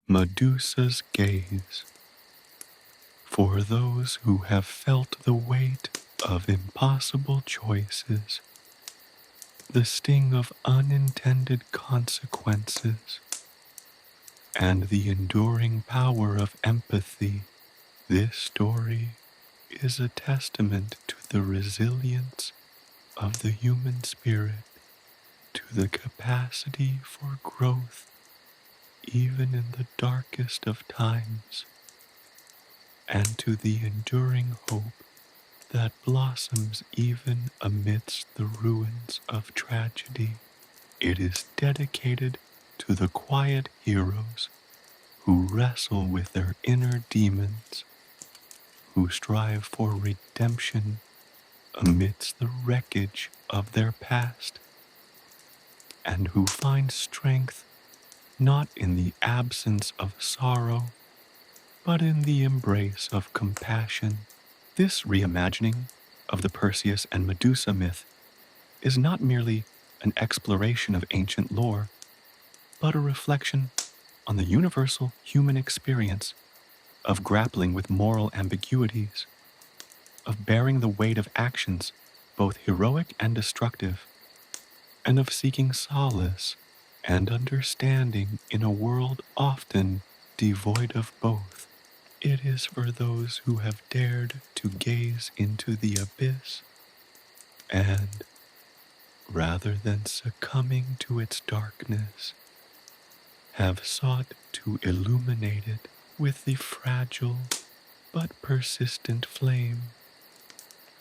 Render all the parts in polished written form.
Medusa's gaze. For those who have felt the weight of impossible choices, the sting of unintended consequences, and the enduring power of empathy, this story is a testament to the resilience of the human spirit, to the capacity for growth even in the darkest of times, and to the enduring hope that blossoms even amidst the ruins of tragedy. It is dedicated to the quiet heroes who wrestle with their inner demons, who strive for redemption amidst the wreckage of their past, and who find strength not in the absence of sorrow, but in the embrace of compassion. This reimagining of the Perseus and Medusa myth is not merely an exploration of ancient lore, but a reflection on the universal human experience of grappling with moral ambiguities, of bearing the weight of actions, both heroic and destructive, and of seeking solace and understanding in a world often devoid of both. It is for those who have dared to gaze into the abyss and, rather than succumbing to its darkness, have sought to illuminate it with the fragile but persistent flame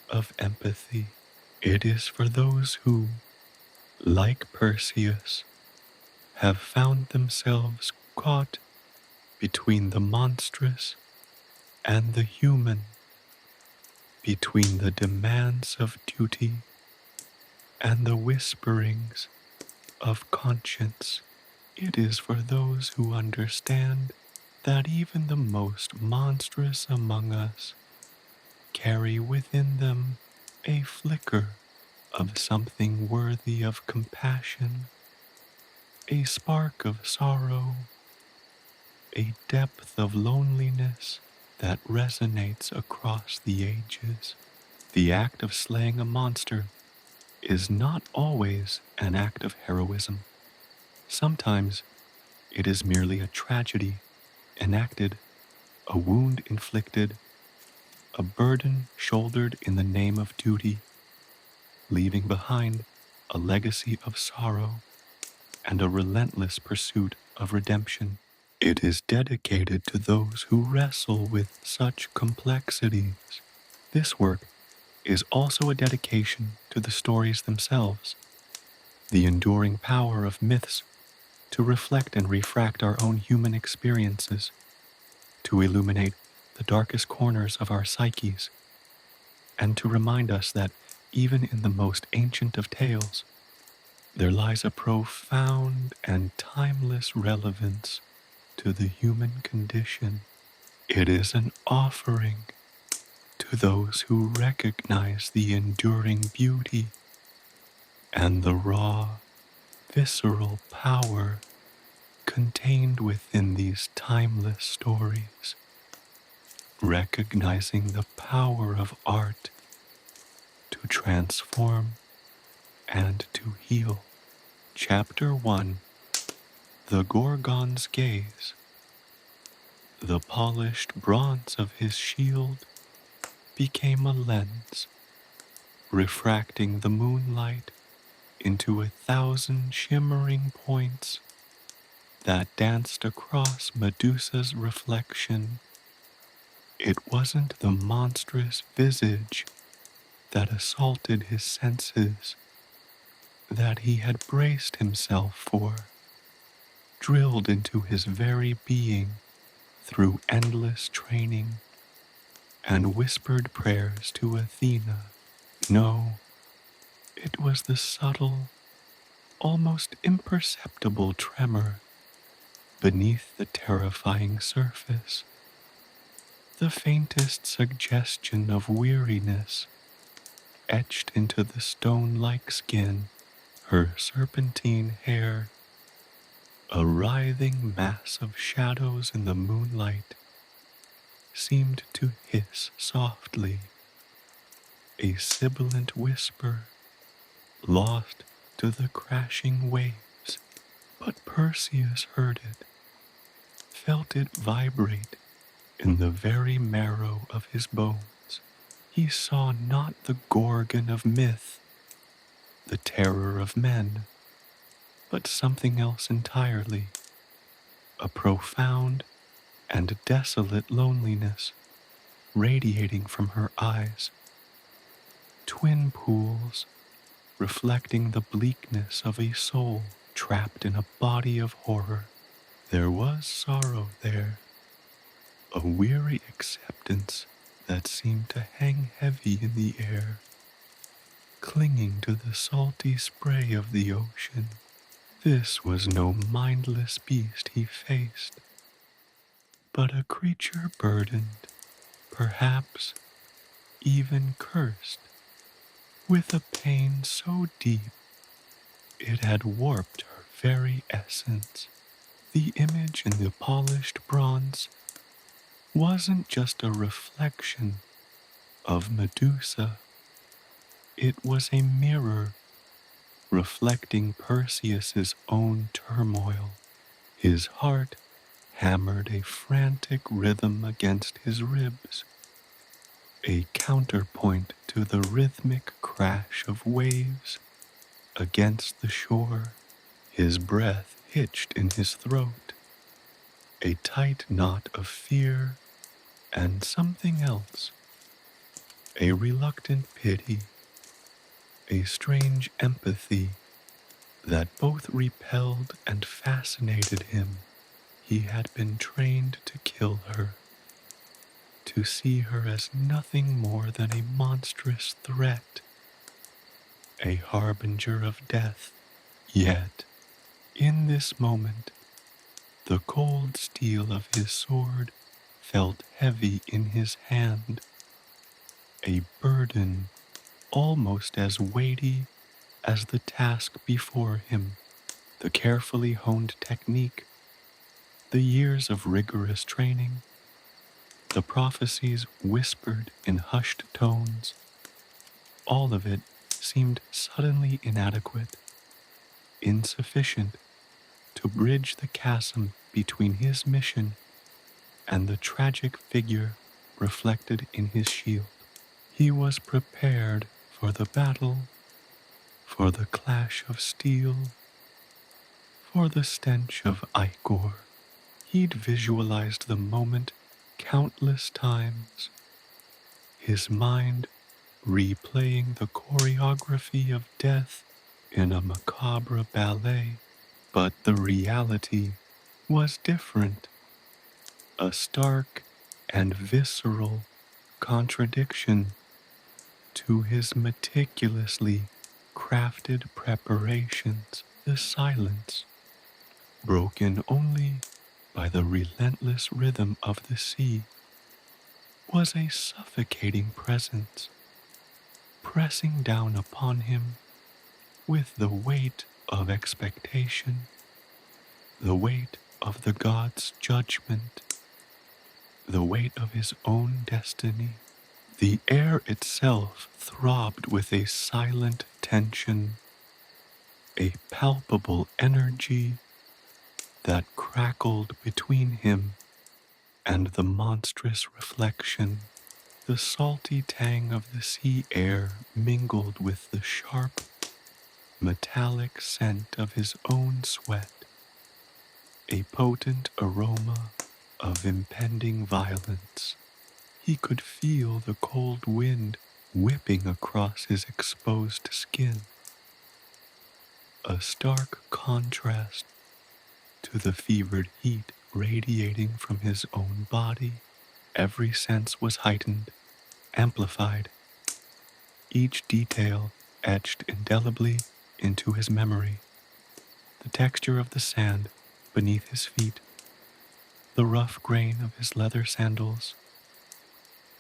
of empathy. It is for those who, like Perseus, have found themselves caught between the monstrous and the human, between the demands of duty and the whisperings of conscience. It is for those who understand that even the most monstrous among us carry within them a flicker of something worthy of compassion, a spark of sorrow, a depth of loneliness that resonates across the ages. The act of slaying a monster is not always an act of heroism. Sometimes it is merely a tragedy enacted, a wound inflicted, a burden shouldered in the name of duty, leaving behind a legacy of sorrow and a relentless pursuit of redemption. It is dedicated to those who wrestle with such complexities. This work is also a dedication to the stories themselves, the enduring power of myths to reflect and refract our own human experiences, to illuminate the darkest corners of our psyches, and to remind us that even in the most ancient of tales, there lies a profound and timeless relevance to the human condition. It is an offering to those who recognize the enduring beauty and the raw, visceral power contained within these timeless stories, recognizing the power of art to transform and to heal. Chapter 1: The Gorgon's Gaze. The polished bronze of his shield became a lens, refracting the moonlight into 1,000 shimmering points that danced across Medusa's reflection. It wasn't the monstrous visage that assaulted his senses, that he had braced himself for, drilled into his very being through endless training and whispered prayers to Athena. No, it was the subtle, almost imperceptible tremor beneath the terrifying surface, the faintest suggestion of weariness etched into the stone-like skin. Her serpentine hair A writhing mass of shadows in the moonlight seemed to hiss softly, a sibilant whisper lost to the crashing waves. But Perseus heard it, felt it vibrate in the very marrow of his bones. He saw not the Gorgon of myth, the terror of men, but something else entirely, a profound and desolate loneliness radiating from her eyes, twin pools reflecting the bleakness of a soul trapped in a body of horror. There was sorrow there, a weary acceptance that seemed to hang heavy in the air, clinging to the salty spray of the ocean. This was no mindless beast he faced, but a creature burdened, perhaps even cursed, with a pain so deep it had warped her very essence. The image in the polished bronze wasn't just a reflection of Medusa, it was a mirror reflecting Perseus's own turmoil. His heart hammered a frantic rhythm against his ribs, a counterpoint to the rhythmic crash of waves against the shore. His breath hitched in his throat, a tight knot of fear and something else, a reluctant pity, a strange empathy that both repelled and fascinated him. He had been trained to kill her, to see her as nothing more than a monstrous threat, a harbinger of death. Yet, in this moment, the cold steel of his sword felt heavy in his hand, a burden almost as weighty as the task before him. The carefully honed technique, the years of rigorous training, the prophecies whispered in hushed tones, all of it seemed suddenly inadequate, insufficient to bridge the chasm between his mission and the tragic figure reflected in his shield. He was prepared for the battle, for the clash of steel, for the stench of ichor. He'd visualized the moment countless times, his mind replaying the choreography of death in a macabre ballet. But the reality was different, a stark and visceral contradiction to his meticulously crafted preparations. The silence, broken only by the relentless rhythm of the sea, was a suffocating presence, pressing down upon him with the weight of expectation, the weight of the god's judgment, the weight of his own destiny. The air itself throbbed with a silent tension, a palpable energy that crackled between him and the monstrous reflection. The salty tang of the sea air mingled with the sharp, metallic scent of his own sweat, a potent aroma of impending violence. He could feel the cold wind whipping across his exposed skin, a stark contrast to the fevered heat radiating from his own body. Every sense was heightened, amplified, each detail etched indelibly into his memory. The texture of the sand beneath his feet, the rough grain of his leather sandals,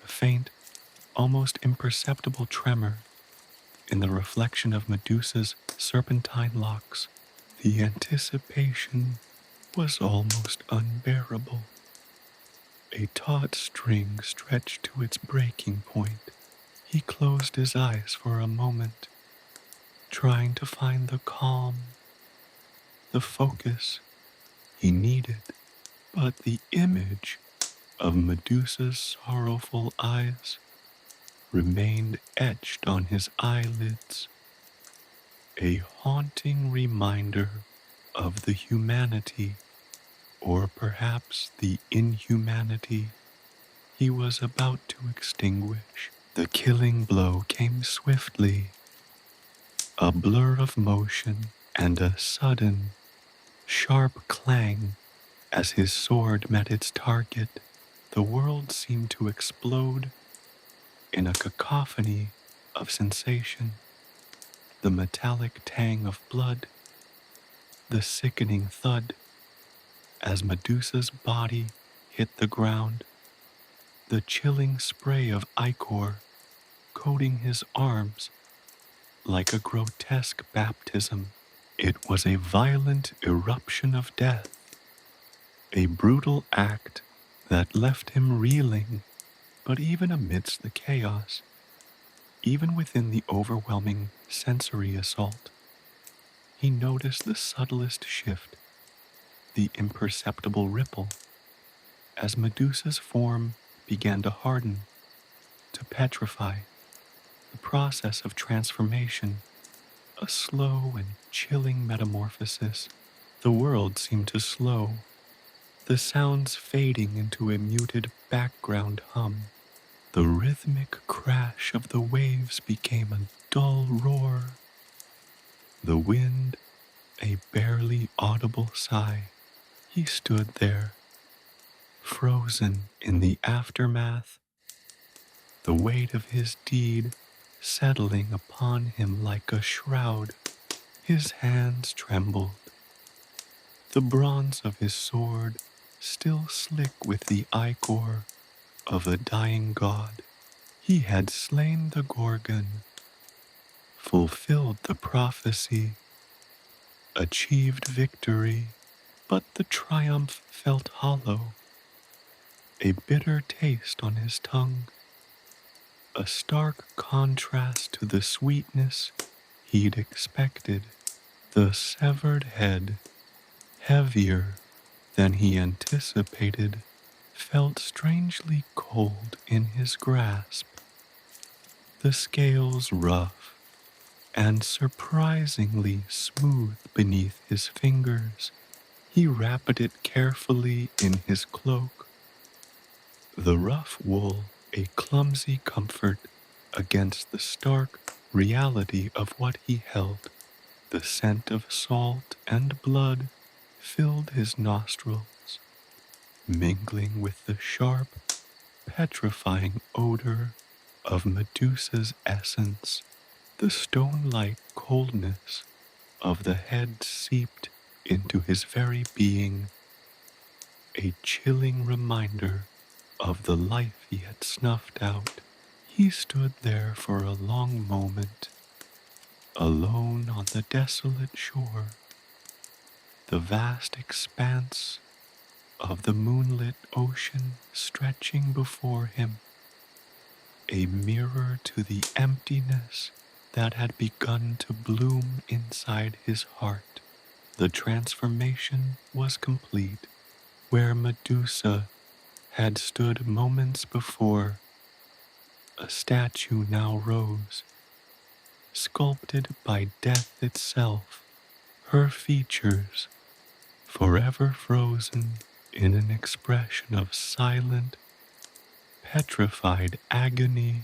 the faint, almost imperceptible tremor in the reflection of Medusa's serpentine locks, the anticipation was almost unbearable. A taut string stretched to its breaking point. He closed his eyes for a moment, trying to find the calm, the focus he needed. But the image of Medusa's sorrowful eyes remained etched on his eyelids, a haunting reminder of the humanity, or perhaps the inhumanity, he was about to extinguish. The killing blow came swiftly, a blur of motion and a sudden, sharp clang as his sword met its target. The world seemed to explode in a cacophony of sensation. The metallic tang of blood, the sickening thud as Medusa's body hit the ground, the chilling spray of ichor coating his arms like a grotesque baptism. It was a violent eruption of death, a brutal act that left him reeling. But even amidst the chaos, even within the overwhelming sensory assault, he noticed the subtlest shift, the imperceptible ripple, as Medusa's form began to harden, to petrify. The process of transformation, a slow and chilling metamorphosis. The world seemed to slow, the sounds fading into a muted background hum. The rhythmic crash of the waves became a dull roar, the wind a barely audible sigh. He stood there, frozen in the aftermath, the weight of his deed settling upon him like a shroud. His hands trembled, the bronze of his sword still slick with the ichor of a dying god. He had slain the Gorgon, fulfilled the prophecy, achieved victory, but the triumph felt hollow, a bitter taste on his tongue, a stark contrast to the sweetness he'd expected. The severed head, heavier than he anticipated, felt strangely cold in his grasp, the scales rough and surprisingly smooth beneath his fingers. He wrapped it carefully in his cloak, the rough wool a clumsy comfort against the stark reality of what he held. The scent of salt and blood filled his nostrils, mingling with the sharp, petrifying odor of Medusa's essence. The stone-like coldness of the head seeped into his very being, a chilling reminder of the life he had snuffed out. He stood there for a long moment, alone on the desolate shore, the vast expanse of the moonlit ocean stretching before him, a mirror to the emptiness that had begun to bloom inside his heart. The transformation was complete. Where Medusa had stood moments before, a statue now rose, sculpted by death itself, her features forever frozen in an expression of silent, petrified agony,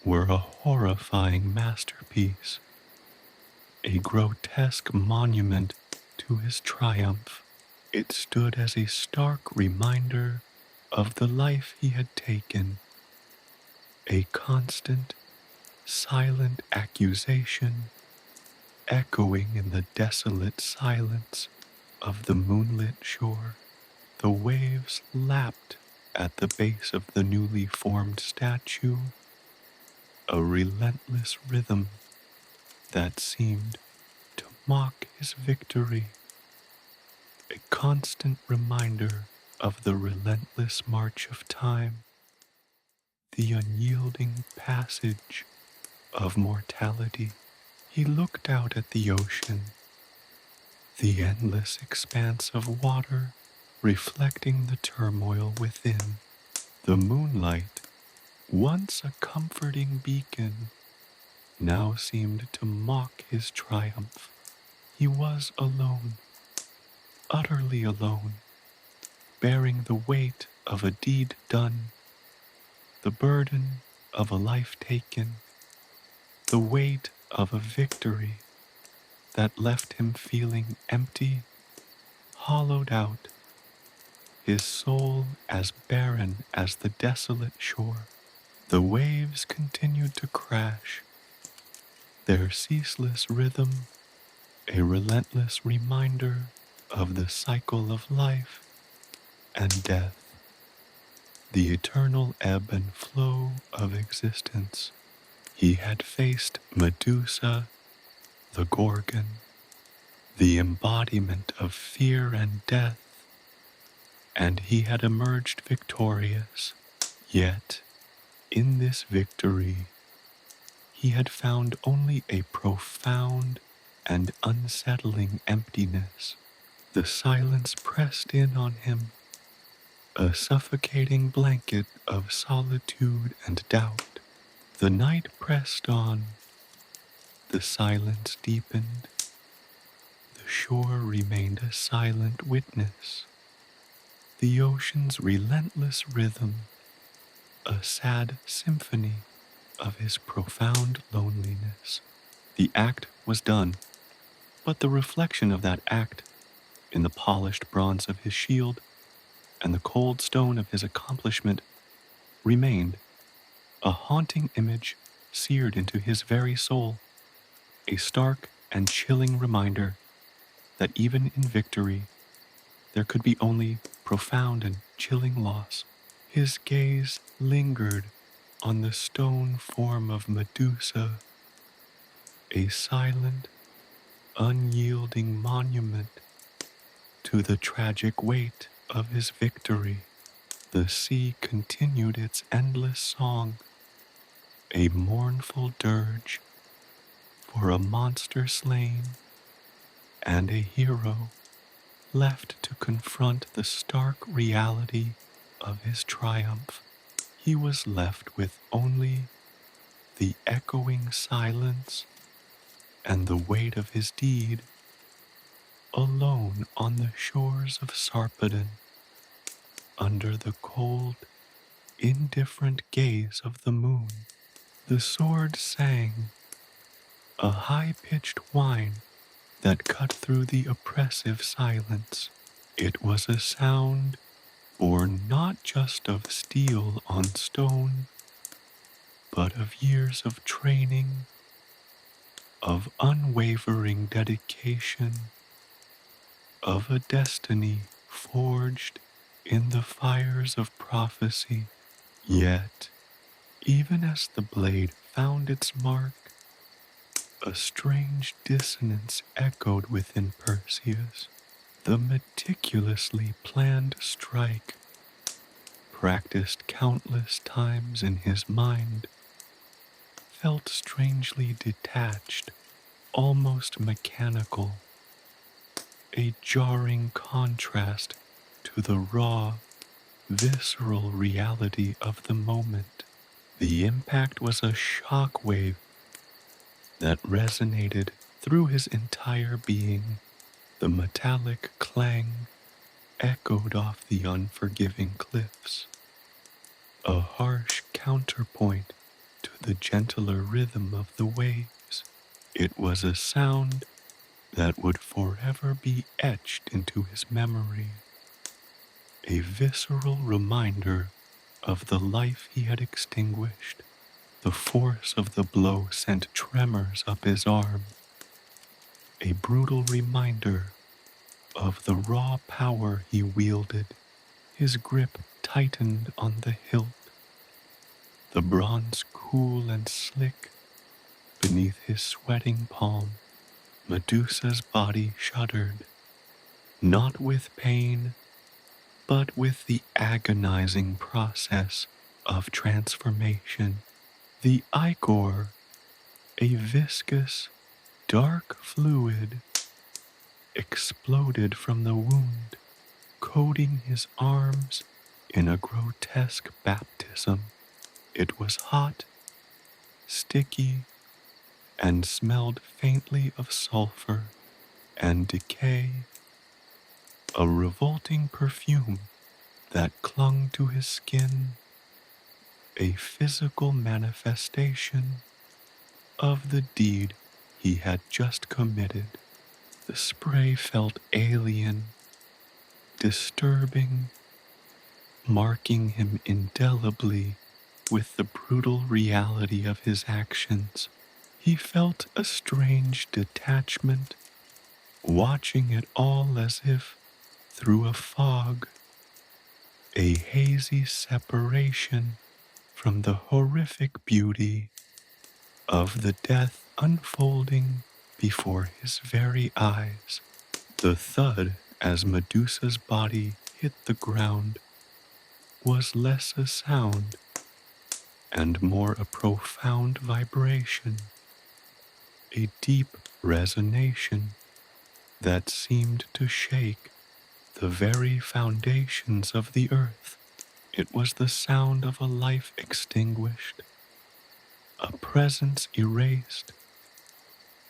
were a horrifying masterpiece, a grotesque monument to his triumph. It stood as a stark reminder of the life he had taken, a constant, silent accusation echoing in the desolate silence of the moonlit shore. The waves lapped at the base of the newly formed statue, a relentless rhythm that seemed to mock his victory. a constant reminder of the relentless march of time, the unyielding passage of mortality. He looked out at the ocean, the endless expanse of water reflecting the turmoil within. The moonlight, once a comforting beacon, now seemed to mock his triumph. He was alone, utterly alone, bearing the weight of a deed done, the burden of a life taken, the weight of a victory that left him feeling empty, hollowed out, his soul as barren as the desolate shore. The waves continued to crash, their ceaseless rhythm a relentless reminder of the cycle of life and death, the eternal ebb and flow of existence. He had faced Medusa, the Gorgon, the embodiment of fear and death, and he had emerged victorious. Yet, in this victory, he had found only a profound and unsettling emptiness. The silence pressed in on him, a suffocating blanket of solitude and doubt. The night pressed on, the silence deepened, the shore remained a silent witness, the ocean's relentless rhythm, a sad symphony of his profound loneliness. The act was done, but the reflection of that act in the polished bronze of his shield and the cold stone of his accomplishment remained, a haunting image seared into his very soul, a stark and chilling reminder that even in victory there could be only profound and chilling loss. His gaze lingered on the stone form of Medusa, a silent, unyielding monument to the tragic weight of his victory. The sea continued its endless song, a mournful dirge for a monster slain and a hero left to confront the stark reality of his triumph. He was left with only the echoing silence and the weight of his deed, alone on the shores of Sarpedon, under the cold, indifferent gaze of the moon. The sword sang, a high-pitched whine that cut through the oppressive silence. It was a sound born not just of steel on stone, but of years of training, of unwavering dedication, of a destiny forged in the fires of prophecy. Yet, even as the blade found its mark, a strange dissonance echoed within Perseus. The meticulously planned strike, practiced countless times in his mind, felt strangely detached, almost mechanical, a jarring contrast to the raw, visceral reality of the moment. The impact was a shock wave that resonated through his entire being. The metallic clang echoed off the unforgiving cliffs, a harsh counterpoint to the gentler rhythm of the waves. It was a sound that would forever be etched into his memory, a visceral reminder of the life he had extinguished. The force of the blow sent tremors up his arm, a brutal reminder of the raw power he wielded. His grip tightened on the hilt, the bronze cool and slick beneath his sweating palm. Medusa's body shuddered, not with pain, but with the agonizing process of transformation. The ichor, a viscous, dark fluid, exploded from the wound, coating his arms in a grotesque baptism. It was hot, sticky, and smelled faintly of sulfur and decay, a revolting perfume that clung to his skin, a physical manifestation of the deed he had just committed. The spray felt alien, disturbing, marking him indelibly with the brutal reality of his actions. He felt a strange detachment, watching it all as if through a fog, a hazy separation from the horrific beauty of the death unfolding before his very eyes. The thud as Medusa's body hit the ground was less a sound and more a profound vibration, a deep resonation that seemed to shake the very foundations of the earth. It was the sound of a life extinguished, a presence erased,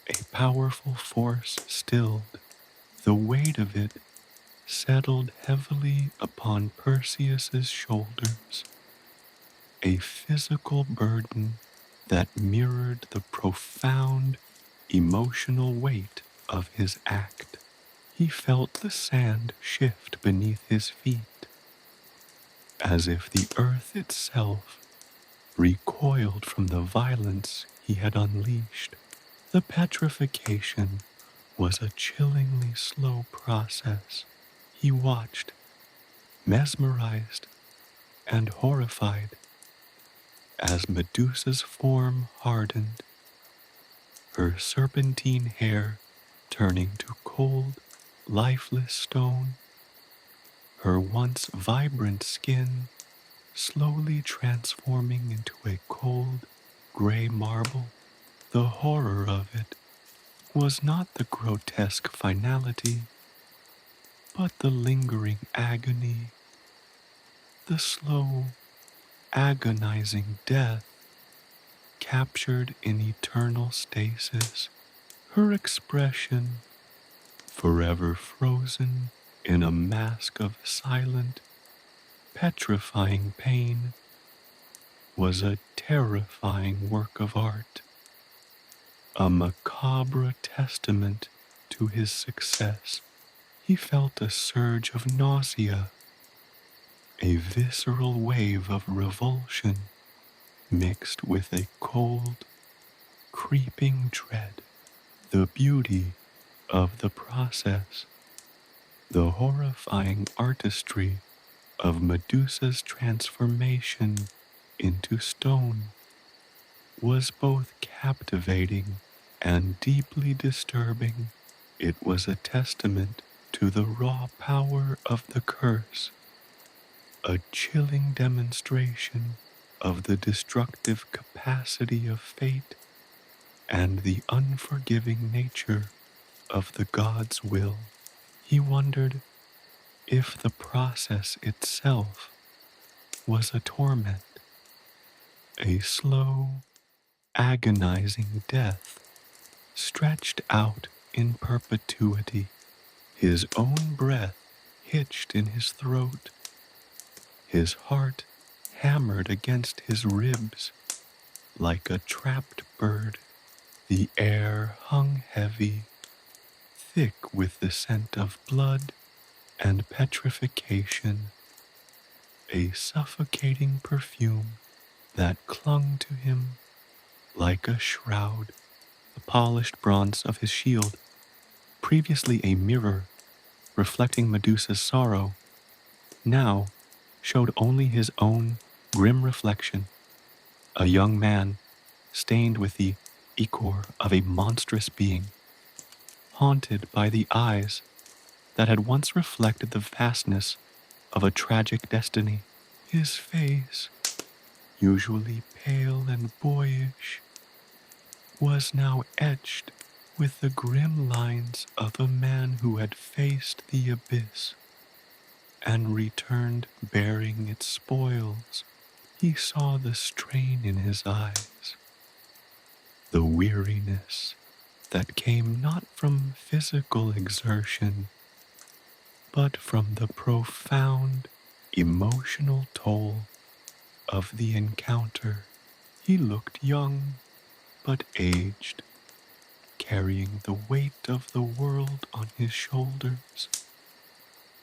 a powerful force stilled. The weight of it settled heavily upon Perseus's shoulders, a physical burden that mirrored the profound emotional weight of his act. He felt the sand shift beneath his feet, as if the earth itself recoiled from the violence he had unleashed. The petrification was a chillingly slow process. He watched, mesmerized and horrified, as Medusa's form hardened, her serpentine hair turning to cold, lifeless stone, her once vibrant skin slowly transforming into a cold, gray marble. The horror of it was not the grotesque finality, but the lingering agony, the slow, agonizing death captured in eternal stasis. Her expression, forever frozen in a mask of silent, petrifying pain, was a terrifying work of art, a macabre testament to his success. He felt a surge of nausea, a visceral wave of revulsion mixed with a cold, creeping dread. The beauty of the process, the horrifying artistry of Medusa's transformation into stone, was both captivating and deeply disturbing. It was a testament to the raw power of the curse, a chilling demonstration of the destructive capacity of fate and the unforgiving nature of the god's will. He wondered if the process itself was a torment, a slow, agonizing death stretched out in perpetuity, his own breath hitched in his throat, his heart hammered against his ribs like a trapped bird. The air hung heavy, thick with the scent of blood and petrification, a suffocating perfume that clung to him like a shroud. The polished bronze of his shield, previously a mirror reflecting Medusa's sorrow, now showed only his own grim reflection, a young man stained with the ichor of a monstrous being, haunted by the eyes that had once reflected the vastness of a tragic destiny. His face, usually pale and boyish, was now etched with the grim lines of a man who had faced the abyss and returned bearing its spoils. He saw the strain in his eyes, the weariness that came not from physical exertion, but from the profound emotional toll of the encounter. He looked young, but aged, carrying the weight of the world on his shoulders,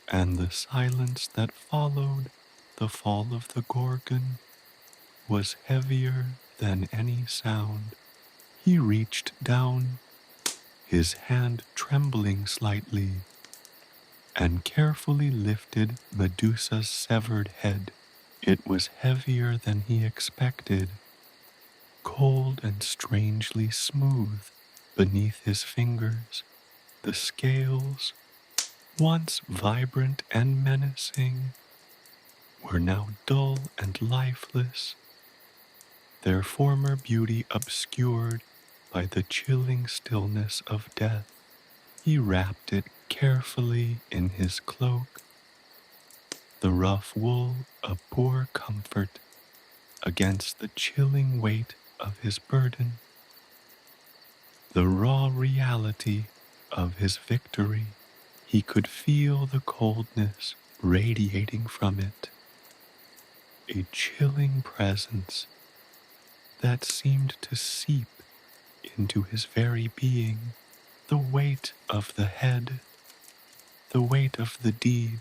and the silence that followed the fall of the Gorgon was heavier than any sound. He reached down, his hand trembling slightly, and carefully lifted Medusa's severed head. It was heavier than he expected, cold and strangely smooth beneath his fingers. The scales, once vibrant and menacing, were now dull and lifeless, their former beauty obscured by the chilling stillness of death. He wrapped it carefully in his cloak, the rough wool a poor comfort against the chilling weight of his burden, the raw reality of his victory. He could feel the coldness radiating from it, a chilling presence that seemed to seep into his very being. The weight of the head, the weight of the deed,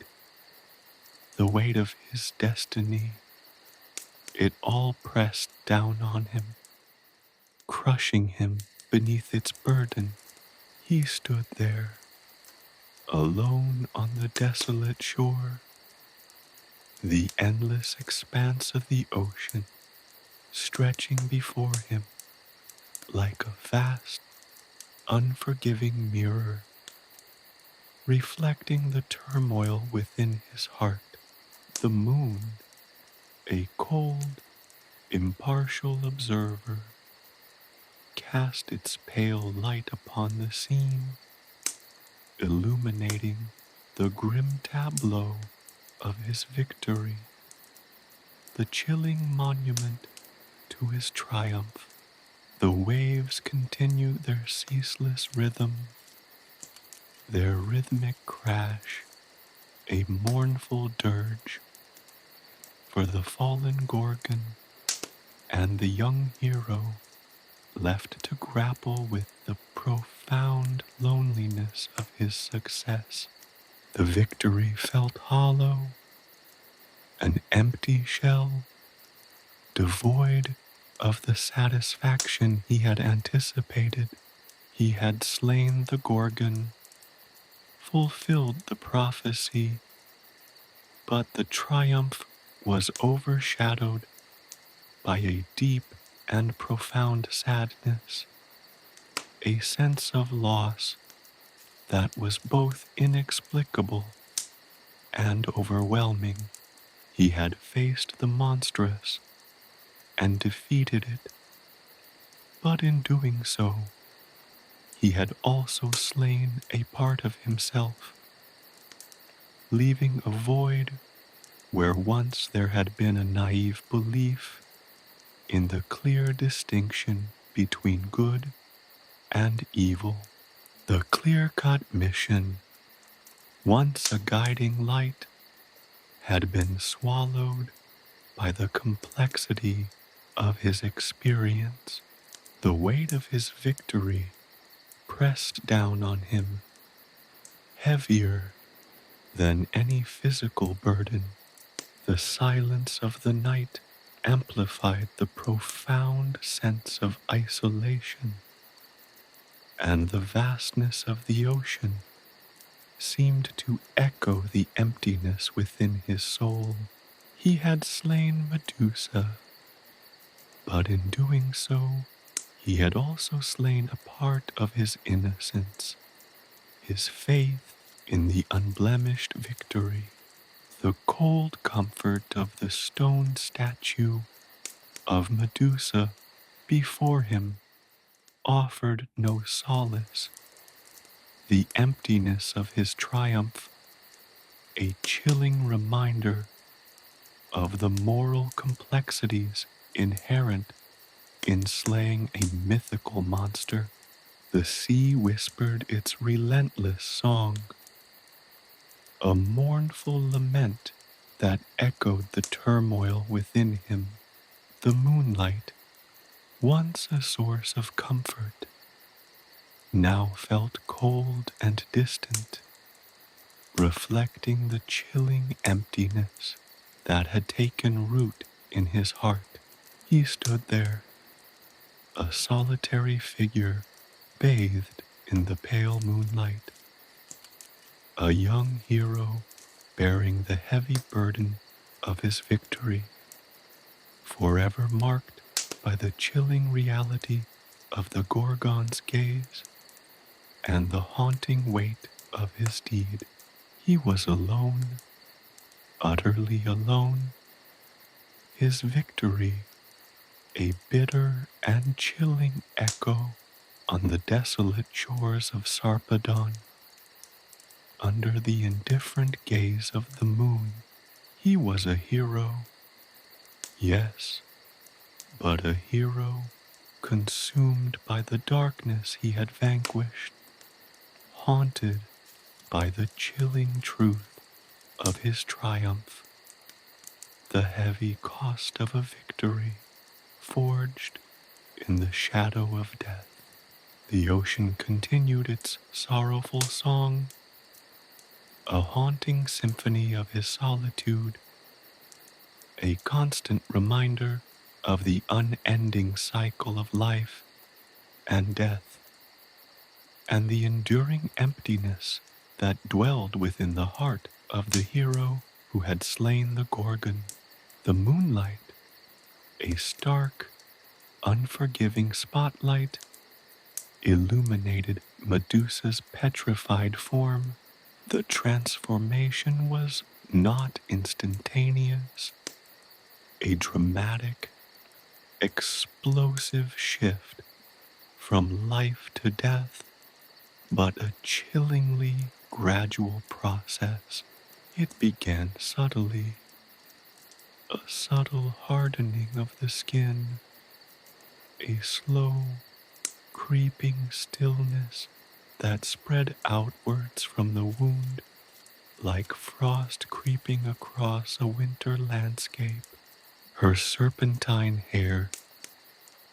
the weight of his destiny, it all pressed down on him, crushing him beneath its burden. He stood there, alone on the desolate shore, the endless expanse of the ocean stretching before him like a vast, unforgiving mirror, reflecting the turmoil within his heart. The moon, a cold, impartial observer, cast its pale light upon the scene, illuminating the grim tableau of his victory, the chilling monument to his triumph. The waves continue their ceaseless rhythm, their rhythmic crash, a mournful dirge for the fallen Gorgon and the young hero left to grapple with the profound loneliness of his success. The victory felt hollow, an empty shell, devoid of the satisfaction he had anticipated. He had slain the Gorgon, fulfilled the prophecy, but the triumph was overshadowed by a deep and profound sadness, a sense of loss that was both inexplicable and overwhelming. He had faced the monstrous and defeated it, but in doing so, he had also slain a part of himself, leaving a void where once there had been a naive belief in the clear distinction between good and evil. The clear-cut mission, once a guiding light, had been swallowed by the complexity of his experience. The weight of his victory pressed down on him, heavier than any physical burden. The silence of the night amplified the profound sense of isolation, and the vastness of the ocean seemed to echo the emptiness within his soul. He had slain Medusa, but in doing so, he had also slain a part of his innocence, his faith, in the unblemished victory. The cold comfort of the stone statue of Medusa before him offered no solace. The emptiness of his triumph, a chilling reminder of the moral complexities inherent in slaying a mythical monster. The sea whispered its relentless song, a mournful lament that echoed the turmoil within him. The moonlight, once a source of comfort, now felt cold and distant, reflecting the chilling emptiness that had taken root in his heart. He stood there, a solitary figure bathed in the pale moonlight, a young hero bearing the heavy burden of his victory, forever marked by the chilling reality of the Gorgon's gaze and the haunting weight of his deed. He was alone, utterly alone, his victory a bitter and chilling echo on the desolate shores of Sarpedon. Under the indifferent gaze of the moon, he was a hero. Yes, but a hero consumed by the darkness he had vanquished, haunted by the chilling truth of his triumph, the heavy cost of a victory forged in the shadow of death. The ocean continued its sorrowful song, a haunting symphony of his solitude, a constant reminder of the unending cycle of life and death, and the enduring emptiness that dwelled within the heart of the hero who had slain the Gorgon. The moonlight, a stark, unforgiving spotlight, illuminated Medusa's petrified form. The transformation was not instantaneous, a dramatic, explosive shift from life to death, but a chillingly gradual process. It began subtly, a subtle hardening of the skin, a slow, creeping stillness that spread outwards from the wound like frost creeping across a winter landscape. Her serpentine hair,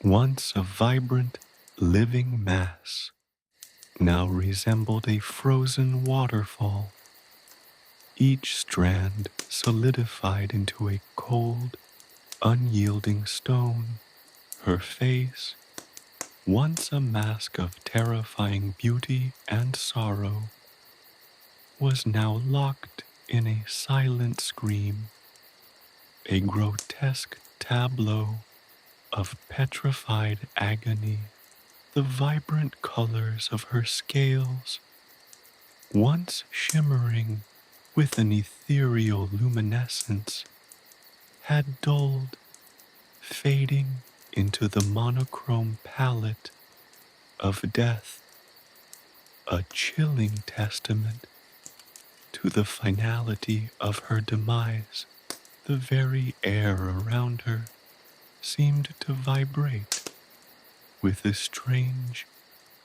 once a vibrant, living mass, now resembled a frozen waterfall, each strand solidified into a cold, unyielding stone. Her face, once a mask of terrifying beauty and sorrow, was now locked in a silent scream, a grotesque tableau of petrified agony. The vibrant colors of her scales, once shimmering with an ethereal luminescence, had dulled, fading into the monochrome palette of death, a chilling testament to the finality of her demise. The very air around her seemed to vibrate with a strange,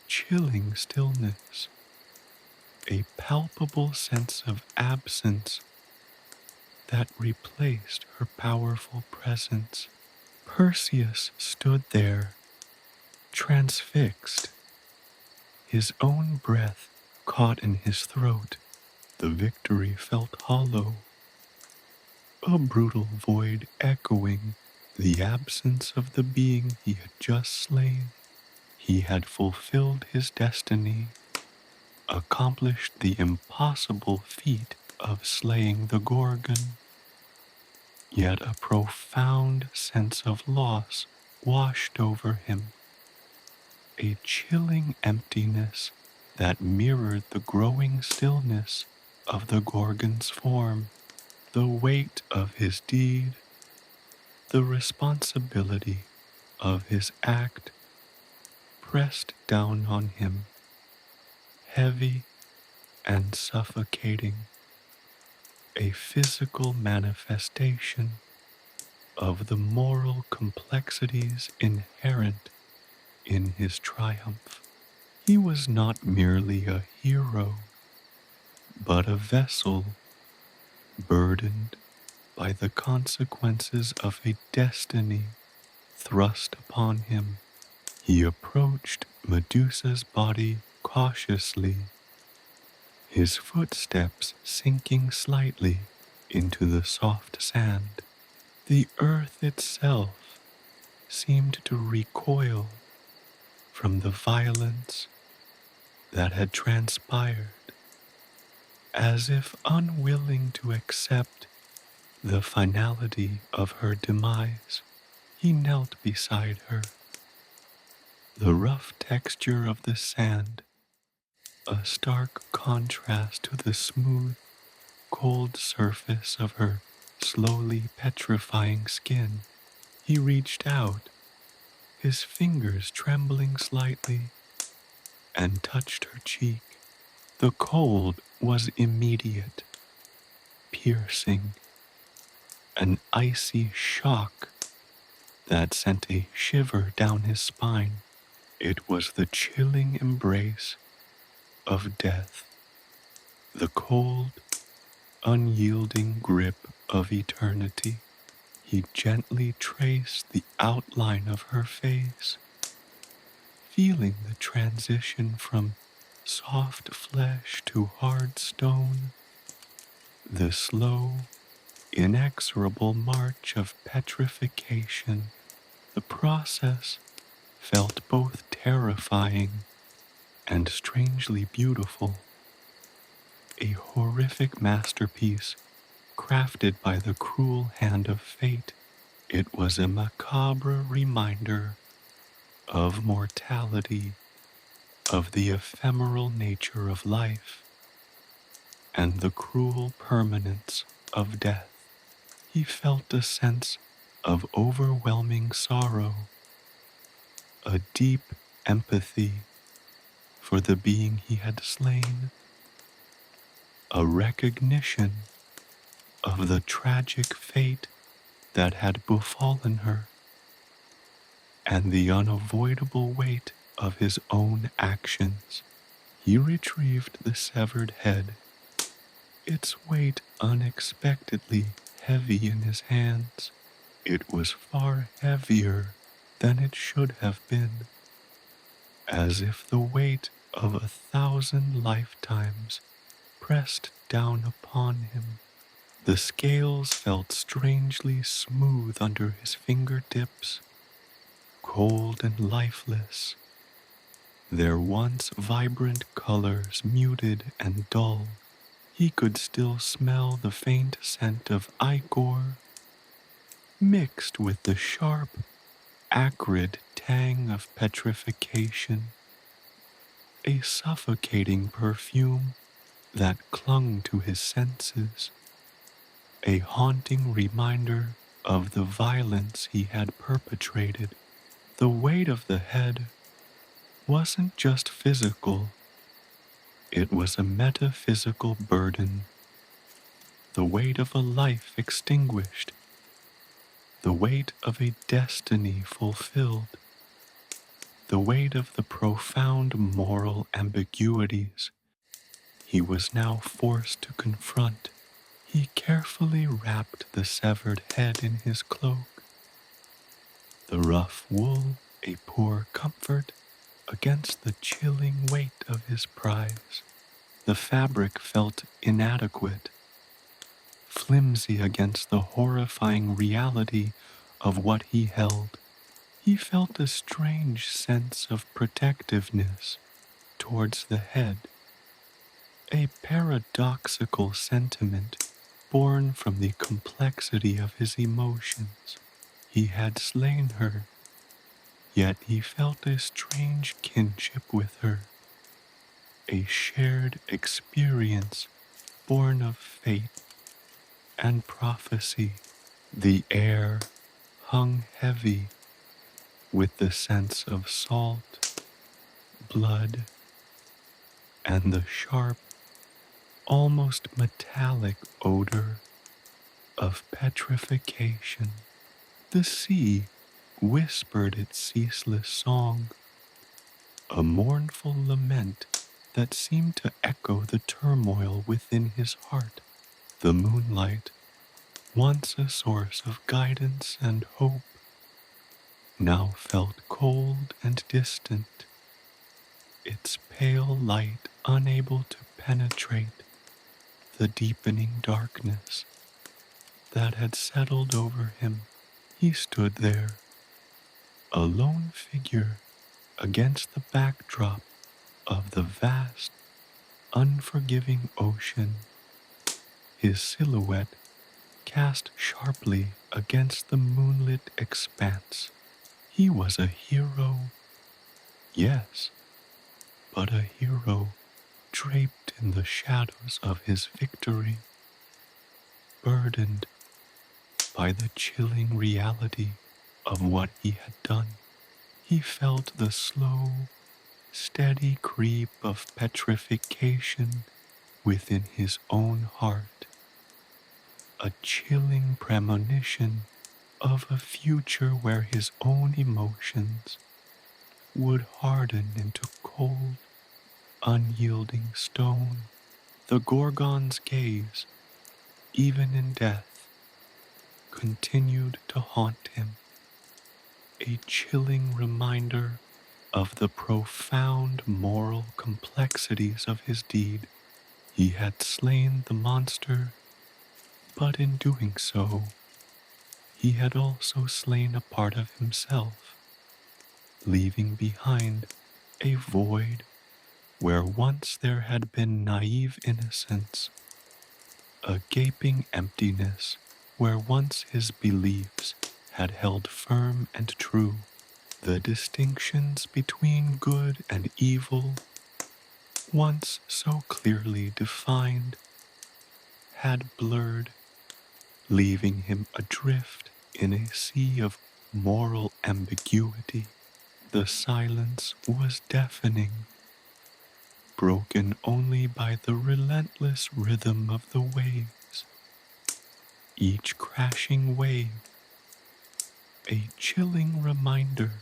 chilling stillness, a palpable sense of absence that replaced her powerful presence. Perseus stood there, transfixed, his own breath caught in his throat. The victory felt hollow, a brutal void echoing the absence of the being he had just slain. He had fulfilled his destiny, accomplished the impossible feat of slaying the Gorgon. Yet a profound sense of loss washed over him, a chilling emptiness that mirrored the growing stillness of the Gorgon's form, the weight of his deed, the responsibility of his act pressed down on him, heavy and suffocating, a physical manifestation of the moral complexities inherent in his triumph. He was not merely a hero, but a vessel burdened by the consequences of a destiny thrust upon him. He approached Medusa's body cautiously, his footsteps sinking slightly into the soft sand. The earth itself seemed to recoil from the violence that had transpired, as if unwilling to accept the finality of her demise. He knelt beside her. The rough texture of the sand, a stark contrast to the smooth, cold surface of her slowly petrifying skin. He reached out, his fingers trembling slightly, and touched her cheek. The cold was immediate, piercing, an icy shock that sent a shiver down his spine. It was the chilling embrace of death, the cold, unyielding grip of eternity. He gently traced the outline of her face, feeling the transition from soft flesh to hard stone, the slow, inexorable march of petrification. The process felt both terrifying and strangely beautiful, a horrific masterpiece crafted by the cruel hand of fate. It was a macabre reminder of mortality, of the ephemeral nature of life, and the cruel permanence of death. He felt a sense of overwhelming sorrow, a deep empathy for the being he had slain, a recognition of the tragic fate that had befallen her, and the unavoidable weight of his own actions. He retrieved the severed head, its weight unexpectedly heavy in his hands. It was far heavier than it should have been, as if the weight of 1,000 lifetimes pressed down upon him. The scales felt strangely smooth under his fingertips, cold and lifeless, their once vibrant colors muted and dull. He could still smell the faint scent of ichor, mixed with the sharp, acrid tang of petrification, a suffocating perfume that clung to his senses, a haunting reminder of the violence he had perpetrated. The weight of the head wasn't just physical, it was a metaphysical burden, the weight of a life extinguished, the weight of a destiny fulfilled, the weight of the profound moral ambiguities he was now forced to confront. He carefully wrapped the severed head in his cloak, the rough wool a poor comfort against the chilling weight of his prize. The fabric felt inadequate, flimsy against the horrifying reality of what he held. He felt a strange sense of protectiveness towards the head, a paradoxical sentiment born from the complexity of his emotions. He had slain her, yet he felt a strange kinship with her, a shared experience born of fate and prophecy. The air hung heavy with the sense of salt, blood, and the sharp, almost metallic odor of petrification. The sea whispered its ceaseless song, a mournful lament that seemed to echo the turmoil within his heart. The moonlight, once a source of guidance and hope, now felt cold and distant, its pale light unable to penetrate the deepening darkness that had settled over him. He stood there, a lone figure against the backdrop of the vast, unforgiving ocean, his silhouette cast sharply against the moonlit expanse. He was a hero, yes, but a hero draped in the shadows of his victory, burdened by the chilling reality of what he had done. He felt the slow, steady creep of petrification within his own heart, a chilling premonition of a future where his own emotions would harden into cold, unyielding stone. The Gorgon's gaze, even in death, continued to haunt him, a chilling reminder of the profound moral complexities of his deed. He had slain the monster, but in doing so, he had also slain a part of himself, leaving behind a void where once there had been naive innocence, a gaping emptiness where once his beliefs had held firm and true. The distinctions between good and evil, once so clearly defined, had blurred, leaving him adrift in a sea of moral ambiguity. The silence was deafening, broken only by the relentless rhythm of the waves, each crashing wave a chilling reminder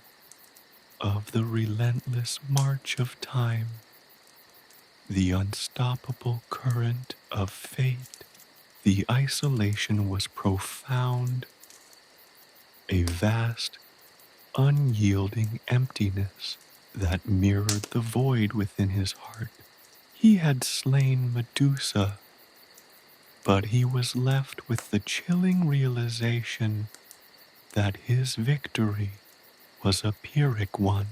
of the relentless march of time, the unstoppable current of fate. The isolation was profound, a vast, unyielding emptiness that mirrored the void within his heart. He had slain Medusa, but he was left with the chilling realization that his victory was a Pyrrhic one,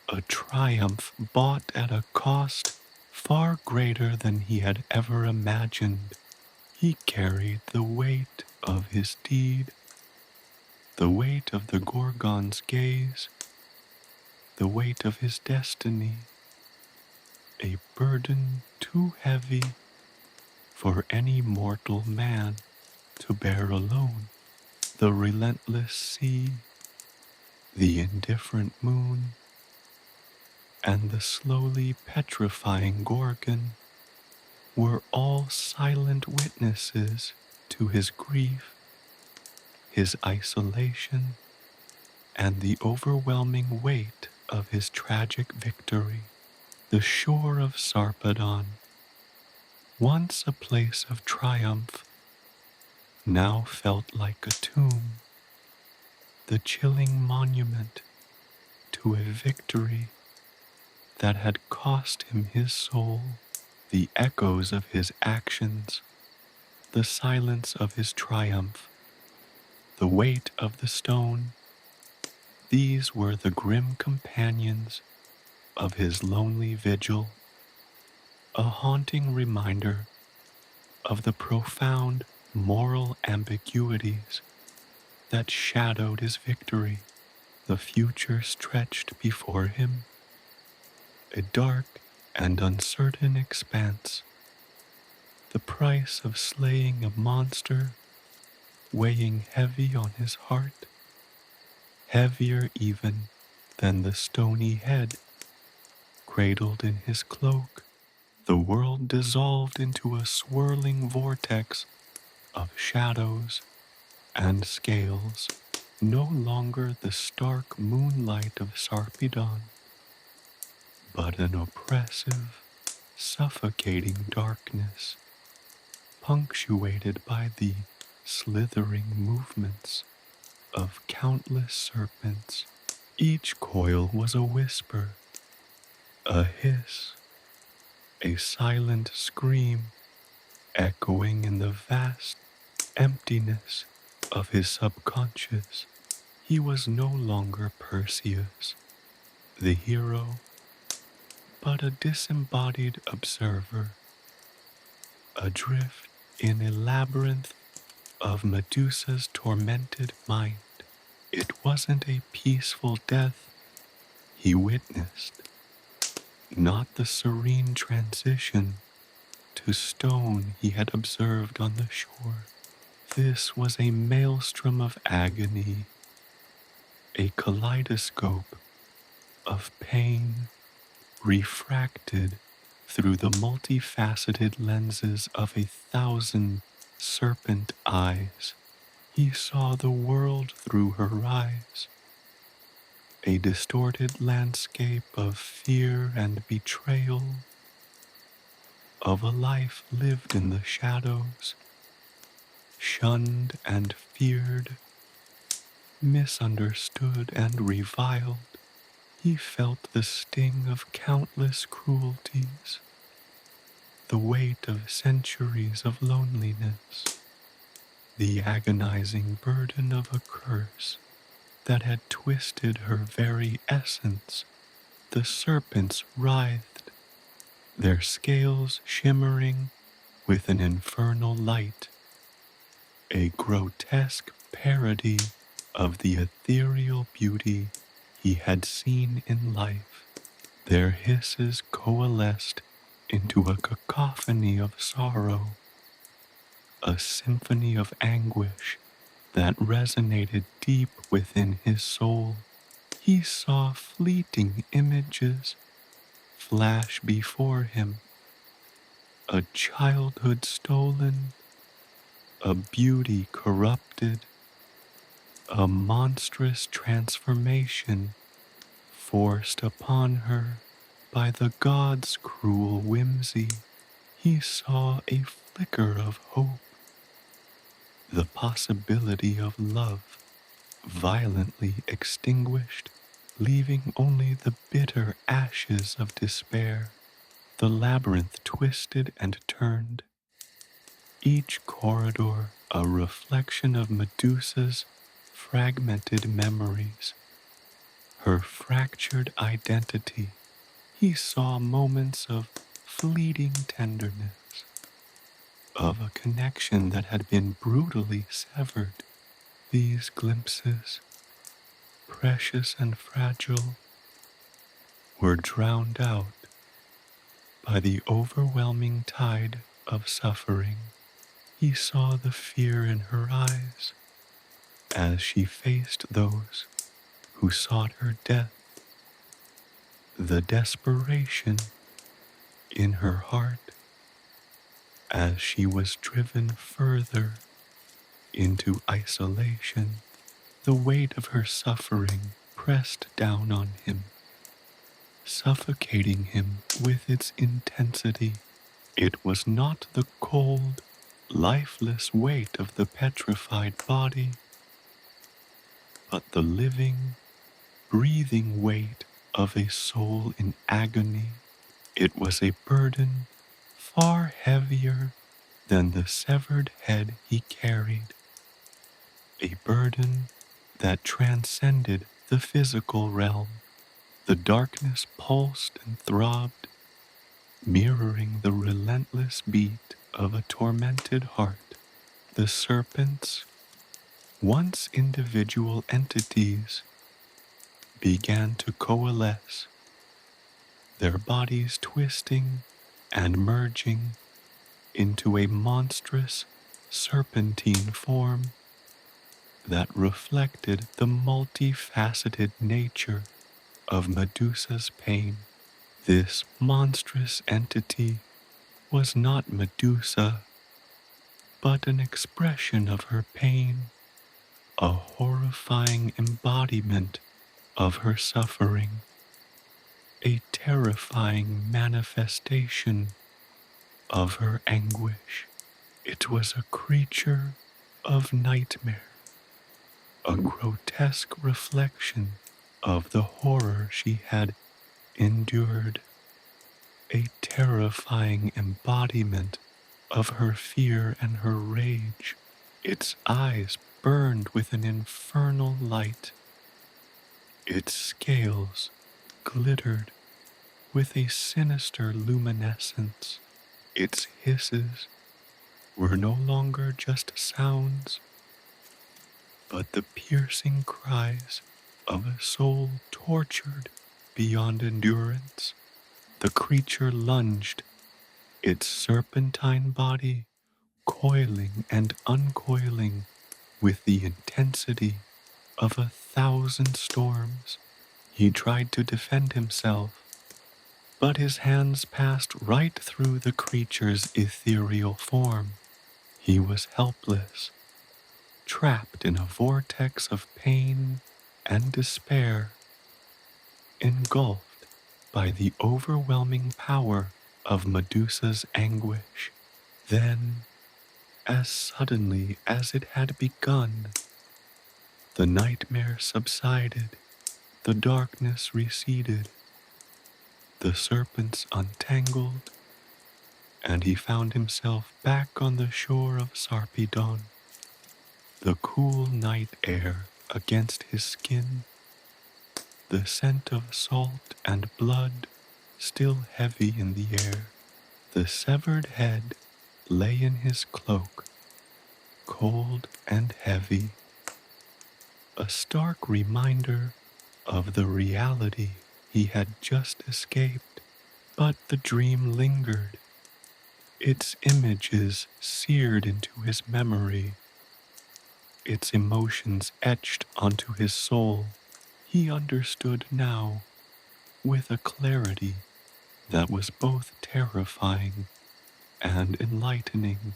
a triumph bought at a cost far greater than he had ever imagined. He carried the weight of his deed, the weight of the Gorgon's gaze, the weight of his destiny, a burden too heavy for any mortal man to bear alone. The relentless sea, the indifferent moon, and the slowly petrifying Gorgon were all silent witnesses to his grief, his isolation, and the overwhelming weight of his tragic victory. The shore of Sarpedon, once a place of triumph, now felt like a tomb, the chilling monument to a victory that had cost him his soul. The echoes of his actions, the silence of his triumph, the weight of the stone, these were the grim companions of his lonely vigil, a haunting reminder of the profound moral ambiguities that shadowed his victory. The future stretched before him, a dark, and uncertain expanse, the price of slaying a monster weighing heavy on his heart, heavier even than the stony head cradled in his cloak. The world dissolved into a swirling vortex of shadows and scales, no longer the stark moonlight of Sarpedon, but an oppressive, suffocating darkness, punctuated by the slithering movements of countless serpents. Each coil was a whisper, a hiss, a silent scream echoing in the vast emptiness of his subconscious. He was no longer Perseus, the hero, but a disembodied observer, adrift in a labyrinth of Medusa's tormented mind. It wasn't a peaceful death he witnessed, not the serene transition to stone he had observed on the shore. This was a maelstrom of agony, a kaleidoscope of pain refracted through the multifaceted lenses of 1,000 serpent eyes. He saw the world through her eyes, a distorted landscape of fear and betrayal, of a life lived in the shadows, shunned and feared, misunderstood and reviled. He felt the sting of countless cruelties, the weight of centuries of loneliness, the agonizing burden of a curse that had twisted her very essence. The serpents writhed, their scales shimmering with an infernal light, a grotesque parody of the ethereal beauty he had seen in life. Their hisses coalesced into a cacophony of sorrow, a symphony of anguish that resonated deep within his soul. He saw fleeting images flash before him, a childhood stolen, a beauty corrupted, a monstrous transformation forced upon her by the gods' cruel whimsy. He saw a flicker of hope, the possibility of love violently extinguished, leaving only the bitter ashes of despair. The labyrinth twisted and turned, each corridor a reflection of Medusa's fragmented memories, her fractured identity. He saw moments of fleeting tenderness, of a connection that had been brutally severed. These glimpses, precious and fragile, were drowned out by the overwhelming tide of suffering. He saw the fear in her eyes as she faced those who sought her death, the desperation in her heart as she was driven further into isolation. The weight of her suffering pressed down on him, suffocating him with its intensity. It was not the cold, lifeless weight of the petrified body, but the living, breathing weight of a soul in agony. It was a burden far heavier than the severed head he carried, a burden that transcended the physical realm. The darkness pulsed and throbbed, mirroring the relentless beat of a tormented heart. The serpents, once individual entities, began to coalesce, their bodies twisting and merging into a monstrous serpentine form that reflected the multifaceted nature of Medusa's pain. This monstrous entity was not Medusa, but an expression of her pain, a horrifying embodiment of her suffering, a terrifying manifestation of her anguish. It was a creature of nightmare, a grotesque reflection of the horror she had endured, a terrifying embodiment of her fear and her rage. Its eyes burned with an infernal light. Its scales glittered with a sinister luminescence. Its hisses were no longer just sounds, but the piercing cries of a soul tortured beyond endurance. The creature lunged, its serpentine body coiling and uncoiling with the intensity of 1,000 storms. He tried to defend himself, but his hands passed right through the creature's ethereal form. He was helpless, trapped in a vortex of pain and despair, engulfed by the overwhelming power of Medusa's anguish. Then, as suddenly as it had begun, the nightmare subsided, the darkness receded, the serpents untangled, and he found himself back on the shore of Sarpedon. The cool night air against his skin, the scent of salt and blood still heavy in the air. The severed head lay in his cloak, cold and heavy, a stark reminder of the reality he had just escaped. But the dream lingered, its images seared into his memory, its emotions etched onto his soul. He understood now, with a clarity that was both terrifying and enlightening,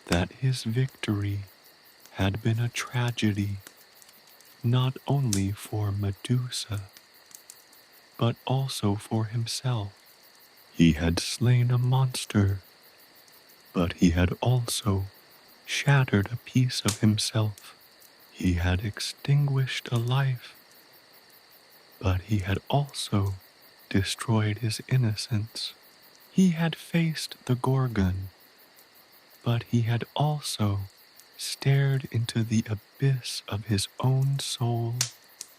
that his victory had been a tragedy, not only for Medusa, but also for himself. He had slain a monster, but he had also shattered a piece of himself. He had extinguished a life, but he had also destroyed his innocence. He had faced the Gorgon, but he had also stared into the abyss of his own soul.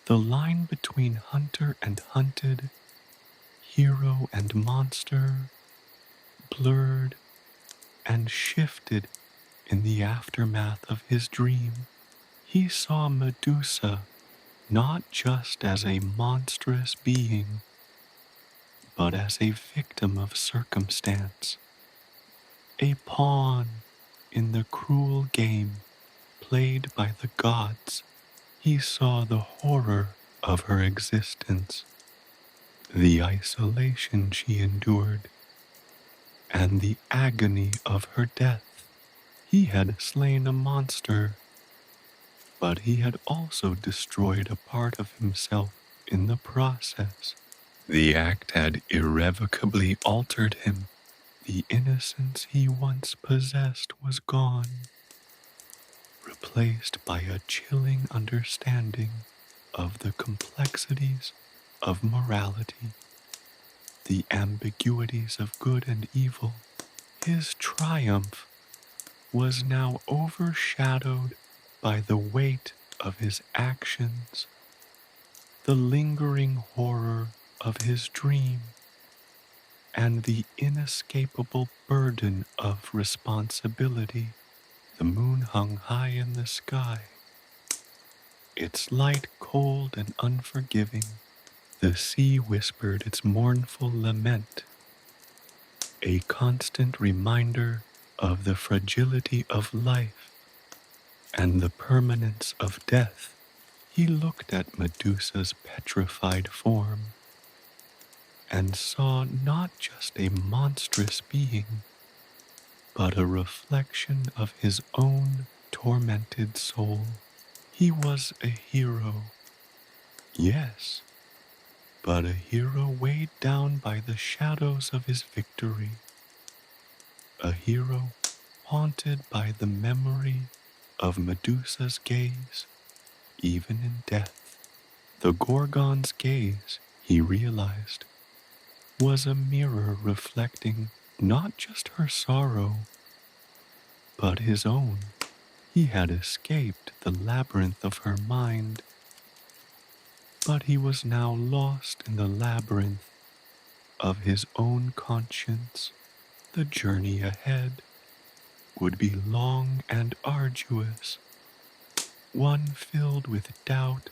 The line between hunter and hunted, hero and monster, blurred and shifted in the aftermath of his dream. He saw Medusa not just as a monstrous being, but as a victim of circumstance, a pawn in the cruel game played by the gods. He saw the horror of her existence, the isolation she endured, and the agony of her death. He had slain a monster, but he had also destroyed a part of himself in the process. The act had irrevocably altered him. The innocence he once possessed was gone, replaced by a chilling understanding of the complexities of morality, the ambiguities of good and evil. His triumph was now overshadowed by the weight of his actions, the lingering horror of his dream, and the inescapable burden of responsibility. The moon hung high in the sky, its light cold and unforgiving. The sea whispered its mournful lament, a constant reminder of the fragility of life and the permanence of death. He looked at Medusa's petrified form and saw not just a monstrous being, but a reflection of his own tormented soul. He was a hero, yes, but a hero weighed down by the shadows of his victory, a hero haunted by the memory of Medusa's gaze, even in death. The Gorgon's gaze, he realized, was a mirror reflecting not just her sorrow, but his own. He had escaped the labyrinth of her mind, but he was now lost in the labyrinth of his own conscience. The journey ahead would be long and arduous, one filled with doubt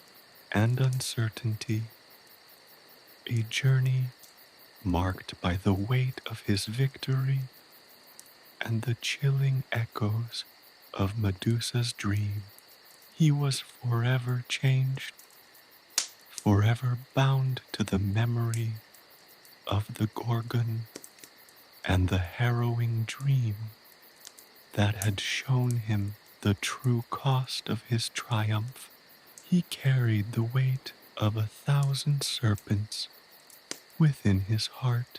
and uncertainty, a journey marked by the weight of his victory and the chilling echoes of Medusa's dream. He was forever changed, forever bound to the memory of the Gorgon and the harrowing dream that had shown him the true cost of his triumph. He carried the weight of 1,000 serpents within his heart,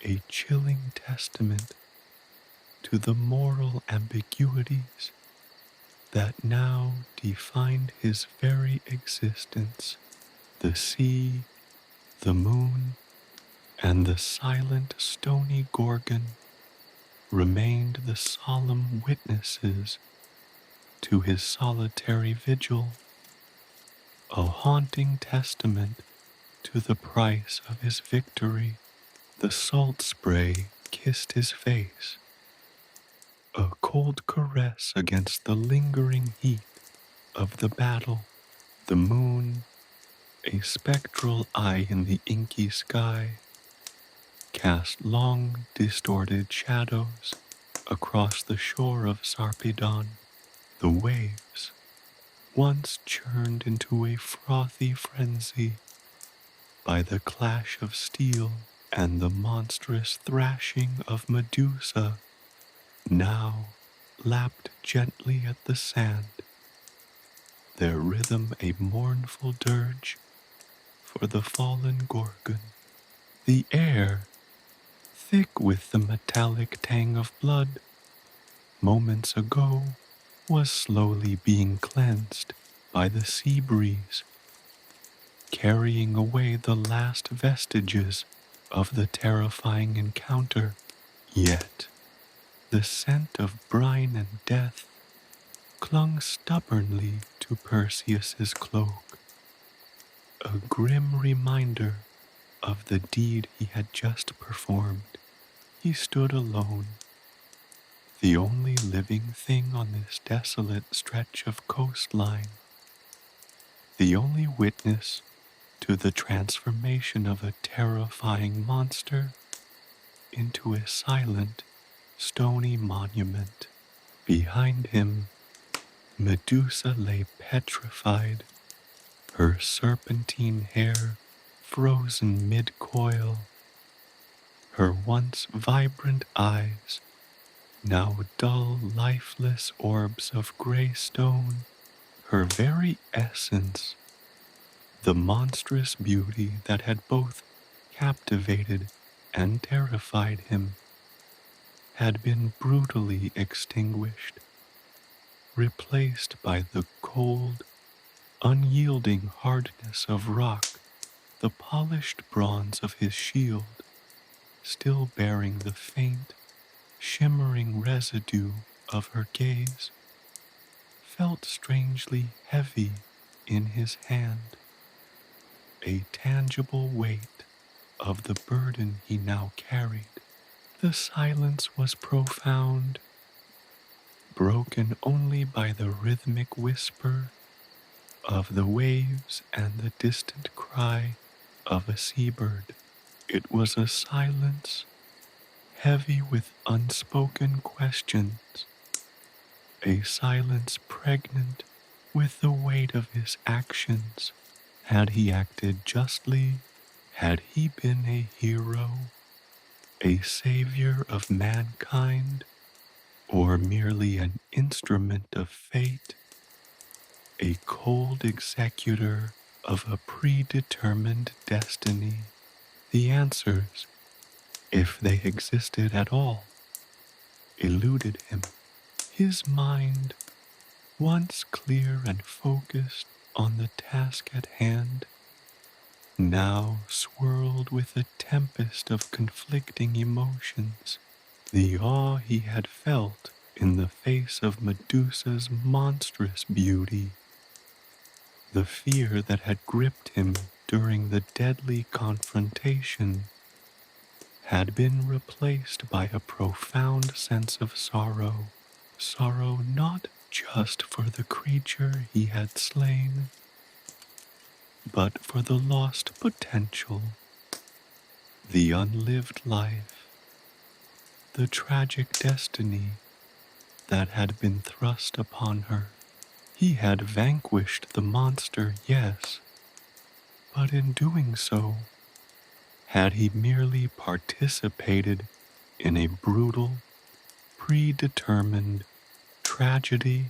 a chilling testament to the moral ambiguities that now defined his very existence. The sea, the moon, and the silent stony Gorgon remained the solemn witnesses to his solitary vigil, a haunting testament to the price of his victory. The salt spray kissed his face, a cold caress against the lingering heat of the battle. The moon, a spectral eye in the inky sky, cast long, distorted shadows across the shore of Sarpedon. The waves, once churned into a frothy frenzy by the clash of steel and the monstrous thrashing of Medusa, now lapped gently at the sand, their rhythm a mournful dirge for the fallen Gorgon. The air, thick with the metallic tang of blood, moments ago was slowly being cleansed by the sea breeze, carrying away the last vestiges of the terrifying encounter. Yet, the scent of brine and death clung stubbornly to Perseus's cloak, a grim reminder of the deed he had just performed. He stood alone, the only living thing on this desolate stretch of coastline, the only witness to the transformation of a terrifying monster into a silent, stony monument. Behind him, Medusa lay petrified, her serpentine hair frozen mid-coil, her once vibrant eyes now dull, lifeless orbs of gray stone. Her very essence, the monstrous beauty that had both captivated and terrified him, had been brutally extinguished, replaced by the cold, unyielding hardness of rock. The polished bronze of his shield, still bearing the faint, shimmering residue of her gaze, felt strangely heavy in his hand, a tangible weight of the burden he now carried. The silence was profound, broken only by the rhythmic whisper of the waves and the distant cry of a seabird. It was a silence heavy with unspoken questions, a silence pregnant with the weight of his actions. Had he acted justly? Had he been a hero, a savior of mankind, or merely an instrument of fate, a cold executor of a predetermined destiny? The answers, if they existed at all, eluded him. His mind, once clear and focused on the task at hand, now swirled with a tempest of conflicting emotions. The awe he had felt in the face of Medusa's monstrous beauty, the fear that had gripped him during the deadly confrontation, had been replaced by a profound sense of sorrow. Sorrow not just for the creature he had slain, but for the lost potential, the unlived life, the tragic destiny that had been thrust upon her. He had vanquished the monster, yes, but in doing so, had he merely participated in a brutal, predetermined tragedy?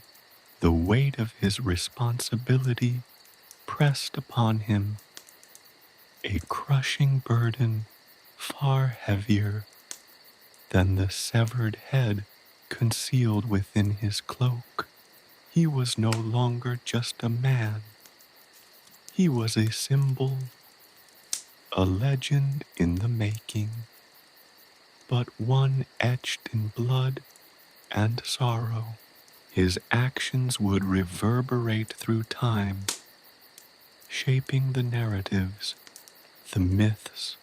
The weight of his responsibility pressed upon him, a crushing burden far heavier than the severed head concealed within his cloak. He was no longer just a man. He was a symbol, a legend in the making, but one etched in blood and sorrow. His actions would reverberate through time, shaping the narratives, the myths,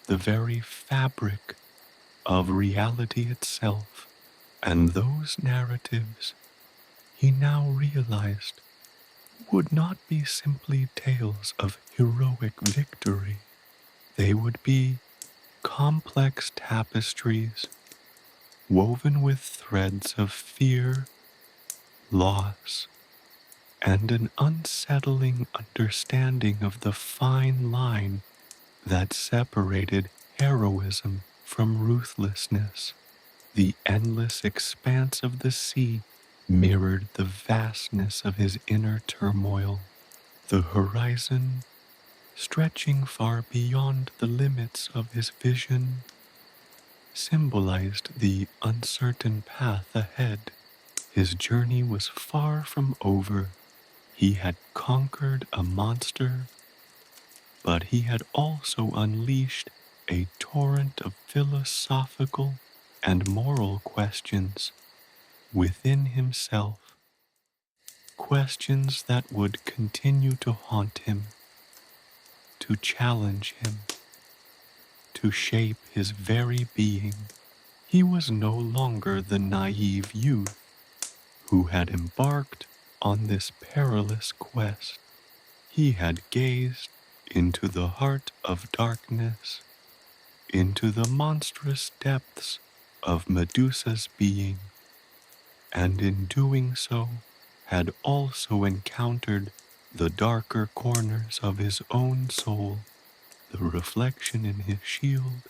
the very fabric of reality itself. And those narratives, he now realized, would not be simply tales of heroic victory. They would be complex tapestries woven with threads of fear, loss, and an unsettling understanding of the fine line that separated heroism from ruthlessness. The endless expanse of the sea mirrored the vastness of his inner turmoil. The horizon, stretching far beyond the limits of his vision, symbolized the uncertain path ahead. His journey was far from over. He had conquered a monster, but he had also unleashed a torrent of philosophical and moral questions within himself, questions that would continue to haunt him, to challenge him, to shape his very being. He was no longer the naive youth who had embarked on this perilous quest. He had gazed into the heart of darkness, into the monstrous depths of Medusa's being, and in doing so had also encountered the darker corners of his own soul. The reflection in his shield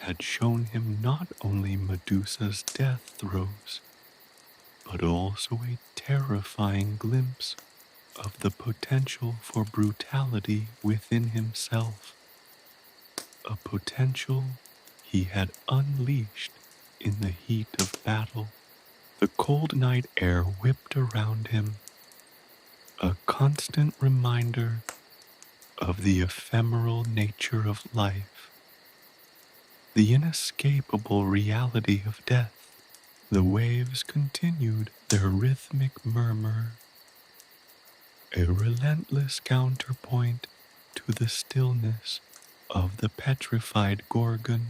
had shown him not only Medusa's death throes, but also a terrifying glimpse of the potential for brutality within himself, a potential he had unleashed in the heat of battle. The cold night air whipped around him, a constant reminder of the ephemeral nature of life, the inescapable reality of death. The waves continued their rhythmic murmur, a relentless counterpoint to the stillness of the petrified Gorgon.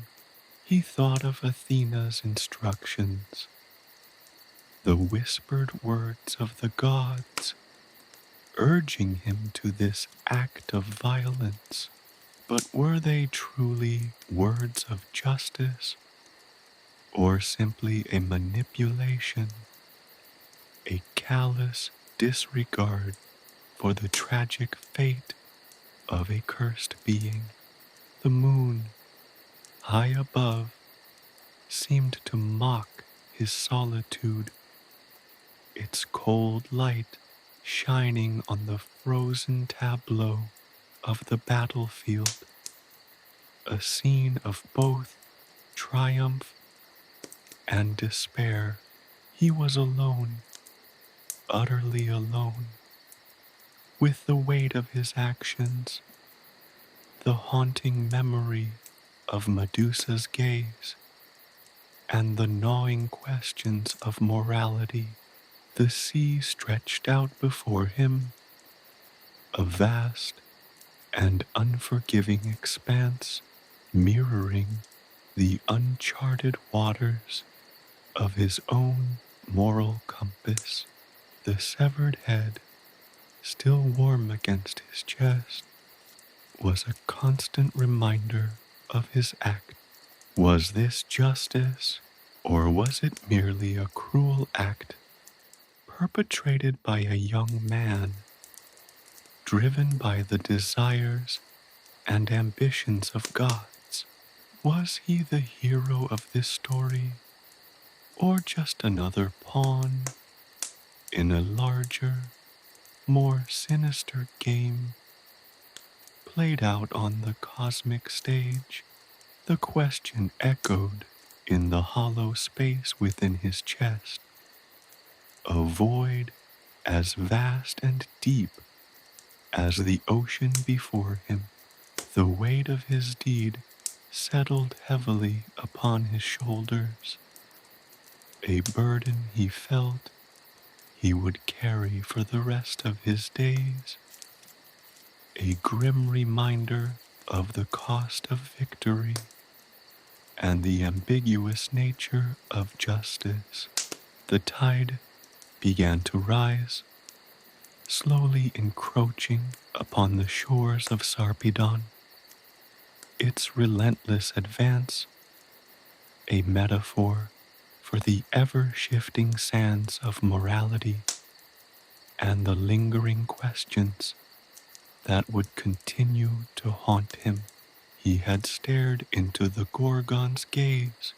He thought of Athena's instructions, the whispered words of the gods, urging him to this act of violence. But were they truly words of justice, or simply a manipulation, a callous disregard for the tragic fate of a cursed being? The moon, high above, seemed to mock his solitude, its cold light shining on the frozen tableau of the battlefield, a scene of both triumph and despair. He was alone, utterly alone, with the weight of his actions, the haunting memory of Medusa's gaze, and the gnawing questions of morality. The sea stretched out before him, a vast and unforgiving expanse, mirroring the uncharted waters of his own moral compass. The severed head, still warm against his chest, was a constant reminder of his act. Was this justice, or was it merely a cruel act perpetrated by a young man, driven by the desires and ambitions of gods? Was he the hero of this story, or just another pawn in a larger, more sinister game played out on the cosmic stage? The question echoed in the hollow space within his chest, a void as vast and deep as the ocean before him. The weight of his deed settled heavily upon his shoulders, a burden he felt he would carry for the rest of his days, a grim reminder of the cost of victory and the ambiguous nature of justice. The tide began to rise, slowly encroaching upon the shores of Sarpedon, its relentless advance a metaphor for the ever-shifting sands of morality and the lingering questions that would continue to haunt him. He had stared into the Gorgon's gaze,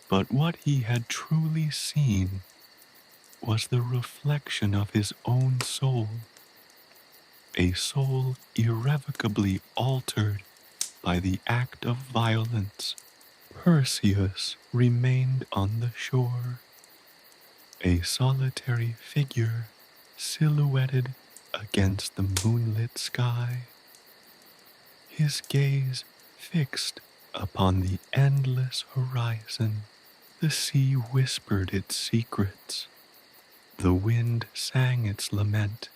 but what he had truly seen was the reflection of his own soul, a soul irrevocably altered by the act of violence. Perseus remained on the shore, a solitary figure silhouetted against the moonlit sky, his gaze fixed upon the endless horizon. The sea whispered its secrets, the wind sang its lament,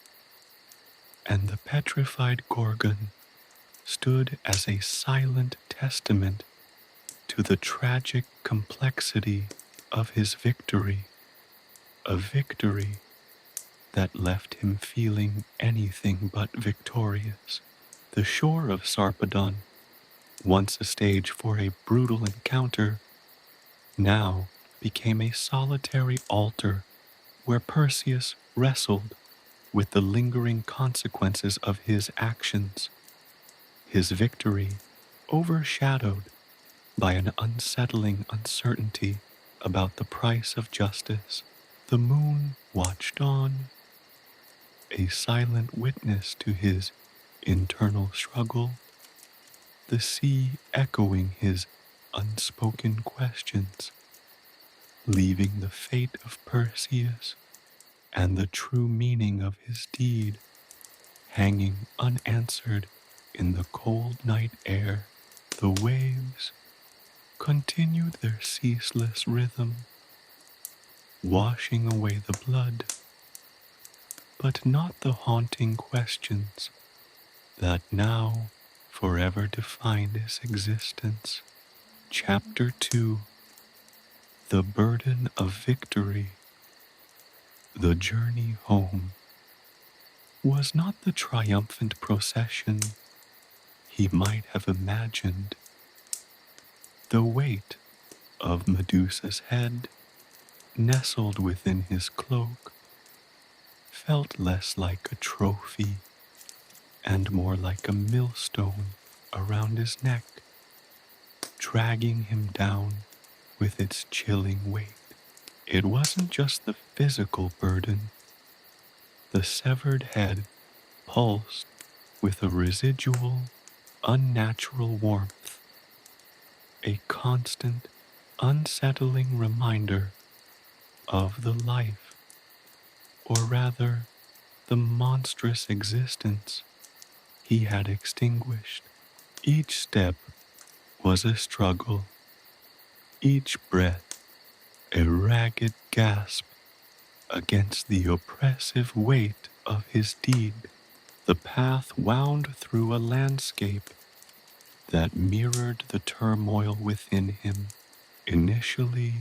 and the petrified Gorgon stood as a silent testament to the tragic complexity of his victory, a victory that left him feeling anything but victorious. The shore of Sarpedon, once a stage for a brutal encounter, now became a solitary altar where Perseus wrestled with the lingering consequences of his actions, his victory overshadowed by an unsettling uncertainty about the price of justice. The moon watched on, a silent witness to his internal struggle, the sea echoing his unspoken questions, leaving the fate of Perseus and the true meaning of his deed hanging unanswered in the cold night air. The waves continued their ceaseless rhythm, washing away the blood, but not the haunting questions that now forever defined his existence. Chapter 2: The Burden of Victory. The Journey Home. was not the triumphant procession he might have imagined. The weight of Medusa's head, nestled within his cloak, felt less like a trophy and more like a millstone around his neck, dragging him down with its chilling weight. It wasn't just the physical burden. The severed head pulsed with a residual, unnatural warmth, a constant, unsettling reminder of the life, or rather, the monstrous existence he had extinguished. Each step was a struggle, each breath a ragged gasp against the oppressive weight of his deed. The path wound through a landscape that mirrored the turmoil within him. Initially,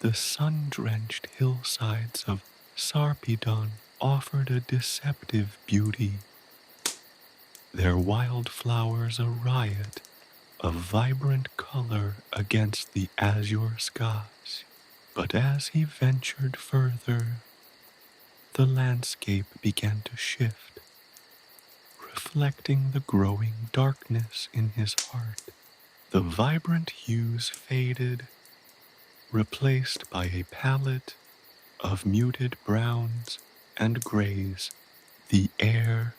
the sun-drenched hillsides of Sarpedon offered a deceptive beauty, their wildflowers a riot of vibrant color against the azure skies. But as he ventured further, the landscape began to shift, reflecting the growing darkness in his heart. The vibrant hues faded, replaced by a palette of muted browns and grays. The air,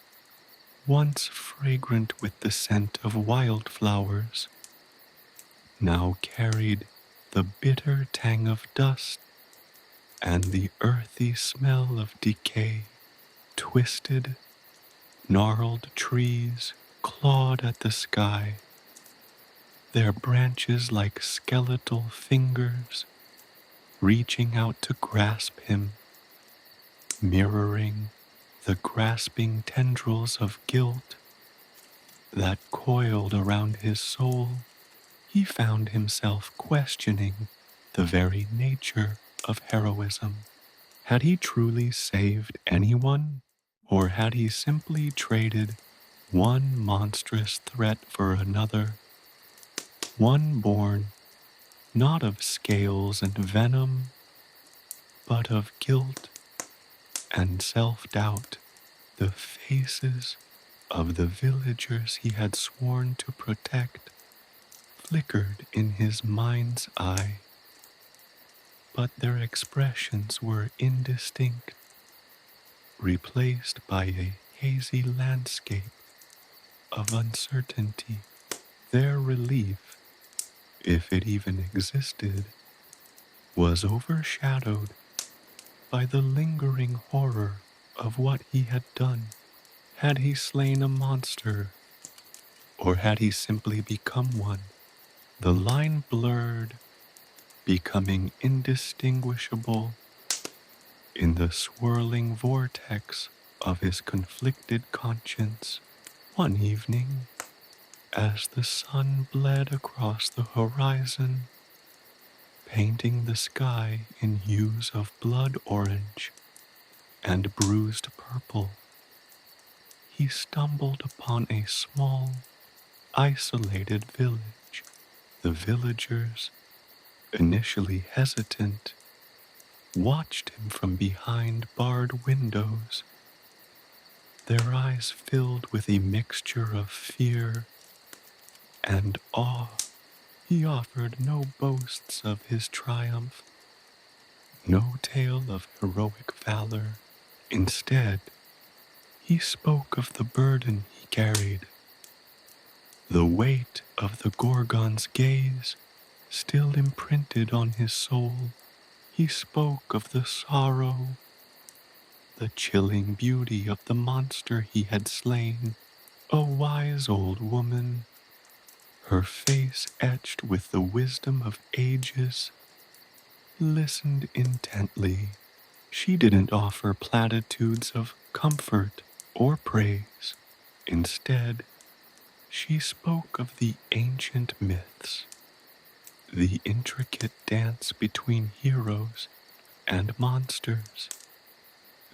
once fragrant with the scent of wildflowers, now carried the bitter tang of dust and the earthy smell of decay. Twisted, gnarled trees clawed at the sky, their branches like skeletal fingers reaching out to grasp him, mirroring the grasping tendrils of guilt that coiled around his soul. He found himself questioning the very nature of heroism. Had he truly saved anyone, or had he simply traded one monstrous threat for another, one born not of scales and venom, but of guilt and self-doubt? The faces of the villagers he had sworn to protect flickered in his mind's eye, but their expressions were indistinct, replaced by a hazy landscape of uncertainty. Their relief, if it even existed, was overshadowed by the lingering horror of what he had done. Had he slain a monster, or had he simply become one? The line blurred, becoming indistinguishable in the swirling vortex of his conflicted conscience. One evening, as the sun bled across the horizon, painting the sky in hues of blood orange and bruised purple, he stumbled upon a small, isolated village. The villagers, initially hesitant, watched him from behind barred windows, their eyes filled with a mixture of fear and awe. He offered no boasts of his triumph, no tale of heroic valor. Instead, he spoke of the burden he carried, the weight of the Gorgon's gaze still imprinted on his soul. He spoke of the sorrow, the chilling beauty of the monster he had slain. A wise old woman, her face etched with the wisdom of ages, listened intently. She didn't offer platitudes of comfort or praise. Instead, she spoke of the ancient myths, the intricate dance between heroes and monsters,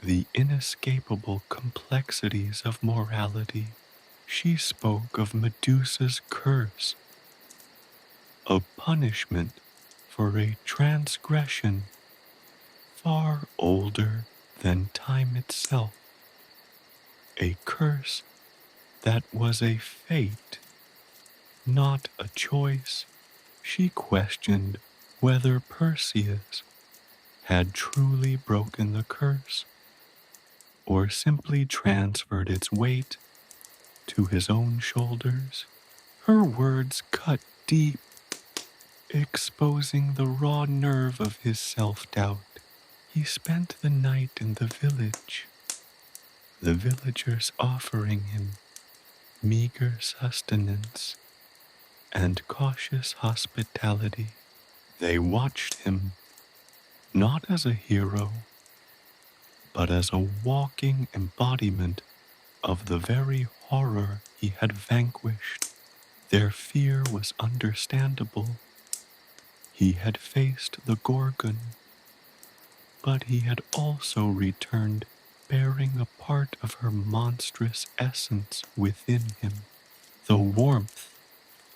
the inescapable complexities of morality. She spoke of Medusa's curse, a punishment for a transgression far older than time itself, a curse that was a fate, not a choice. She questioned whether Perseus had truly broken the curse or simply transferred its weight to his own shoulders. Her words cut deep, exposing the raw nerve of his self-doubt. He spent the night in the village, the villagers offering him meager sustenance and cautious hospitality. They watched him not as a hero, but as a walking embodiment of the very horror he had vanquished. Their fear was understandable. He had faced the Gorgon, but he had also returned bearing a part of her monstrous essence within him. The warmth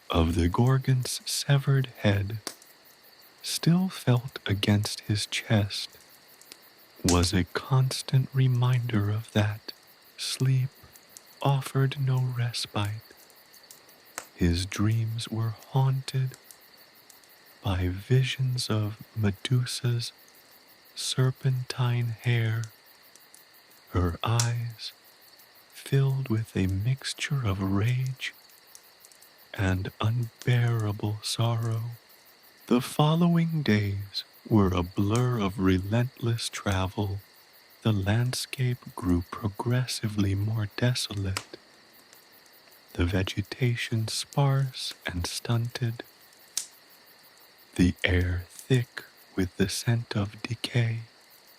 of the Gorgon's severed head still felt against his chest, was a constant reminder of that. Sleep offered no respite. His dreams were haunted by visions of Medusa's serpentine hair, her eyes filled with a mixture of rage and unbearable sorrow. The following days were a blur of relentless travel. The landscape grew progressively more desolate, the vegetation sparse and stunted, the air thick with the scent of decay.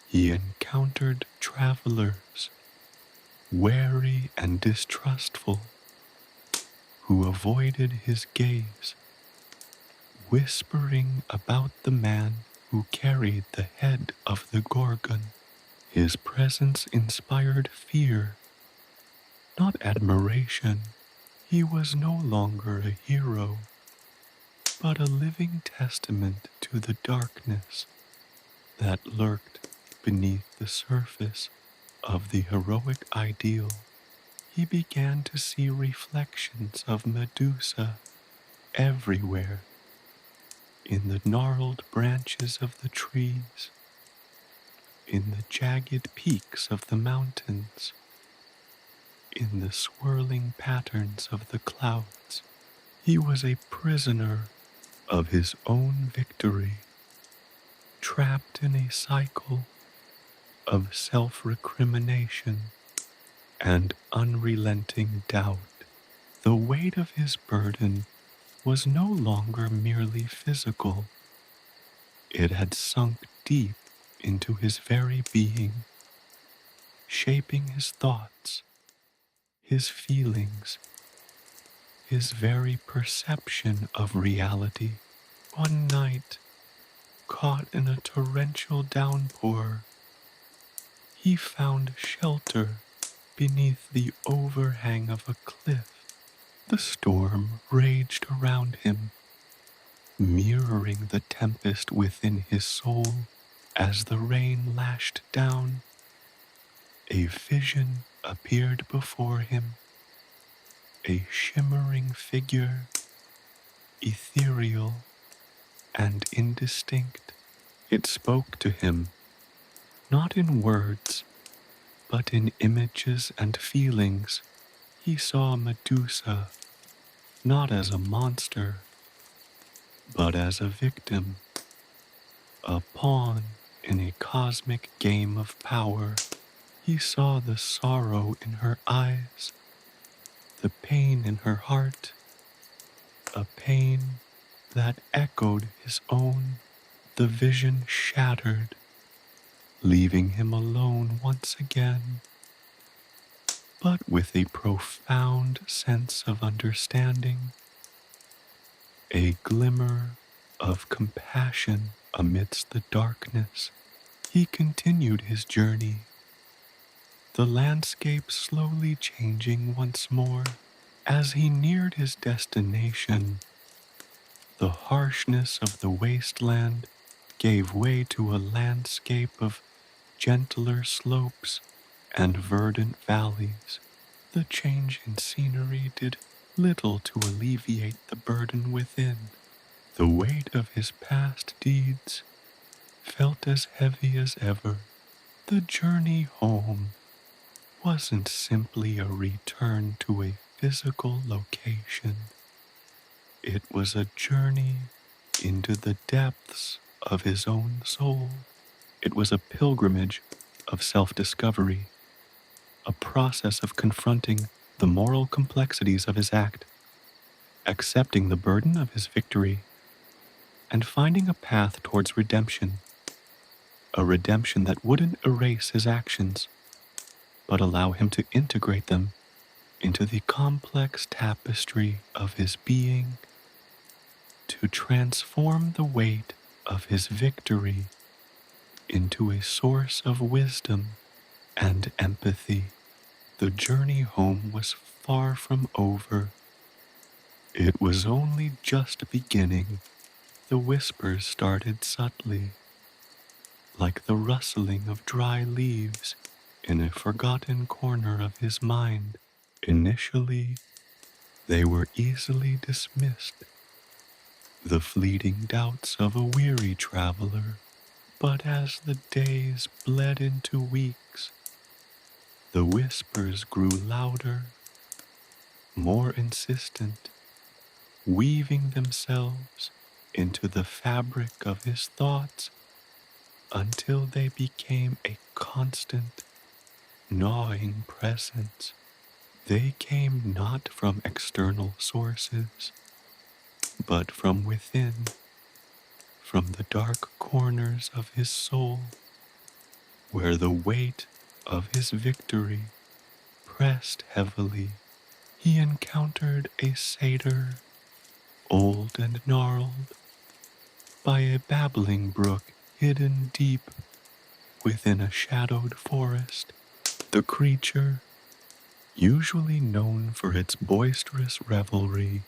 He encountered travelers, wary and distrustful, who avoided his gaze, whispering about the man who carried the head of the Gorgon. His presence inspired fear, not admiration. He was no longer a hero, but a living testament to the darkness that lurked beneath the surface of the heroic ideal. He began to see reflections of Medusa everywhere, in the gnarled branches of the trees, in the jagged peaks of the mountains, in the swirling patterns of the clouds. He was a prisoner of his own victory, trapped in a cycle of self-recrimination and unrelenting doubt. The weight of his burden was no longer merely physical. It had sunk deep into his very being, shaping his thoughts, his feelings, his very perception of reality. One night, caught in a torrential downpour, he found shelter beneath the overhang of a cliff. The storm raged around him, mirroring the tempest within his soul. As the rain lashed down, a vision appeared before him, a shimmering figure, ethereal and indistinct. It spoke to him, not in words, but in images and feelings. He saw Medusa not as a monster, but as a victim, a pawn in a cosmic game of power. He saw the sorrow in her eyes, the pain in her heart, a pain that echoed his own. The vision shattered, leaving him alone once again, but with a profound sense of understanding, a glimmer of compassion amidst the darkness. He continued his journey, the landscape slowly changing once more. As he neared his destination, the harshness of the wasteland gave way to a landscape of gentler slopes and verdant valleys. The change in scenery did little to alleviate the burden within. The weight of his past deeds felt as heavy as ever. The journey home wasn't simply a return to a physical location. It was a journey into the depths of his own soul. It was a pilgrimage of self-discovery, a process of confronting the moral complexities of his act, accepting the burden of his victory, and finding a path towards redemption, a redemption that wouldn't erase his actions, but allow him to integrate them into the complex tapestry of his being, to transform the weight of his victory into a source of wisdom and empathy. The journey home was far from over. It was only just beginning. The whispers started subtly, like the rustling of dry leaves in a forgotten corner of his mind. Initially, they were easily dismissed, the fleeting doubts of a weary traveler. But as the days bled into weeks, the whispers grew louder, more insistent, weaving themselves into the fabric of his thoughts until they became a constant, gnawing presence. They came not from external sources, but from within, from the dark corners of his soul, where the weight of his victory pressed heavily. He encountered a satyr, old and gnarled, by a babbling brook hidden deep within a shadowed forest. The creature, usually known for its boisterous revelry,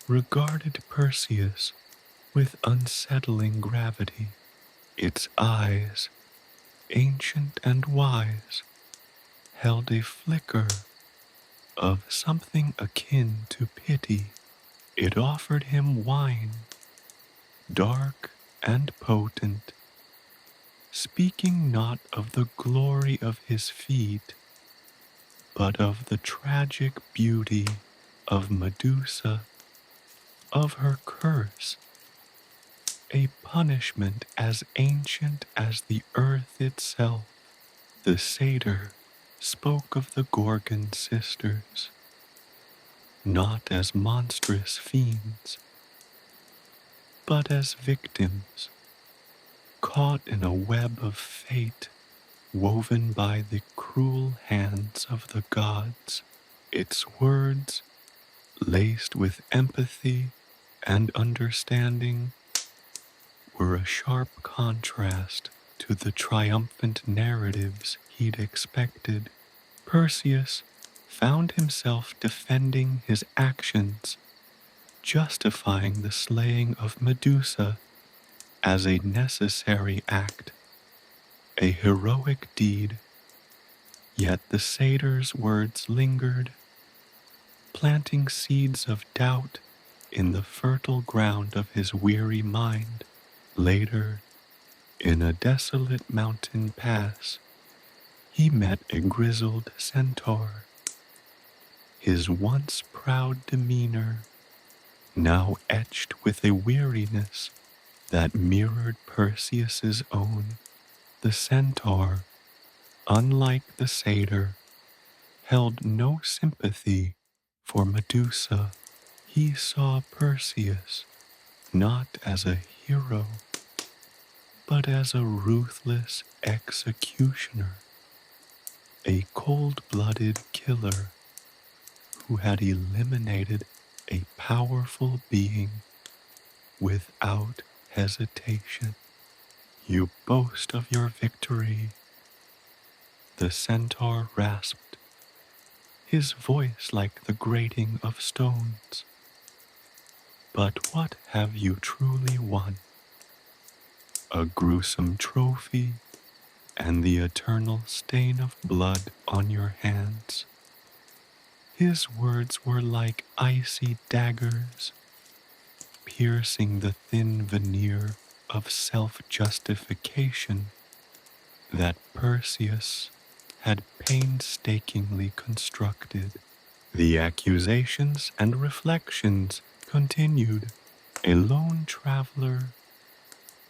regarded Perseus with unsettling gravity. Its eyes, ancient and wise, held a flicker of something akin to pity. It offered him wine, dark and potent, speaking not of the glory of his feat, but of the tragic beauty of Medusa, of her curse, a punishment as ancient as the earth itself. The satyr spoke of the Gorgon sisters, not as monstrous fiends, but as victims, caught in a web of fate woven by the cruel hands of the gods. Its words, laced with empathy and understanding, were a sharp contrast to the triumphant narratives he'd expected. Perseus found himself defending his actions, justifying the slaying of Medusa as a necessary act, a heroic deed. Yet the satyr's words lingered, planting seeds of doubt in the fertile ground of his weary mind. Later, in a desolate mountain pass, he met a grizzled centaur, his once proud demeanor now etched with a weariness that mirrored Perseus's own. The centaur, unlike the satyr, held no sympathy for Medusa. He saw Perseus not as a hero, but as a ruthless executioner, a cold-blooded killer who had eliminated a powerful being without hesitation. "You boast of your victory," The centaur rasped, his voice like the grating of stones. But what have you truly won? A gruesome trophy and the eternal stain of blood on your hands. His words were like icy daggers, piercing the thin veneer of self-justification that Perseus had painstakingly constructed. The accusations and reflections continued. A lone traveler,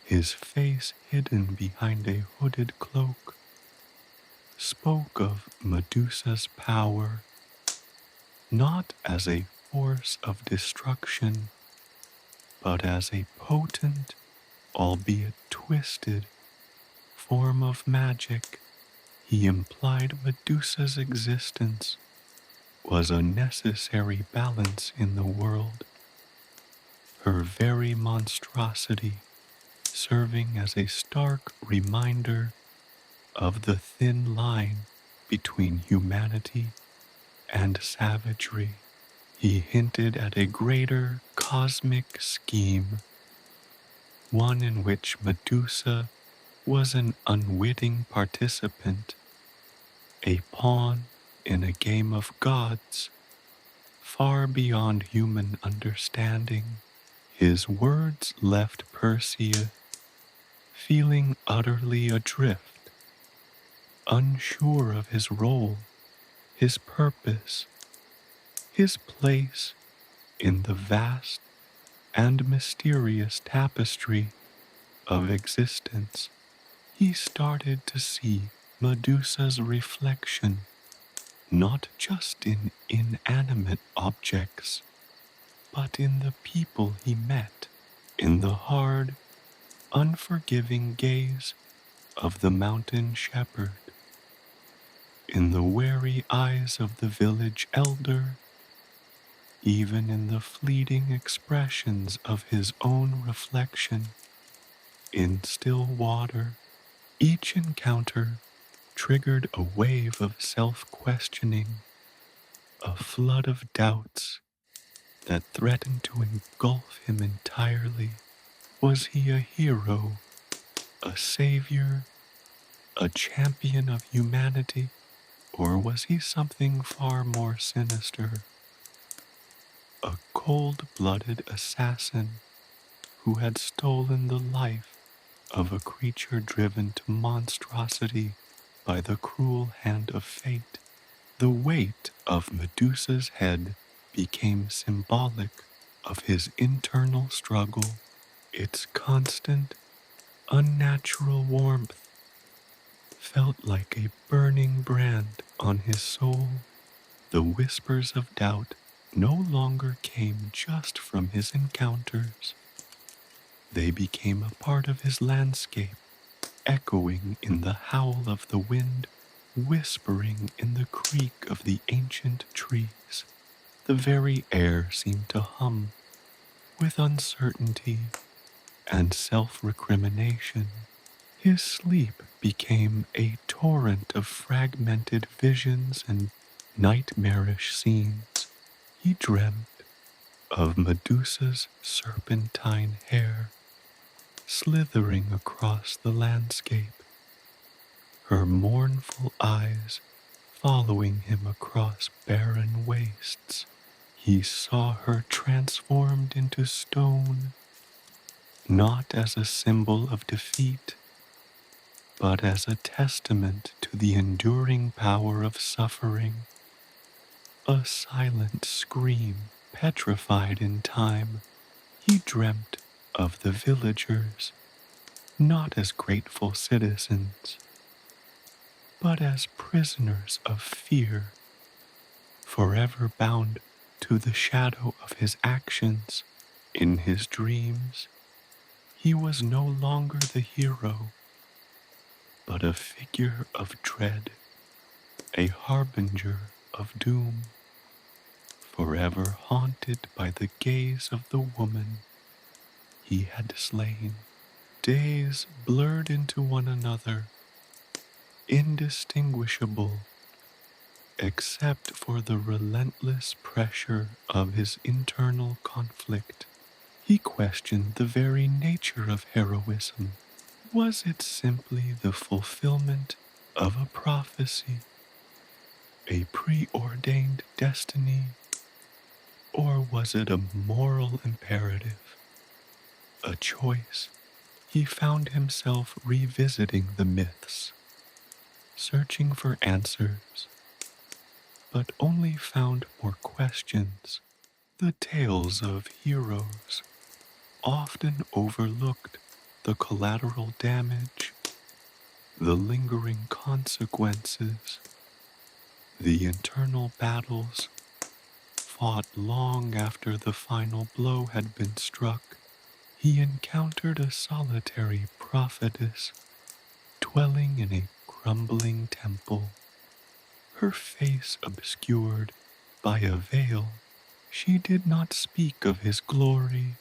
his face hidden behind a hooded cloak, spoke of Medusa's power not as a force of destruction, but as a potent, albeit twisted, form of magic. He implied Medusa's existence was a necessary balance in the world, her very monstrosity serving as a stark reminder of the thin line between humanity and savagery. He hinted at a greater cosmic scheme, one in which Medusa was an unwitting participant, a pawn in a game of gods far beyond human understanding. His words left Perseus feeling utterly adrift, unsure of his role, his purpose, his place in the vast and mysterious tapestry of existence. He started to see Medusa's reflection not just in inanimate objects, but in the people he met, in the hard, unforgiving gaze of the mountain shepherd, in the wary eyes of the village elder, even in the fleeting expressions of his own reflection in still water. Each encounter triggered a wave of self-questioning, a flood of doubts that threatened to engulf him entirely. Was he a hero, a savior, a champion of humanity, or was he something far more sinister? A cold-blooded assassin who had stolen the life of a creature driven to monstrosity by the cruel hand of fate. The weight of Medusa's head became symbolic of his internal struggle, its constant, unnatural warmth felt like a burning brand on his soul. The whispers of doubt no longer came just from his encounters. They became a part of his landscape, echoing in the howl of the wind, whispering in the creak of the ancient trees. The very air seemed to hum with uncertainty and self-recrimination. His sleep became a torrent of fragmented visions and nightmarish scenes. He dreamt of Medusa's serpentine hair slithering across the landscape, her mournful eyes following him across barren wastes. He saw her transformed into stone, not as a symbol of defeat, but as a testament to the enduring power of suffering, a silent scream petrified in time. He dreamt of the villagers, not as grateful citizens, but as prisoners of fear, forever bound to the shadow of his actions. In his dreams, he was no longer the hero, but a figure of dread, a harbinger of doom, forever haunted by the gaze of the woman he had slain. Days blurred into one another, indistinguishable except for the relentless pressure of his internal conflict. He questioned the very nature of heroism. Was it simply the fulfillment of a prophecy, a preordained destiny, or was it a moral imperative, a choice? He found himself revisiting the myths, searching for answers, but only found more questions. The tales of heroes often overlooked the collateral damage, the lingering consequences, the internal battles fought long after the final blow had been struck. He encountered a solitary prophetess dwelling in a crumbling temple, her face obscured by a veil. She did not speak of his glory,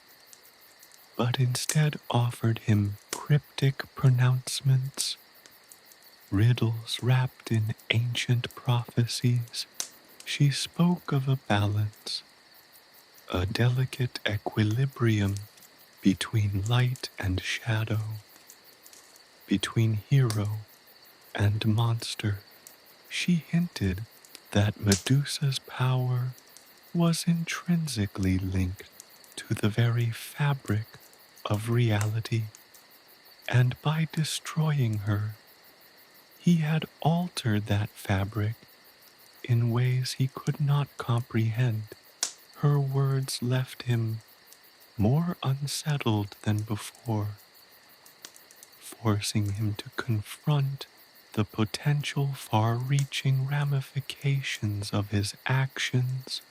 but instead offered him cryptic pronouncements, riddles wrapped in ancient prophecies. She spoke of a balance, a delicate equilibrium between light and shadow, between hero and monster. She hinted that Medusa's power was intrinsically linked to the very fabric of reality, and by destroying her, he had altered that fabric in ways he could not comprehend. Her words left him more unsettled than before, forcing him to confront the potential far-reaching ramifications of his actions,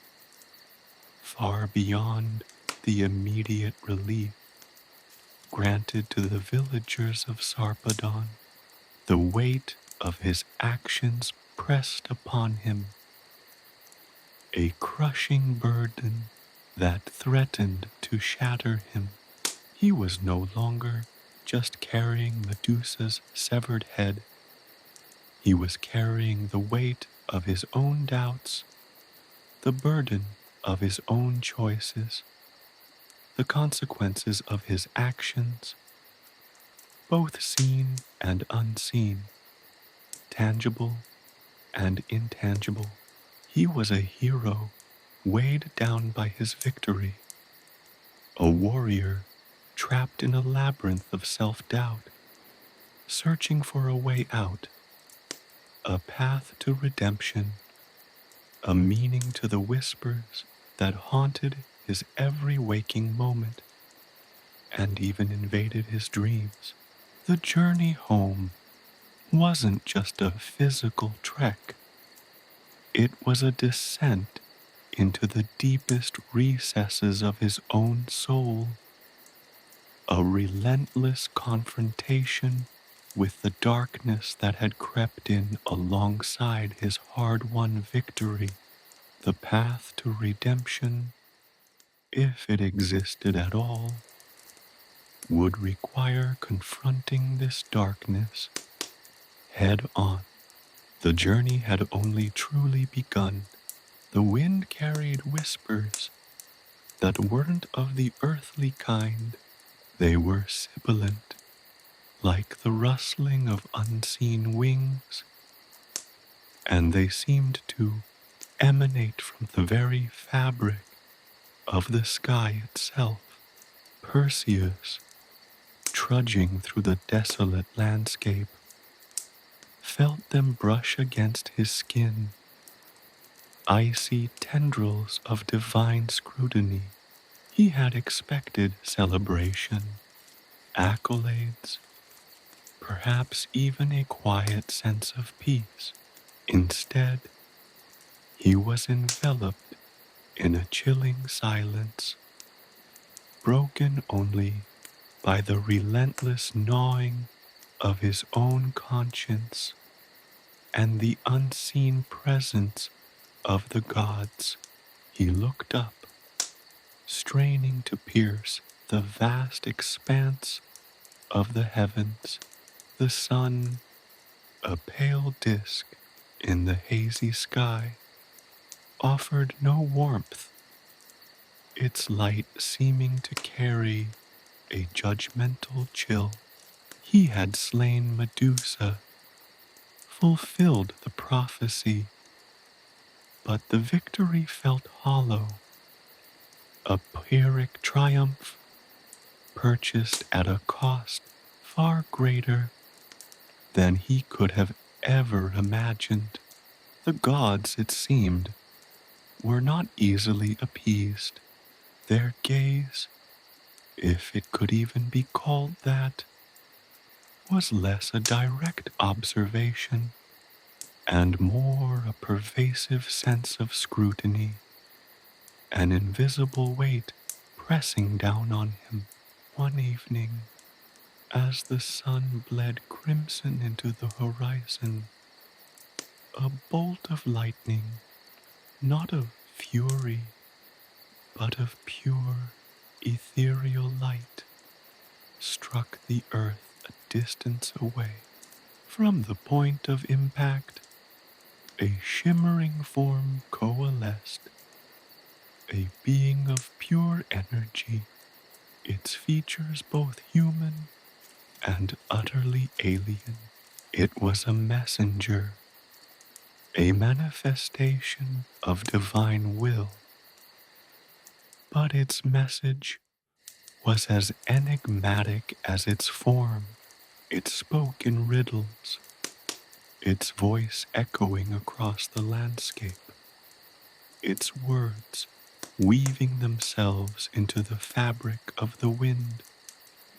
far beyond the immediate relief granted to the villagers of Sarpedon. The weight of his actions pressed upon him, a crushing burden that threatened to shatter him. He was no longer just carrying Medusa's severed head. He was carrying the weight of his own doubts, the burden of his own choices, the consequences of his actions, both seen and unseen, tangible and intangible. He was a hero weighed down by his victory, a warrior trapped in a labyrinth of self-doubt, searching for a way out, a path to redemption, a meaning to the whispers that haunted his every waking moment and even invaded his dreams. The journey home wasn't just a physical trek. It was a descent into the deepest recesses of his own soul, a relentless confrontation with the darkness that had crept in alongside his hard-won victory. The path to redemption, if it existed at all, would require confronting this darkness head on. The journey had only truly begun. The wind carried whispers that weren't of the earthly kind. They were sibilant, like the rustling of unseen wings, and they seemed to emanate from the very fabric of the sky itself. Perseus, trudging through the desolate landscape, felt them brush against his skin, icy tendrils of divine scrutiny. He had expected celebration, accolades, perhaps even a quiet sense of peace. Instead, he was enveloped in a chilling silence, broken only by the relentless gnawing of his own conscience and the unseen presence of the gods. He looked up, straining to pierce the vast expanse of the heavens. The sun, A pale disk in the hazy sky offered no warmth, its light seeming to carry a judgmental chill. He had slain Medusa, fulfilled the prophecy, but the victory felt hollow, a Pyrrhic triumph purchased at a cost far greater than he could have ever imagined. The gods, it seemed, were not easily appeased. Their gaze, if it could even be called that, was less a direct observation and more a pervasive sense of scrutiny, an invisible weight pressing down on him. One evening, as the sun bled crimson into the horizon, a bolt of lightning, not of fury, but of pure, ethereal light, struck the earth a distance away. From the point of impact, a shimmering form coalesced, a being of pure energy, its features both human and utterly alien. It was a messenger, a manifestation of divine will, but its message was as enigmatic as its form. It spoke in riddles, its voice echoing across the landscape, its words weaving themselves into the fabric of the wind.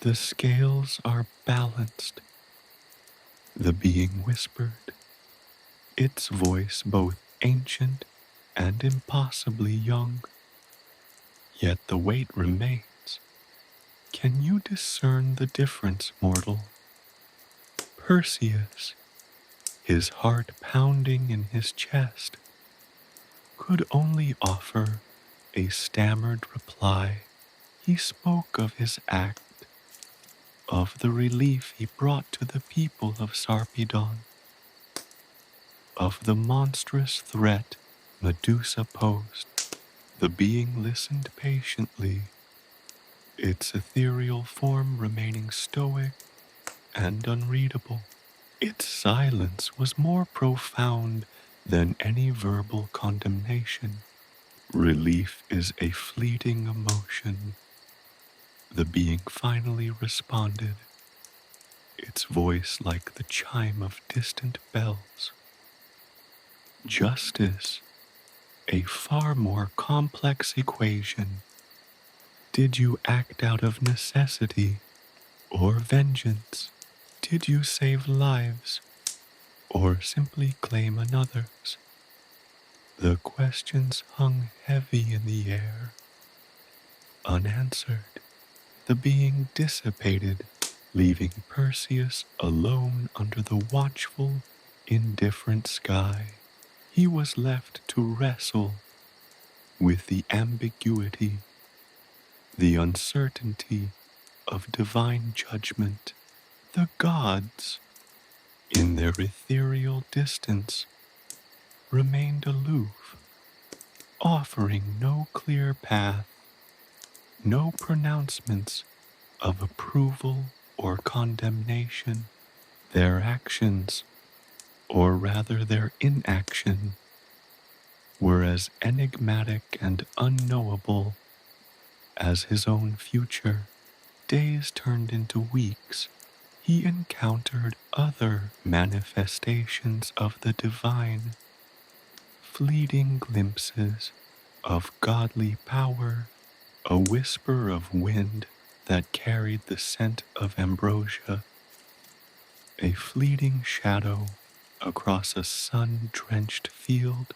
The scales are balanced, the being whispered, its voice both ancient and impossibly young. Yet the weight remains. Can you discern the difference, mortal? Perseus, his heart pounding in his chest, could only offer a stammered reply. He spoke of his act, of the relief he brought to the people of Sarpedon, of the monstrous threat Medusa posed. The being listened patiently, its ethereal form remaining stoic and unreadable. Its silence was more profound than any verbal condemnation. Relief is a fleeting emotion. The being finally responded, its voice like the chime of distant bells. Justice, a far more complex equation. Did you act out of necessity or vengeance? Did you save lives or simply claim another's? The questions hung heavy in the air, unanswered. The being dissipated, leaving Perseus alone under the watchful, indifferent sky. He was left to wrestle with the ambiguity, the uncertainty of divine judgment. The gods, in their ethereal distance, remained aloof, offering no clear path, no pronouncements of approval or condemnation. Their actions, or rather their inaction, were as enigmatic and unknowable as his own future. Days turned into weeks. He encountered other manifestations of the divine, fleeting glimpses of godly power, a whisper of wind that carried the scent of ambrosia, a fleeting shadow across a sun-drenched field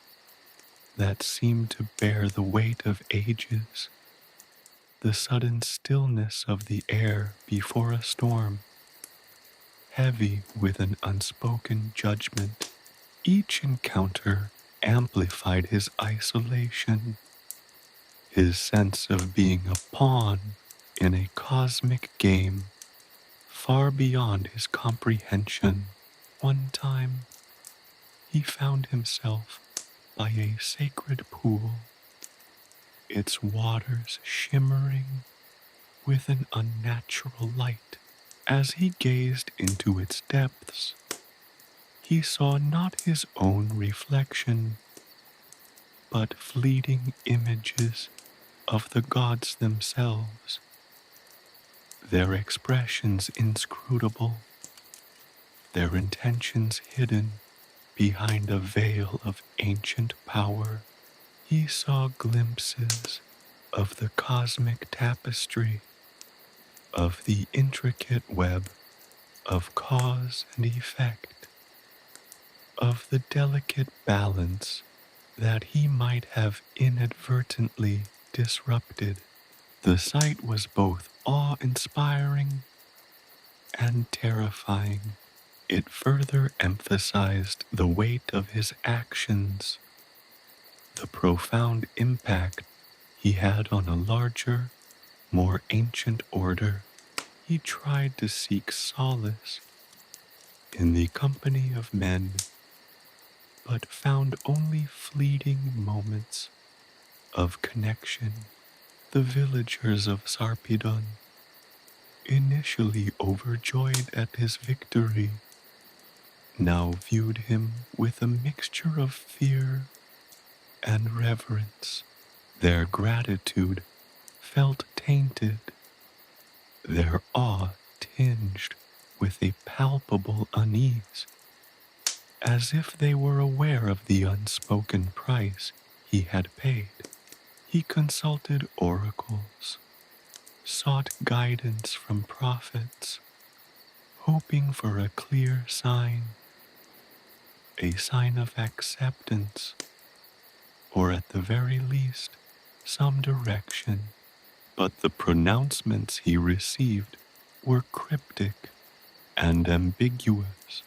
that seemed to bear the weight of ages, the sudden stillness of the air before a storm, heavy with an unspoken judgment. Each encounter amplified his isolation, his sense of being a pawn in a cosmic game far beyond his comprehension. one time he found himself by a sacred pool, its waters shimmering with an unnatural light. As he gazed into its depths, he saw not his own reflection, but fleeting images of the gods themselves, their expressions inscrutable, their intentions hidden behind a veil of ancient power. He saw glimpses of the cosmic tapestry, of the intricate web of cause and effect, of the delicate balance that he might have inadvertently disrupted. The sight was both awe-inspiring and terrifying. It further emphasized the weight of his actions, the profound impact he had on a larger, more ancient order. He tried to seek solace in the company of men, but found only fleeting moments of connection. The villagers of Sarpedon, initially overjoyed at his victory, now viewed him with a mixture of fear and reverence. Their gratitude felt tainted, their awe tinged with a palpable unease, as if they were aware of the unspoken price he had paid. He consulted oracles, sought guidance from prophets, hoping for a clear sign, a sign of acceptance, or at the very least, some direction. But the pronouncements he received were cryptic and ambiguous,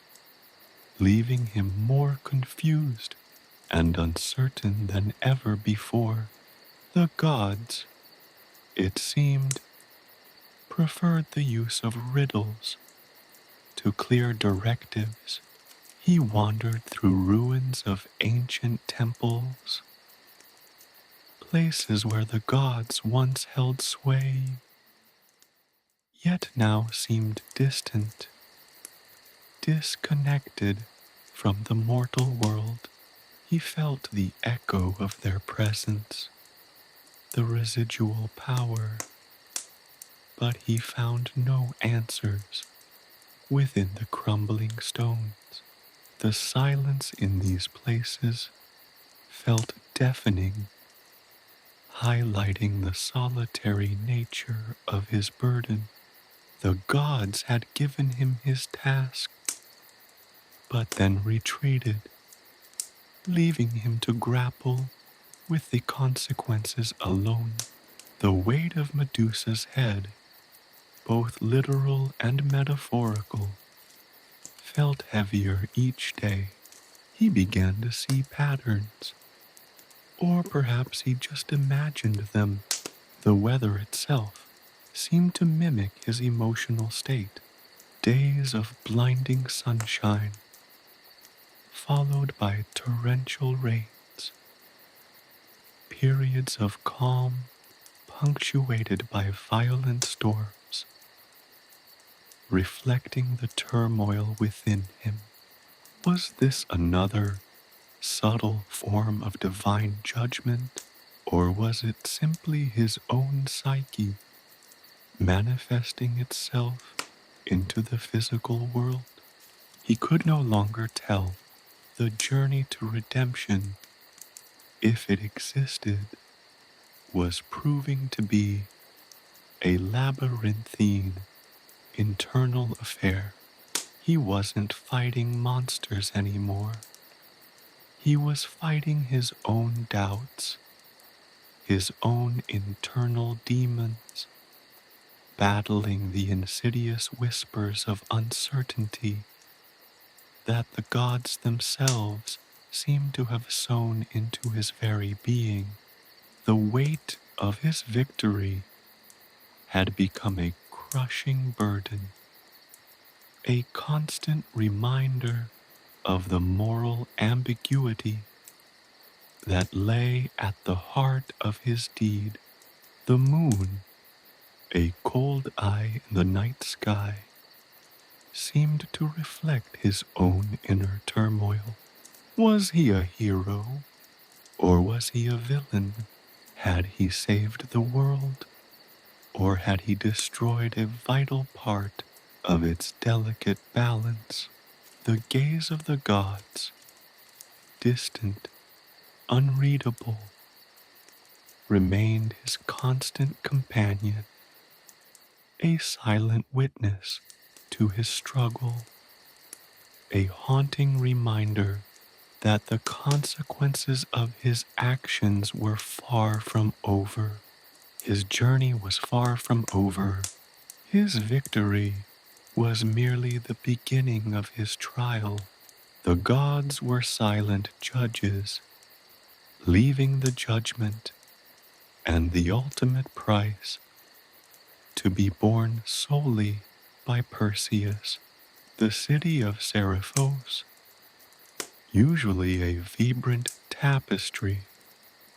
leaving him more confused and uncertain than ever before. The gods, it seemed, preferred the use of riddles to clear directives. He wandered through ruins of ancient temples, places where the gods once held sway, yet now seemed distant, disconnected from the mortal world. He felt the echo of their presence, the residual power, but he found no answers within the crumbling stones. The silence in these places felt deafening, highlighting the solitary nature of his burden. The gods had given him his task, but then retreated, leaving him to grapple with the consequences alone. The weight of Medusa's head, both literal and metaphorical, felt heavier each day. He began to see patterns, or perhaps he just imagined them. The weather itself seemed to mimic his emotional state. Days of blinding sunshine, followed by torrential rains. Periods of calm, punctuated by violent storms, reflecting the turmoil within him. Was this another subtle form of divine judgment, or was it simply his own psyche manifesting itself into the physical world? He could no longer tell. The journey to redemption, if it existed, was proving to be a labyrinthine, internal affair. He wasn't fighting monsters anymore. He was fighting his own doubts, his own internal demons, battling the insidious whispers of uncertainty that the gods themselves seemed to have sown into his very being. The weight of his victory had become a crushing burden, a constant reminder of the moral ambiguity that lay at the heart of his deed. The moon, a cold eye in the night sky, seemed to reflect his own inner turmoil. Was he a hero, or was he a villain? Had he saved the world, or had he destroyed a vital part of its delicate balance? The gaze of the gods, distant, unreadable, remained his constant companion, a silent witness to his struggle, a haunting reminder that the consequences of his actions were far from over. His journey was far from over. His victory was merely the beginning of his trial. The gods were silent judges, leaving the judgment and the ultimate price to be borne solely by Perseus. The city of Seriphos, usually a vibrant tapestry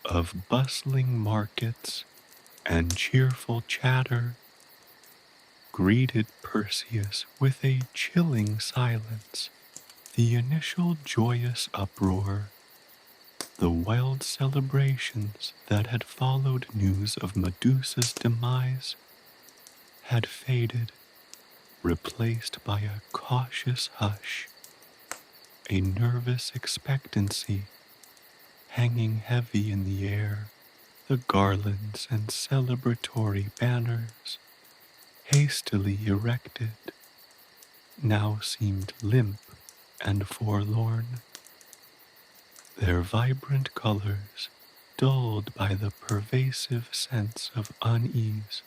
of bustling markets and cheerful chatter, greeted Perseus with a chilling silence. The initial joyous uproar, the wild celebrations that had followed news of Medusa's demise, had faded, replaced by a cautious hush, a nervous expectancy hanging heavy in the air. The garlands and celebratory banners, hastily erected, now seemed limp and forlorn, their vibrant colors dulled by the pervasive sense of unease.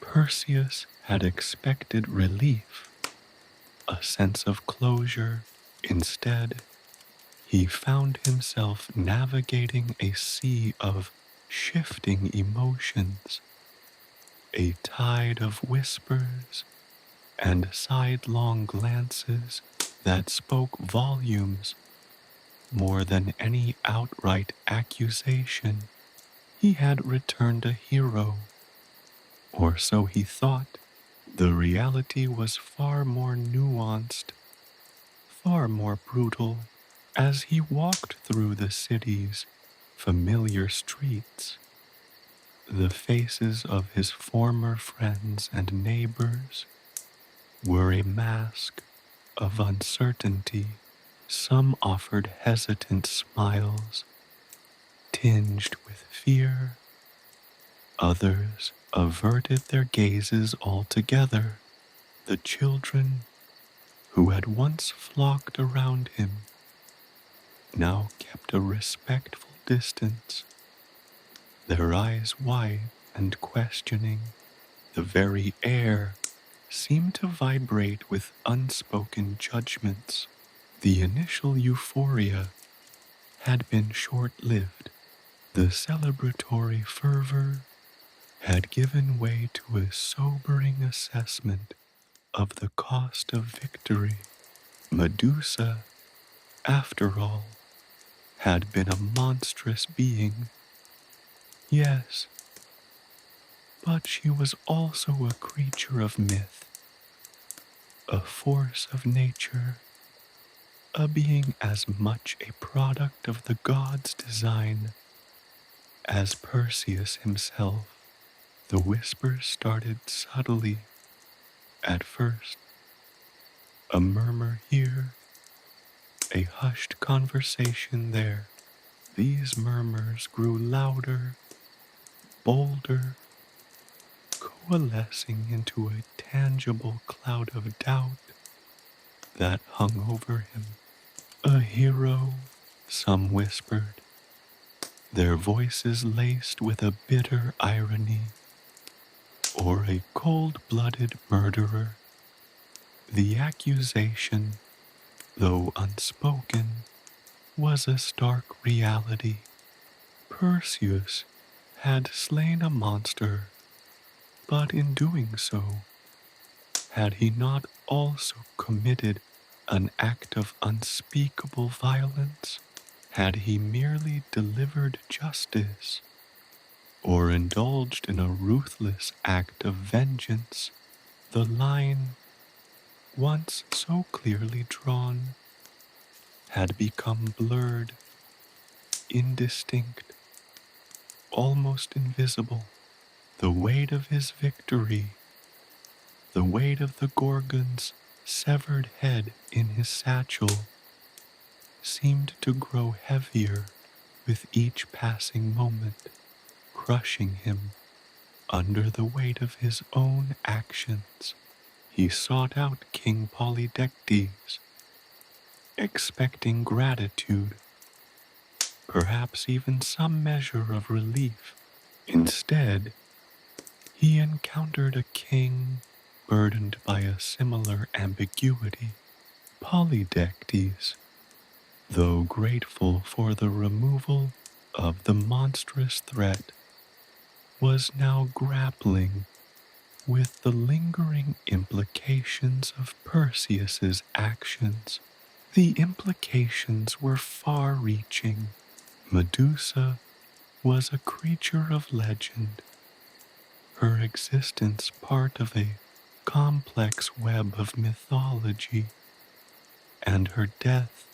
Perseus had expected relief, a sense of closure. Instead, he found himself navigating a sea of shifting emotions, a tide of whispers and sidelong glances that spoke volumes more than any outright accusation. He had returned a hero, or so he thought. The reality was far more nuanced, far more brutal. As he walked through the city's familiar streets, the faces of his former friends and neighbors were a mask of uncertainty. Some offered hesitant smiles, tinged with fear. Others averted their gazes altogether. The children who had once flocked around him now kept a respectful distance, their eyes wide and questioning. The very air seemed to vibrate with unspoken judgments. The initial euphoria had been short-lived. The celebratory fervor had given way to a sobering assessment of the cost of victory. Medusa, after all, had been a monstrous being. Yes, but she was also a creature of myth, a force of nature, a being as much a product of the god's design as Perseus himself. The whispers started subtly at first, a murmur here, a hushed conversation there. These murmurs grew louder, bolder, coalescing into a tangible cloud of doubt that hung over him. A hero, some whispered, their voices laced with a bitter irony, or a cold-blooded murderer. The accusation, though unspoken, was a stark reality. Perseus had slain a monster, but in doing so, Had he not also committed an act of unspeakable violence? Had he merely delivered justice, or indulged in a ruthless act of vengeance? The line, once so clearly drawn, had become blurred, indistinct, almost invisible. The weight of his victory, the weight of the Gorgon's severed head in his satchel, seemed to grow heavier with each passing moment, crushing him under the weight of his own actions. He sought out King Polydectes, expecting gratitude, perhaps even some measure of relief. Instead, he encountered a king burdened by a similar ambiguity. Polydectes, though grateful for the removal of the monstrous threat, was now grappling with the lingering implications of Perseus's actions. The implications were far-reaching. Medusa was a creature of legend, her existence part of a complex web of mythology, and her death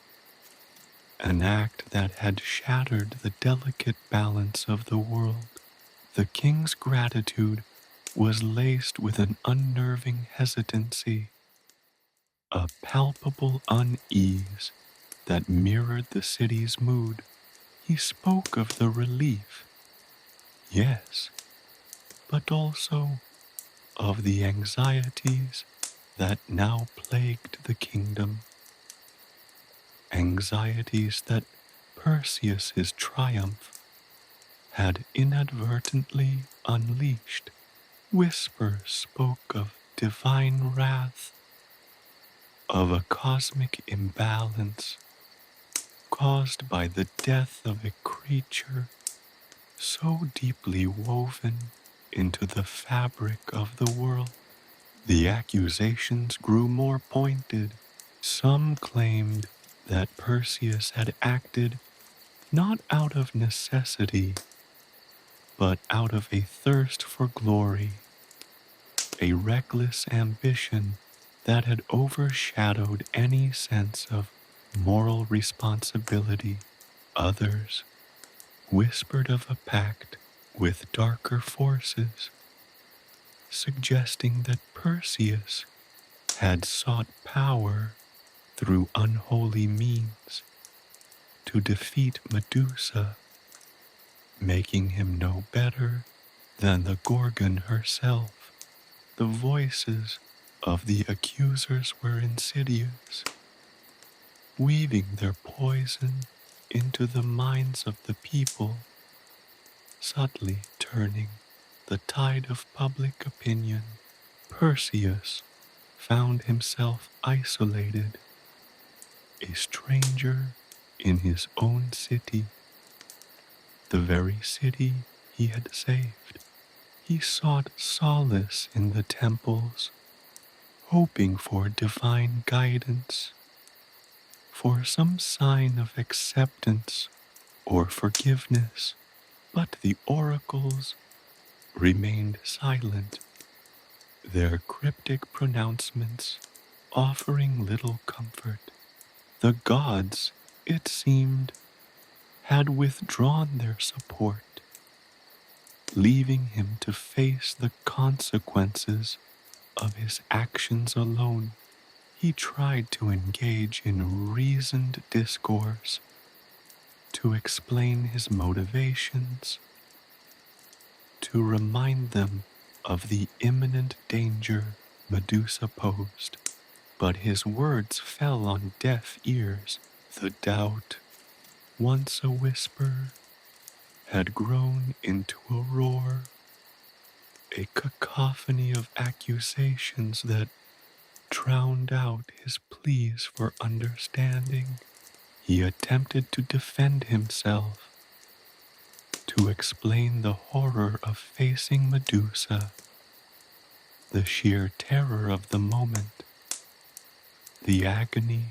an act that had shattered the delicate balance of the world. The king's gratitude was laced with an unnerving hesitancy, a palpable unease that mirrored the city's mood. He spoke of the relief, yes, but also of the anxieties that now plagued the kingdom. Anxieties that Perseus's triumph had inadvertently unleashed. Whispers spoke of divine wrath, of a cosmic imbalance caused by the death of a creature so deeply woven into the fabric of the world. The accusations grew more pointed. Some claimed that Perseus had acted not out of necessity, but out of a thirst for glory, a reckless ambition that had overshadowed any sense of moral responsibility. Others whispered of a pact with darker forces, suggesting that Perseus had sought power through unholy means to defeat Medusa, making him no better than the Gorgon herself. The voices of the accusers were insidious, weaving their poison into the minds of the people, subtly turning the tide of public opinion. Perseus found himself isolated, a stranger in his own city, the very city he had saved. He sought solace in the temples, hoping for divine guidance, for some sign of acceptance or forgiveness, but the oracles remained silent, their cryptic pronouncements offering little comfort. The gods, it seemed, had withdrawn their support, leaving him to face the consequences of his actions alone. He tried to engage in reasoned discourse, to explain his motivations, to remind them of the imminent danger Medusa posed. But his words fell on deaf ears. The doubt, once a whisper, had grown into a roar, a cacophony of accusations that drowned out his pleas for understanding. He attempted to defend himself, to explain the horror of facing Medusa, The sheer terror of the moment, the agony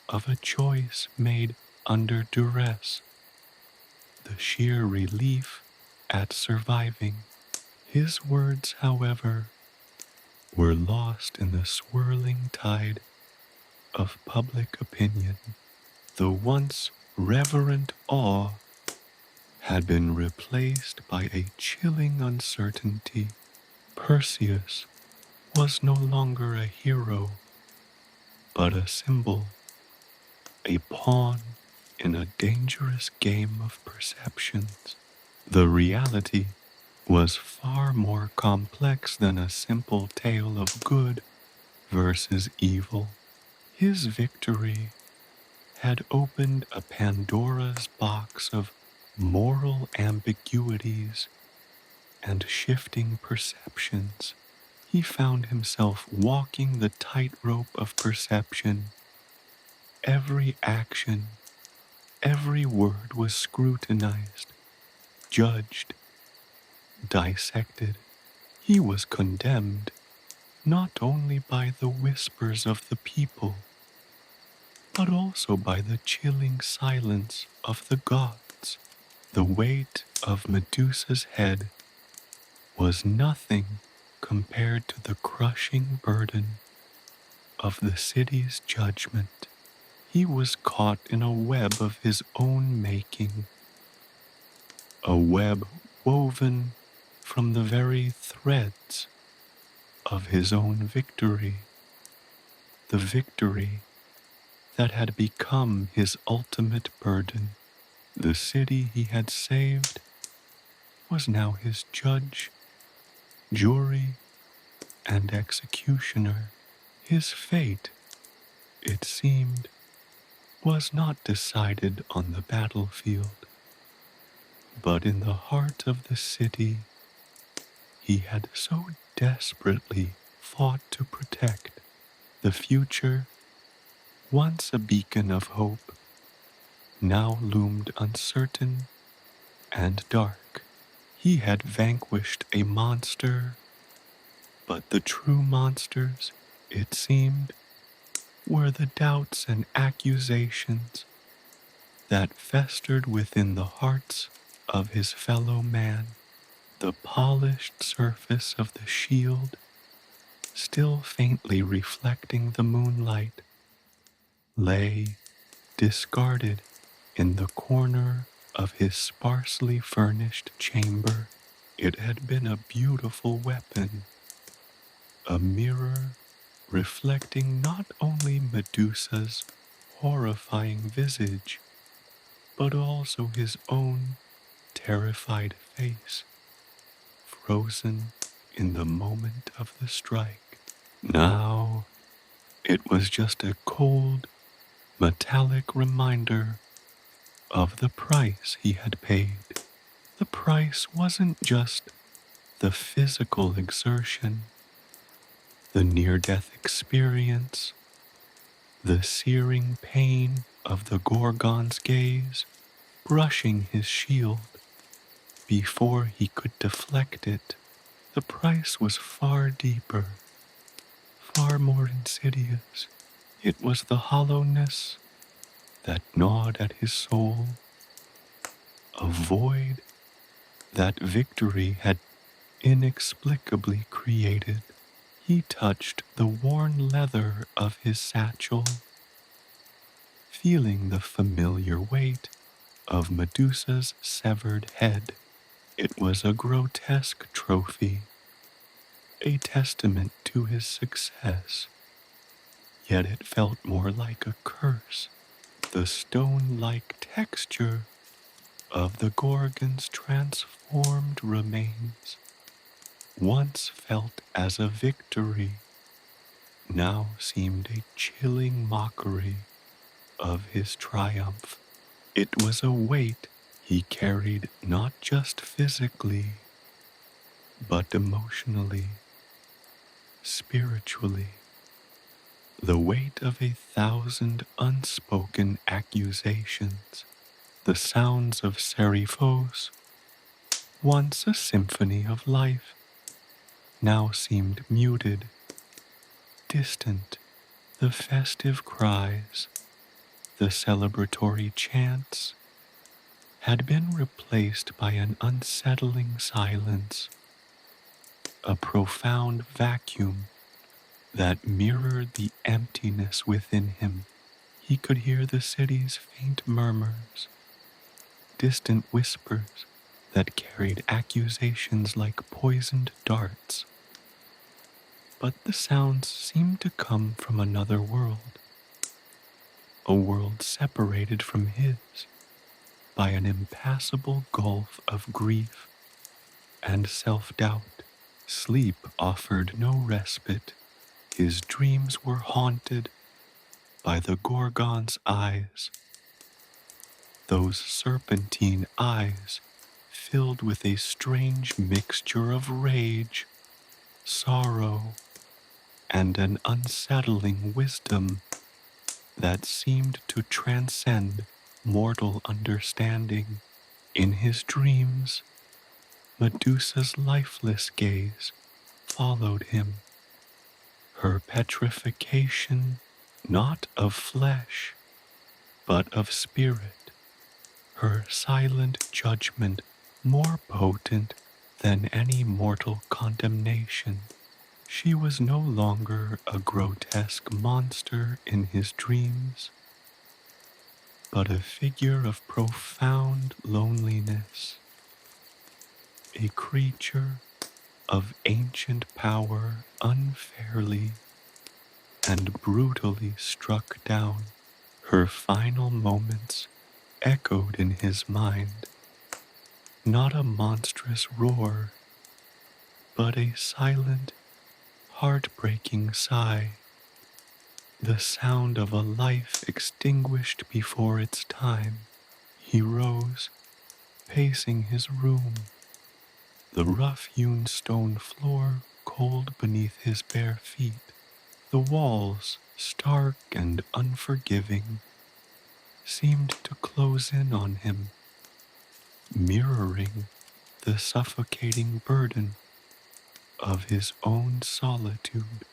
of a choice made under duress, the sheer relief at surviving. His words, however, were lost in the swirling tide of public opinion. The once reverent awe had been replaced by a chilling uncertainty. Perseus was no longer a hero, but a symbol, a pawn in a dangerous game of perceptions. The reality was far more complex than a simple tale of good versus evil. His victory had opened a Pandora's box of moral ambiguities and shifting perceptions. He found himself walking the tightrope of perception. Every action, every word was scrutinized, judged, dissected. He was condemned not only by the whispers of the people, but also by the chilling silence of the gods. The weight of Medusa's head was nothing compared to the crushing burden of the city's judgment. He was caught in a web of his own making, a web woven from the very threads of his own victory, the victory that had become his ultimate burden. The city he had saved was now his judge, jury, and executioner. His fate, it seemed, was not decided on the battlefield, but in the heart of the city he had so desperately fought to protect. The future, once a beacon of hope, now loomed uncertain and dark. He had vanquished a monster, but the true monsters, it seemed, were the doubts and accusations that festered within the hearts of his fellow man. The polished surface of the shield, still faintly reflecting the moonlight, lay discarded in the corner of his sparsely furnished chamber. It had been a beautiful weapon, a mirror reflecting not only Medusa's horrifying visage, but also his own terrified face, frozen in the moment of the strike. Now it was just a cold, metallic reminder of the price he had paid. The price wasn't just the physical exertion, the near-death experience, the searing pain of the Gorgon's gaze, brushing his shield before he could deflect it. The price was far deeper, far more insidious. It was the hollowness that gnawed at his soul, a void that victory had inexplicably created. He touched the worn leather of his satchel, feeling the familiar weight of Medusa's severed head. It was a grotesque trophy, a testament to his success, yet it felt more like a curse. The stone-like texture of the Gorgon's transformed remains, once felt as a victory, now seemed a chilling mockery of his triumph. It was a weight he carried not just physically, but emotionally, spiritually. The weight of 1,000 unspoken accusations, the sounds of Seriphos, once a symphony of life, now seemed muted, distant. The festive cries, the celebratory chants, had been replaced by an unsettling silence, a profound vacuum that mirrored the emptiness within him. He could hear the city's faint murmurs, distant whispers that carried accusations like poisoned darts. But the sounds seemed to come from another world, a world separated from his by an impassable gulf of grief and self-doubt. Sleep offered no respite. His dreams were haunted by the Gorgon's eyes, those serpentine eyes filled with a strange mixture of rage, sorrow, and an unsettling wisdom that seemed to transcend mortal understanding. In his dreams, Medusa's lifeless gaze followed him, her petrification not of flesh, but of spirit, her silent judgment more potent than any mortal condemnation. She was no longer a grotesque monster in his dreams, but a figure of profound loneliness, a creature of ancient power unfairly and brutally struck down. Her final moments echoed in his mind, not a monstrous roar, but a silent, heartbreaking sigh, the sound of a life extinguished before its time. He rose, pacing his room, the rough-hewn stone floor cold beneath his bare feet, the walls, stark and unforgiving, seemed to close in on him, mirroring the suffocating burden of his own solitude.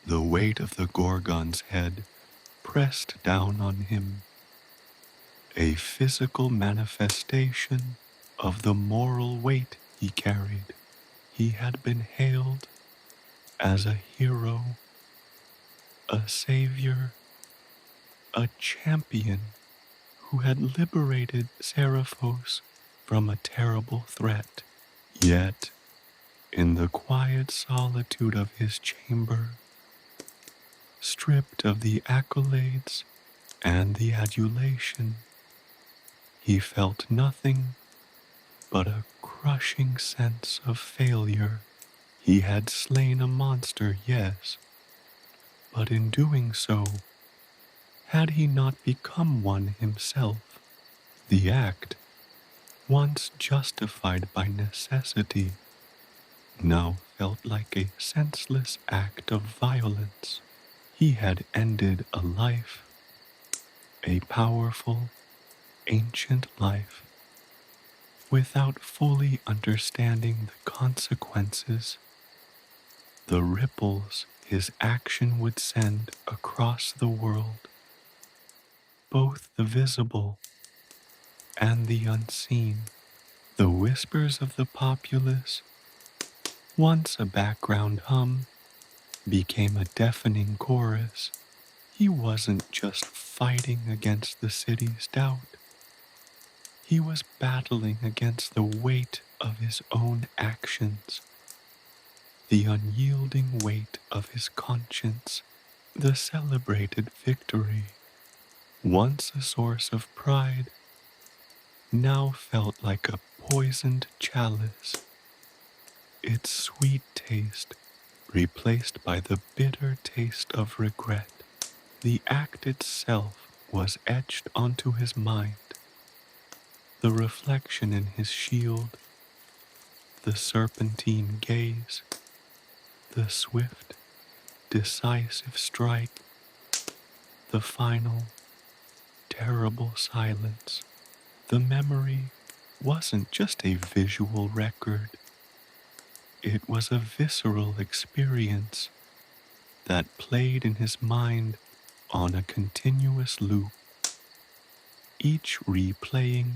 The weight of the Gorgon's head pressed down on him, a physical manifestation of the moral weight he carried. He had been hailed as a hero, a savior, a champion who had liberated Seraphos from a terrible threat. Yet, in the quiet solitude of his chamber, stripped of the accolades and the adulation, he felt nothing but a crushing sense of failure. He had slain a monster, yes, but in doing so, had he not become one himself? The act, once justified by necessity, now felt like a senseless act of violence. He had ended a life, a powerful, ancient life, without fully understanding the consequences, the ripples his action would send across the world, both the visible and the unseen. The whispers of the populace, once a background hum, became a deafening chorus. He wasn't just fighting against the city's doubt. He was battling against the weight of his own actions, the unyielding weight of his conscience. The celebrated victory, once a source of pride, now felt like a poisoned chalice, its sweet taste replaced by the bitter taste of regret. The act itself was etched onto his mind, the reflection in his shield, the serpentine gaze, the swift, decisive strike, the final, terrible silence. The memory wasn't just a visual record. It was a visceral experience that played in his mind on a continuous loop, each replaying,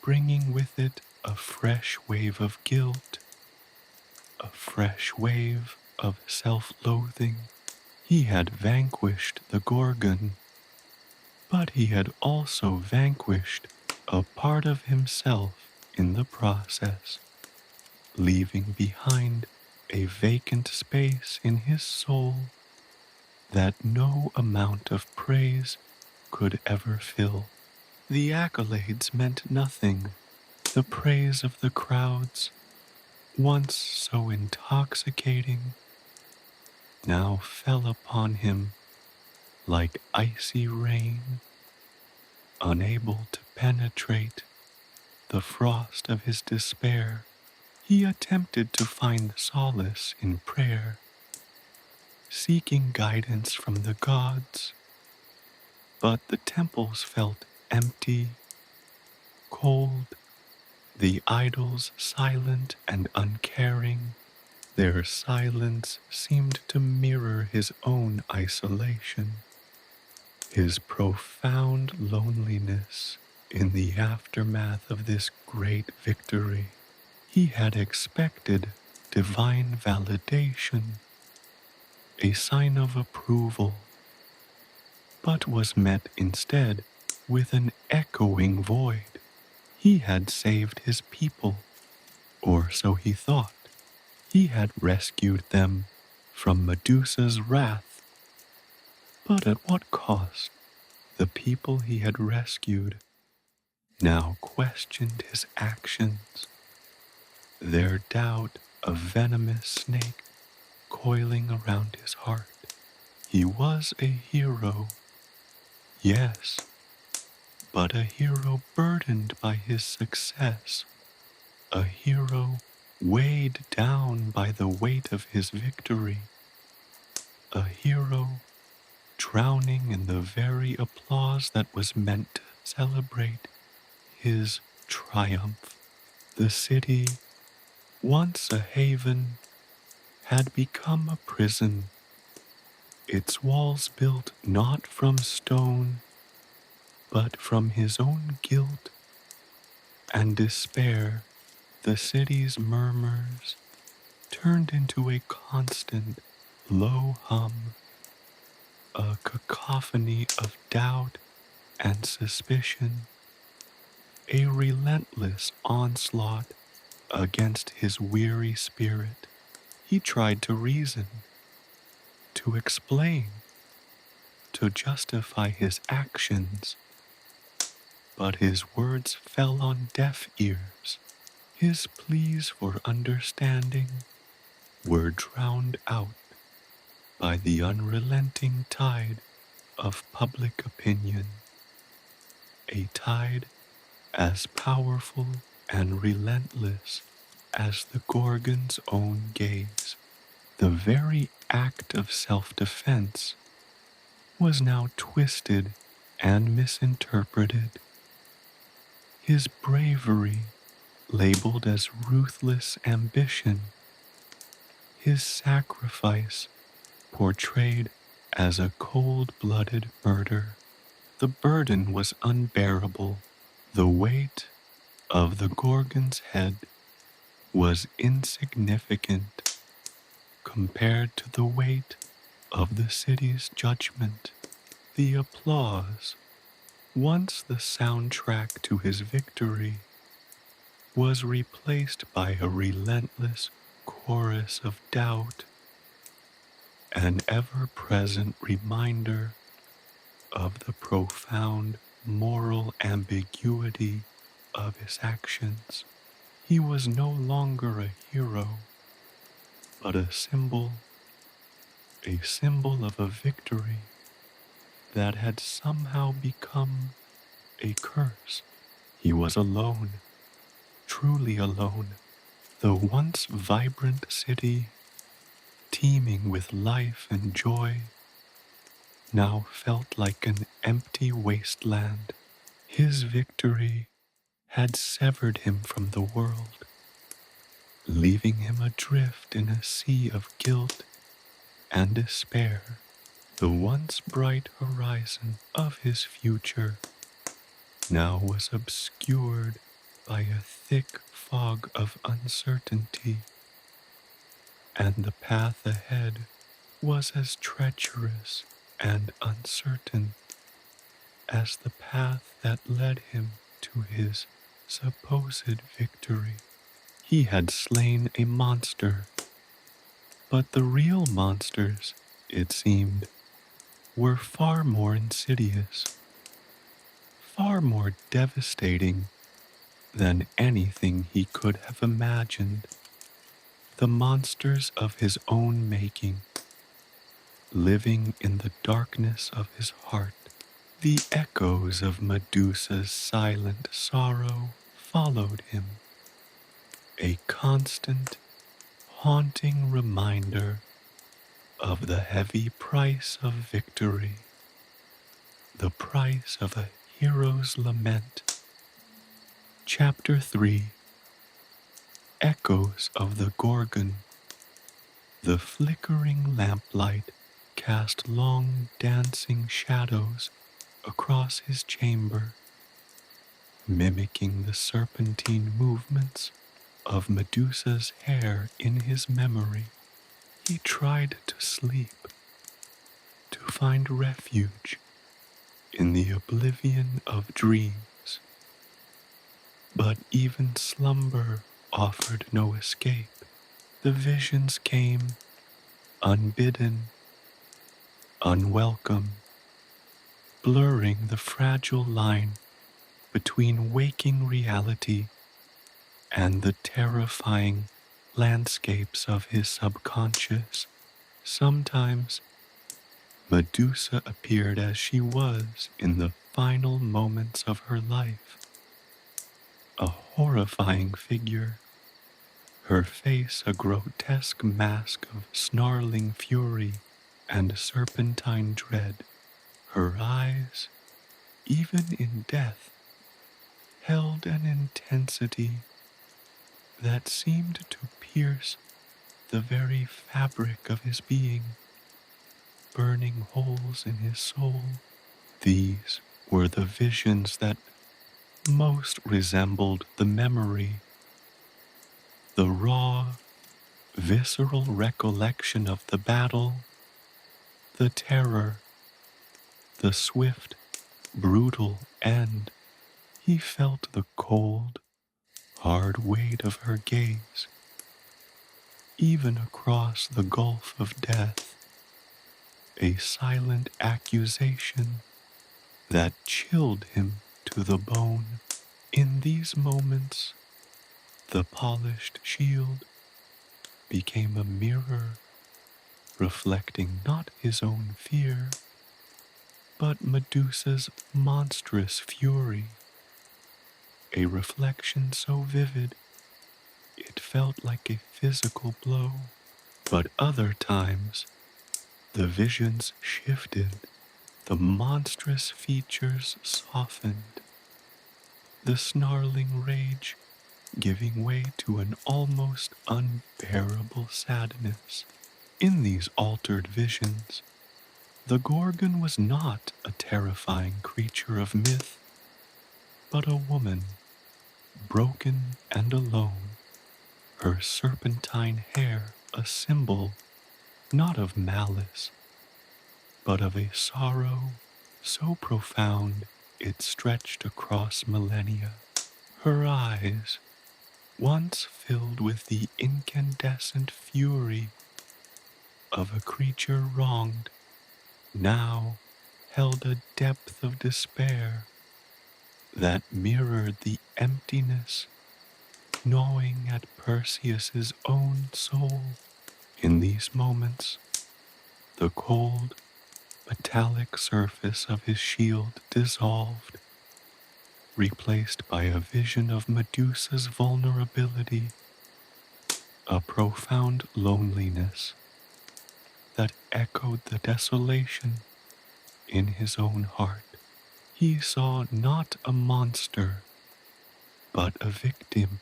bringing with it a fresh wave of guilt, a fresh wave of self-loathing. He had vanquished the Gorgon, but he had also vanquished a part of himself in the process, leaving behind a vacant space in his soul that no amount of praise could ever fill. The accolades meant nothing. The praise of the crowds, once so intoxicating, now fell upon him like icy rain, unable to penetrate the frost of his despair. He attempted to find solace in prayer, seeking guidance from the gods, but the temples felt empty, cold, the idols silent and uncaring. Their silence seemed to mirror his own isolation, his profound loneliness in the aftermath of this great victory. He had expected divine validation, a sign of approval, but was met instead with an echoing void. He had saved his people, or so he thought. He had rescued them from Medusa's wrath, but at what cost? The people he had rescued now questioned his actions, their doubt a venomous snake coiling around his heart. He was a hero, yes, but a hero burdened by his success, a hero weighed down by the weight of his victory, a hero drowning in the very applause that was meant to celebrate his triumph. The city, once a haven, had become a prison, its walls built not from stone, but from his own guilt and despair. The city's murmurs turned into a constant, low hum, a cacophony of doubt and suspicion, a relentless onslaught against his weary spirit. He tried to reason, to explain, to justify his actions, but his words fell on deaf ears. His pleas for understanding were drowned out by the unrelenting tide of public opinion, a tide as powerful and relentless as the Gorgon's own gaze. The very act of self-defense was now twisted and misinterpreted. His bravery labeled as ruthless ambition, his sacrifice portrayed as a cold-blooded murder. The burden was unbearable. The weight of the Gorgon's head was insignificant compared to the weight of the city's judgment. The applause, once the soundtrack to his victory, was replaced by a relentless chorus of doubt, an ever-present reminder of the profound moral ambiguity of his actions. He was no longer a hero, but a symbol of a victory that had somehow become a curse. He was alone, truly alone. The once vibrant city, teeming with life and joy, now felt like an empty wasteland. His victory had severed him from the world, leaving him adrift in a sea of guilt and despair. The once bright horizon of his future now was obscured by a thick fog of uncertainty, and the path ahead was as treacherous and uncertain as the path that led him to his supposed victory. He had slain a monster, but the real monsters, it seemed, were far more insidious, far more devastating than anything he could have imagined. The monsters of his own making, living in the darkness of his heart. The echoes of Medusa's silent sorrow followed him, a constant, haunting reminder of the heavy price of victory, the price of a hero's lament. Chapter 3. Echoes of the Gorgon. The flickering lamplight cast long dancing shadows across his chamber, mimicking the serpentine movements of Medusa's hair in his memory. He tried to sleep, to find refuge in the oblivion of dreams, but even slumber offered no escape. The visions came unbidden, unwelcome, blurring the fragile line between waking reality and the terrifying landscapes of his subconscious. Sometimes Medusa appeared as she was in the final moments of her life, a horrifying figure, her face a grotesque mask of snarling fury and serpentine dread. Her eyes, even in death, held an intensity that seemed to pierce the very fabric of his being, burning holes in his soul. These were the visions that most resembled the memory, the raw, visceral recollection of the battle, the terror, the swift, brutal end. He felt the cold, hard weight of her gaze, even across the gulf of death, a silent accusation that chilled him to the bone. In these moments, the polished shield became a mirror, reflecting not his own fear, but Medusa's monstrous fury, a reflection so vivid it felt like a physical blow. But other times, the visions shifted, the monstrous features softened, the snarling rage giving way to an almost unbearable sadness. In these altered visions, the Gorgon was not a terrifying creature of myth, but a woman, broken and alone, her serpentine hair a symbol not of malice, but of a sorrow so profound it stretched across millennia. Her eyes, once filled with the incandescent fury of a creature wronged, now held a depth of despair that mirrored the emptiness gnawing at Perseus's own soul. In these moments, the cold, metallic surface of his shield dissolved, replaced by a vision of Medusa's vulnerability, a profound loneliness that echoed the desolation in his own heart. He saw not a monster, but a victim,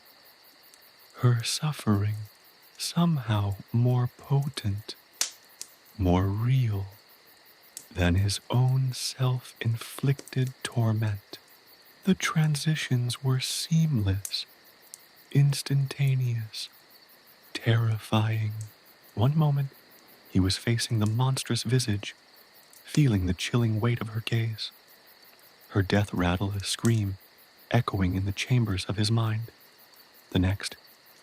her suffering somehow more potent, more real than his own self-inflicted torment. The transitions were seamless, instantaneous, terrifying. One moment, he was facing the monstrous visage, feeling the chilling weight of her gaze, her death rattle a scream echoing in the chambers of his mind. The next,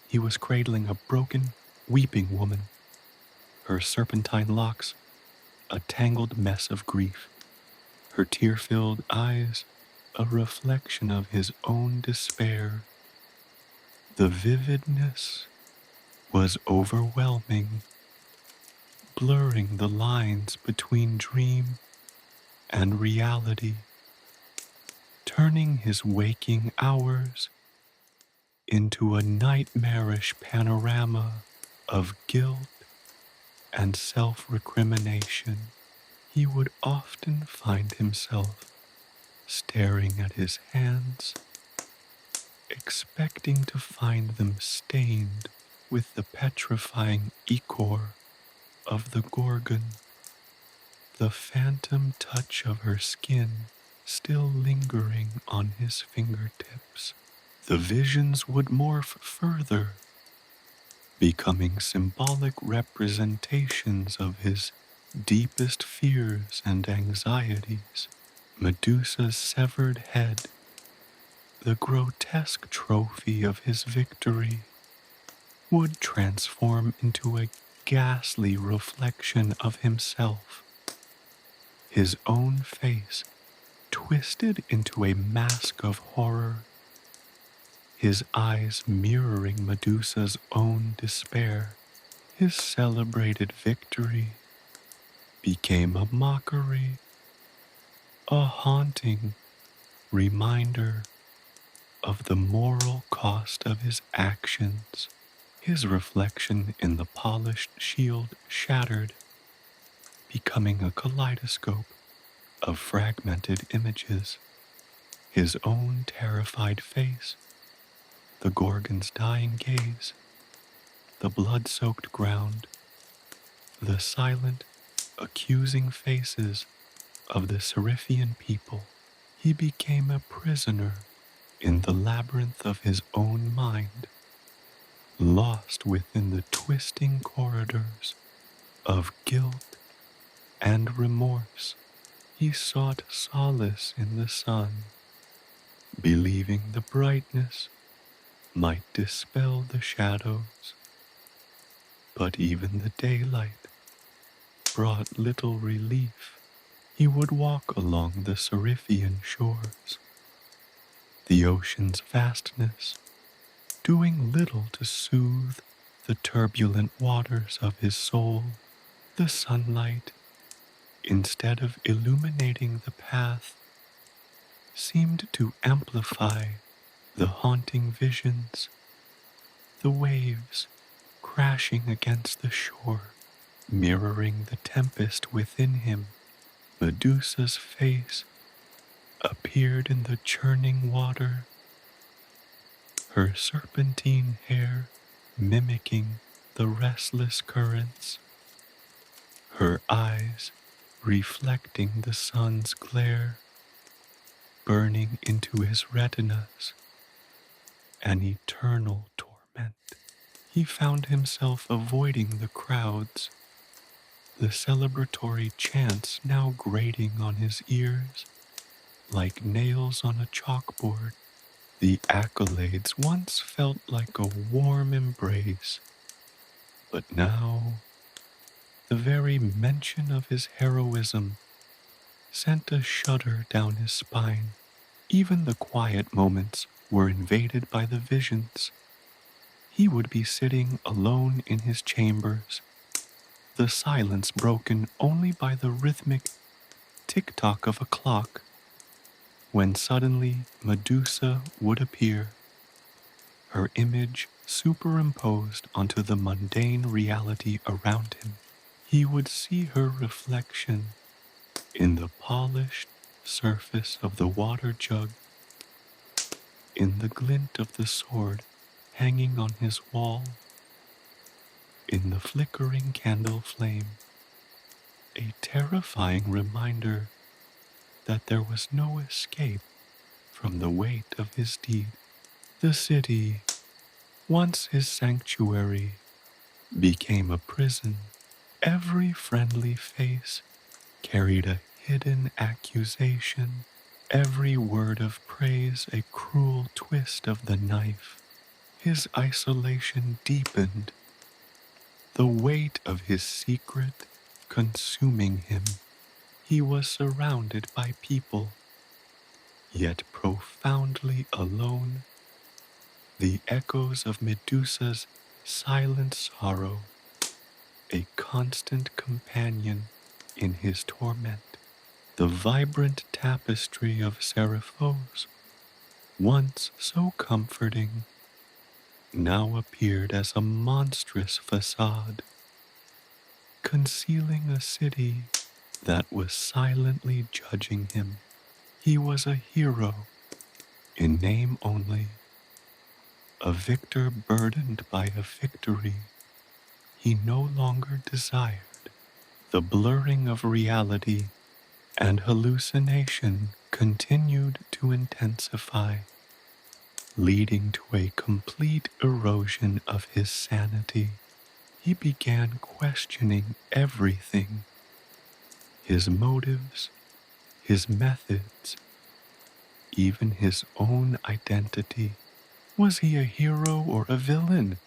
he was cradling a broken, weeping woman, her serpentine locks a tangled mess of grief, her tear-filled eyes a reflection of his own despair. The vividness was overwhelming, blurring the lines between dream and reality, turning his waking hours into a nightmarish panorama of guilt and self-recrimination. He would often find himself staring at his hands, expecting to find them stained with the petrifying ichor of the Gorgon, the phantom touch of her skin still lingering on his fingertips. The visions would morph further, becoming symbolic representations of his deepest fears and anxieties. Medusa's severed head, the grotesque trophy of his victory, would transform into a ghastly reflection of himself, his own face twisted into a mask of horror, his eyes mirroring Medusa's own despair. His celebrated victory became a mockery, a haunting reminder of the moral cost of his actions. His reflection in the polished shield shattered, becoming a kaleidoscope of fragmented images. His own terrified face, the Gorgon's dying gaze, the blood-soaked ground, the silent, accusing faces of the Seriphian people. He became a prisoner in the labyrinth of his own mind, lost within the twisting corridors of guilt and remorse. He sought solace in the sun, believing the brightness might dispel the shadows. But even the daylight brought little relief. He would walk along the Seriphian shores, the ocean's vastness, doing little to soothe the turbulent waters of his soul. The sunlight, instead of illuminating the path, seemed to amplify the haunting visions, the waves crashing against the shore, mirroring the tempest within him. Medusa's face appeared in the churning water, her serpentine hair mimicking the restless currents, her eyes reflecting the sun's glare, burning into his retinas, an eternal torment. He found himself avoiding the crowds, the celebratory chants now grating on his ears like nails on a chalkboard. The accolades once felt like a warm embrace, but now the very mention of his heroism sent a shudder down his spine. Even the quiet moments were invaded by the visions. He would be sitting alone in his chambers, the silence broken only by the rhythmic tick-tock of a clock, when suddenly Medusa would appear, her image superimposed onto the mundane reality around him. He would see her reflection in the polished surface of the water jug, in the glint of the sword hanging on his wall. In the flickering candle flame, a terrifying reminder that there was no escape from the weight of his deed. The city, once his sanctuary, became a prison. Every friendly face carried a hidden accusation, every word of praise a cruel twist of the knife. His isolation deepened, the weight of his secret consuming him. He was surrounded by people, yet profoundly alone. The echoes of Medusa's silent sorrow, a constant companion in his torment. The vibrant tapestry of Seraphos, once so comforting, now appeared as a monstrous facade, concealing a city that was silently judging him. He was a hero, in name only, a victor burdened by a victory he no longer desired. The blurring of reality and hallucination continued to intensify, leading to a complete erosion of his sanity. He began questioning everything, his motives, his methods, even his own identity. Was he a hero or a villain,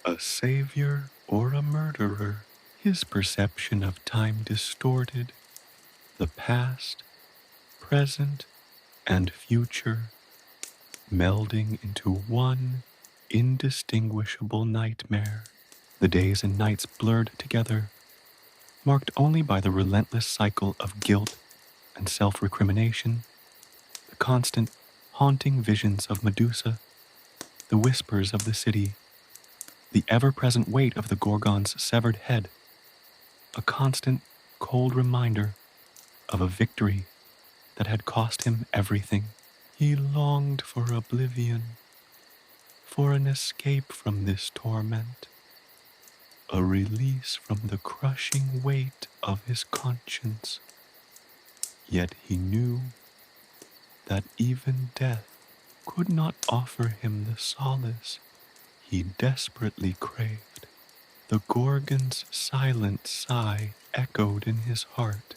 a savior or a murderer? His perception of time distorted, the past, present, and future melding into one indistinguishable nightmare. The days and nights blurred together, marked only by the relentless cycle of guilt and self-recrimination, the constant, haunting visions of Medusa, the whispers of the city, the ever-present weight of the Gorgon's severed head, a constant, cold reminder of a victory that had cost him everything. He longed for oblivion, for an escape from this torment, a release from the crushing weight of his conscience. Yet he knew that even death could not offer him the solace he desperately craved. The Gorgon's silent sigh echoed in his heart,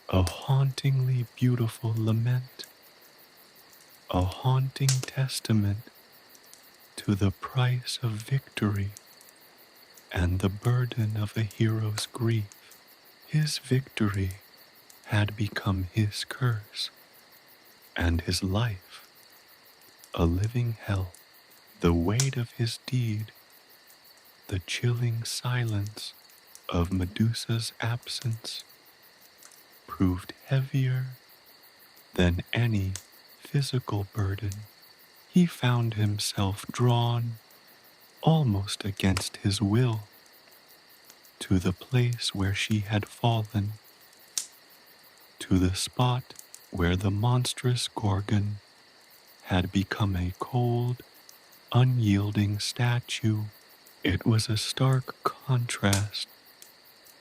a hauntingly beautiful lament, a haunting testament to the price of victory and the burden of a hero's grief. His victory had become his curse, and his life a living hell. The weight of his deed, the chilling silence of Medusa's absence, proved heavier than any physical burden. He found himself drawn, almost against his will, to the place where she had fallen, to the spot where the monstrous Gorgon had become a cold, unyielding statue. It was a stark contrast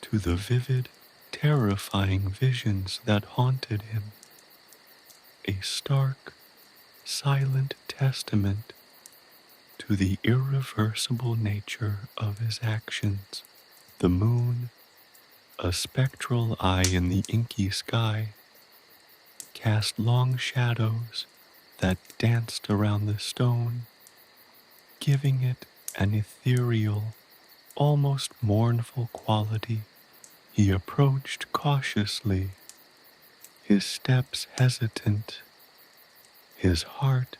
to the vivid, terrifying visions that haunted him, a stark, silent testament to the irreversible nature of his actions. The moon, a spectral eye in the inky sky, cast long shadows that danced around the stone, giving it an ethereal, almost mournful quality. He approached cautiously, his steps hesitant, his heart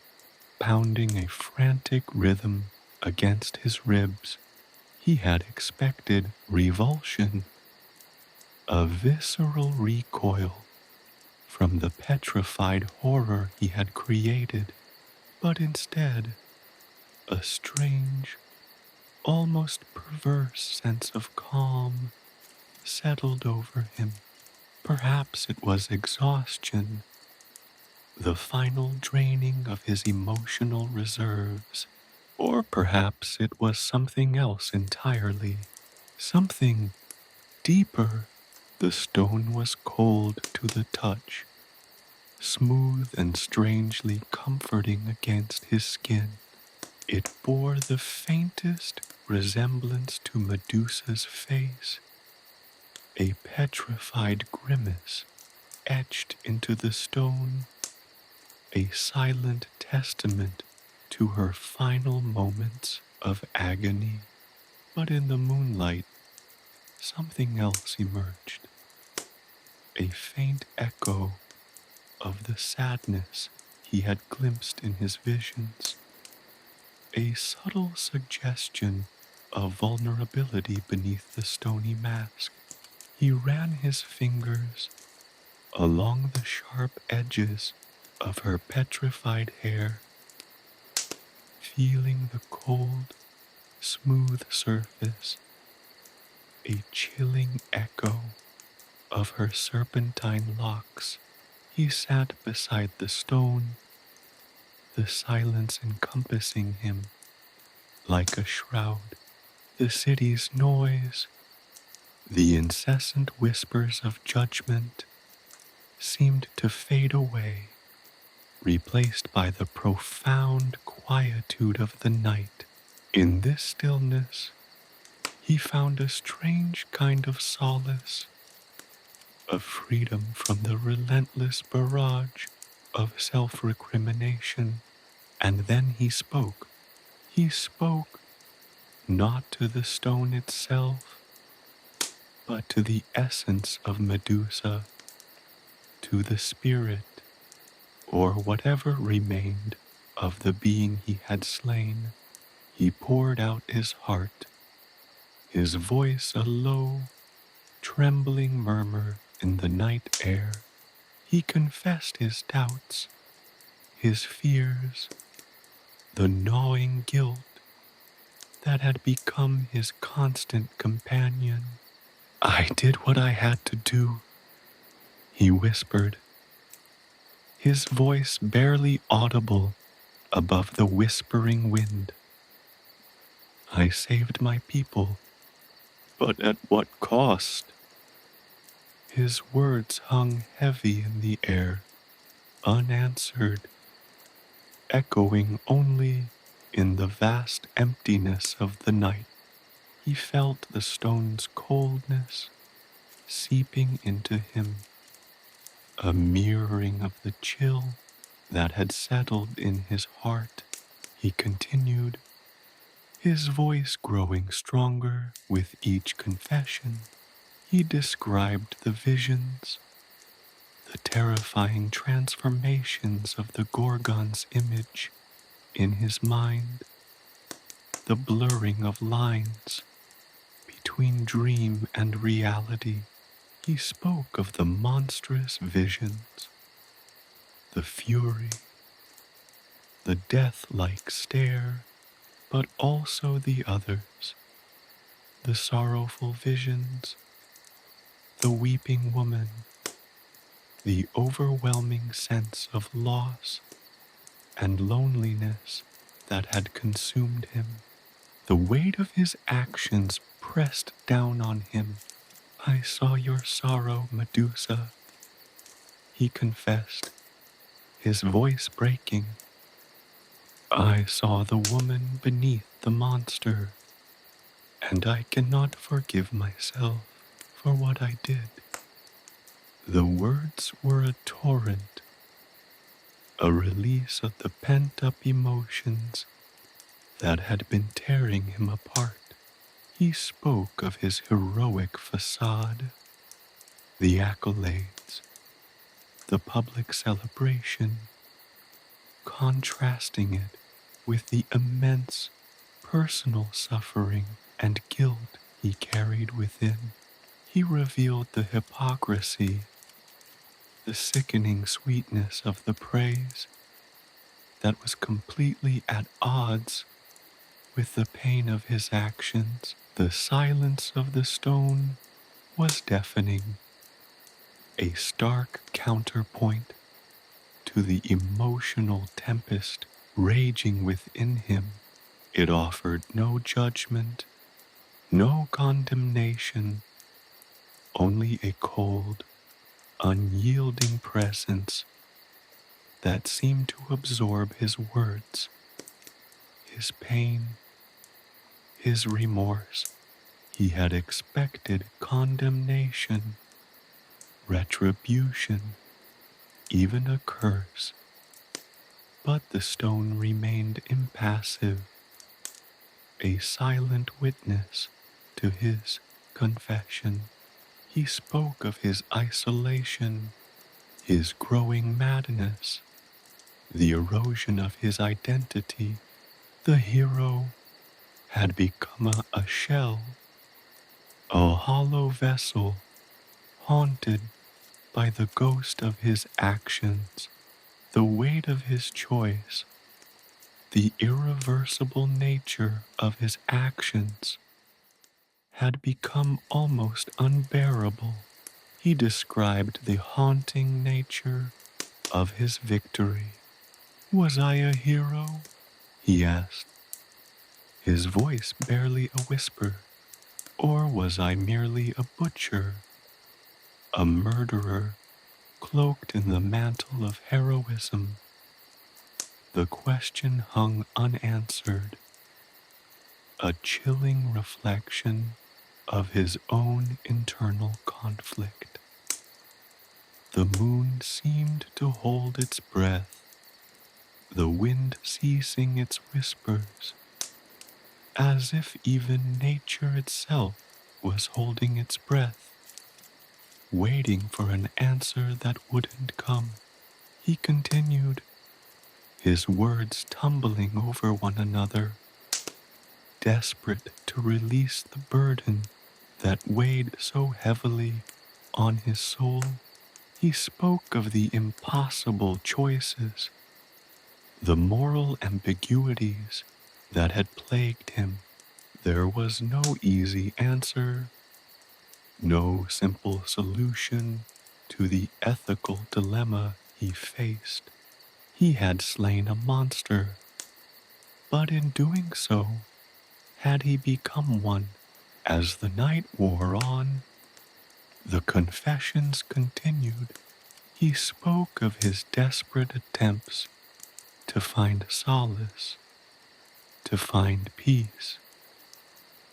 pounding a frantic rhythm against his ribs. He had expected revulsion, a visceral recoil from the petrified horror he had created, but instead, a strange, almost perverse sense of calm settled over him. Perhaps it was exhaustion, the final draining of his emotional reserves, Or perhaps it was something else entirely, something deeper. The stone was cold to the touch, smooth and strangely comforting against his skin. It bore the faintest resemblance to Medusa's face, a petrified grimace etched into the stone, a silent testament to her final moments of agony. But in the moonlight, something else emerged, a faint echo of the sadness he had glimpsed in his visions, a subtle suggestion of vulnerability beneath the stony mask. He ran his fingers along the sharp edges of her petrified hair, feeling the cold, smooth surface, a chilling echo of her serpentine locks. He sat beside the stone, the silence encompassing him like a shroud. The city's noise, the incessant whispers of judgment, seemed to fade away, replaced by the profound quietude of the night. In this stillness, he found a strange kind of solace, a freedom from the relentless barrage of self-recrimination. And then he spoke. He spoke not to the stone itself, but to the essence of Medusa, to the spirit, or whatever remained of the being he had slain. He poured out his heart, his voice a low, trembling murmur in the night air. He confessed his doubts, his fears, the gnawing guilt that had become his constant companion. "I did what I had to do," he whispered, his voice barely audible above the whispering wind. "I saved my people, but at what cost?" His words hung heavy in the air, unanswered, echoing only in the vast emptiness of the night. He felt the stone's coldness seeping into him, a mirroring of the chill that had settled in his heart. He continued, his voice growing stronger with each confession. He described the visions, the terrifying transformations of the Gorgon's image in his mind, the blurring of lines between dream and reality. He spoke of the monstrous visions, the fury, the death-like stare, but also the others, the sorrowful visions, the weeping woman, the overwhelming sense of loss and loneliness that had consumed him. The weight of his actions pressed down on him. "I saw your sorrow, Medusa," he confessed, his voice breaking. "I saw the woman beneath the monster, and I cannot forgive myself for what I did." The words were a torrent, a release of the pent-up emotions that had been tearing him apart. He spoke of his heroic facade, the accolades, the public celebration, contrasting it with the immense personal suffering and guilt he carried within. He revealed the hypocrisy, the sickening sweetness of the praise that was completely at odds with the pain of his actions. The silence of the stone was deafening, a stark counterpoint to the emotional tempest raging within him. It offered no judgment, no condemnation, only a cold, unyielding presence that seemed to absorb his words, his pain, his remorse. He had expected condemnation, retribution, even a curse, but the stone remained impassive, a silent witness to his confession. He spoke of his isolation, his growing madness, the erosion of his identity. The hero had become a shell, a hollow vessel, haunted by the ghost of his actions, the weight of his choice, the irreversible nature of his actions had become almost unbearable. He described the haunting nature of his victory. Was I a hero? He asked, his voice barely a whisper. Or was I merely a butcher, a murderer, cloaked in the mantle of heroism? The question hung unanswered, a chilling reflection of his own internal conflict. The moon seemed to hold its breath, the wind ceasing its whispers, as if even nature itself was holding its breath, waiting for an answer that wouldn't come. He continued, his words tumbling over one another, desperate to release the burden that weighed so heavily on his soul. He spoke of the impossible choices, the moral ambiguities that had plagued him. There was no easy answer, no simple solution to the ethical dilemma he faced. He had slain a monster, but in doing so, had he become one? As the night wore on, the confessions continued. He spoke of his desperate attempts to find solace, to find peace,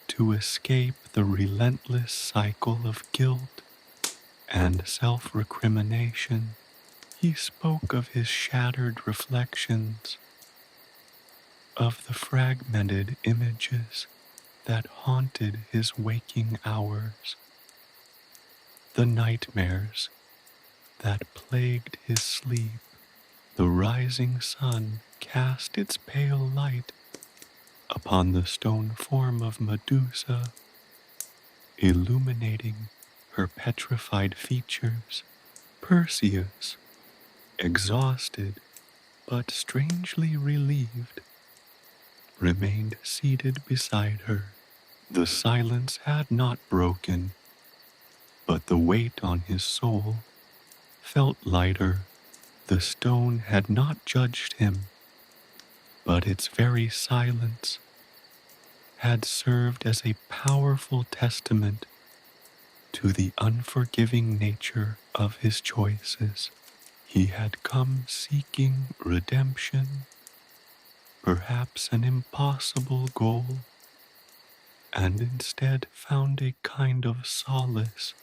to escape the relentless cycle of guilt and self-recrimination. He spoke of his shattered reflections, of the fragmented images that haunted his waking hours, the nightmares that plagued his sleep. The rising sun cast its pale light upon the stone form of Medusa, illuminating her petrified features. Perseus, exhausted but strangely relieved, remained seated beside her. The silence had not broken, but the weight on his soul felt lighter. The stone had not judged him, but its very silence had served as a powerful testament to the unforgiving nature of his choices. He had come seeking redemption, perhaps an impossible goal, and instead found a kind of solace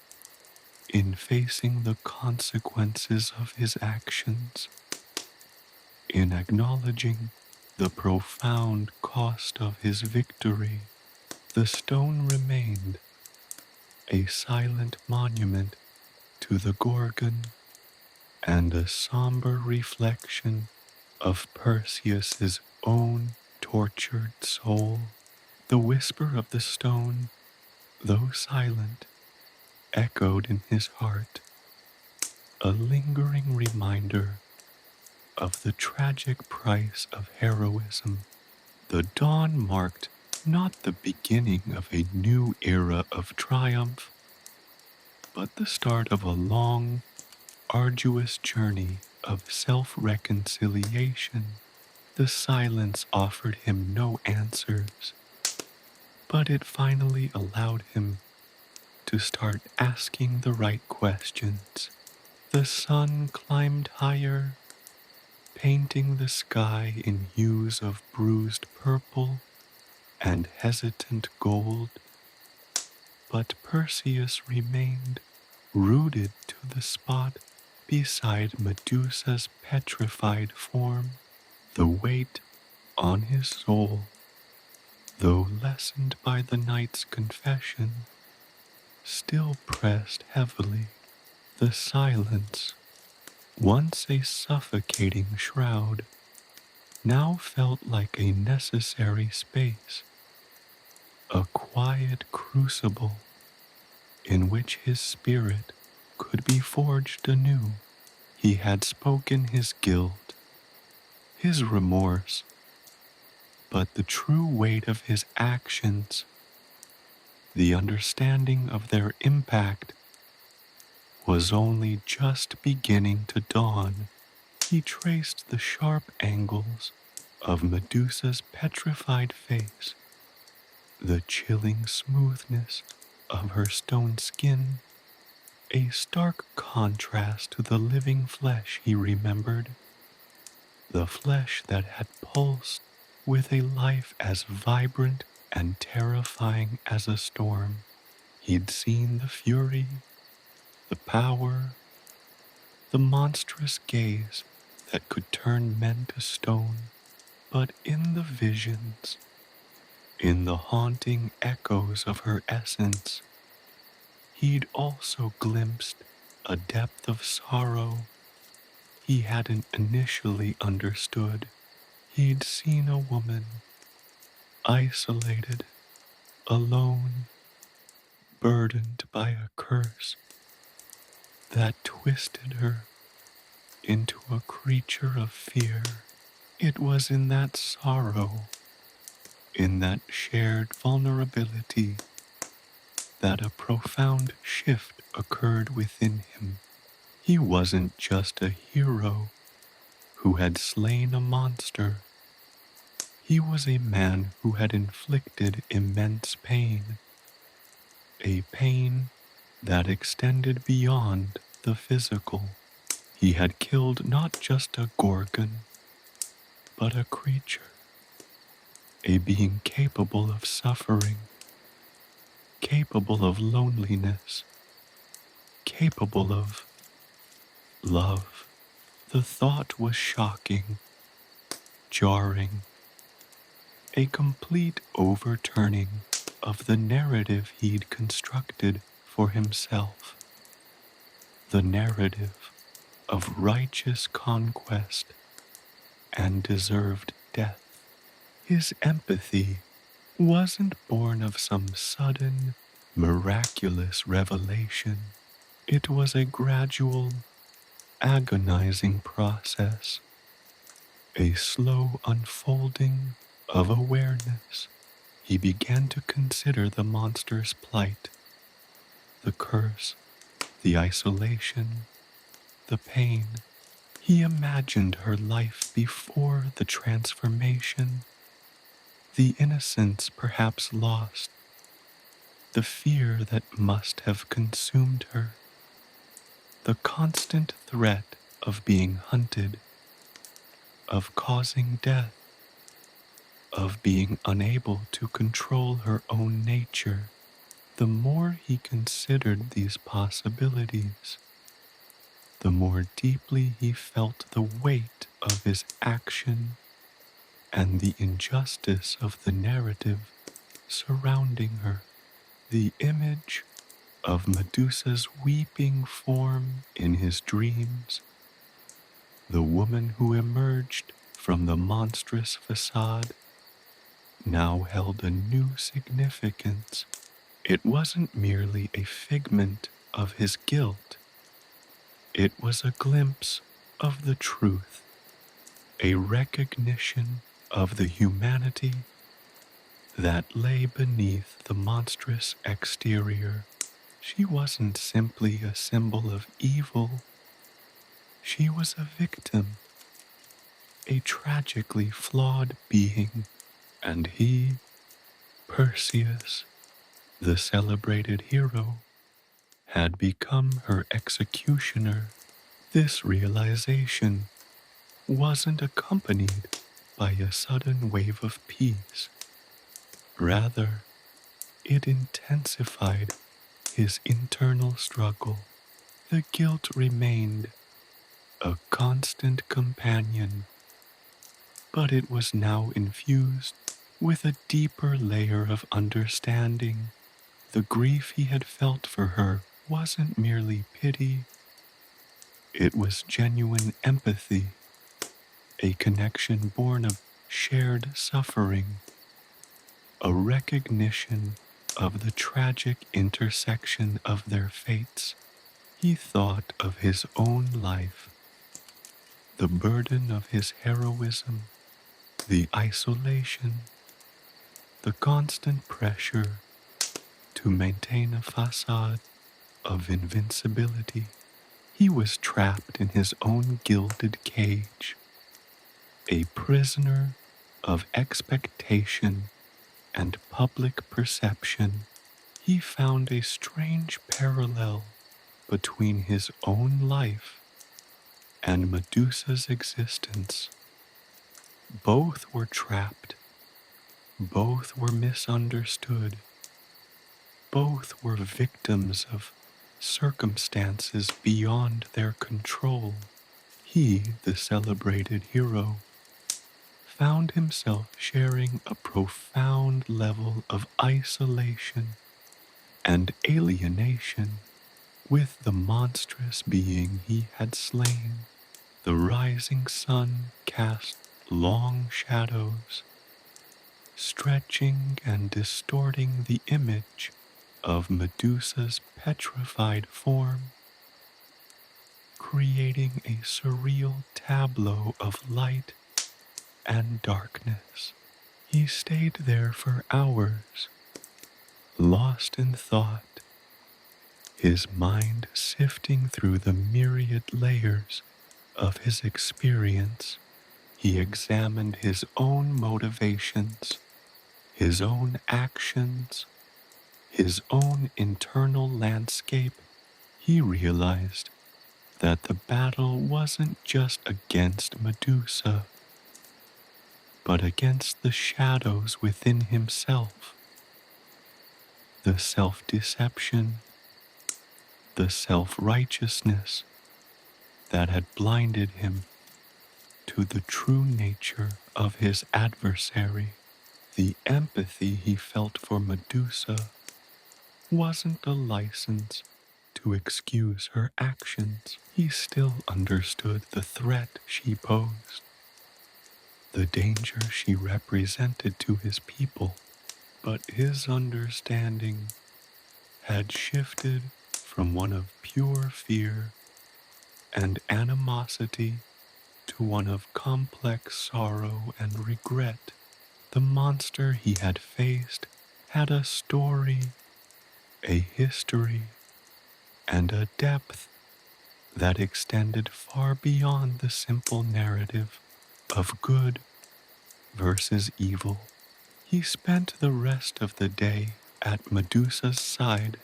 in facing the consequences of his actions, in acknowledging the profound cost of his victory. The stone remained a silent monument to the Gorgon and a somber reflection of Perseus's own tortured soul. The whisper of the stone, though silent, echoed in his heart, a lingering reminder of the tragic price of heroism. The dawn marked not the beginning of a new era of triumph, but the start of a long, arduous journey of self-reconciliation. The silence offered him no answers, but it finally allowed him to start asking the right questions. The sun climbed higher, painting the sky in hues of bruised purple and hesitant gold, but Perseus remained rooted to the spot beside Medusa's petrified form. The weight on his soul, though lessened by the night's confession, still pressed heavily. The silence, once a suffocating shroud, now felt like a necessary space, a quiet crucible in which his spirit could be forged anew. He had spoken his guilt, his remorse, but the true weight of his actions, the understanding of their impact, was only just beginning to dawn. He traced the sharp angles of Medusa's petrified face, the chilling smoothness of her stone skin, a stark contrast to the living flesh he remembered, the flesh that had pulsed with a life as vibrant and terrifying as a storm. He'd seen the fury, the power, the monstrous gaze that could turn men to stone, but in the visions, in the haunting echoes of her essence, he'd also glimpsed a depth of sorrow he hadn't initially understood. He'd seen a woman, isolated, alone, burdened by a curse that twisted her into a creature of fear. It was in that sorrow, in that shared vulnerability, that a profound shift occurred within him. He wasn't just a hero who had slain a monster. He was a man who had inflicted immense pain, a pain that extended beyond the physical. He had killed not just a gorgon, but a creature, a being capable of suffering, capable of loneliness, capable of love. The thought was shocking, jarring, a complete overturning of the narrative he'd constructed for himself, the narrative of righteous conquest and deserved death. His empathy wasn't born of some sudden, miraculous revelation. It was a gradual, agonizing process, a slow unfolding of awareness. He began to consider the monster's plight, the curse, the isolation, the pain. He imagined her life before the transformation, the innocence perhaps lost, the fear that must have consumed her, the constant threat of being hunted, of causing death, of being unable to control her own nature. The more he considered these possibilities, the more deeply he felt the weight of his action and the injustice of the narrative surrounding her. The image of Medusa's weeping form in his dreams, the woman who emerged from the monstrous facade, now held a new significance. It wasn't merely a figment of his guilt. It was a glimpse of the truth, a recognition of the humanity that lay beneath the monstrous exterior. She wasn't simply a symbol of evil. She was a victim, a tragically flawed being, and he, Perseus, the celebrated hero, had become her executioner. This realization wasn't accompanied by a sudden wave of peace. Rather, it intensified his internal struggle. The guilt remained a constant companion, but it was now infused with a deeper layer of understanding. The grief he had felt for her wasn't merely pity, it was genuine empathy, a connection born of shared suffering, a recognition of the tragic intersection of their fates. He thought of his own life, the burden of his heroism, the isolation, the constant pressure to maintain a facade of invincibility. He was trapped in his own gilded cage, a prisoner of expectation and public perception. He found a strange parallel between his own life and Medusa's existence. Both were trapped, both were misunderstood, both were victims of circumstances beyond their control. He, the celebrated hero, found himself sharing a profound level of isolation and alienation with the monstrous being he had slain. The rising sun cast long shadows, stretching and distorting the image of Medusa's petrified form, creating a surreal tableau of light and darkness. He stayed there for hours, lost in thought, his mind sifting through the myriad layers of his experience. He examined his own motivations, his own actions, his own internal landscape. He realized that the battle wasn't just against Medusa, but against the shadows within himself, the self-deception, the self-righteousness that had blinded him to the true nature of his adversary. The empathy he felt for Medusa wasn't a license to excuse her actions. He still understood the threat she posed, the danger she represented to his people, but his understanding had shifted from one of pure fear and animosity to one of complex sorrow and regret. The monster he had faced had a story, a history, and a depth that extended far beyond the simple narrative of good versus evil. He spent the rest of the day at Medusa's side,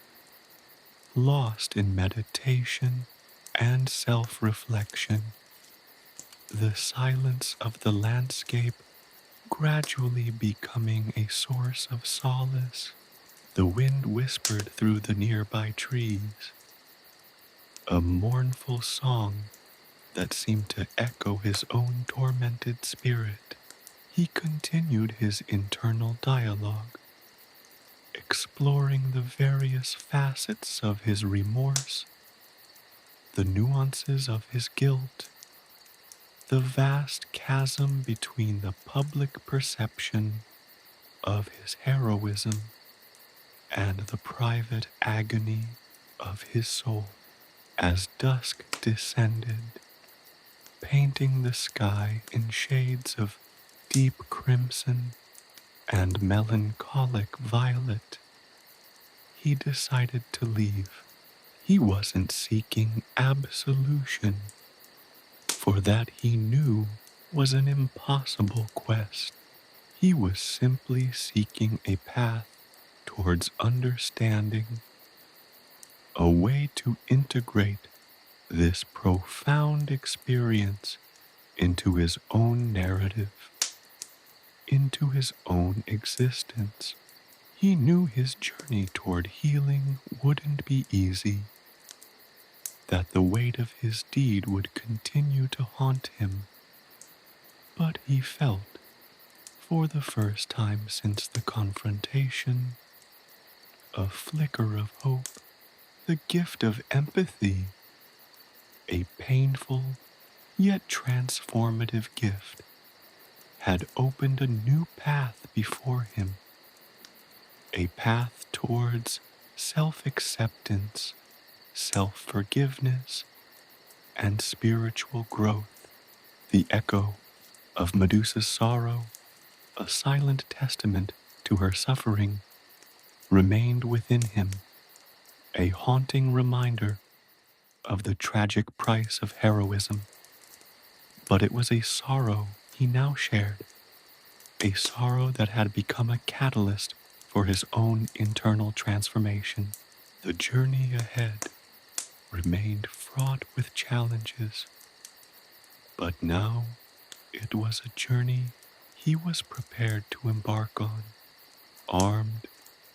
lost in meditation and self-reflection. The silence of the landscape gradually becoming a source of solace. The wind whispered through the nearby trees, a mournful song that seemed to echo his own tormented spirit. He continued his internal dialogue, exploring the various facets of his remorse, the nuances of his guilt, the vast chasm between the public perception of his heroism and the private agony of his soul. As dusk descended, painting the sky in shades of deep crimson and melancholic violet, he decided to leave. He wasn't seeking absolution, for that he knew was an impossible quest. He was simply seeking a path towards understanding, a way to integrate this profound experience into his own narrative, into his own existence. He knew his journey toward healing wouldn't be easy, that the weight of his deed would continue to haunt him, but he felt, for the first time since the confrontation, a flicker of hope, the gift of empathy, a painful yet transformative gift, had opened a new path before him, a path towards self-acceptance, self-forgiveness, and spiritual growth. The echo of Medusa's sorrow, a silent testament to her suffering, remained within him, a haunting reminder of the tragic price of heroism. But it was a sorrow he now shared, a sorrow that had become a catalyst for his own internal transformation. The journey ahead remained fraught with challenges, but now it was a journey he was prepared to embark on, armed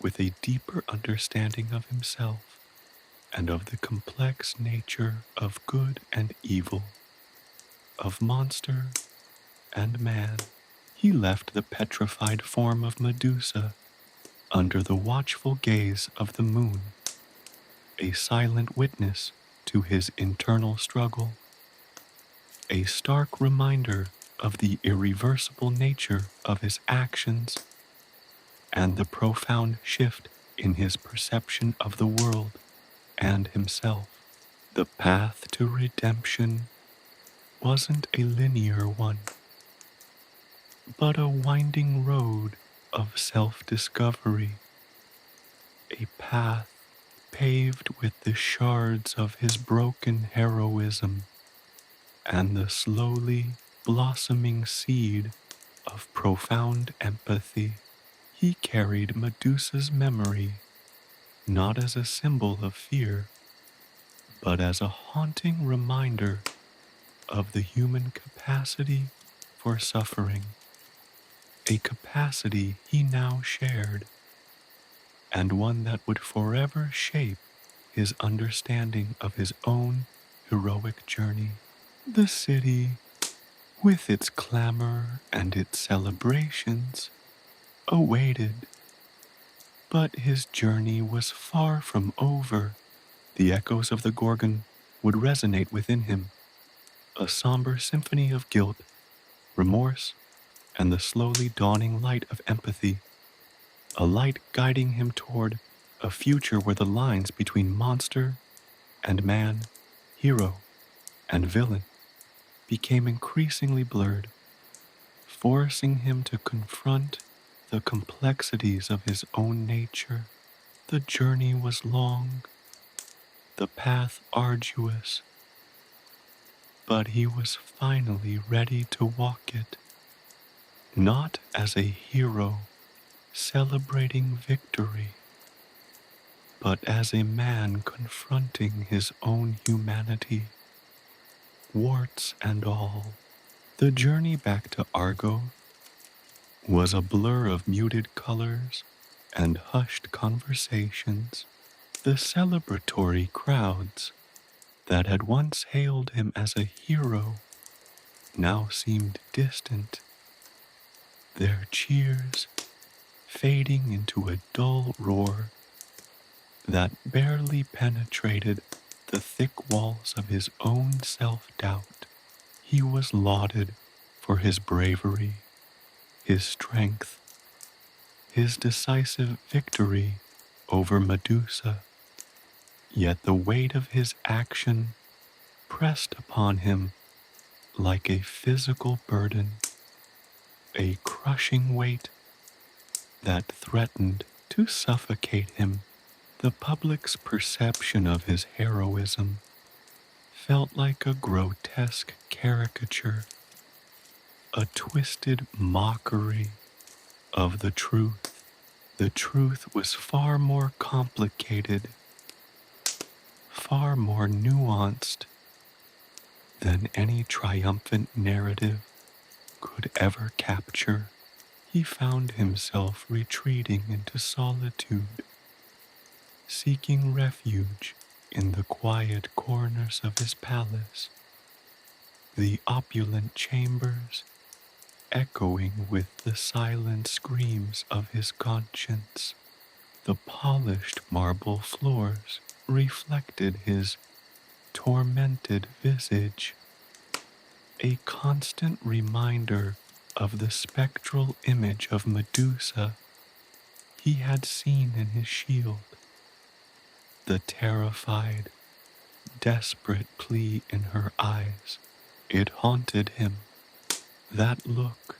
with a deeper understanding of himself and of the complex nature of good and evil, of monster and man. He left the petrified form of Medusa under the watchful gaze of the moon, a silent witness to his internal struggle, a stark reminder of the irreversible nature of his actions and the profound shift in his perception of the world and himself. The path to redemption wasn't a linear one, but a winding road of self-discovery, a path paved with the shards of his broken heroism and the slowly blossoming seed of profound empathy. He carried Medusa's memory not as a symbol of fear, but as a haunting reminder of the human capacity for suffering, a capacity he now shared, and one that would forever shape his understanding of his own heroic journey. The city, with its clamor and its celebrations, awaited, but his journey was far from over. The echoes of the Gorgon would resonate within him, a somber symphony of guilt, remorse, and the slowly dawning light of empathy, a light guiding him toward a future where the lines between monster and man, hero and villain, became increasingly blurred, forcing him to confront the complexities of his own nature. The journey was long, the path arduous, but he was finally ready to walk it, not as a hero celebrating victory, but as a man confronting his own humanity, warts and all. The journey back to Argo was a blur of muted colors and hushed conversations. The celebratory crowds that had once hailed him as a hero now seemed distant, their cheers fading into a dull roar that barely penetrated the thick walls of his own self-doubt. He was lauded for his bravery, his strength, his decisive victory over Medusa. Yet the weight of his action pressed upon him like a physical burden, a crushing weight that threatened to suffocate him. The public's perception of his heroism felt like a grotesque caricature, a twisted mockery of the truth. The truth was far more complicated, far more nuanced than any triumphant narrative could ever capture. He found himself retreating into solitude, seeking refuge in the quiet corners of his palace, the opulent chambers echoing with the silent screams of his conscience. The polished marble floors reflected his tormented visage, a constant reminder of the spectral image of Medusa he had seen in his shield. The terrified, desperate plea in her eyes, it haunted him. That look,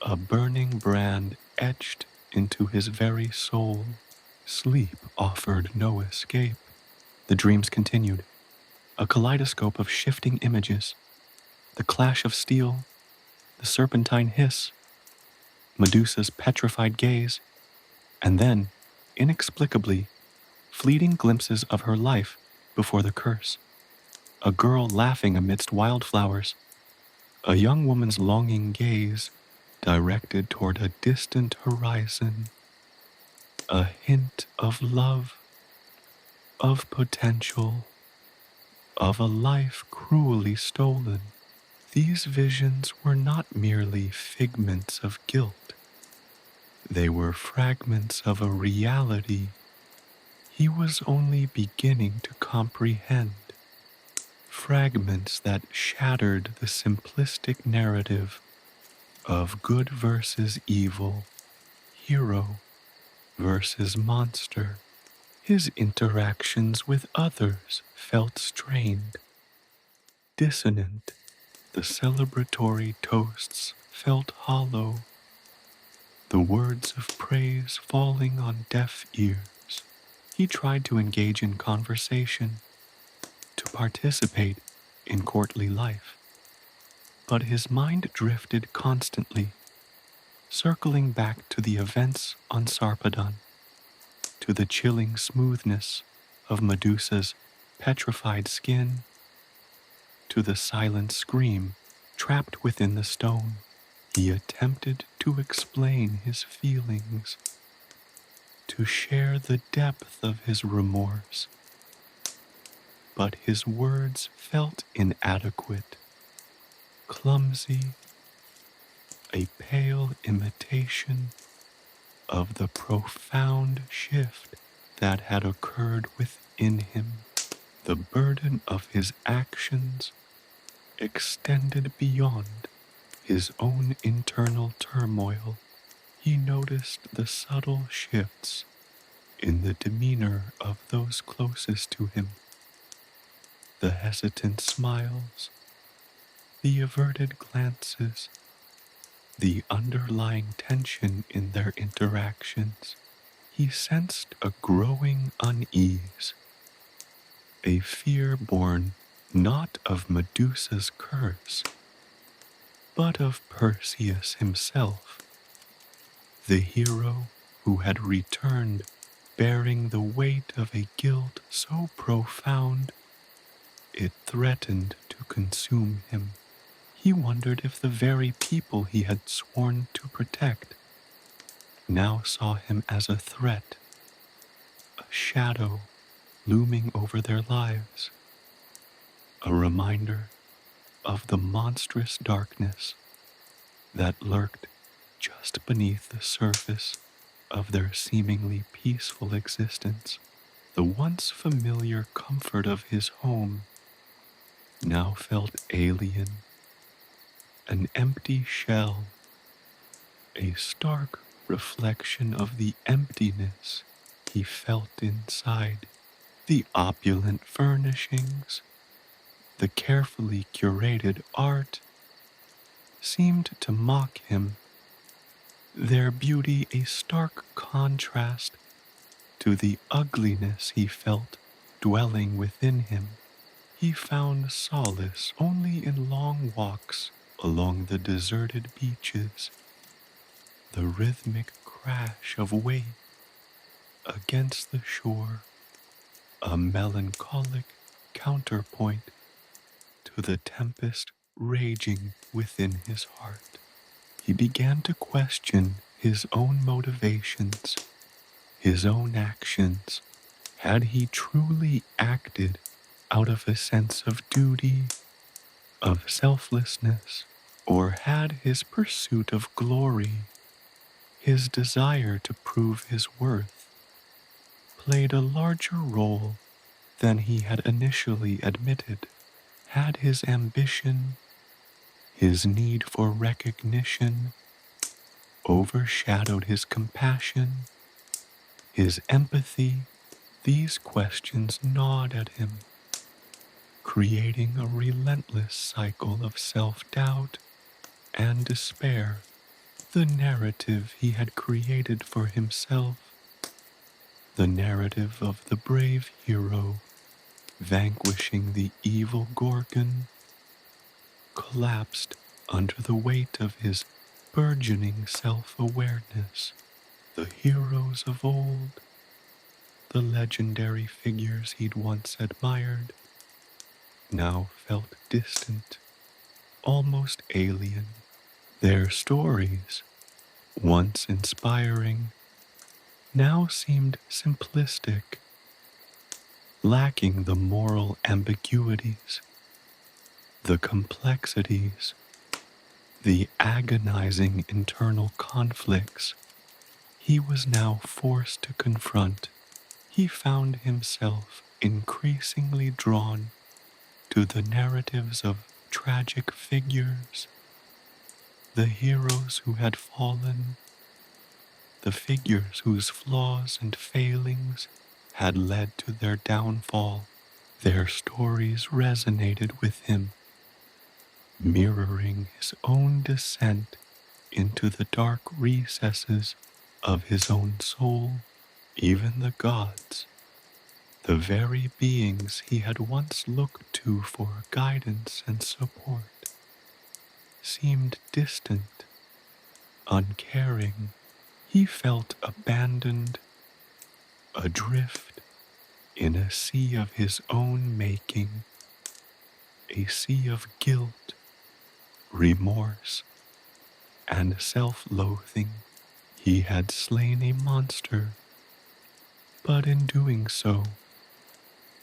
a burning brand etched into his very soul. Sleep offered no escape. The dreams continued, a kaleidoscope of shifting images, the clash of steel, the serpentine hiss, Medusa's petrified gaze, and then, inexplicably, fleeting glimpses of her life before the curse. A girl laughing amidst wildflowers, a young woman's longing gaze directed toward a distant horizon, a hint of love, of potential, of a life cruelly stolen. These visions were not merely figments of guilt. They were fragments of a reality he was only beginning to comprehend. Fragments that shattered the simplistic narrative of good versus evil, hero versus monster. His interactions with others felt strained, dissonant. The celebratory toasts felt hollow, the words of praise falling on deaf ears. He tried to engage in conversation, to participate in courtly life, but his mind drifted constantly, circling back to the events on Sarpedon, to the chilling smoothness of Medusa's petrified skin, to the silent scream trapped within the stone. He attempted to explain his feelings, to share the depth of his remorse, but his words felt inadequate, clumsy, a pale imitation of the profound shift that had occurred within him. The burden of his actions extended beyond his own internal turmoil. He noticed the subtle shifts in the demeanor of those closest to him, the hesitant smiles, the averted glances, the underlying tension in their interactions. He sensed a growing unease, a fear born not of Medusa's curse, but of Perseus himself, the hero who had returned bearing the weight of a guilt so profound it threatened to consume him. He wondered if the very people he had sworn to protect now saw him as a threat, a shadow looming over their lives, a reminder of the monstrous darkness that lurked just beneath the surface of their seemingly peaceful existence. The once familiar comfort of his home now felt alien, an empty shell, a stark reflection of the emptiness he felt inside. The opulent furnishings, the carefully curated art, seemed to mock him, their beauty a stark contrast to the ugliness he felt dwelling within him. He found solace only in long walks along the deserted beaches, the rhythmic crash of wave against the shore, a melancholic counterpoint to the tempest raging within his heart. He began to question his own motivations, his own actions. Had he truly acted out of a sense of duty, of selflessness, or had his pursuit of glory, his desire to prove his worth, played a larger role than he had initially admitted? Had his ambition, his need for recognition, overshadowed his compassion, his empathy? These questions gnawed at him, creating a relentless cycle of self-doubt and despair. The narrative he had created for himself, the narrative of the brave hero vanquishing the evil Gorgon, collapsed under the weight of his burgeoning self-awareness. The heroes of old, the legendary figures he'd once admired, now felt distant, almost alien. Their stories, once inspiring, now seemed simplistic, lacking the moral ambiguities, the complexities, the agonizing internal conflicts he was now forced to confront. He found himself increasingly drawn to the narratives of tragic figures, the heroes who had fallen, the figures whose flaws and failings had led to their downfall. Their stories resonated with him, mirroring his own descent into the dark recesses of his own soul. Even the gods, the very beings he had once looked to for guidance and support, seemed distant, uncaring. He felt abandoned, adrift in a sea of his own making, a sea of guilt, remorse, and self-loathing. He had slain a monster, but in doing so,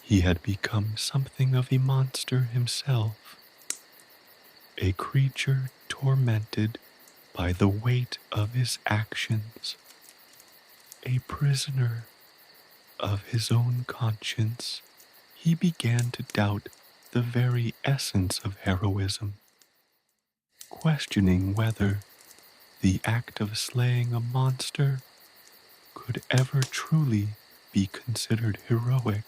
he had become something of a monster himself, a creature tormented by the weight of his actions, a prisoner of his own conscience. He began to doubt the very essence of heroism, questioning whether the act of slaying a monster could ever truly be considered heroic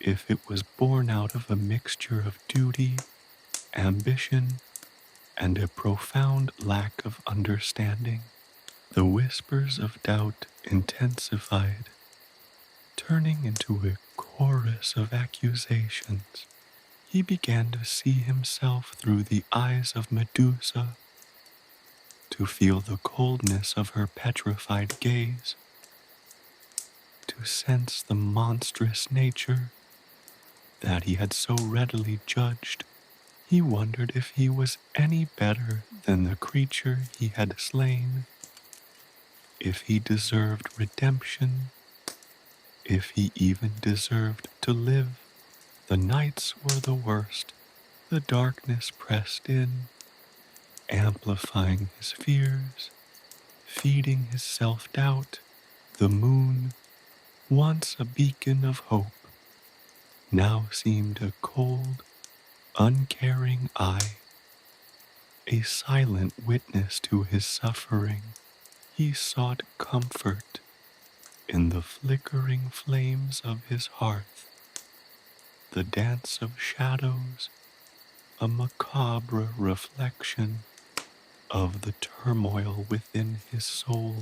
if it was born out of a mixture of duty, ambition, and a profound lack of understanding. The whispers of doubt intensified, turning into a chorus of accusations. He began to see himself through the eyes of Medusa, to feel the coldness of her petrified gaze, to sense the monstrous nature that he had so readily judged. He wondered if he was any better than the creature he had slain, if he deserved redemption, if he even deserved to live. The nights were the worst. The darkness pressed in, amplifying his fears, feeding his self-doubt. The moon, once a beacon of hope, now seemed a cold, uncaring eye, a silent witness to his suffering. He sought comfort in the flickering flames of his hearth, the dance of shadows, a macabre reflection of the turmoil within his soul.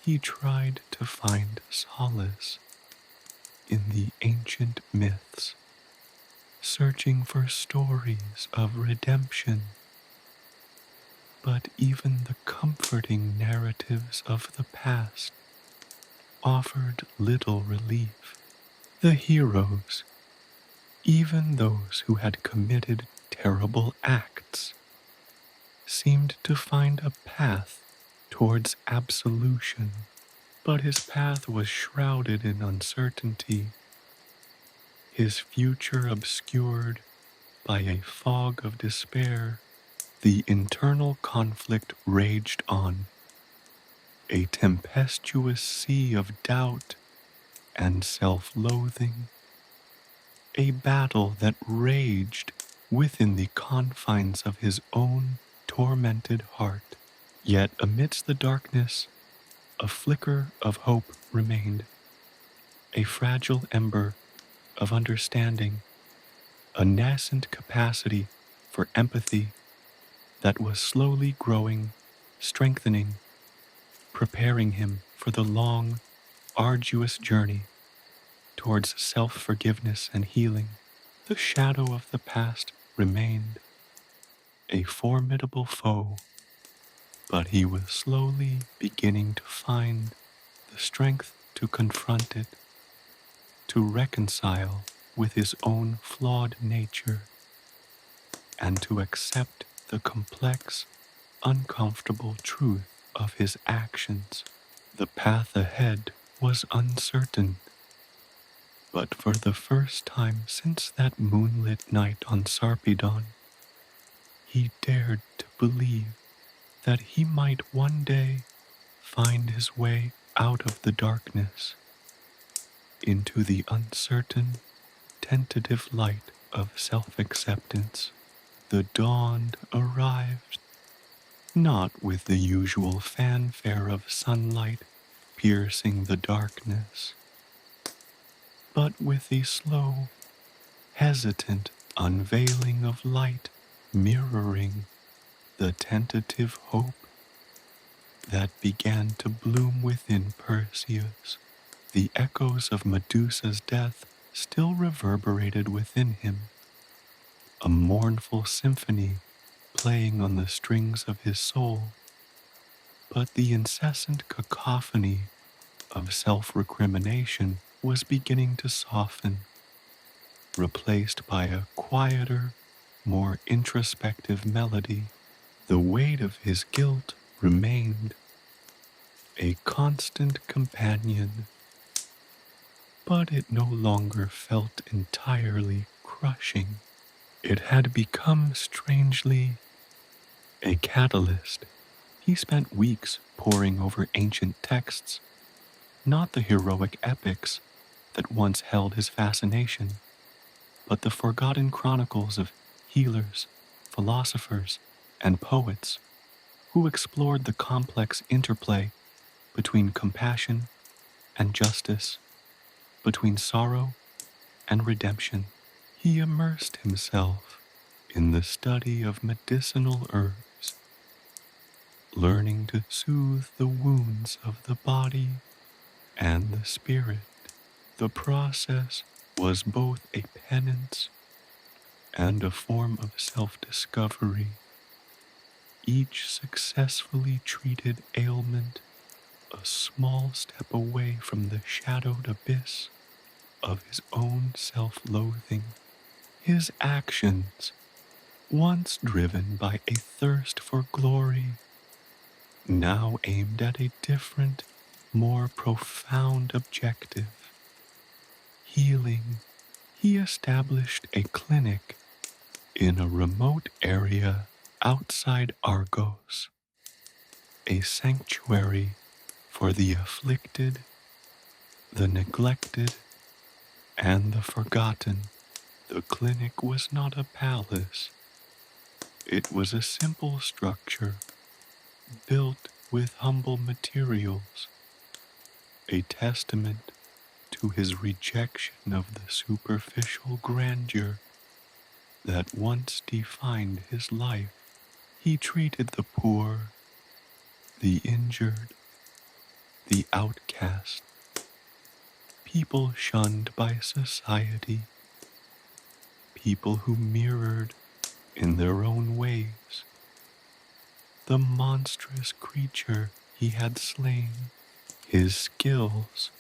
He tried to find solace in the ancient myths, searching for stories of redemption, But even the comforting narratives of the past offered little relief. The heroes, even those who had committed terrible acts, seemed to find a path towards absolution. But his path was shrouded in uncertainty, his future obscured by a fog of despair. The internal conflict raged on, a tempestuous sea of doubt and self-loathing, a battle that raged within the confines of his own tormented heart. Yet amidst the darkness, a flicker of hope remained, a fragile ember of understanding, a nascent capacity for empathy that was slowly growing, strengthening, preparing him for the long, arduous journey towards self-forgiveness and healing. The shadow of the past remained, a formidable foe, but he was slowly beginning to find the strength to confront it, to reconcile with his own flawed nature, and to accept the complex, uncomfortable truth of his actions. The path ahead was uncertain, but for the first time since that moonlit night on Sarpedon, he dared to believe that he might one day find his way out of the darkness into the uncertain, tentative light of self-acceptance. The dawn arrived, not with the usual fanfare of sunlight piercing the darkness, but with a slow, hesitant unveiling of light mirroring the tentative hope that began to bloom within Perseus. The echoes of Medusa's death still reverberated within him, a mournful symphony playing on the strings of his soul. But the incessant cacophony of self-recrimination was beginning to soften, replaced by a quieter, more introspective melody. The weight of his guilt remained, a constant companion, but it no longer felt entirely crushing. It had become strangely a catalyst. He spent weeks poring over ancient texts, not the heroic epics that once held his fascination, but the forgotten chronicles of healers, philosophers, and poets who explored the complex interplay between compassion and justice, between sorrow and redemption. He immersed himself in the study of medicinal herbs, learning to soothe the wounds of the body and the spirit. The process was both a penance and a form of self-discovery. Each successfully treated ailment a small step away from the shadowed abyss of his own self-loathing. His actions, once driven by a thirst for glory, now aimed at a different, more profound objective: healing. He established a clinic in a remote area outside Argos, a sanctuary for the afflicted, the neglected, and the forgotten. The clinic was not a palace. It was a simple structure built with humble materials, a testament to his rejection of the superficial grandeur that once defined his life. He treated the poor, the injured, the outcast, people shunned by society, people who mirrored in their own ways the monstrous creature he had slain. His skills,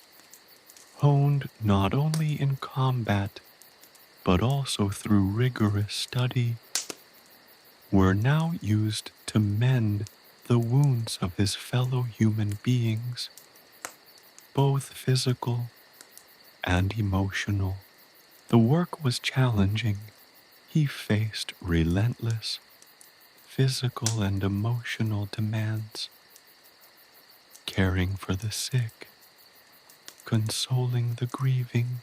honed not only in combat but also through rigorous study, were now used to mend the wounds of his fellow human beings, both physical and emotional. The work was challenging. He faced relentless physical and emotional demands, caring for the sick, consoling the grieving,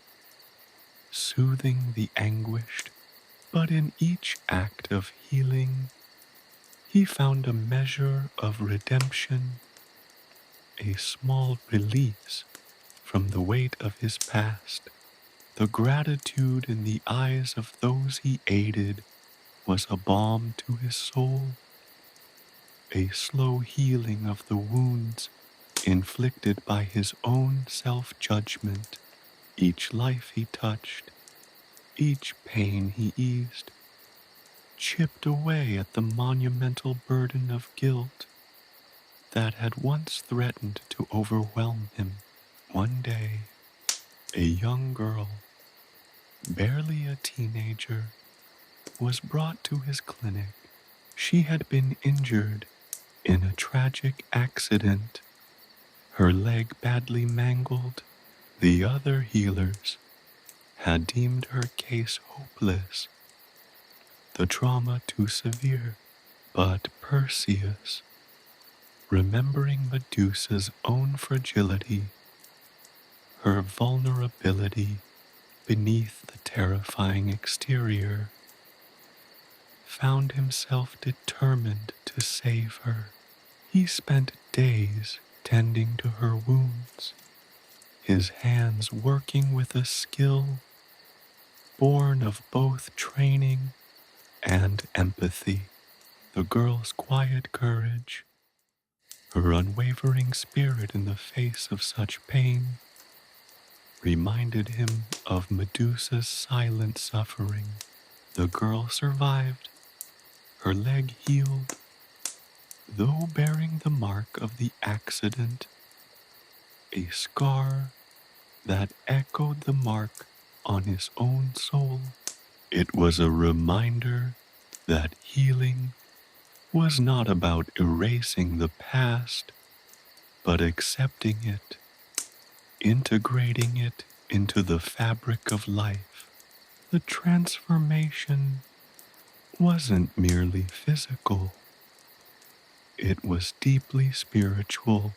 soothing the anguished. But in each act of healing, he found a measure of redemption, a small release from the weight of his past. The gratitude in the eyes of those he aided was a balm to his soul, a slow healing of the wounds inflicted by his own self-judgment. Each life he touched, each pain he eased, chipped away at the monumental burden of guilt that had once threatened to overwhelm him. One day, a young girl, barely a teenager, was brought to his clinic. She had been injured in a tragic accident, her leg badly mangled. The other healers had deemed her case hopeless, the trauma too severe. But Perseus, remembering Medusa's own fragility, her vulnerability beneath the terrifying exterior, found himself determined to save her. He spent days tending to her wounds, his hands working with a skill born of both training and empathy. The girl's quiet courage, her unwavering spirit in the face of such pain, reminded him of Medusa's silent suffering. The girl survived, her leg healed, though bearing the mark of the accident, a scar that echoed the mark on his own soul. It was a reminder that healing was not about erasing the past, but accepting it, integrating it into the fabric of life. The transformation wasn't merely physical, it was deeply spiritual.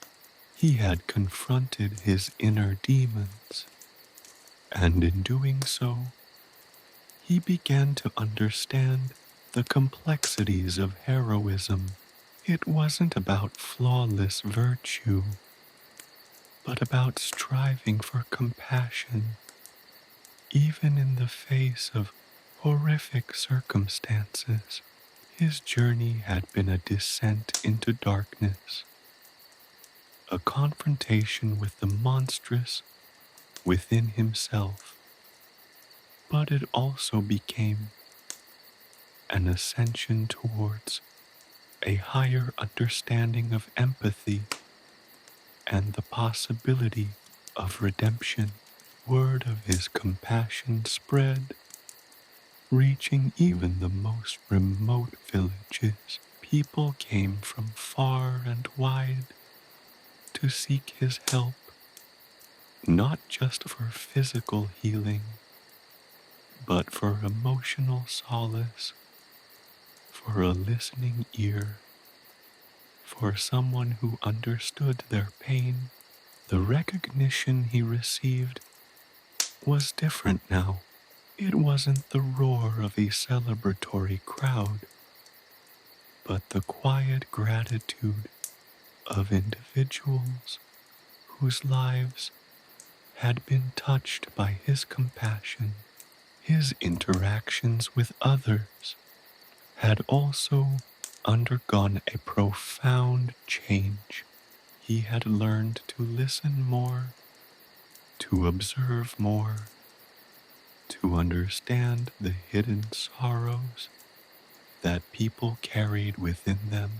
He had confronted his inner demons, and in doing so, he began to understand the complexities of heroism. It wasn't about flawless virtue, but about striving for compassion, even in the face of horrific circumstances. His journey had been a descent into darkness, a confrontation with the monstrous within himself, but it also became an ascension towards a higher understanding of empathy and the possibility of redemption. Word of his compassion spread, reaching even the most remote villages. People came from far and wide to seek his help, not just for physical healing, but for emotional solace, for a listening ear, for someone who understood their pain. The recognition he received was different now. It wasn't the roar of a celebratory crowd, but the quiet gratitude of individuals whose lives had been touched by his compassion. His interactions with others had also undergone a profound change. He had learned to listen more, to observe more, to understand the hidden sorrows that people carried within them.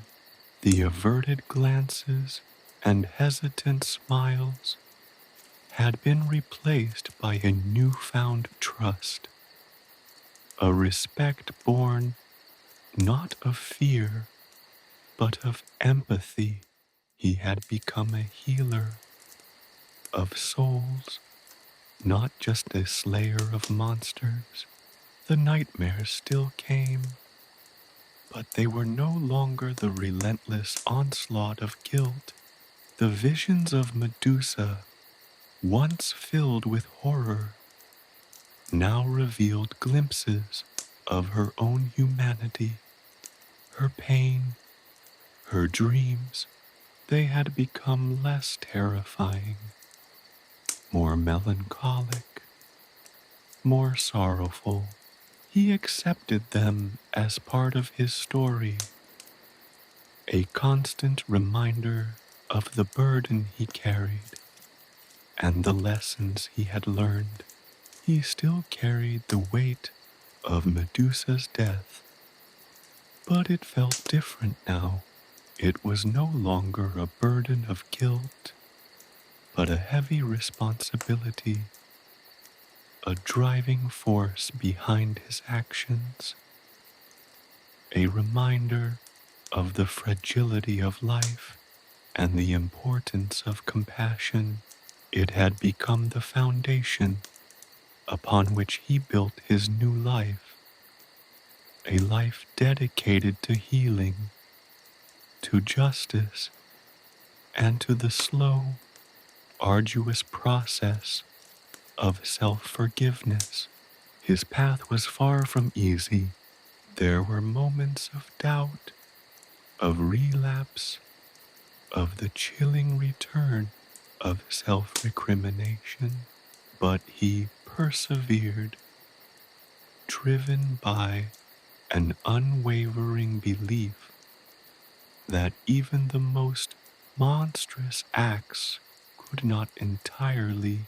The averted glances and hesitant smiles had been replaced by a newfound trust, a respect born not of fear, but of empathy. He had become a healer of souls, not just a slayer of monsters. The nightmares still came, but they were no longer the relentless onslaught of guilt. The visions of Medusa, once filled with horror, now revealed glimpses of her own humanity, her pain, her dreams. They had become less terrifying, more melancholic, more sorrowful. He accepted them as part of his story, a constant reminder of the burden he carried and the lessons he had learned. He still carried the weight of Medusa's death, but it felt different now. It was no longer a burden of guilt, but a heavy responsibility, a driving force behind his actions, a reminder of the fragility of life and the importance of compassion. It had become the foundation upon which he built his new life, a life dedicated to healing, to justice, and to the slow, arduous process of self-forgiveness. His path was far from easy. There were moments of doubt, of relapse, of the chilling return of self-recrimination, but he persevered, driven by an unwavering belief that even the most monstrous acts could not entirely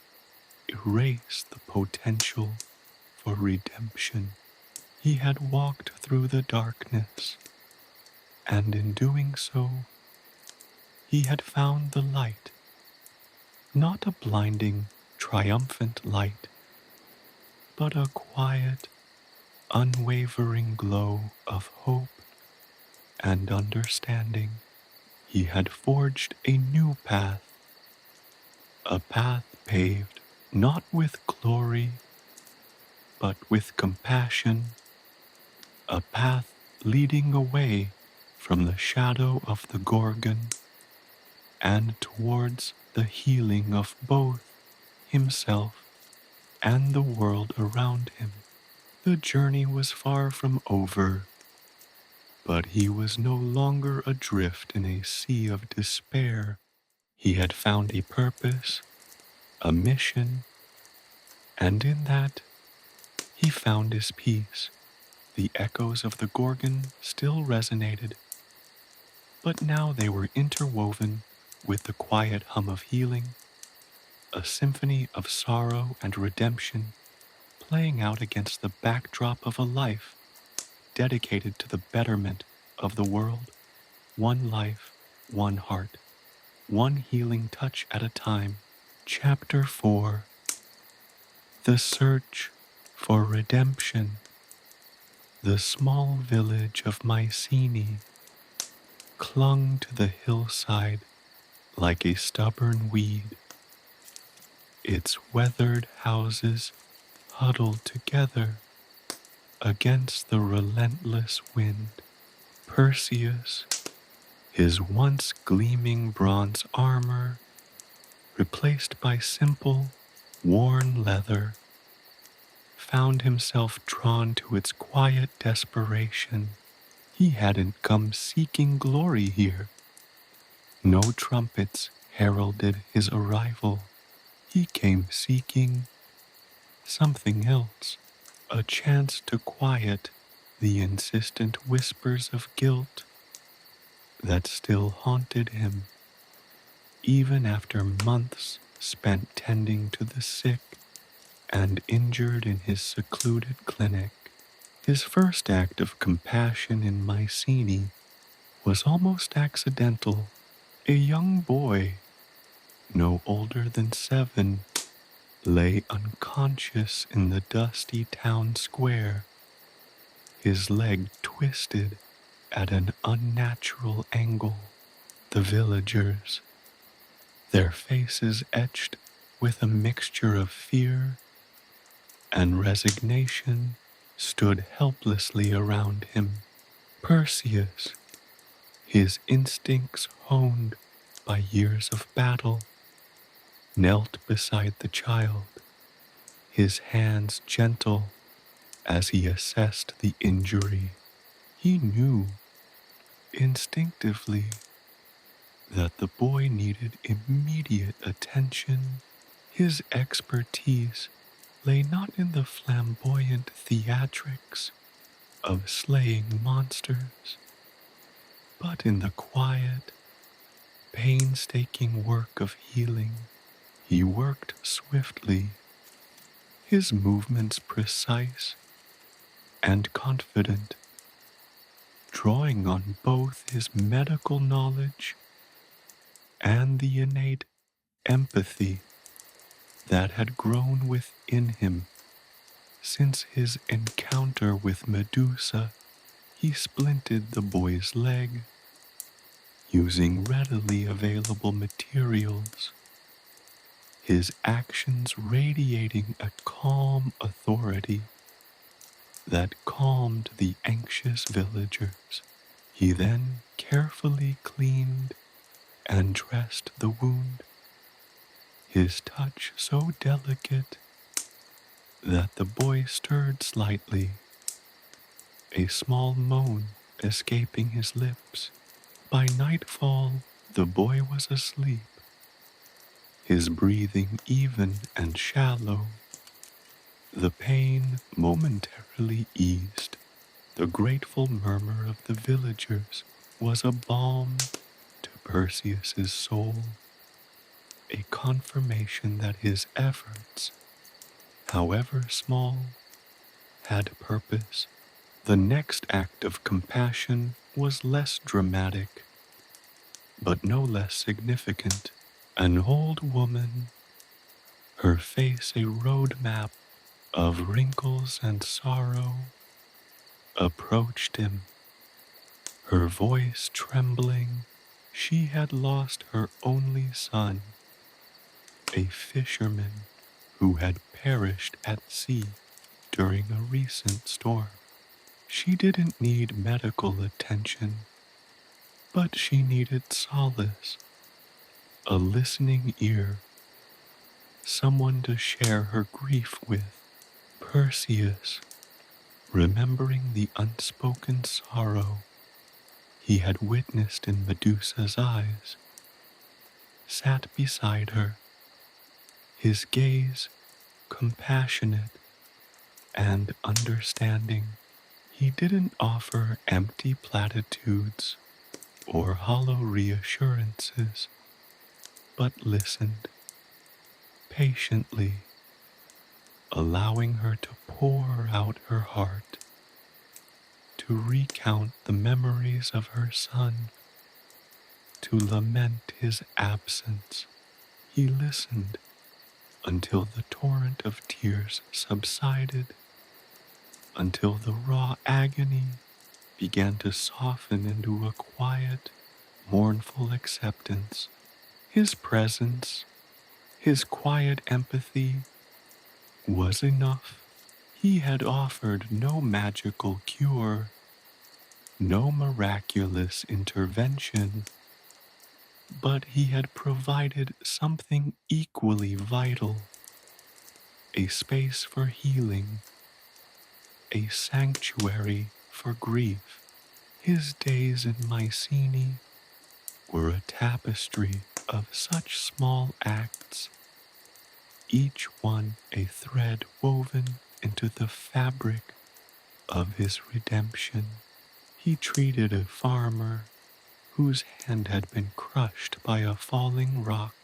erase the potential for redemption. He had walked through the darkness, and in doing so, he had found the light, not a blinding, triumphant light, but a quiet, unwavering glow of hope and understanding. He had forged a new path, a path paved not with glory, but with compassion, a path leading away from the shadow of the Gorgon and towards the healing of both himself and the world around him. The journey was far from over, but he was no longer adrift in a sea of despair. He had found a purpose, a mission, and in that he found his peace. The echoes of the Gorgon still resonated, but now they were interwoven with the quiet hum of healing, a symphony of sorrow and redemption playing out against the backdrop of a life dedicated to the betterment of the world. One life, one heart, one healing touch at a time. Chapter 4: The Search for Redemption. The small village of Mycenae clung to the hillside like a stubborn weed, its weathered houses huddled together against the relentless wind. Perseus, his once gleaming bronze armor replaced by simple, worn leather, found himself drawn to its quiet desperation. He hadn't come seeking glory here. No trumpets heralded his arrival. He came seeking something else, a chance to quiet the insistent whispers of guilt that still haunted him, even after months spent tending to the sick and injured in his secluded clinic. His first act of compassion in Mycenae was almost accidental. A young boy, no older than 7, lay unconscious in the dusty town square, his leg twisted at an unnatural angle. The villagers, their faces etched with a mixture of fear and resignation, stood helplessly around him. Perseus, his instincts honed by years of battle, knelt beside the child, his hands gentle as he assessed the injury. He knew instinctively that the boy needed immediate attention. His expertise lay not in the flamboyant theatrics of slaying monsters, but in the quiet, painstaking work of healing. He worked swiftly, his movements precise and confident, drawing on both his medical knowledge and the innate empathy that had grown within him since his encounter with Medusa. He splinted the boy's leg using readily available materials, his actions radiating a calm authority that calmed the anxious villagers. He then carefully cleaned and dressed the wound, his touch so delicate that the boy stirred slightly, a small moan escaping his lips. By nightfall, the boy was asleep, his breathing even and shallow. The pain momentarily eased. The grateful murmur of the villagers was a balm to Perseus's soul, a confirmation that his efforts, however small, had purpose. The next act of compassion was less dramatic, but no less significant. An old woman, her face a road map of wrinkles and sorrow, approached him, her voice trembling. She had lost her only son, a fisherman who had perished at sea during a recent storm. She didn't need medical attention, but she needed solace, a listening ear, someone to share her grief with. Perseus, remembering the unspoken sorrow he had witnessed in Medusa's eyes, sat beside her, his gaze compassionate and understanding. He didn't offer empty platitudes or hollow reassurances, but listened patiently, allowing her to pour out her heart, to recount the memories of her son, to lament his absence. He listened until the torrent of tears subsided, until the raw agony began to soften into a quiet, mournful acceptance. His presence, his quiet empathy, was enough. He had offered no magical cure, no miraculous intervention, but he had provided something equally vital, a space for healing, a sanctuary for grief. His days in Mycenae were a tapestry of such small acts, each one a thread woven into the fabric of his redemption. He treated a farmer whose hand had been crushed by a falling rock,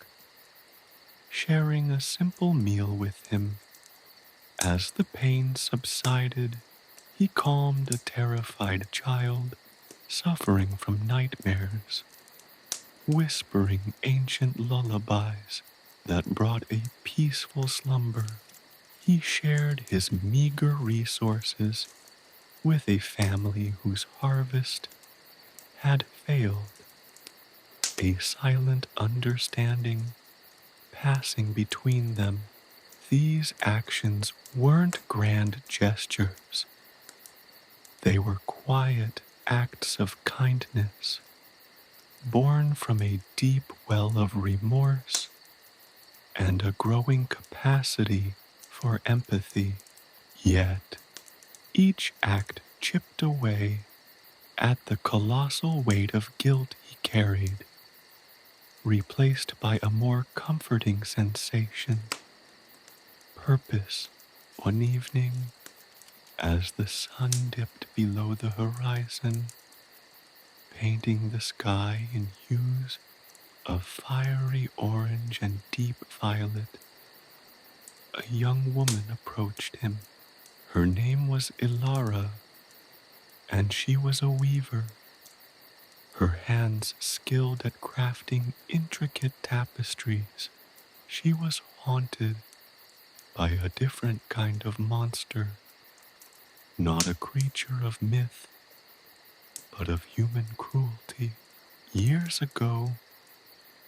sharing a simple meal with him. As the pain subsided, he calmed a terrified child, suffering from nightmares, whispering ancient lullabies that brought a peaceful slumber. He shared his meager resources with a family whose harvest had failed, a silent understanding passing between them. These actions weren't grand gestures, they were quiet acts of kindness, born from a deep well of remorse and a growing capacity for empathy. Yet, each act chipped away at the colossal weight of guilt he carried, replaced by a more comforting sensation, purpose. One evening, as the sun dipped below the horizon, painting the sky in hues of fiery orange and deep violet, a young woman approached him. Her name was Ilara, and she was a weaver, her hands skilled at crafting intricate tapestries. She was haunted by a different kind of monster, not a creature of myth, but of human cruelty. Years ago,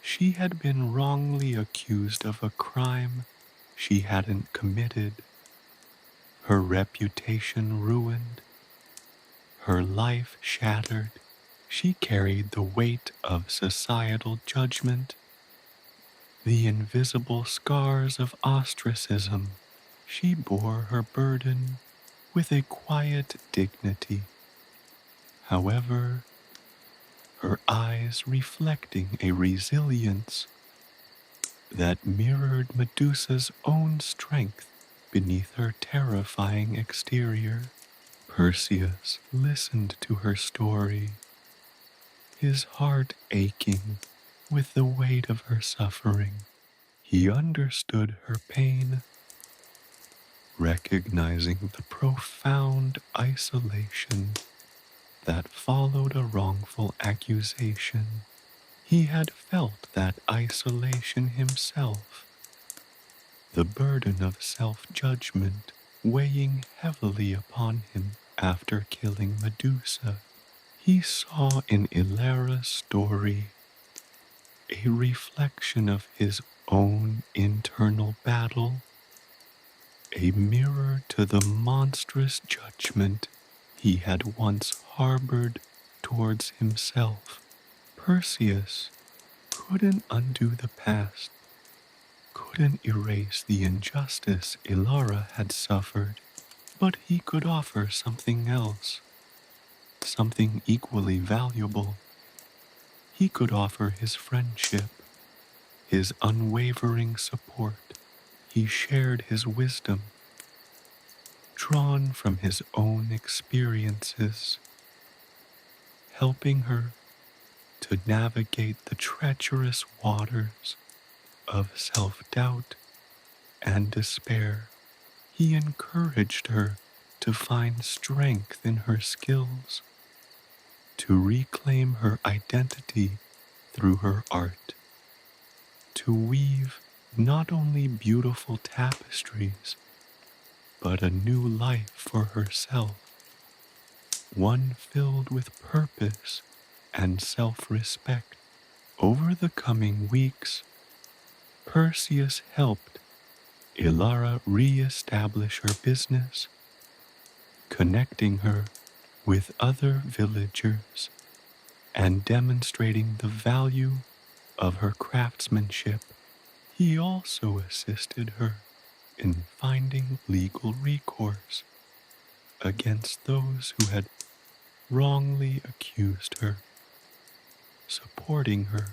she had been wrongly accused of a crime she hadn't committed, her reputation ruined, her life shattered. She carried the weight of societal judgment, the invisible scars of ostracism. She bore her burden with a quiet dignity, however, her eyes reflecting a resilience that mirrored Medusa's own strength beneath her terrifying exterior. Perseus listened to her story, his heart aching with the weight of her suffering. He understood her pain, recognizing the profound isolation that followed a wrongful accusation. He had felt that isolation himself, the burden of self-judgment weighing heavily upon him after killing Medusa. He saw in Ilara's story a reflection of his own internal battle, a mirror to the monstrous judgment he had once harbored towards himself. Perseus couldn't undo the past, couldn't erase the injustice Ilara had suffered, but he could offer something else, something equally valuable. He could offer his friendship, his unwavering support. He shared his wisdom, drawn from his own experiences, helping her to navigate the treacherous waters of self-doubt and despair. He encouraged her to find strength in her skills, to reclaim her identity through her art, to weave not only beautiful tapestries, but a new life for herself, one filled with purpose and self-respect. Over the coming weeks, Perseus helped Ilara re-establish her business, connecting her with other villagers and demonstrating the value of her craftsmanship. He also assisted her in finding legal recourse against those who had wrongly accused her, supporting her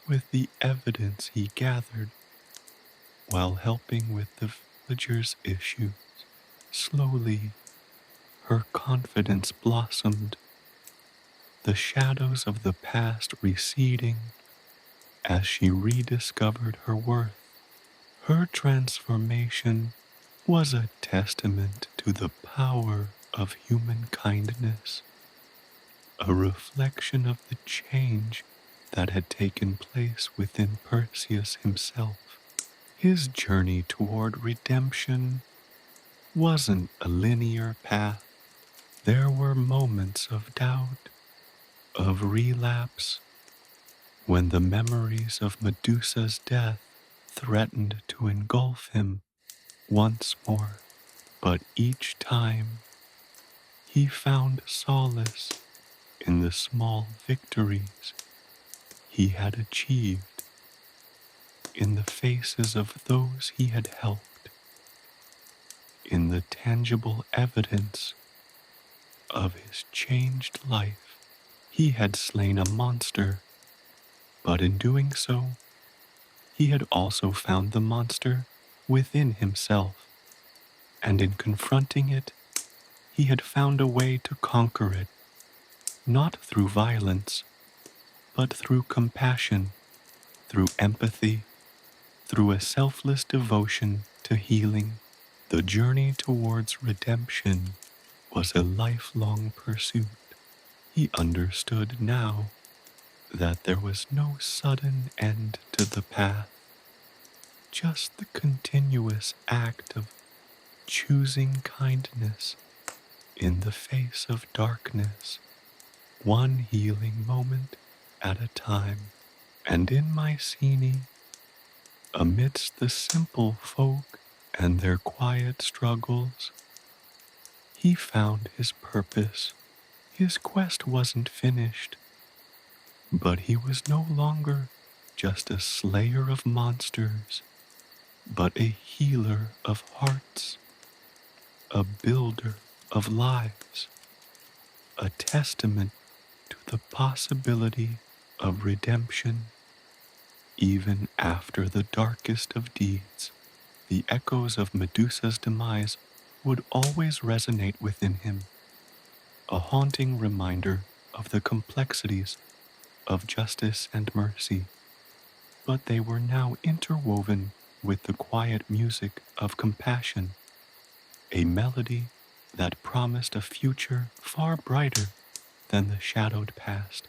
with the evidence he gathered while helping with the villagers' issues. Slowly, her confidence blossomed, the shadows of the past receding as she rediscovered her worth. Her transformation was a testament to the power of human kindness, a reflection of the change that had taken place within Perseus himself. His journey toward redemption wasn't a linear path. There were moments of doubt, of relapse, when the memories of Medusa's death threatened to engulf him once more. But each time he found solace in the small victories he had achieved, in the faces of those he had helped, in the tangible evidence of his changed life. He had slain a monster, but in doing so, he had also found the monster within himself, and in confronting it, he had found a way to conquer it, not through violence, but through compassion, through empathy, through a selfless devotion to healing. The journey towards redemption was a lifelong pursuit. He understood now that there was no sudden end to the path, just the continuous act of choosing kindness in the face of darkness, one healing moment at a time. And in Mycenae, amidst the simple folk and their quiet struggles, he found his purpose. His quest wasn't finished, but he was no longer just a slayer of monsters, but a healer of hearts, a builder of lives, a testament to the possibility of redemption even after the darkest of deeds. The echoes of Medusa's demise would always resonate within him, a haunting reminder of the complexities of justice and mercy. But they were now interwoven with the quiet music of compassion, a melody that promised a future far brighter than the shadowed past.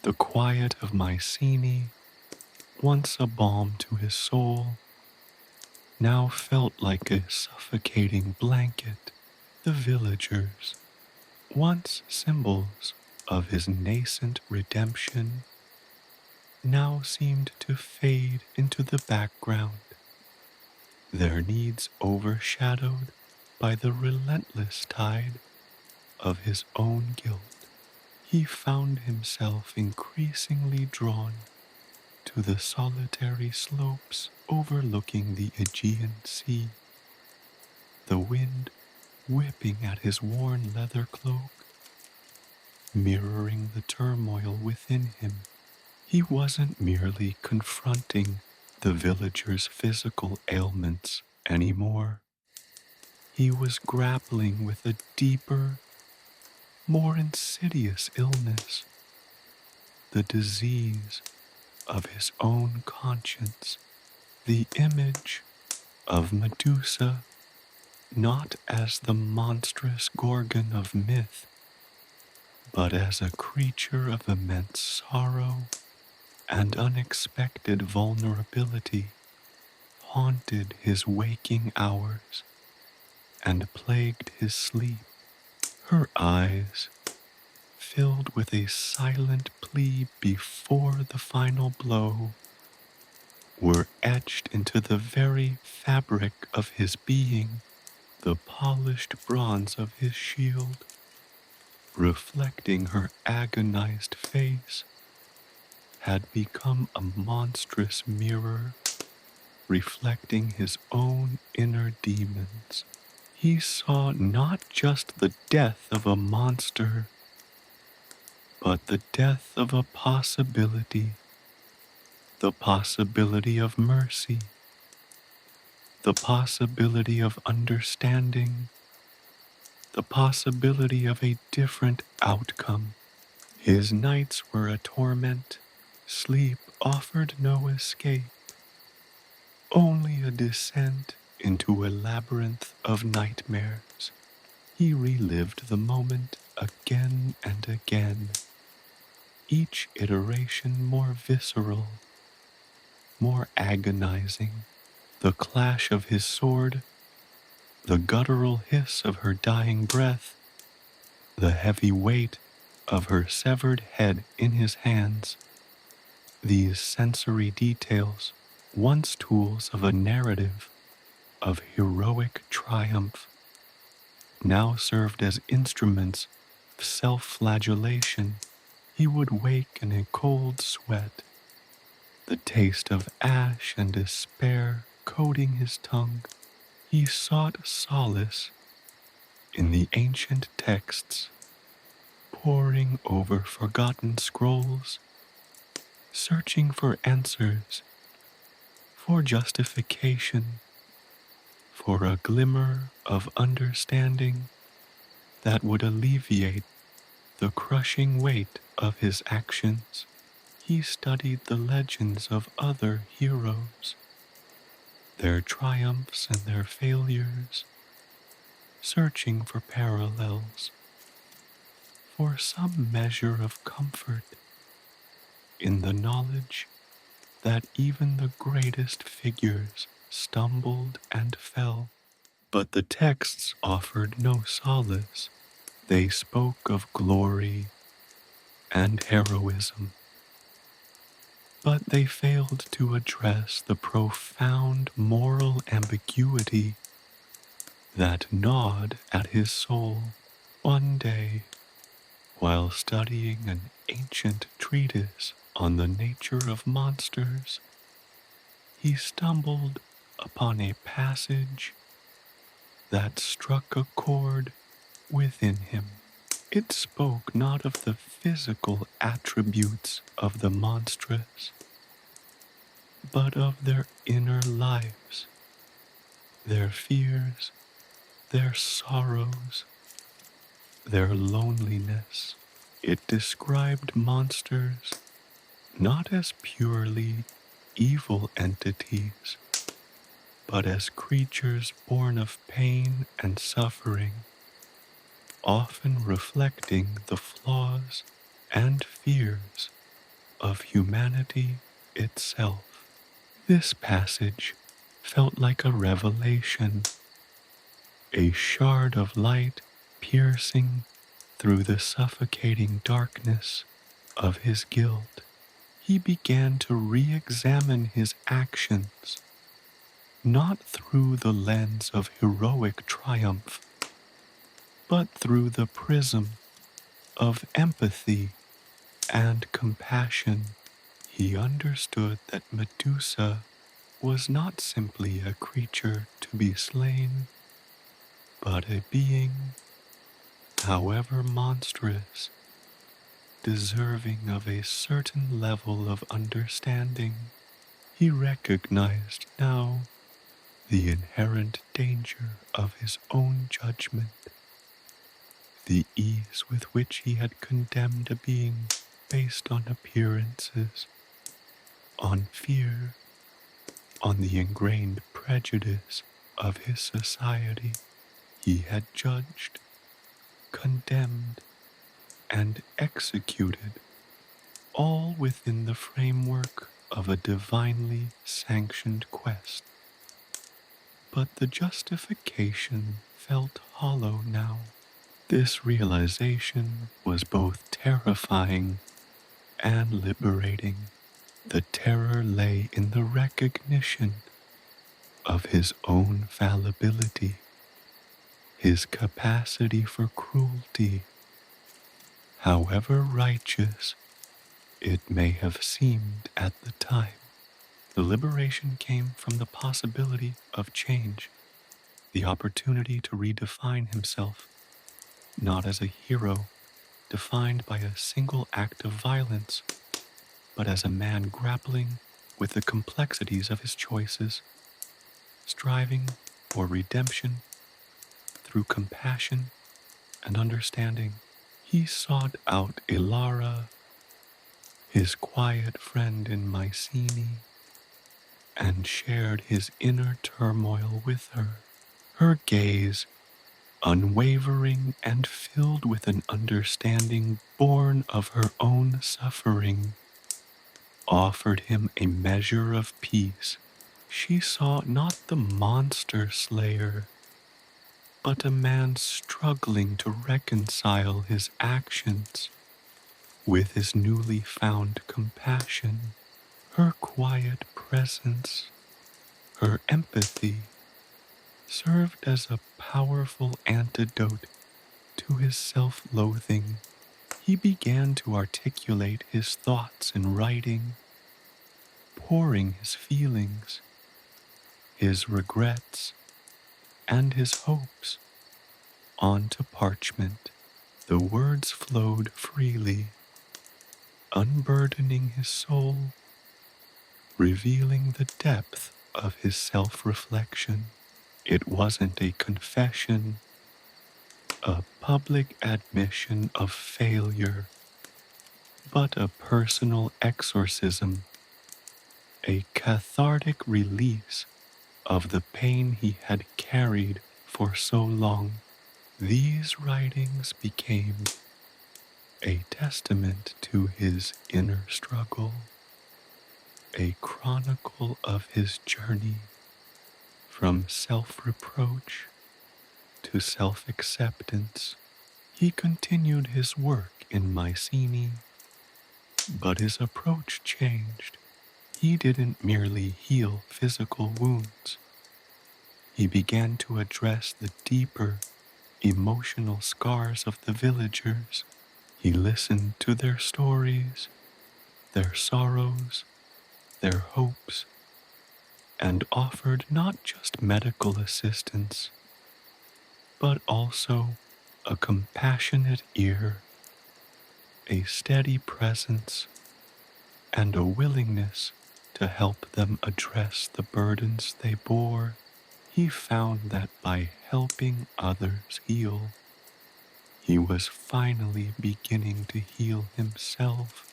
The quiet of Mycenae, once a balm to his soul, now felt like a suffocating blanket. The villagers, once symbols of his nascent redemption, now seemed to fade into the background, their needs overshadowed by the relentless tide of his own guilt. He found himself increasingly drawn to the solitary slopes overlooking the Aegean Sea, the wind whipping at his worn leather cloak, mirroring the turmoil within him. He wasn't merely confronting the villagers' physical ailments anymore. He was grappling with a deeper, more insidious illness, the disease of his own conscience, the image of Medusa not as the monstrous gorgon of myth, but as a creature of immense sorrow and unexpected vulnerability, haunted his waking hours and plagued his sleep. Her eyes, filled with a silent plea before the final blow, were etched into the very fabric of his being. The polished bronze of his shield, reflecting her agonized face, had become a monstrous mirror, reflecting his own inner demons. He saw not just the death of a monster, but the death of a possibility, the possibility of mercy, the possibility of understanding, the possibility of a different outcome. His nights were a torment. Sleep offered no escape, only a descent into a labyrinth of nightmares. He relived the moment again and again, each iteration more visceral, more agonizing. The clash of his sword, the guttural hiss of her dying breath, the heavy weight of her severed head in his hands. These sensory details, once tools of a narrative of heroic triumph, now served as instruments of self-flagellation. He would wake in a cold sweat, the taste of ash and despair coating his tongue. He sought solace in the ancient texts, poring over forgotten scrolls, searching for answers, for justification, for a glimmer of understanding that would alleviate the crushing weight of his actions. He studied the legends of other heroes, their triumphs and their failures, searching for parallels, for some measure of comfort in the knowledge that even the greatest figures stumbled and fell. But the texts offered no solace. They spoke of glory and heroism, but they failed to address the profound moral ambiguity that gnawed at his soul. One day, while studying an ancient treatise on the nature of monsters, he stumbled upon a passage that struck a chord within him. It spoke not of the physical attributes of the monstrous, but of their inner lives, their fears, their sorrows, their loneliness. It described monsters not as purely evil entities, but as creatures born of pain and suffering, often reflecting the flaws and fears of humanity itself. This passage felt like a revelation, a shard of light piercing through the suffocating darkness of his guilt. He began to re-examine his actions, not through the lens of heroic triumph, but through the prism of empathy and compassion. He understood that Medusa was not simply a creature to be slain, but a being, however monstrous, deserving of a certain level of understanding. He recognized now the inherent danger of his own judgment, the ease with which he had condemned a being based on appearances, on fear, on the ingrained prejudice of his society. He had judged, condemned, and executed, all within the framework of a divinely sanctioned quest. But the justification felt hollow now. This realization was both terrifying and liberating. The terror lay in the recognition of his own fallibility, his capacity for cruelty, however righteous it may have seemed at the time. The liberation came from the possibility of change, the opportunity to redefine himself, not as a hero defined by a single act of violence, but as a man grappling with the complexities of his choices, striving for redemption through compassion and understanding. He sought out Ilara, his quiet friend in Mycenae, and shared his inner turmoil with her. Her gaze unwavering and filled with an understanding born of her own suffering, offered him a measure of peace. She saw not the monster slayer, but a man struggling to reconcile his actions with his newly found compassion. Her quiet presence, her empathy, served as a powerful antidote to his self-loathing. He began to articulate his thoughts in writing, pouring his feelings, his regrets, and his hopes onto parchment. The words flowed freely, unburdening his soul, revealing the depth of his self-reflection. It wasn't a confession, a public admission of failure, but a personal exorcism, a cathartic release of the pain he had carried for so long. These writings became a testament to his inner struggle, a chronicle of his journey from self-reproach to self-acceptance. He continued his work in Mycenae, but his approach changed. He didn't merely heal physical wounds. He began to address the deeper emotional scars of the villagers. He listened to their stories, their sorrows, their hopes, and offered not just medical assistance, but also a compassionate ear, a steady presence, and a willingness to help them address the burdens they bore. He found that by helping others heal, he was finally beginning to heal himself.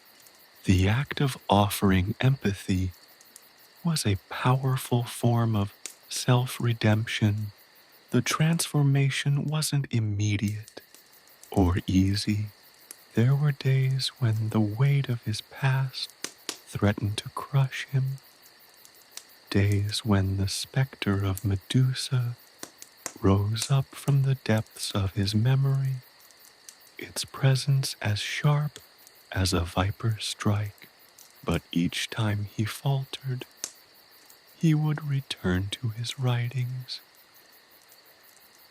The act of offering empathy was a powerful form of self-redemption. The transformation wasn't immediate or easy. There were days when the weight of his past threatened to crush him, days when the specter of Medusa rose up from the depths of his memory, its presence as sharp as a viper's strike. But each time he faltered, he would return to his writings,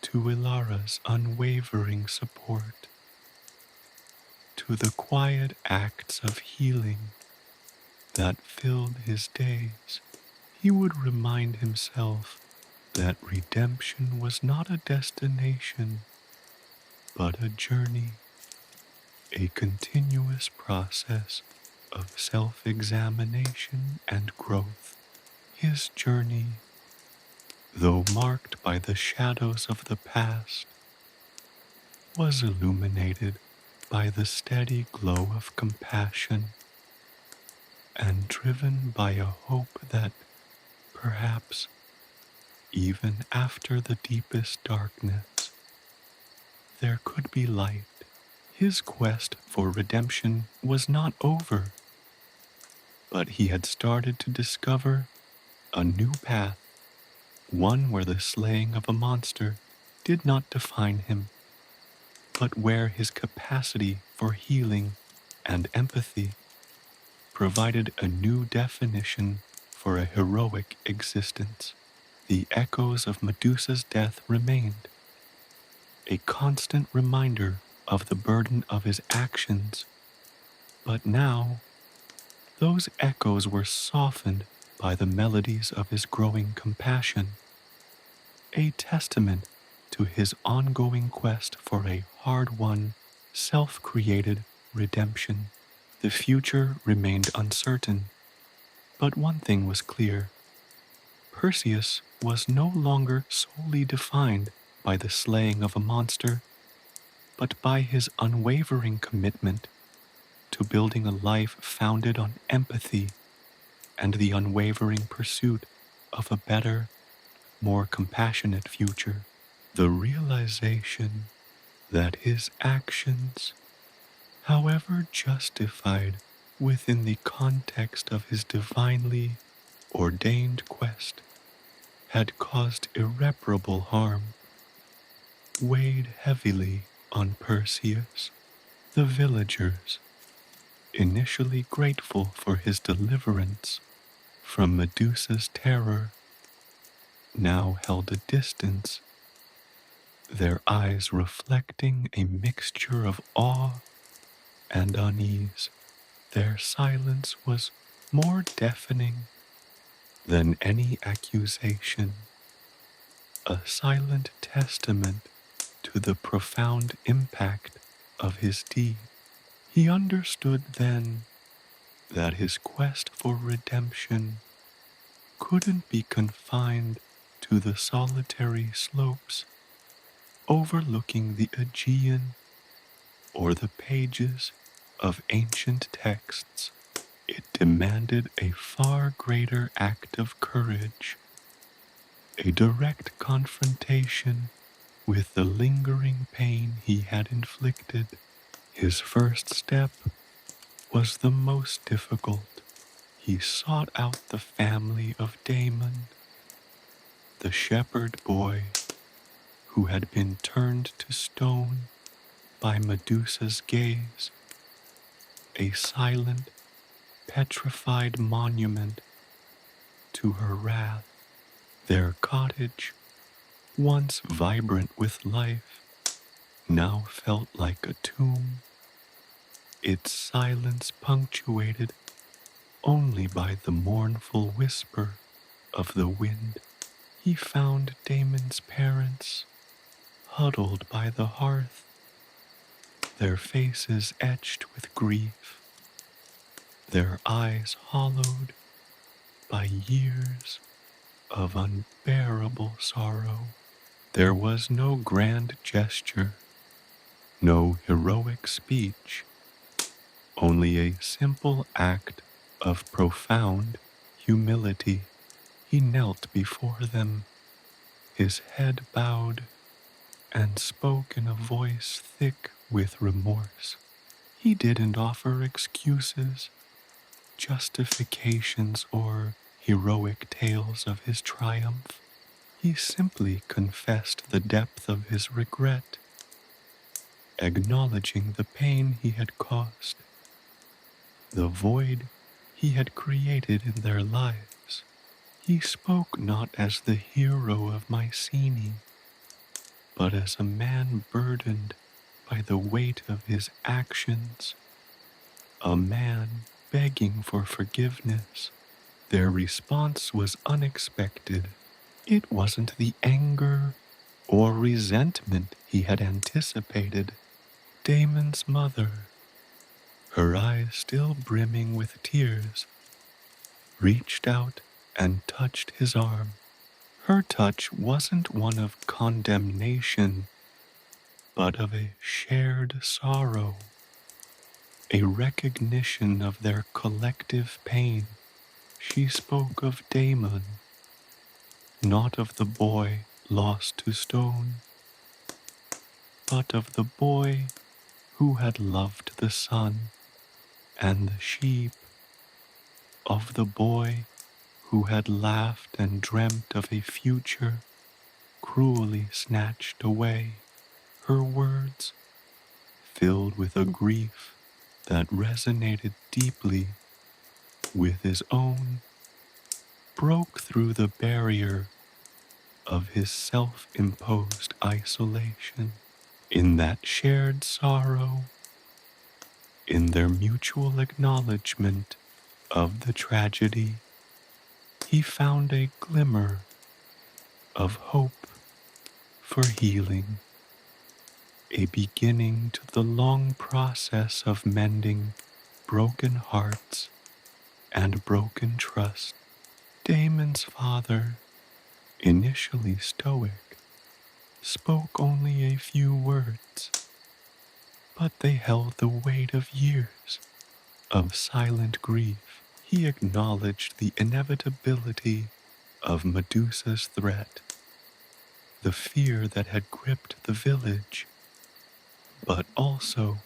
to Ilara's unwavering support, to the quiet acts of healing that filled his days. He would remind himself that redemption was not a destination, but a journey, a continuous process of self-examination and growth. His journey, though marked by the shadows of the past, was illuminated by the steady glow of compassion and driven by a hope that perhaps even after the deepest darkness, there could be light. His quest for redemption was not over, but he had started to discover a new path, one where the slaying of a monster did not define him, but where his capacity for healing and empathy provided a new definition for a heroic existence. The echoes of Medusa's death remained, a constant reminder of the burden of his actions, but now those echoes were softened by the melodies of his growing compassion, a testament to his ongoing quest for a hard-won, self-created redemption. The future remained uncertain, but one thing was clear. Perseus was no longer solely defined by the slaying of a monster, but by his unwavering commitment to building a life founded on empathy and the unwavering pursuit of a better, more compassionate future. The realization that his actions, however justified within the context of his divinely ordained quest, had caused irreparable harm, weighed heavily on Perseus. The villagers, initially grateful for his deliverance from Medusa's terror, now held a distance, their eyes reflecting a mixture of awe and unease. Their silence was more deafening than any accusation, a silent testament to the profound impact of his deed. He understood then that his quest for redemption couldn't be confined to the solitary slopes overlooking the Aegean or the pages of ancient texts. It demanded a far greater act of courage, a direct confrontation with the lingering pain he had inflicted. His first step was the most difficult. He sought out the family of Damon, the shepherd boy who had been turned to stone by Medusa's gaze, a silent, petrified monument to her wrath. Their cottage, once vibrant with life, now felt like a tomb, its silence punctuated only by the mournful whisper of the wind. He found Damon's parents huddled by the hearth, their faces etched with grief, their eyes hollowed by years of unbearable sorrow. There was no grand gesture, no heroic speech, only a simple act of profound humility. He knelt before them, his head bowed, and spoke in a voice thick with remorse. He didn't offer excuses, justifications, or heroic tales of his triumph. He simply confessed the depth of his regret, acknowledging the pain he had caused, the void he had created in their lives. He spoke not as the hero of Mycenae, but as a man burdened by the weight of his actions, a man begging for forgiveness. Their response was unexpected. It wasn't the anger or resentment he had anticipated. Damon's mother, her eyes still brimming with tears, reached out and touched his arm. Her touch wasn't one of condemnation, but of a shared sorrow, a recognition of their collective pain. She spoke of Damon, not of the boy lost to stone, but of the boy who had loved the sun and the sheep, of the boy who had laughed and dreamt of a future cruelly snatched away. Her words, filled with a grief that resonated deeply with his own, broke through the barrier of his self-imposed isolation. In that shared sorrow, in their mutual acknowledgement of the tragedy, he found a glimmer of hope for healing, a beginning to the long process of mending broken hearts and broken trust. Damon's father, initially stoic, spoke only a few words, but they held the weight of years of silent grief. He acknowledged the inevitability of Medusa's threat, the fear that had gripped the village, but also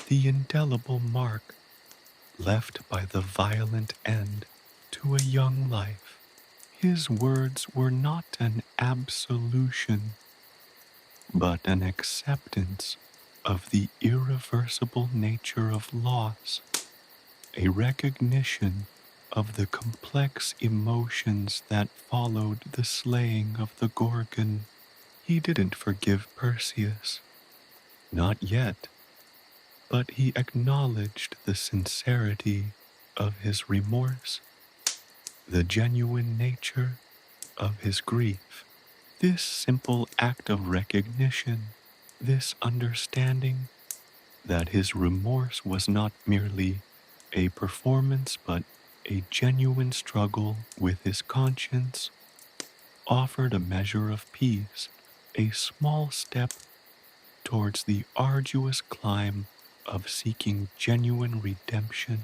the indelible mark left by the violent end to a young life. His words were not an absolution, but an acceptance of the irreversible nature of loss, a recognition of the complex emotions that followed the slaying of the Gorgon. He didn't forgive Perseus, not yet, but he acknowledged the sincerity of his remorse, the genuine nature of his grief. This simple act of recognition, this understanding that his remorse was not merely a performance but a genuine struggle with his conscience, offered a measure of peace, a small step towards the arduous climb of seeking genuine redemption.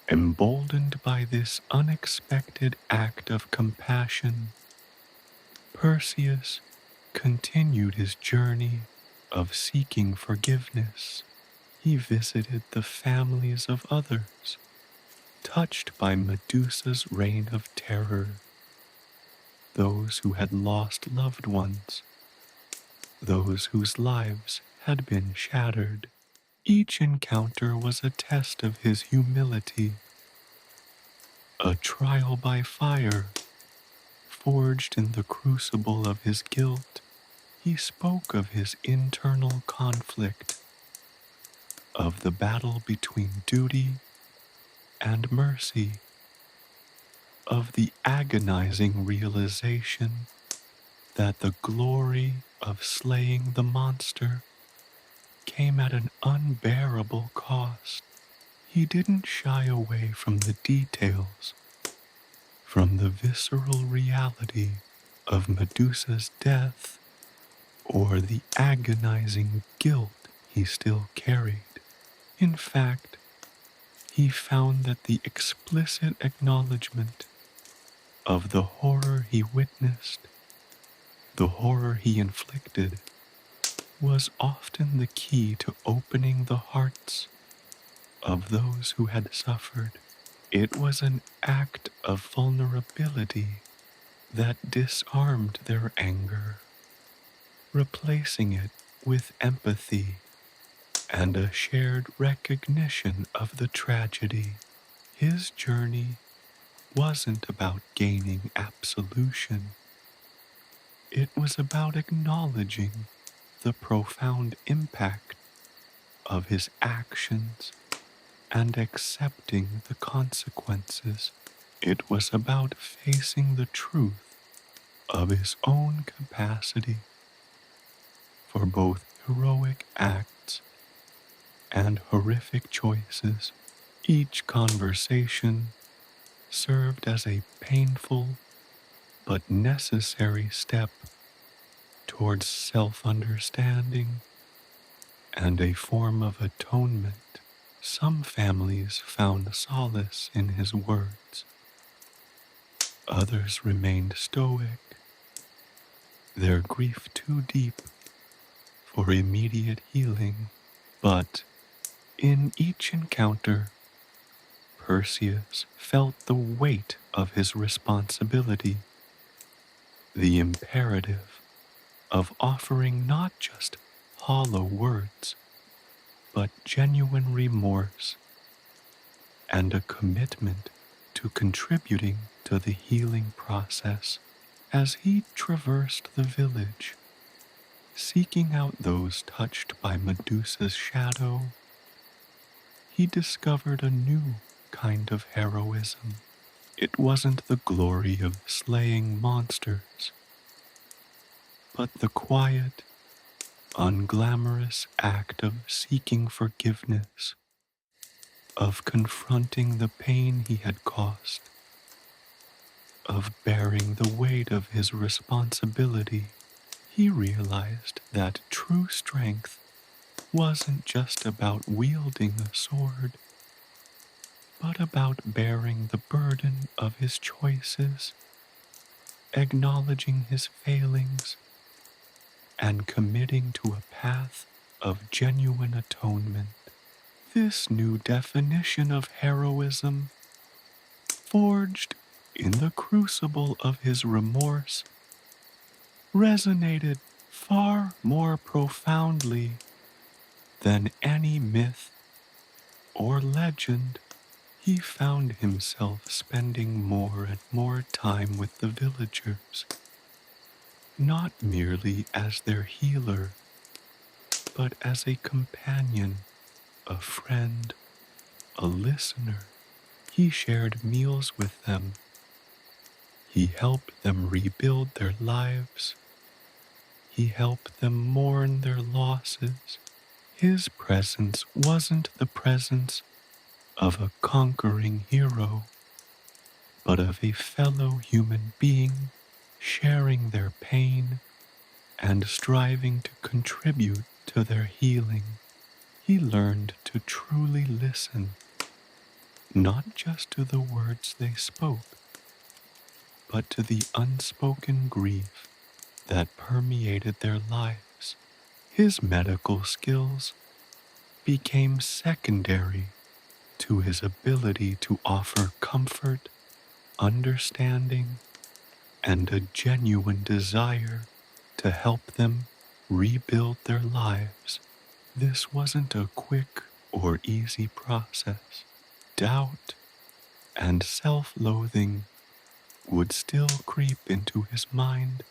Emboldened by this unexpected act of compassion, Perseus continued his journey of seeking forgiveness. He visited the families of others, touched by Medusa's reign of terror, those who had lost loved ones, those whose lives had been shattered. Each encounter was a test of his humility, a trial by fire, forged in the crucible of his guilt. He spoke of his internal conflict, of the battle between duty and mercy, of the agonizing realization that the glory of slaying the monster came at an unbearable cost. He didn't shy away from the details, from the visceral reality of Medusa's death or the agonizing guilt he still carried. In fact, he found that the explicit acknowledgement of the horror he witnessed, the horror he inflicted, was often the key to opening the hearts of those who had suffered. It was an act of vulnerability that disarmed their anger, replacing it with empathy and a shared recognition of the tragedy. His journey wasn't about gaining absolution. It was about acknowledging the profound impact of his actions and accepting the consequences. It was about facing the truth of his own capacity for both heroic acts and horrific choices. Each conversation served as a painful but necessary step towards self-understanding and a form of atonement. Some families found solace in his words. Others remained stoic, their grief too deep for immediate healing. But in each encounter, Perseus felt the weight of his responsibility, the imperative of offering not just hollow words, but genuine remorse and a commitment to contributing to the healing process. As he traversed the village, seeking out those touched by Medusa's shadow, he discovered a new kind of heroism. It wasn't the glory of slaying monsters, but the quiet, unglamorous act of seeking forgiveness, of confronting the pain he had caused, of bearing the weight of his responsibility. He realized that true strength wasn't just about wielding a sword, but about bearing the burden of his choices, acknowledging his failings, and committing to a path of genuine atonement. This new definition of heroism, forged in the crucible of his remorse, resonated far more profoundly than any myth or legend. He found himself spending more and more time with the villagers, not merely as their healer, but as a companion, a friend, a listener. He shared meals with them. He helped them rebuild their lives. He helped them mourn their losses. His presence wasn't the presence of a conquering hero, but of a fellow human being sharing their pain and striving to contribute to their healing. He learned to truly listen, not just to the words they spoke, but to the unspoken grief that permeated their lives. His medical skills became secondary to his ability to offer comfort, understanding, and a genuine desire to help them rebuild their lives. This wasn't a quick or easy process. Doubt and self-loathing would still creep into his mind.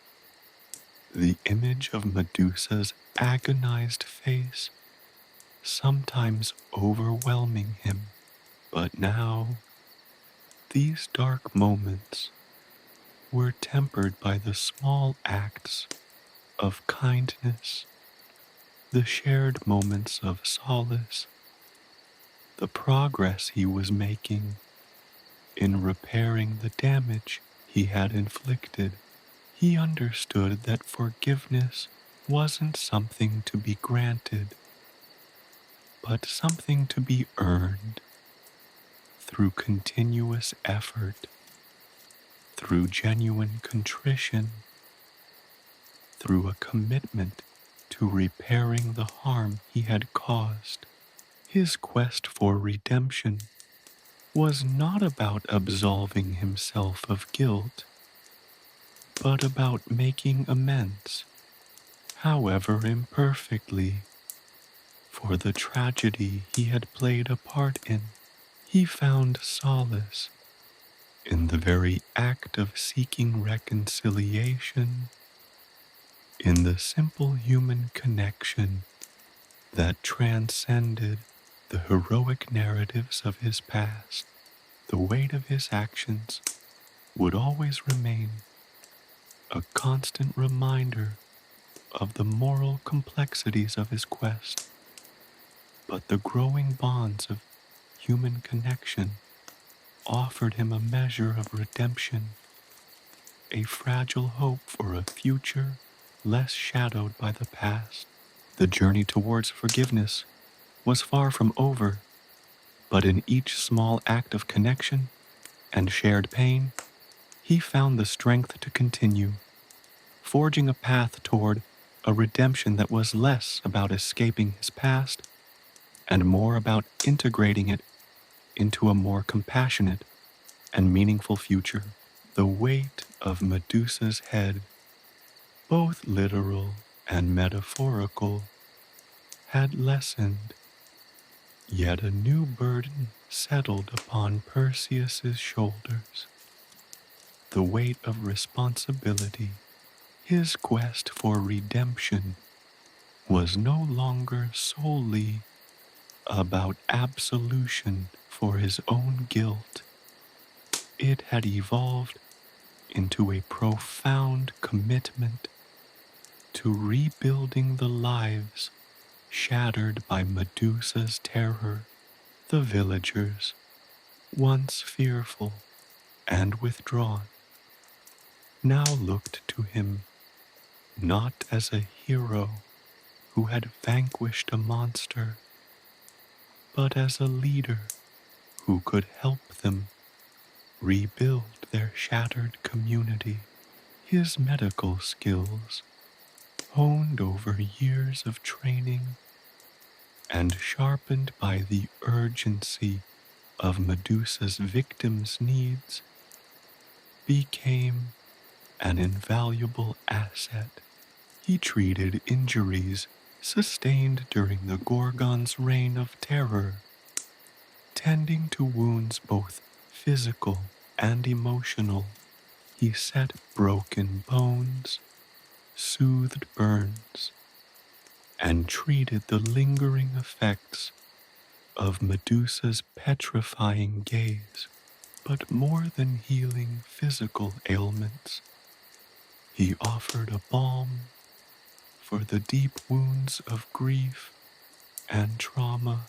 The image of Medusa's agonized face sometimes overwhelming him. But now, these dark moments were tempered by the small acts of kindness, the shared moments of solace, the progress he was making in repairing the damage he had inflicted. He understood that forgiveness wasn't something to be granted, but something to be earned through continuous effort, through genuine contrition, through a commitment to repairing the harm he had caused. His quest for redemption was not about absolving himself of guilt, but about making amends, however imperfectly, for the tragedy he had played a part in. He found solace in the very act of seeking reconciliation, in the simple human connection that transcended the heroic narratives of his past. The weight of his actions would always remain a constant reminder of the moral complexities of his quest, but the growing bonds of human connection offered him a measure of redemption, a fragile hope for a future less shadowed by the past. The journey towards forgiveness was far from over, but in each small act of connection and shared pain, he found the strength to continue, forging a path toward a redemption that was less about escaping his past and more about integrating it into a more compassionate and meaningful future. The weight of Medusa's head, both literal and metaphorical, had lessened, yet a new burden settled upon Perseus's shoulders, the weight of responsibility. His quest for redemption was no longer solely about absolution for his own guilt. It had evolved into a profound commitment to rebuilding the lives shattered by Medusa's terror. The villagers, once fearful and withdrawn, now looked to him not as a hero who had vanquished a monster, but as a leader who could help them rebuild their shattered community. His medical skills honed over years of training and sharpened by the urgency of Medusa's victims' needs, became an invaluable asset. He treated injuries sustained during the Gorgon's reign of terror, tending to wounds both physical and emotional. He set broken bones, soothed burns, and treated the lingering effects of Medusa's petrifying gaze. But more than healing physical ailments, he offered a balm for the deep wounds of grief and trauma.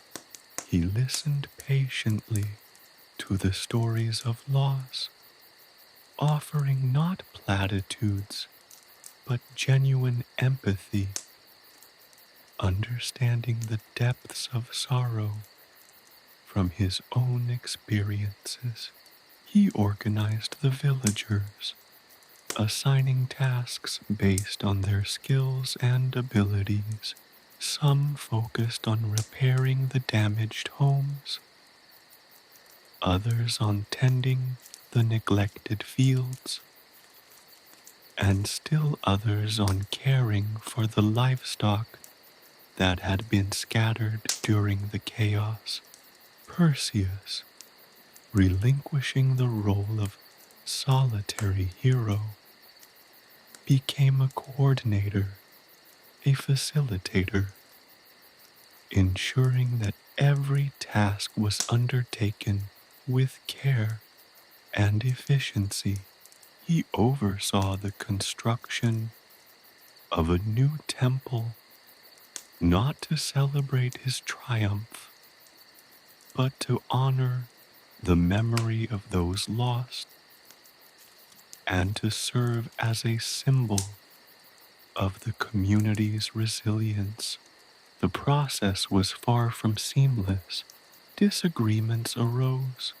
He listened patiently to the stories of loss, offering not platitudes, but genuine empathy, understanding the depths of sorrow from his own experiences. He organized the villagers, assigning tasks based on their skills and abilities. Some focused on repairing the damaged homes, others on tending the neglected fields, and still others on caring for the livestock that had been scattered during the chaos. Perseus, relinquishing the role of solitary hero, became a coordinator, a facilitator, ensuring that every task was undertaken with care and efficiency. He oversaw the construction of a new temple, not to celebrate his triumph, but to honor the memory of those lost and to serve as a symbol of the community's resilience. The process was far from seamless. Disagreements arose,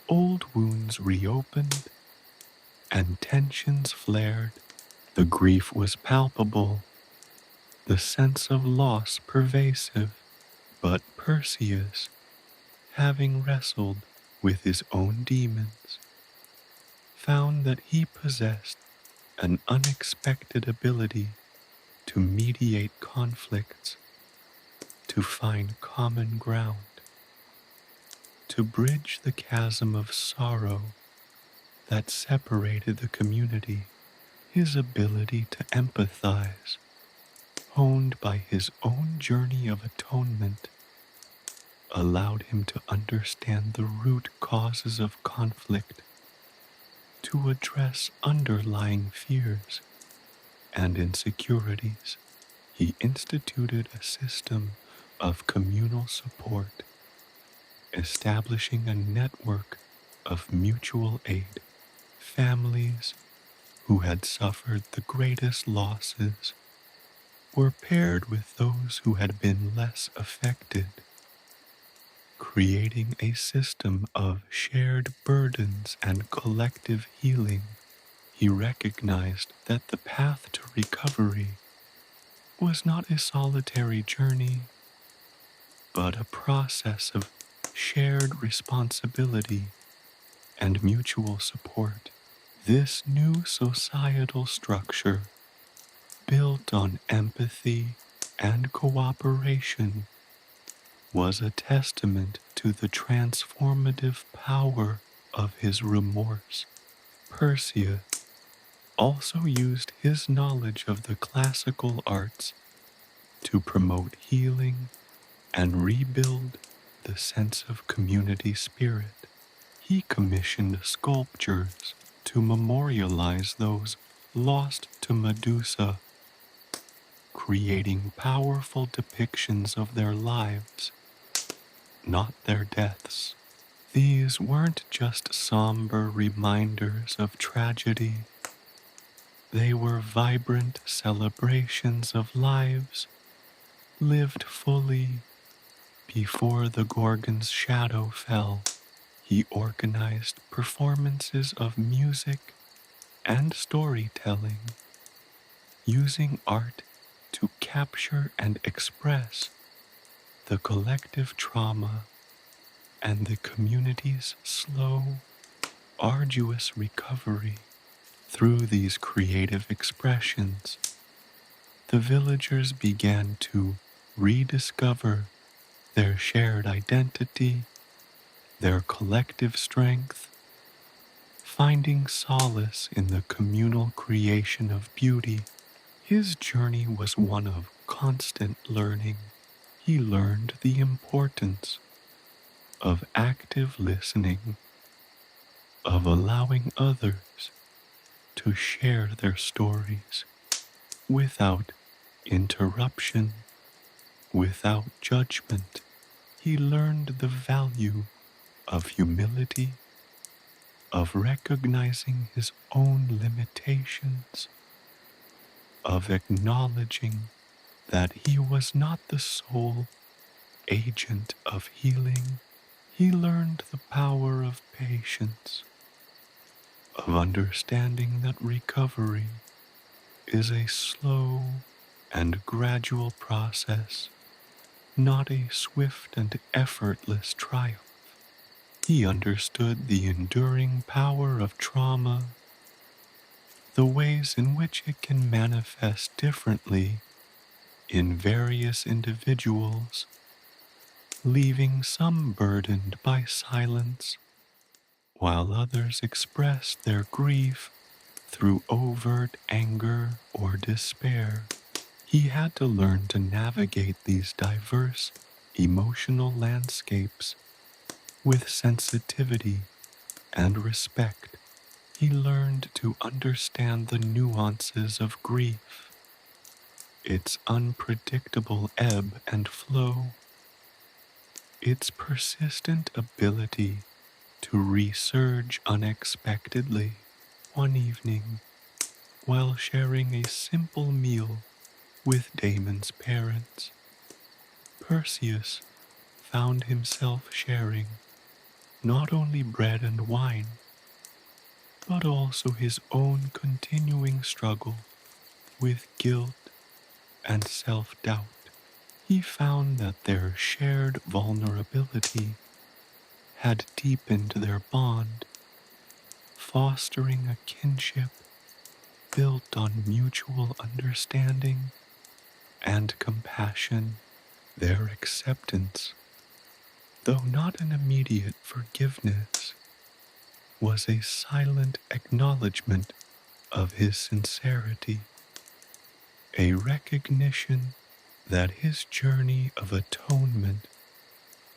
old wounds reopened, and tensions flared. The grief was palpable, the sense of loss pervasive. But Perseus, having wrestled with his own demons, found that he possessed an unexpected ability to mediate conflicts, to find common ground, to bridge the chasm of sorrow that separated the community. His ability to empathize, honed by his own journey of atonement, allowed him to understand the root causes of conflict, to address underlying fears and insecurities. He instituted a system of communal support, establishing a network of mutual aid. Families who had suffered the greatest losses were paired with those who had been less affected, creating a system of shared burdens and collective healing. He recognized that the path to recovery was not a solitary journey, but a process of shared responsibility and mutual support. This new societal structure, built on empathy and cooperation, was a testament to the transformative power of his remorse. Perseus also used his knowledge of the classical arts to promote healing and rebuild the sense of community spirit. He commissioned sculptures to memorialize those lost to Medusa, creating powerful depictions of their lives, not their deaths. These weren't just somber reminders of tragedy. They were vibrant celebrations of lives lived fully before the Gorgon's shadow fell. He organized performances of music and storytelling, using art to capture and express the collective trauma and the community's slow, arduous recovery. Through these creative expressions, the villagers began to rediscover their shared identity, their collective strength, finding solace in the communal creation of beauty. His journey was one of constant learning. He learned the importance of active listening, of allowing others to share their stories without interruption, without judgment. He learned the value of humility, of recognizing his own limitations, of acknowledging that he was not the sole agent of healing. He learned the power of patience, of understanding that recovery is a slow and gradual process, not a swift and effortless triumph. He understood the enduring power of trauma, the ways in which it can manifest differently in various individuals, leaving some burdened by silence, while others express their grief through overt anger or despair. He had to learn to navigate these diverse emotional landscapes with sensitivity and respect. He learned to understand the nuances of grief, its unpredictable ebb and flow, its persistent ability to resurge unexpectedly. One evening, while sharing a simple meal with Damon's parents, Perseus found himself sharing not only bread and wine, but also his own continuing struggle with guilt and self-doubt. He found that their shared vulnerability had deepened their bond, fostering a kinship built on mutual understanding and compassion. Their acceptance, though not an immediate forgiveness, was a silent acknowledgement of his sincerity, a recognition that his journey of atonement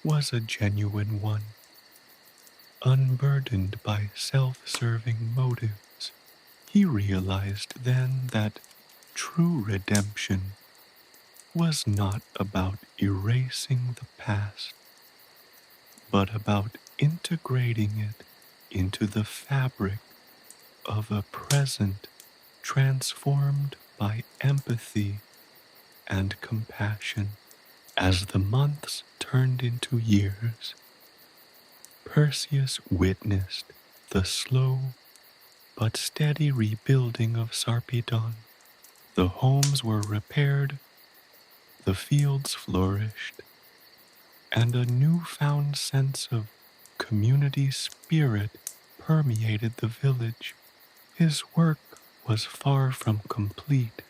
was a genuine one, unburdened by self-serving motives. He realized then that true redemption was not about erasing the past, but about integrating it into the fabric of a present transformed by empathy and compassion. As the months turned into years, Perseus witnessed the slow but steady rebuilding of Sarpedon. The homes were repaired, the fields flourished, and a newfound sense of community spirit permeated the village. His work was far from complete,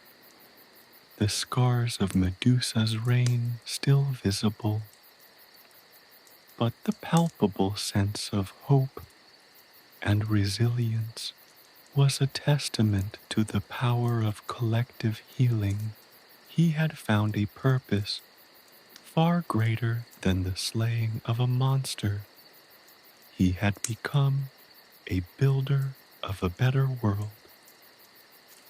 the scars of Medusa's reign still visible, but the palpable sense of hope and resilience was a testament to the power of collective healing. He had found a purpose far greater than the slaying of a monster. He had become a builder of a better world,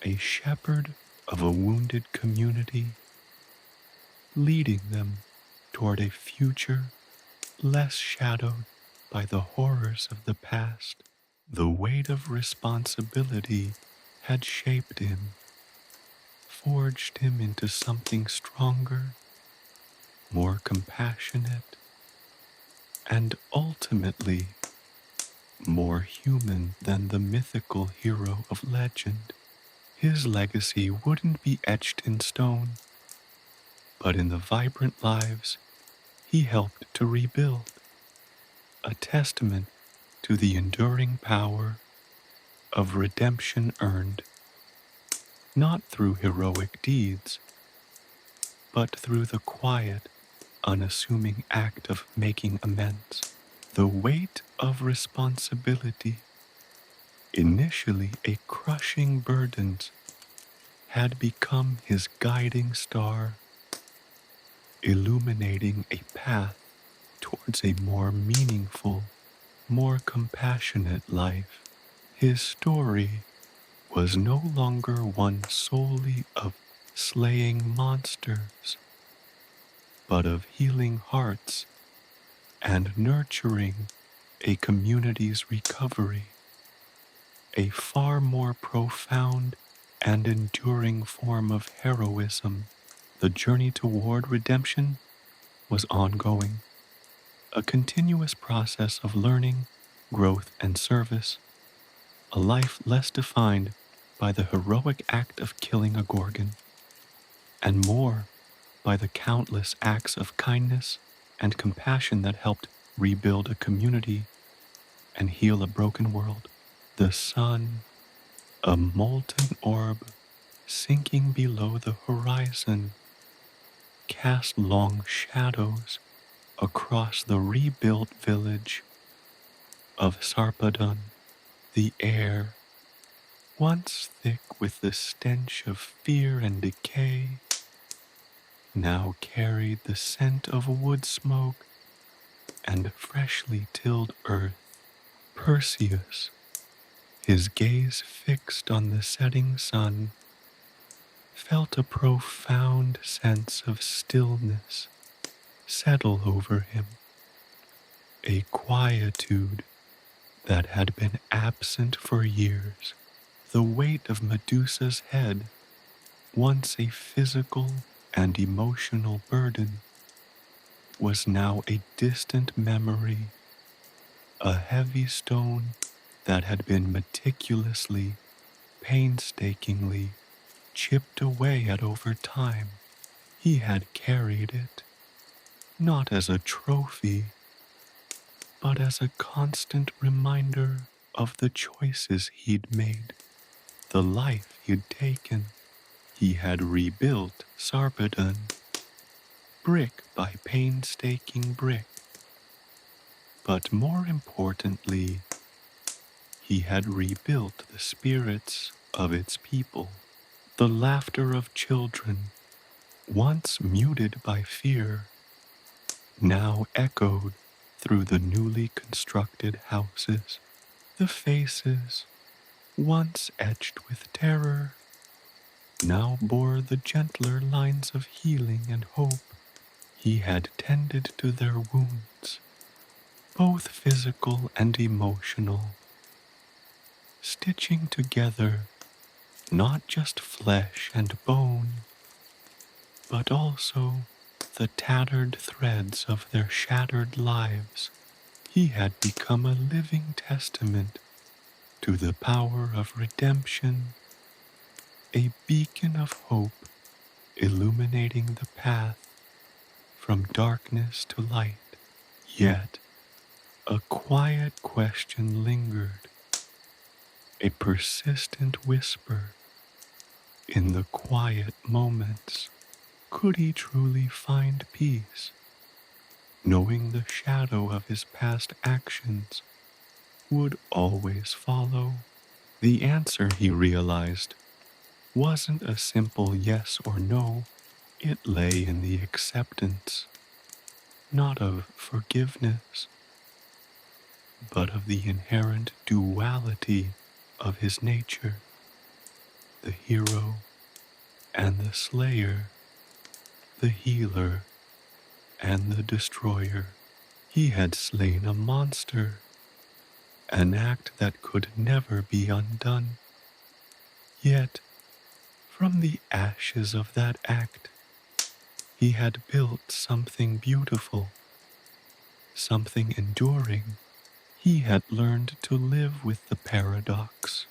a shepherd of a wounded community, leading them toward a future less shadowed by the horrors of the past. The weight of responsibility had shaped him, forged him into something stronger, more compassionate, and ultimately more human than the mythical hero of legend. His legacy wouldn't be etched in stone, but in the vibrant lives he helped to rebuild, a testament to the enduring power of redemption earned not through heroic deeds, but through the quiet, unassuming act of making amends. The weight of responsibility, initially a crushing burden, had become his guiding star, illuminating a path towards a more meaningful, more compassionate life. His story was no longer one solely of slaying monsters, but of healing hearts and nurturing a community's recovery, a far more profound and enduring form of heroism. The journey toward redemption was ongoing, a continuous process of learning, growth, and service, a life less defined by the heroic act of killing a gorgon, and more by the countless acts of kindness and compassion that helped rebuild a community and heal a broken world. The sun, a molten orb sinking below the horizon, cast long shadows across the rebuilt village of Sarpedon. The air, once thick with the stench of fear and decay, now carried the scent of wood smoke and freshly tilled earth. Perseus, his gaze fixed on the setting sun, felt a profound sense of stillness settle over him, a quietude that had been absent for years. The weight of Medusa's head, once a physical and emotional burden, was now a distant memory, a heavy stone that had been meticulously, painstakingly chipped away at over time. He had carried it, not as a trophy, but as a constant reminder of the choices he'd made, the life he'd taken. He had rebuilt Sarpedon, brick by painstaking brick, but more importantly, he had rebuilt the spirits of its people. The laughter of children, once muted by fear, now echoed through the newly constructed houses. The faces, once etched with terror, now bore the gentler lines of healing and hope. He had tended to their wounds, both physical and emotional, stitching together not just flesh and bone, but also the tattered threads of their shattered lives. He had become a living testament to the power of redemption, a beacon of hope illuminating the path from darkness to light. Yet, a quiet question lingered, a persistent whisper in the quiet moments. Could he truly find peace, knowing the shadow of his past actions would always follow? The answer, he realized, wasn't a simple yes or no. It lay in the acceptance, not of forgiveness, but of the inherent duality of his nature, the hero and the slayer, the healer and the destroyer. He had slain a monster, an act that could never be undone. Yet, from the ashes of that act, he had built something beautiful, something enduring. He had learned to live with the paradox,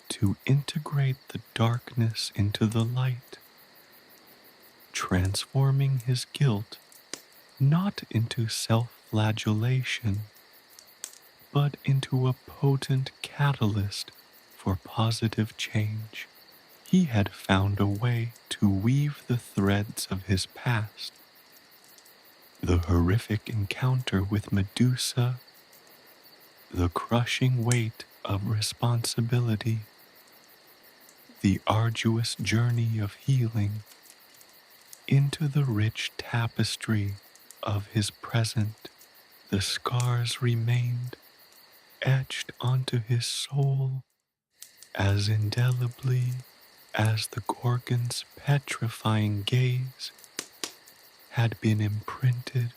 to integrate the darkness into the light, transforming his guilt not into self-flagellation, but into a potent catalyst for positive change. He had found a way to weave the threads of his past, the horrific encounter with Medusa, the crushing weight of responsibility, the arduous journey of healing, into the rich tapestry of his present. The scars remained etched onto his soul as indelibly as the Gorgon's petrifying gaze had been imprinted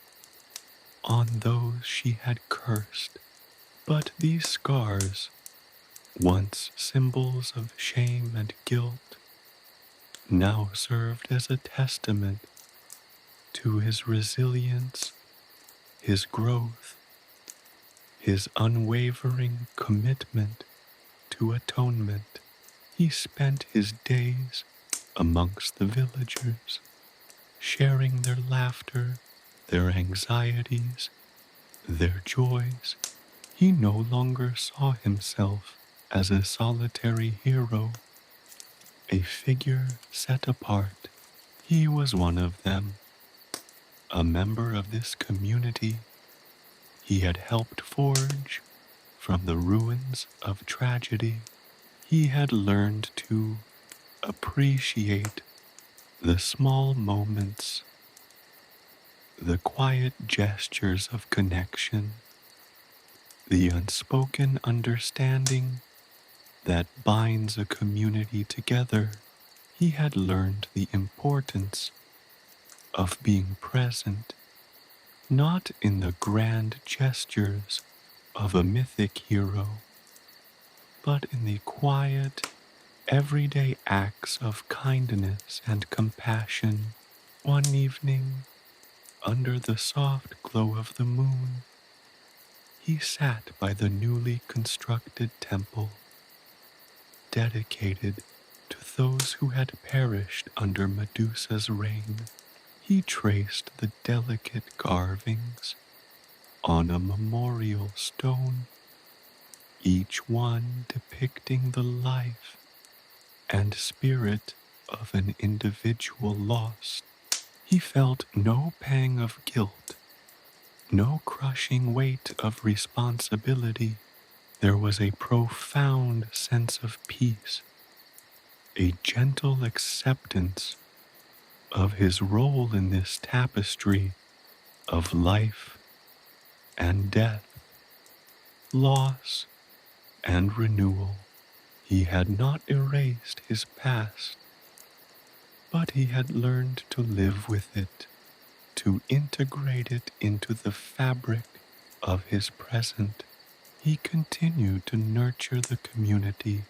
on those she had cursed. But these scars, once symbols of shame and guilt, now served as a testament to his resilience, his growth, his unwavering commitment to atonement. He spent his days amongst the villagers, sharing their laughter, their anxieties, their joys. He no longer saw himself as a solitary hero, a figure set apart. He was one of them, a member of this community he had helped forge from the ruins of tragedy. He had learned to appreciate the small moments, the quiet gestures of connection, the unspoken understanding that binds a community together. He had learned the importance of being present, not in the grand gestures of a mythic hero, but in the quiet, everyday acts of kindness and compassion. One evening, under the soft glow of the moon, he sat by the newly constructed temple, dedicated to those who had perished under Medusa's reign. He traced the delicate carvings on a memorial stone, each one depicting the life and spirit of an individual lost. He felt no pang of guilt, no crushing weight of responsibility. There was a profound sense of peace, a gentle acceptance of his role in this tapestry of life and death, loss and renewal. He had not erased his past, but he had learned to live with it, to integrate it into the fabric of his present. He continued to nurture the community,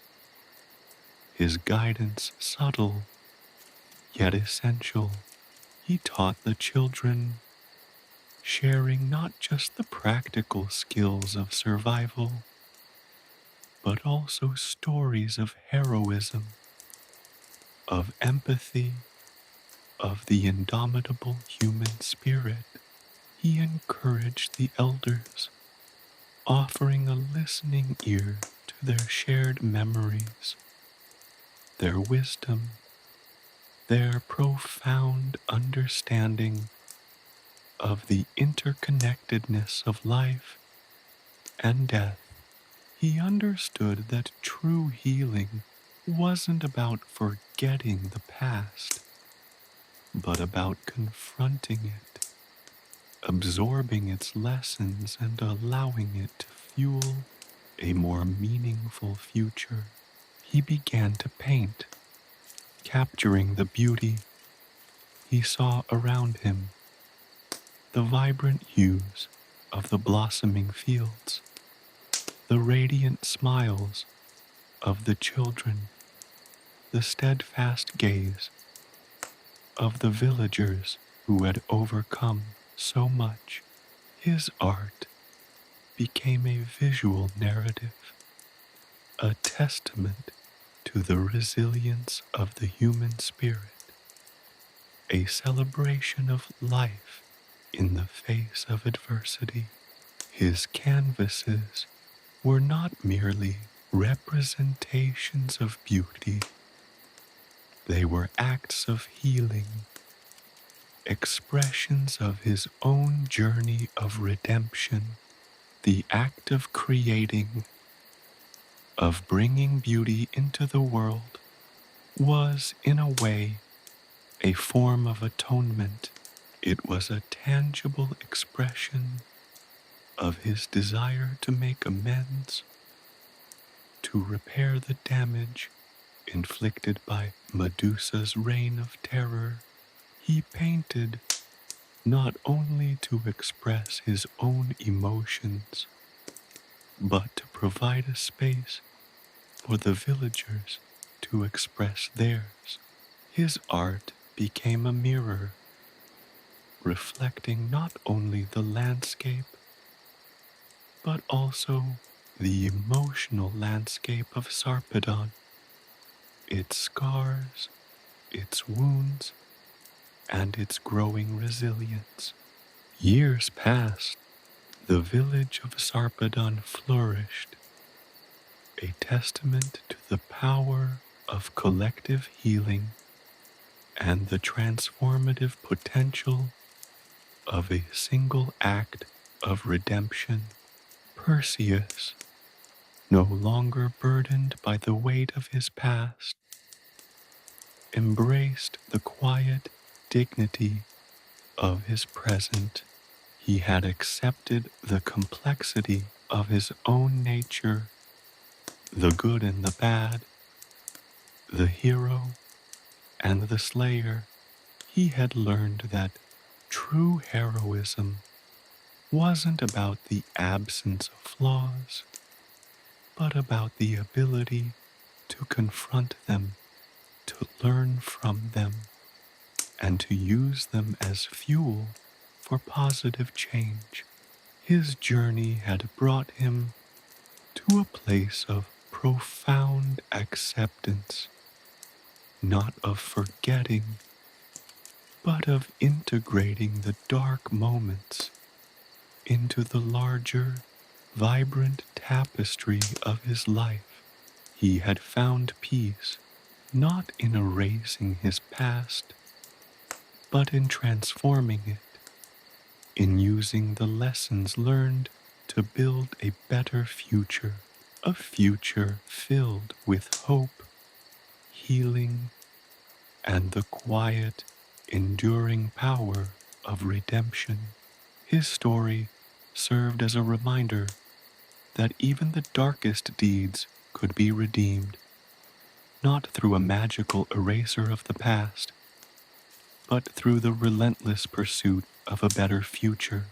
his guidance subtle yet essential. He taught the children, sharing not just the practical skills of survival, but also stories of heroism, of empathy, of the indomitable human spirit. He encouraged the elders, offering a listening ear to their shared memories, their wisdom, their profound understanding of the interconnectedness of life and death. He understood that true healing wasn't about forgetting the past, but about confronting it, absorbing its lessons and allowing it to fuel a more meaningful future. He began to paint, capturing the beauty he saw around him, the vibrant hues of the blossoming fields, the radiant smiles of the children, the steadfast gaze of the villagers who had overcome so much. His art became a visual narrative, a testament to the resilience of the human spirit. a celebration of life in the face of adversity. His canvases were not merely representations of beauty, they were acts of healing, expressions of his own journey of redemption. The act of creating, of bringing beauty into the world, was, in a way, a form of atonement. It was a tangible expression of his desire to make amends, to repair the damage inflicted by Medusa's reign of terror. He painted not only to express his own emotions, but to provide a space for the villagers to express theirs. His art became a mirror, reflecting not only the landscape, but also the emotional landscape of Sarpedon, its scars, its wounds, and its growing resilience. Years passed. The village of Sarpedon flourished, a testament to the power of collective healing and the transformative potential of a single act of redemption. Perseus, no longer burdened by the weight of his past, embraced the quiet dignity of his present. He had accepted the complexity of his own nature, the good and the bad, the hero and the slayer. He had learned that true heroism wasn't about the absence of flaws, but about the ability to confront them, to learn from them, and to use them as fuel for positive change. His journey had brought him to a place of profound acceptance, not of forgetting, but of integrating the dark moments into the larger, vibrant tapestry of his life. He had found peace not in erasing his past, but in transforming it, in using the lessons learned to build a better future, a future filled with hope, healing, and the quiet, enduring power of redemption. His story served as a reminder that even the darkest deeds could be redeemed, not through a magical eraser of the past, but through the relentless pursuit of a better future,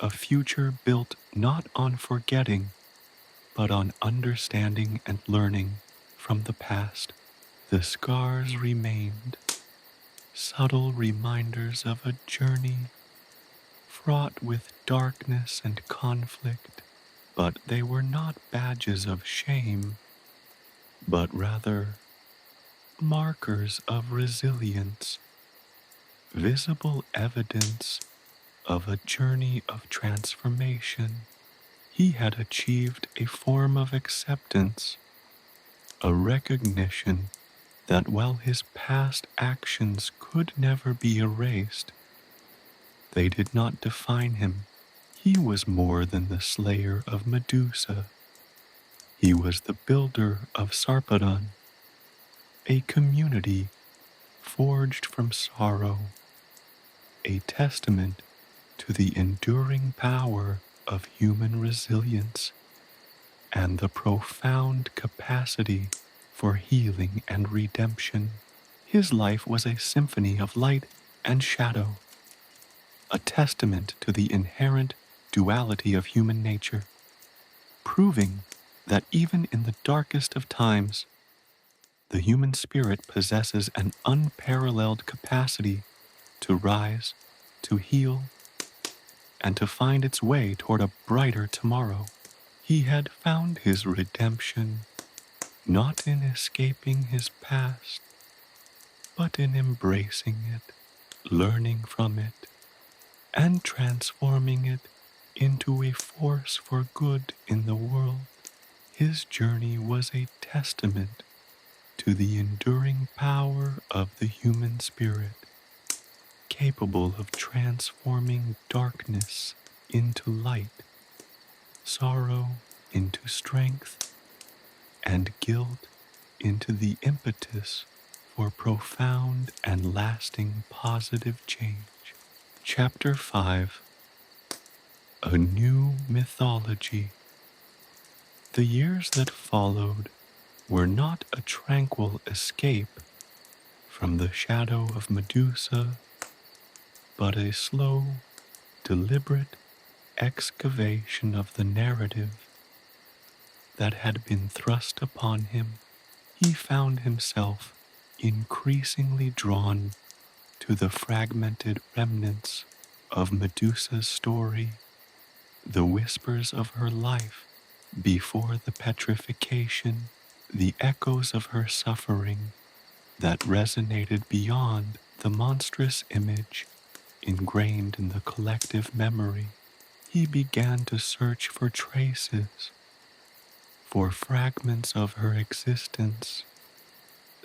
a future built not on forgetting, but on understanding and learning from the past. The scars remained, subtle reminders of a journey fraught with darkness and conflict, but they were not badges of shame, but rather markers of resilience, visible evidence of a journey of transformation. He had achieved a form of acceptance, a recognition that while his past actions could never be erased, they did not define him. He was more than the slayer of Medusa. He was the builder of Sarpedon, a community forged from sorrow, a testament to the enduring power of human resilience and the profound capacity for healing and redemption. His life was a symphony of light and shadow, a testament to the inherent duality of human nature, proving that even in the darkest of times, the human spirit possesses an unparalleled capacity to rise, to heal, and to find its way toward a brighter tomorrow. He had found his redemption not in escaping his past, but in embracing it, learning from it, and transforming it into a force for good in the world. His journey was a testament to the enduring power of the human spirit, capable of transforming darkness into light, sorrow into strength, and guilt into the impetus for profound and lasting positive change. Chapter 5: A New Mythology. The years that followed were not a tranquil escape from the shadow of Medusa, but a slow, deliberate excavation of the narrative that had been thrust upon him. He found himself increasingly drawn to the fragmented remnants of Medusa's story, the whispers of her life before the petrification, the echoes of her suffering that resonated beyond the monstrous image ingrained in the collective memory. He began to search for traces, for fragments of her existence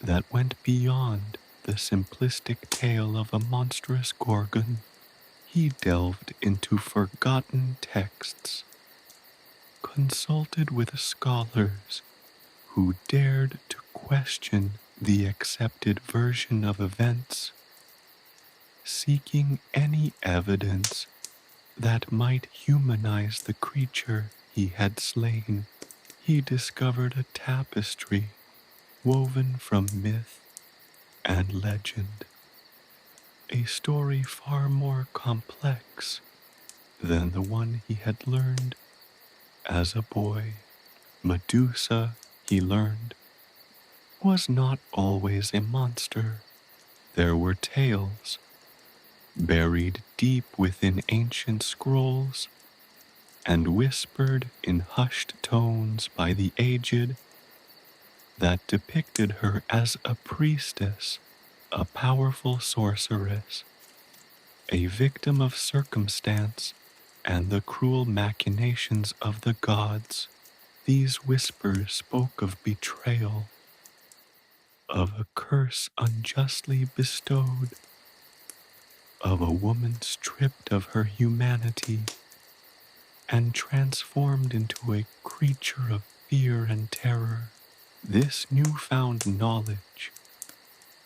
that went beyond the simplistic tale of a monstrous gorgon. He delved into forgotten texts, consulted with scholars who dared to question the accepted version of events, seeking any evidence that might humanize the creature he had slain. He discovered a tapestry woven from myth and legend, a story far more complex than the one he had learned as a boy. Medusa, he learned, was not always a monster. There were tales, buried deep within ancient scrolls and whispered in hushed tones by the aged, that depicted her as a priestess, a powerful sorceress, a victim of circumstance and the cruel machinations of the gods. These whispers spoke of betrayal, of a curse unjustly bestowed, of a woman stripped of her humanity and transformed into a creature of fear and terror. This newfound knowledge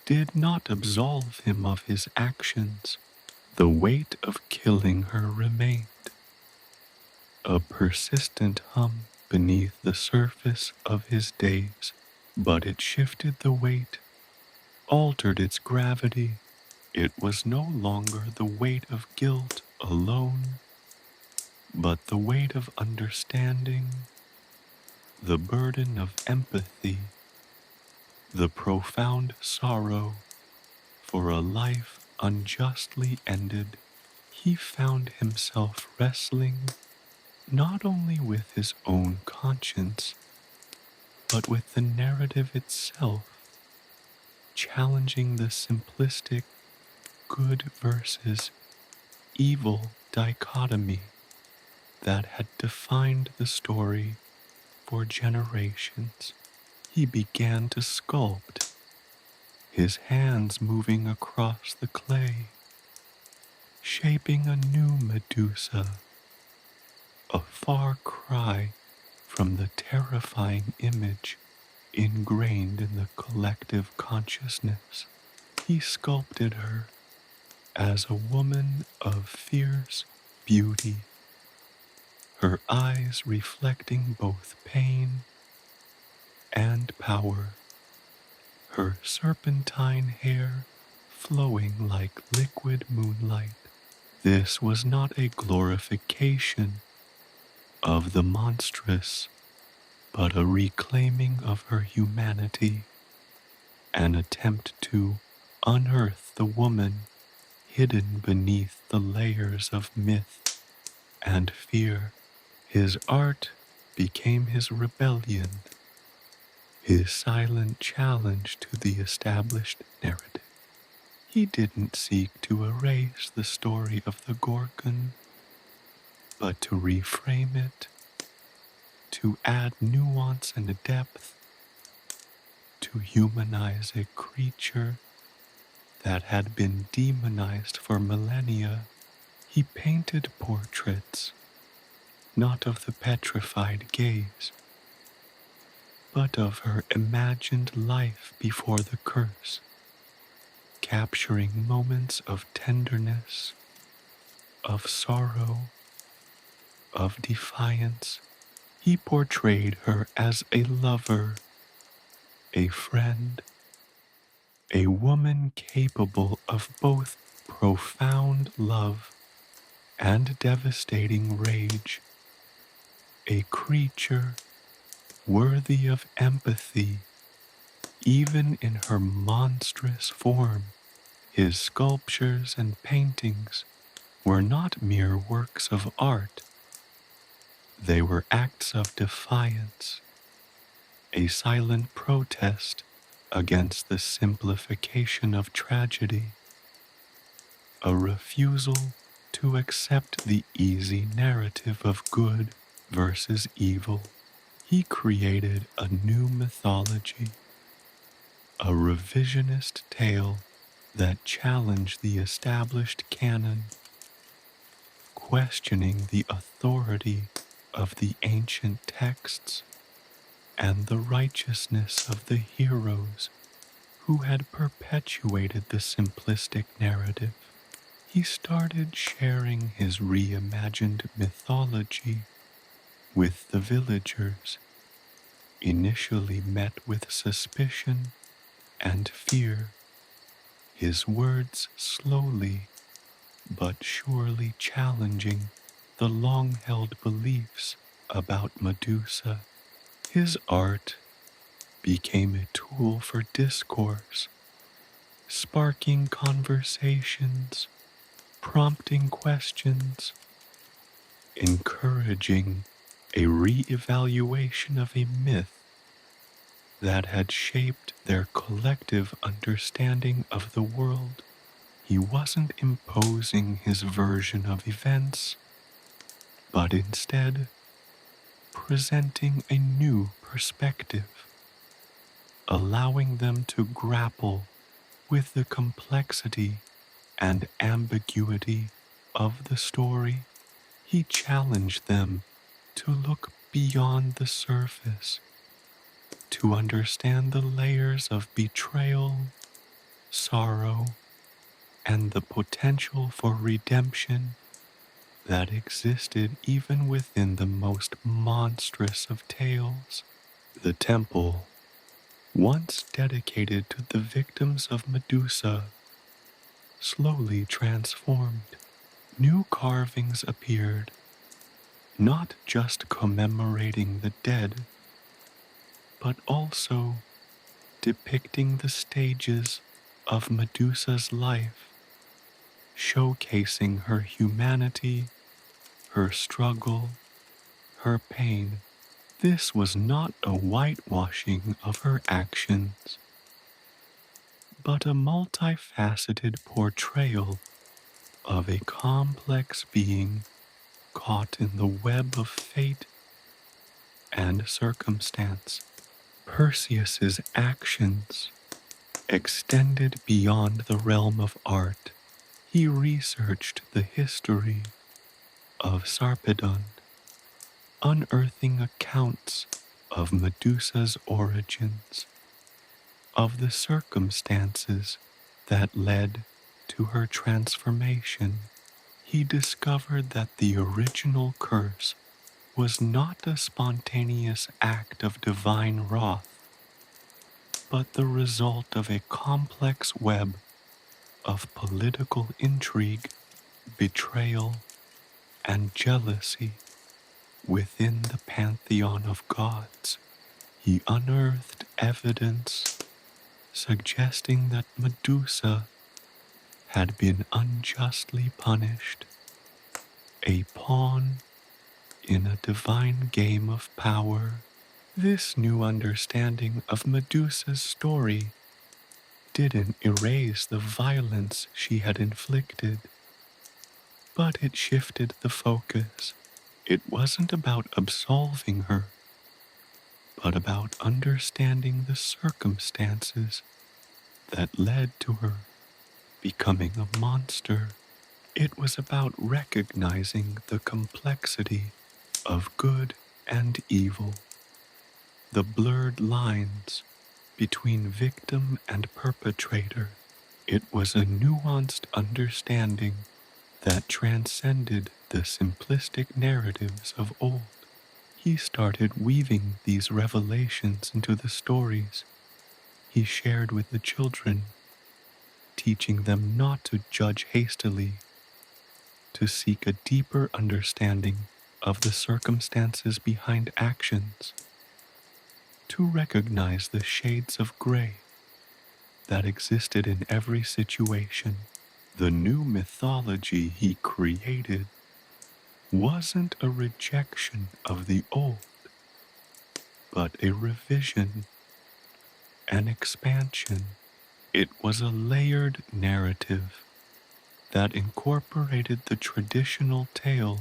did not absolve him of his actions. The weight of killing her remained, a persistent hum beneath the surface of his days, but it shifted the weight, altered its gravity. It was no longer the weight of guilt alone, but the weight of understanding, the burden of empathy, the profound sorrow for a life unjustly ended. He found himself wrestling not only with his own conscience, but with the narrative itself, challenging the simplistic good versus evil dichotomy that had defined the story for generations. He began to sculpt, his hands moving across the clay, shaping a new Medusa, a far cry from the terrifying image ingrained in the collective consciousness. He sculpted her as a woman of fierce beauty, her eyes reflecting both pain and power, her serpentine hair flowing like liquid moonlight. This was not a glorification of the monstrous, but a reclaiming of her humanity, an attempt to unearth the woman hidden beneath the layers of myth and fear. His art became his rebellion, his silent challenge to the established narrative. He didn't seek to erase the story of the Gorgon, but to reframe it, to add nuance and depth, to humanize a creature that had been demonized for millennia. He painted portraits, not of the petrified gaze, but of her imagined life before the curse, capturing moments of tenderness, of sorrow, of defiance. He portrayed her as a lover, a friend, a woman capable of both profound love and devastating rage, a creature worthy of empathy even in her monstrous form. His sculptures and paintings were not mere works of art, they were acts of defiance, a silent protest against the simplification of tragedy, a refusal to accept the easy narrative of good versus evil. He created a new mythology, a revisionist tale that challenged the established canon, questioning the authority of the ancient texts and the righteousness of the heroes who had perpetuated the simplistic narrative. He started sharing his reimagined mythology with the villagers, initially met with suspicion and fear, his words slowly but surely challenging the long-held beliefs about Medusa. His art became a tool for discourse, sparking conversations, prompting questions, encouraging a re-evaluation of a myth that had shaped their collective understanding of the world. He wasn't imposing his version of events, but instead presenting a new perspective, allowing them to grapple with the complexity and ambiguity of the story. He challenged them to look beyond the surface, to understand the layers of betrayal, sorrow, and the potential for redemption that existed even within the most monstrous of tales. The temple, once dedicated to the victims of Medusa, slowly transformed. New carvings appeared, not just commemorating the dead, but also depicting the stages of Medusa's life, showcasing her humanity, her struggle, her pain. This was not a whitewashing of her actions, but a multifaceted portrayal of a complex being caught in the web of fate and circumstance. Perseus's actions extended beyond the realm of art. He researched the history of Sarpedon, unearthing accounts of Medusa's origins, of the circumstances that led to her transformation. He discovered that the original curse was not a spontaneous act of divine wrath, but the result of a complex web of political intrigue, betrayal, and jealousy within the pantheon of gods. He unearthed evidence suggesting that Medusa had been unjustly punished, a pawn in a divine game of power. This new understanding of Medusa's story didn't erase the violence she had inflicted, but it shifted the focus. It wasn't about absolving her, but about understanding the circumstances that led to her becoming a monster. It was about recognizing the complexity of good and evil, the blurred lines between victim and perpetrator. It was a nuanced understanding that transcended the simplistic narratives of old. He started weaving these revelations into the stories he shared with the children, teaching them not to judge hastily, to seek a deeper understanding of the circumstances behind actions, to recognize the shades of gray that existed in every situation. The new mythology he created wasn't a rejection of the old, but a revision, an expansion. It was a layered narrative that incorporated the traditional tale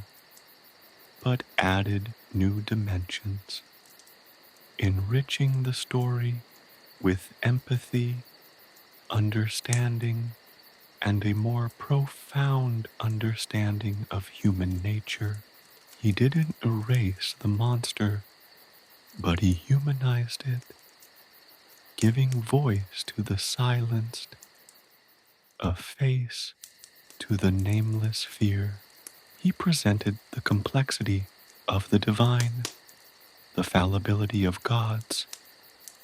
but added new dimensions, enriching the story with empathy, understanding, and a more profound understanding of human nature. He didn't erase the monster, but he humanized it, giving voice to the silenced, a face to the nameless fear. He presented the complexity of the divine, the fallibility of gods,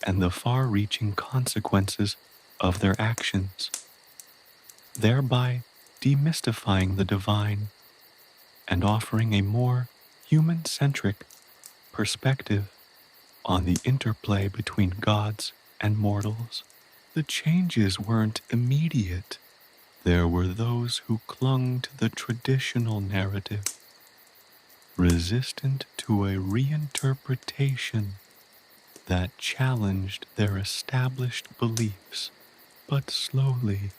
and the far-reaching consequences of their actions, thereby demystifying the divine and offering a more human-centric perspective on the interplay between gods and mortals. The changes weren't immediate. There were those who clung to the traditional narrative, resistant to a reinterpretation that challenged their established beliefs. But slowly,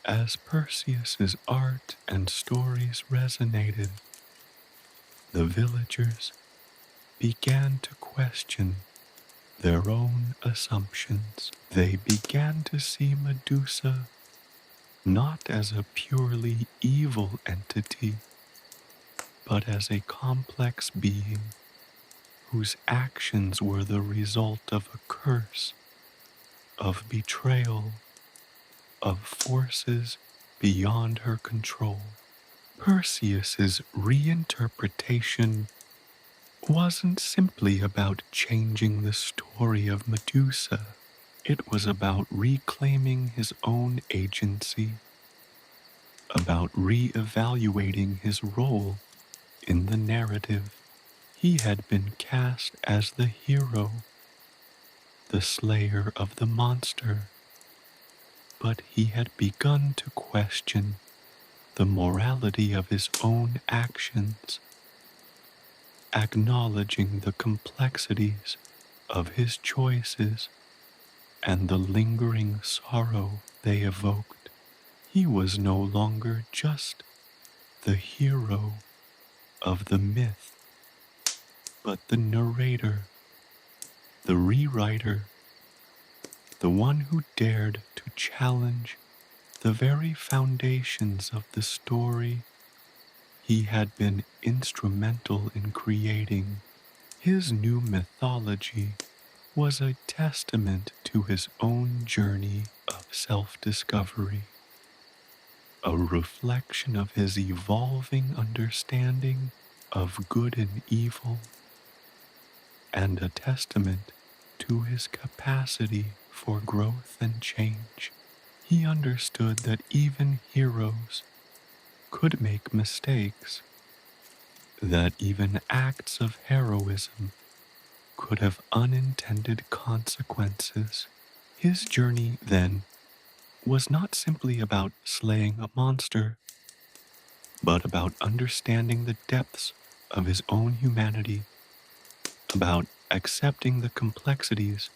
as Perseus's art and stories resonated, the villagers began to question their own assumptions. They began to see Medusa not as a purely evil entity, but as a complex being whose actions were the result of a curse, of betrayal, of forces beyond her control. Perseus's reinterpretation wasn't simply about changing the story of Medusa. It was about reclaiming his own agency, about re-evaluating his role in the narrative. He had been cast as the hero, the slayer of the monster, but he had begun to question the morality of his own actions, acknowledging the complexities of his choices and the lingering sorrow they evoked. He was no longer just the hero of the myth, but the narrator, the rewriter, the one who dared to challenge the very foundations of the story he had been instrumental in creating. His new mythology was a testament to his own journey of self-discovery, a reflection of his evolving understanding of good and evil, and a testament to his capacity for growth and change. He understood that even heroes could make mistakes, that even acts of heroism could have unintended consequences. His journey, then, was not simply about slaying a monster, but about understanding the depths of his own humanity, about accepting the complexities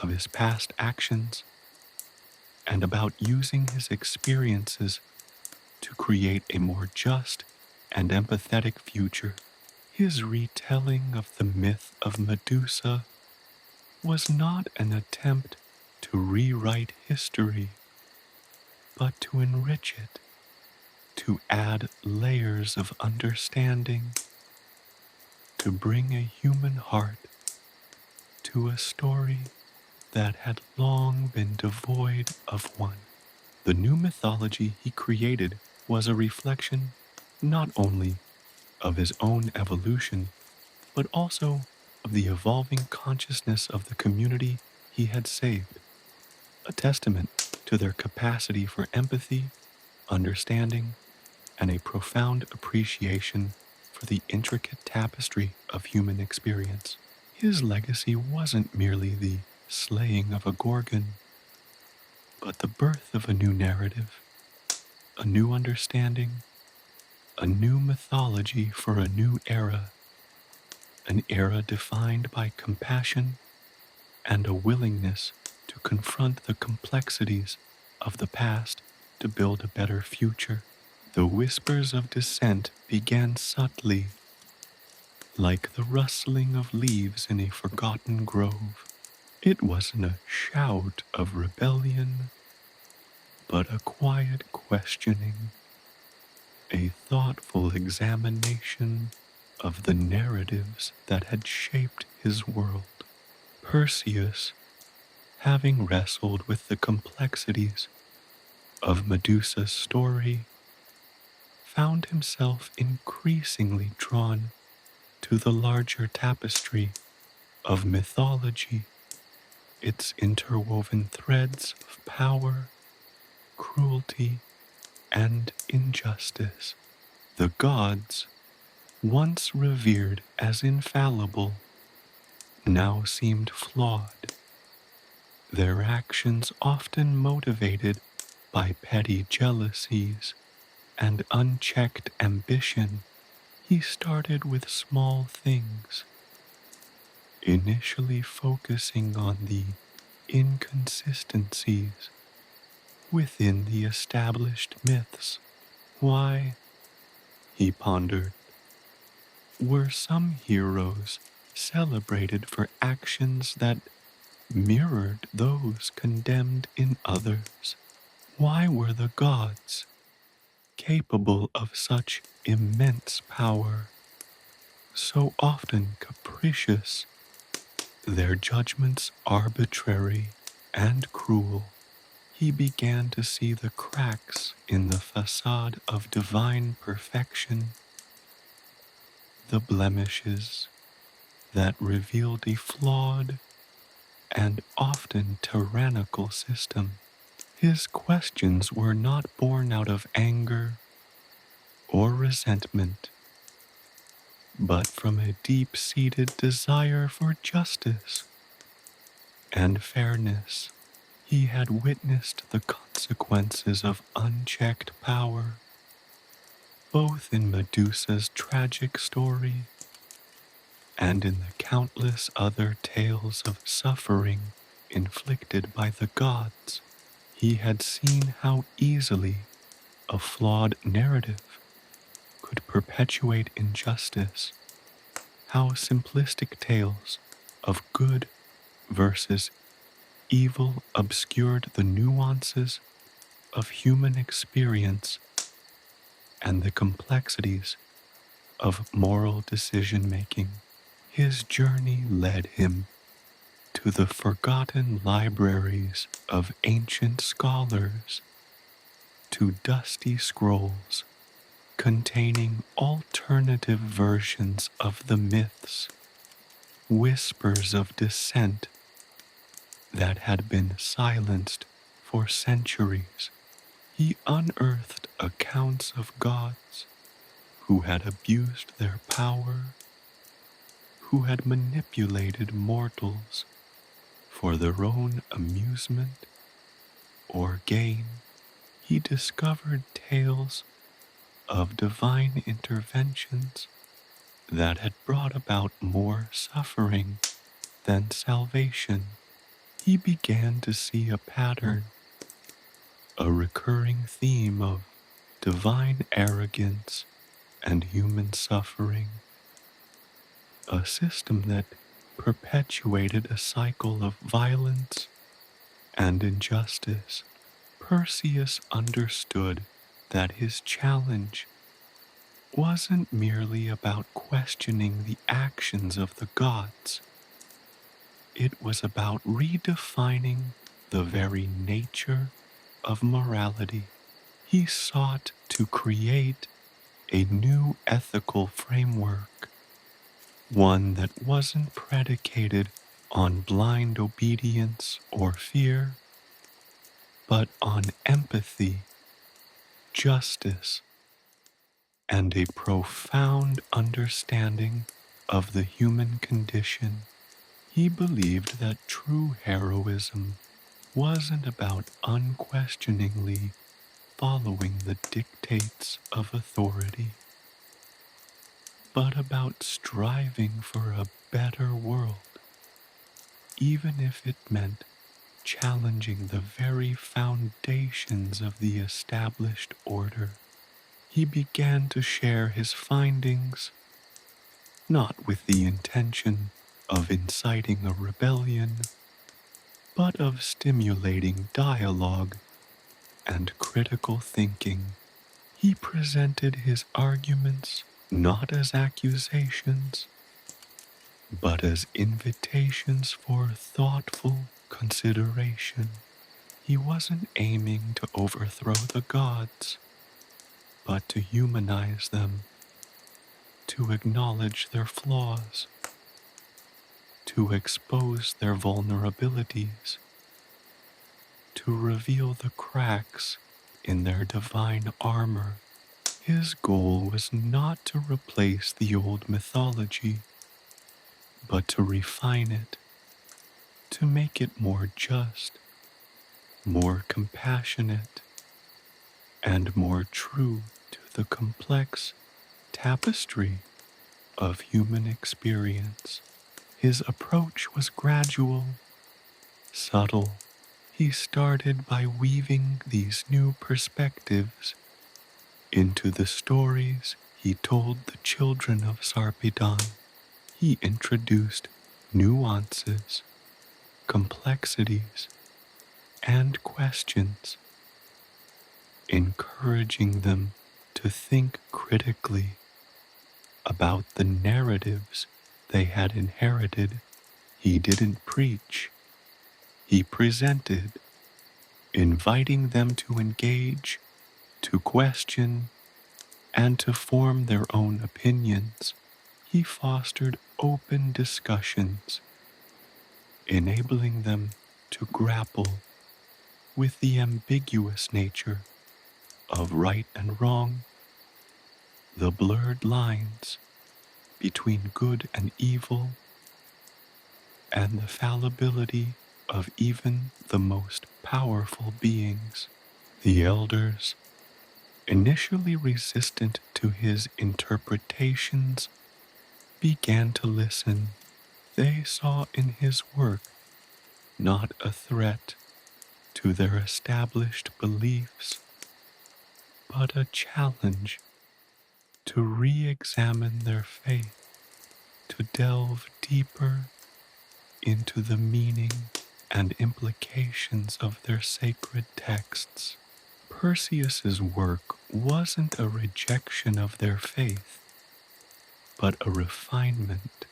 of his past actions, and about using his experiences to create a more just and empathetic future. His retelling of the myth of Medusa was not an attempt to rewrite history, but to enrich it, to add layers of understanding, to bring a human heart to a story that had long been devoid of one. The new mythology he created was a reflection not only of his own evolution, but also of the evolving consciousness of the community he had saved, a testament to their capacity for empathy, understanding, and a profound appreciation for the intricate tapestry of human experience. His legacy wasn't merely the slaying of a gorgon, but the birth of a new narrative, a new understanding, a new mythology for a new era, an era defined by compassion and a willingness to confront the complexities of the past to build a better future. The whispers of dissent began subtly, like the rustling of leaves in a forgotten grove. It wasn't a shout of rebellion, but a quiet questioning, a thoughtful examination of the narratives that had shaped his world. Perseus, having wrestled with the complexities of Medusa's story, found himself increasingly drawn to the larger tapestry of mythology, its interwoven threads of power, cruelty, and injustice. The gods, once revered as infallible, now seemed flawed, their actions often motivated by petty jealousies and unchecked ambition. He started with small things, initially focusing on the inconsistencies within the established myths. Why, he pondered, were some heroes celebrated for actions that mirrored those condemned in others? Why were the gods, capable of such immense power, so often capricious, their judgments arbitrary and cruel? He began to see the cracks in the facade of divine perfection, the blemishes that revealed a flawed and often tyrannical system. His questions were not born out of anger or resentment, but from a deep-seated desire for justice and fairness. He had witnessed the consequences of unchecked power, both in Medusa's tragic story and in the countless other tales of suffering inflicted by the gods. He had seen how easily a flawed narrative could perpetuate injustice, how simplistic tales of good versus evil obscured the nuances of human experience and the complexities of moral decision-making. His journey led him to the forgotten libraries of ancient scholars, to dusty scrolls containing alternative versions of the myths, whispers of dissent that had been silenced for centuries. He unearthed accounts of gods who had abused their power, who had manipulated mortals for their own amusement or gain. He discovered tales of divine interventions that had brought about more suffering than salvation. He began to see a pattern, a recurring theme of divine arrogance and human suffering, a system that perpetuated a cycle of violence and injustice. Perseus understood that his challenge wasn't merely about questioning the actions of the gods. It was about redefining the very nature of morality. He sought to create a new ethical framework, one that wasn't predicated on blind obedience or fear, but on empathy, justice, and a profound understanding of the human condition. He believed that true heroism wasn't about unquestioningly following the dictates of authority, but about striving for a better world, even if it meant challenging the very foundations of the established order. He began to share his findings, not with the intention of inciting a rebellion, but of stimulating dialogue and critical thinking. He presented his arguments not as accusations, but as invitations for thoughtful consideration. He wasn't aiming to overthrow the gods, but to humanize them, to acknowledge their flaws, to expose their vulnerabilities, to reveal the cracks in their divine armor. His goal was not to replace the old mythology, but to refine it, to make it more just, more compassionate, and more true to the complex tapestry of human experience. His approach was gradual, subtle. He started by weaving these new perspectives into the stories he told the children of Sarpedon. He introduced nuances, complexities, and questions, encouraging them to think critically about the narratives they had inherited. He didn't preach, he presented, inviting them to engage, to question, and to form their own opinions. He fostered open discussions, enabling them to grapple with the ambiguous nature of right and wrong, the blurred lines between good and evil, and the fallibility of even the most powerful beings. The elders, initially resistant to his interpretations, began to listen. They saw in his work not a threat to their established beliefs, but a challenge to re-examine their faith, to delve deeper into the meaning and implications of their sacred texts. Perseus's work wasn't a rejection of their faith, but a refinement,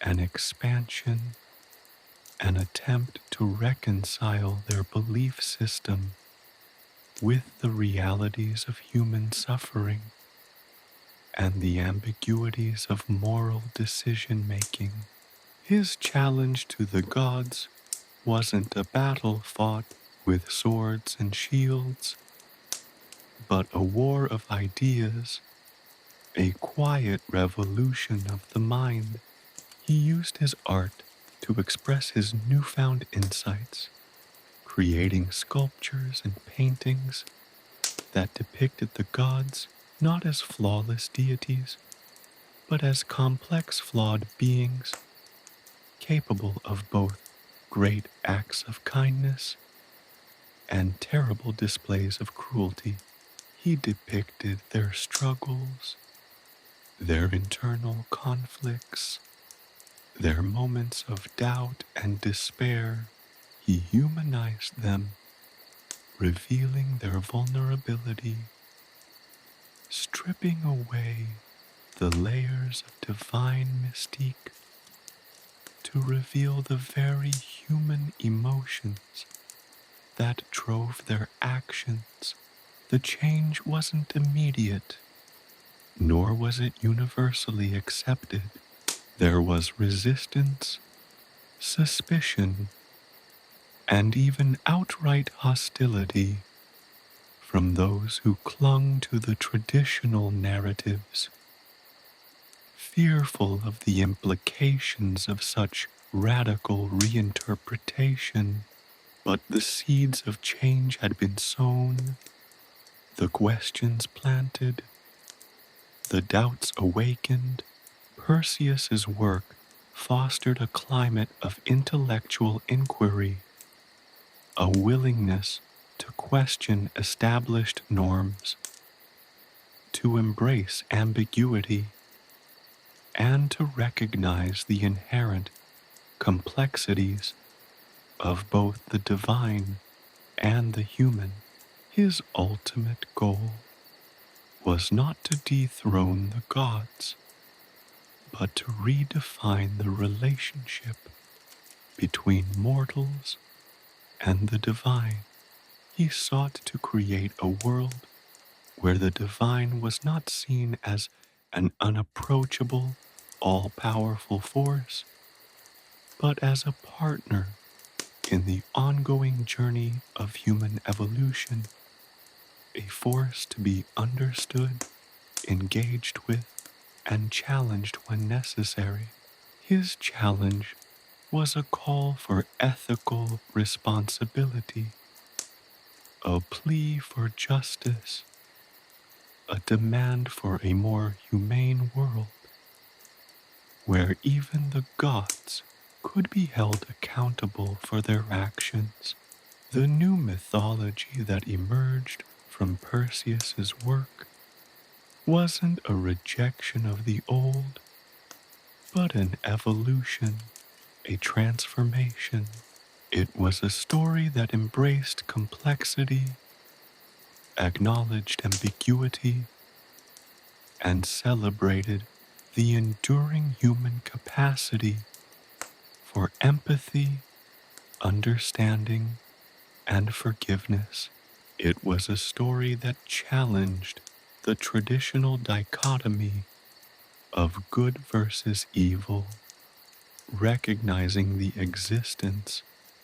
an expansion, an attempt to reconcile their belief system with the realities of human suffering and the ambiguities of moral decision-making. His challenge to the gods wasn't a battle fought with swords and shields, but a war of ideas, a quiet revolution of the mind. He used his art to express his newfound insights, creating sculptures and paintings that depicted the gods not as flawless deities, but as complex, flawed beings capable of both great acts of kindness and terrible displays of cruelty. He depicted their struggles, their internal conflicts, their moments of doubt and despair. He humanized them, revealing their vulnerability, stripping away the layers of divine mystique to reveal the very human emotions that drove their actions. The change wasn't immediate, nor was it universally accepted. There was resistance, suspicion, and even outright hostility from those who clung to the traditional narratives, fearful of the implications of such radical reinterpretation. But the seeds of change had been sown, the questions planted, the doubts awakened. Perseus's work fostered a climate of intellectual inquiry, a willingness to question established norms, to embrace ambiguity, and to recognize the inherent complexities of both the divine and the human. His ultimate goal was not to dethrone the gods, but to redefine the relationship between mortals and the divine. He sought to create a world where the divine was not seen as an unapproachable, all-powerful force, but as a partner in the ongoing journey of human evolution, a force to be understood, engaged with, and challenged when necessary. His challenge was a call for ethical responsibility, a plea for justice, a demand for a more humane world, where even the gods could be held accountable for their actions. The new mythology that emerged from Perseus's work wasn't a rejection of the old, but an evolution, a transformation. It was a story that embraced complexity, acknowledged ambiguity, and celebrated the enduring human capacity for empathy, understanding, and forgiveness. It was a story that challenged the traditional dichotomy of good versus evil, recognizing the existence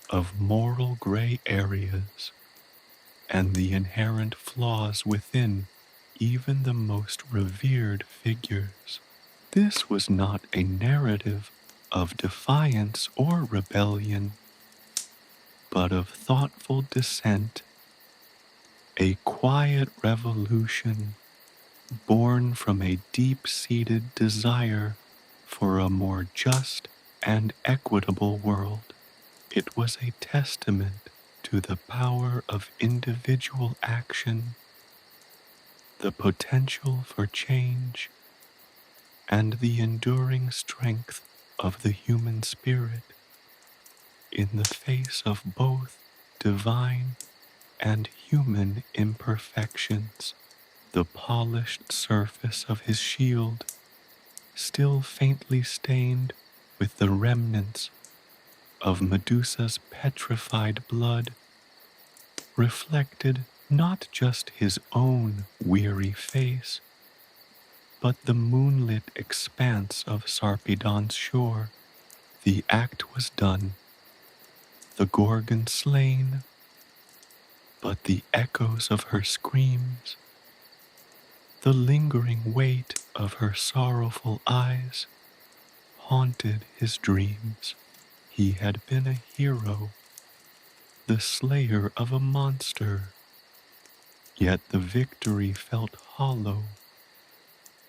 of moral gray areas and the inherent flaws within even the most revered figures. This was not a narrative of defiance or rebellion, but of thoughtful dissent, a quiet revolution born from a deep-seated desire for a more just and equitable world. It was a testament to the power of individual action, the potential for change, and the enduring strength of the human spirit in the face of both divine and human imperfections. The polished surface of his shield, still faintly stained with the remnants of Medusa's petrified blood, reflected not just his own weary face, but the moonlit expanse of Sarpedon's shore. The act was done, the Gorgon slain, but the echoes of her screams, the lingering weight of her sorrowful eyes, haunted his dreams. He had been a hero, the slayer of a monster, yet the victory felt hollow,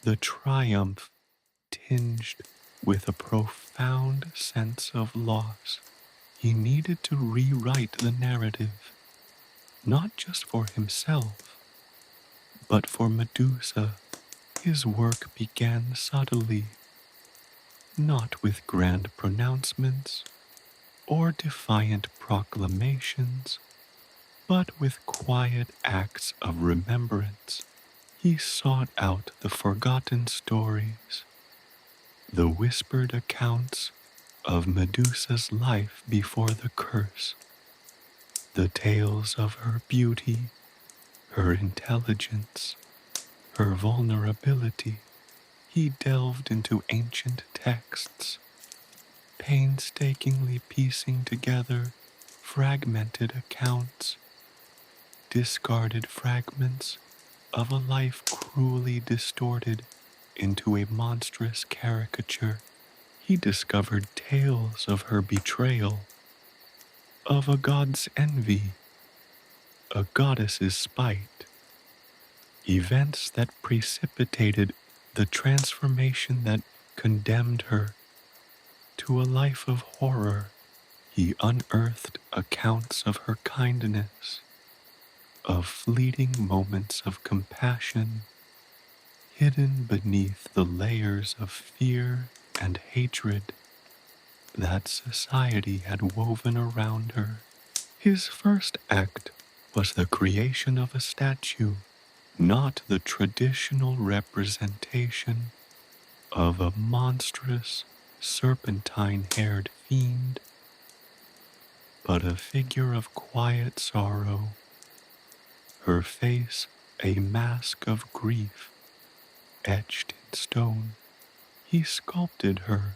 the triumph tinged with a profound sense of loss. He needed to rewrite the narrative, not just for himself, but for Medusa. His work began subtly, not with grand pronouncements or defiant proclamations, but with quiet acts of remembrance. He sought out the forgotten stories, the whispered accounts of Medusa's life before the curse, the tales of her beauty, her intelligence, her vulnerability. He delved into ancient texts, painstakingly piecing together fragmented accounts, discarded fragments of a life cruelly distorted into a monstrous caricature. He discovered tales of her betrayal, of a god's envy, a goddess's spite, events that precipitated the transformation that condemned her to a life of horror. He unearthed accounts of her kindness, of fleeting moments of compassion hidden beneath the layers of fear and hatred that society had woven around her. His first act was the creation of a statue, not the traditional representation of a monstrous, serpentine-haired fiend, but a figure of quiet sorrow, her face a mask of grief etched in stone. He sculpted her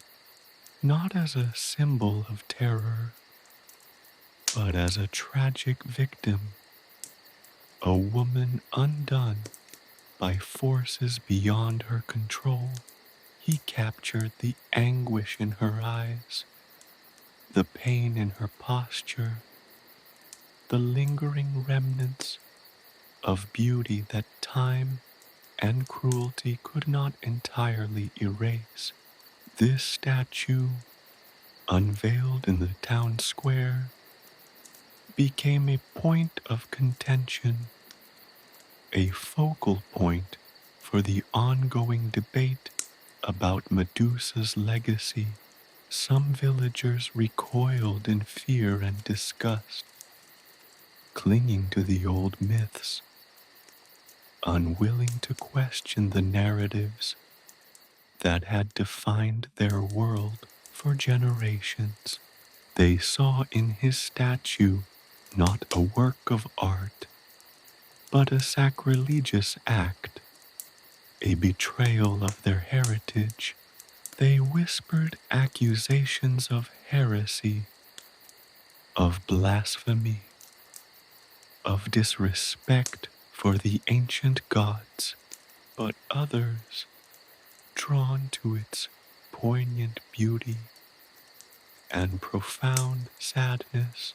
not as a symbol of terror, but as a tragic victim, a woman undone by forces beyond her control. He captured the anguish in her eyes, the pain in her posture, the lingering remnants of beauty that time and cruelty could not entirely erase. This statue, unveiled in the town square, became a point of contention, a focal point for the ongoing debate about Medusa's legacy. Some villagers recoiled in fear and disgust, clinging to the old myths, unwilling to question the narratives that had defined their world for generations. They saw in his statue not a work of art, but a sacrilegious act, a betrayal of their heritage. They whispered accusations of heresy, of blasphemy, of disrespect for the ancient gods, but others, drawn to its poignant beauty and profound sadness,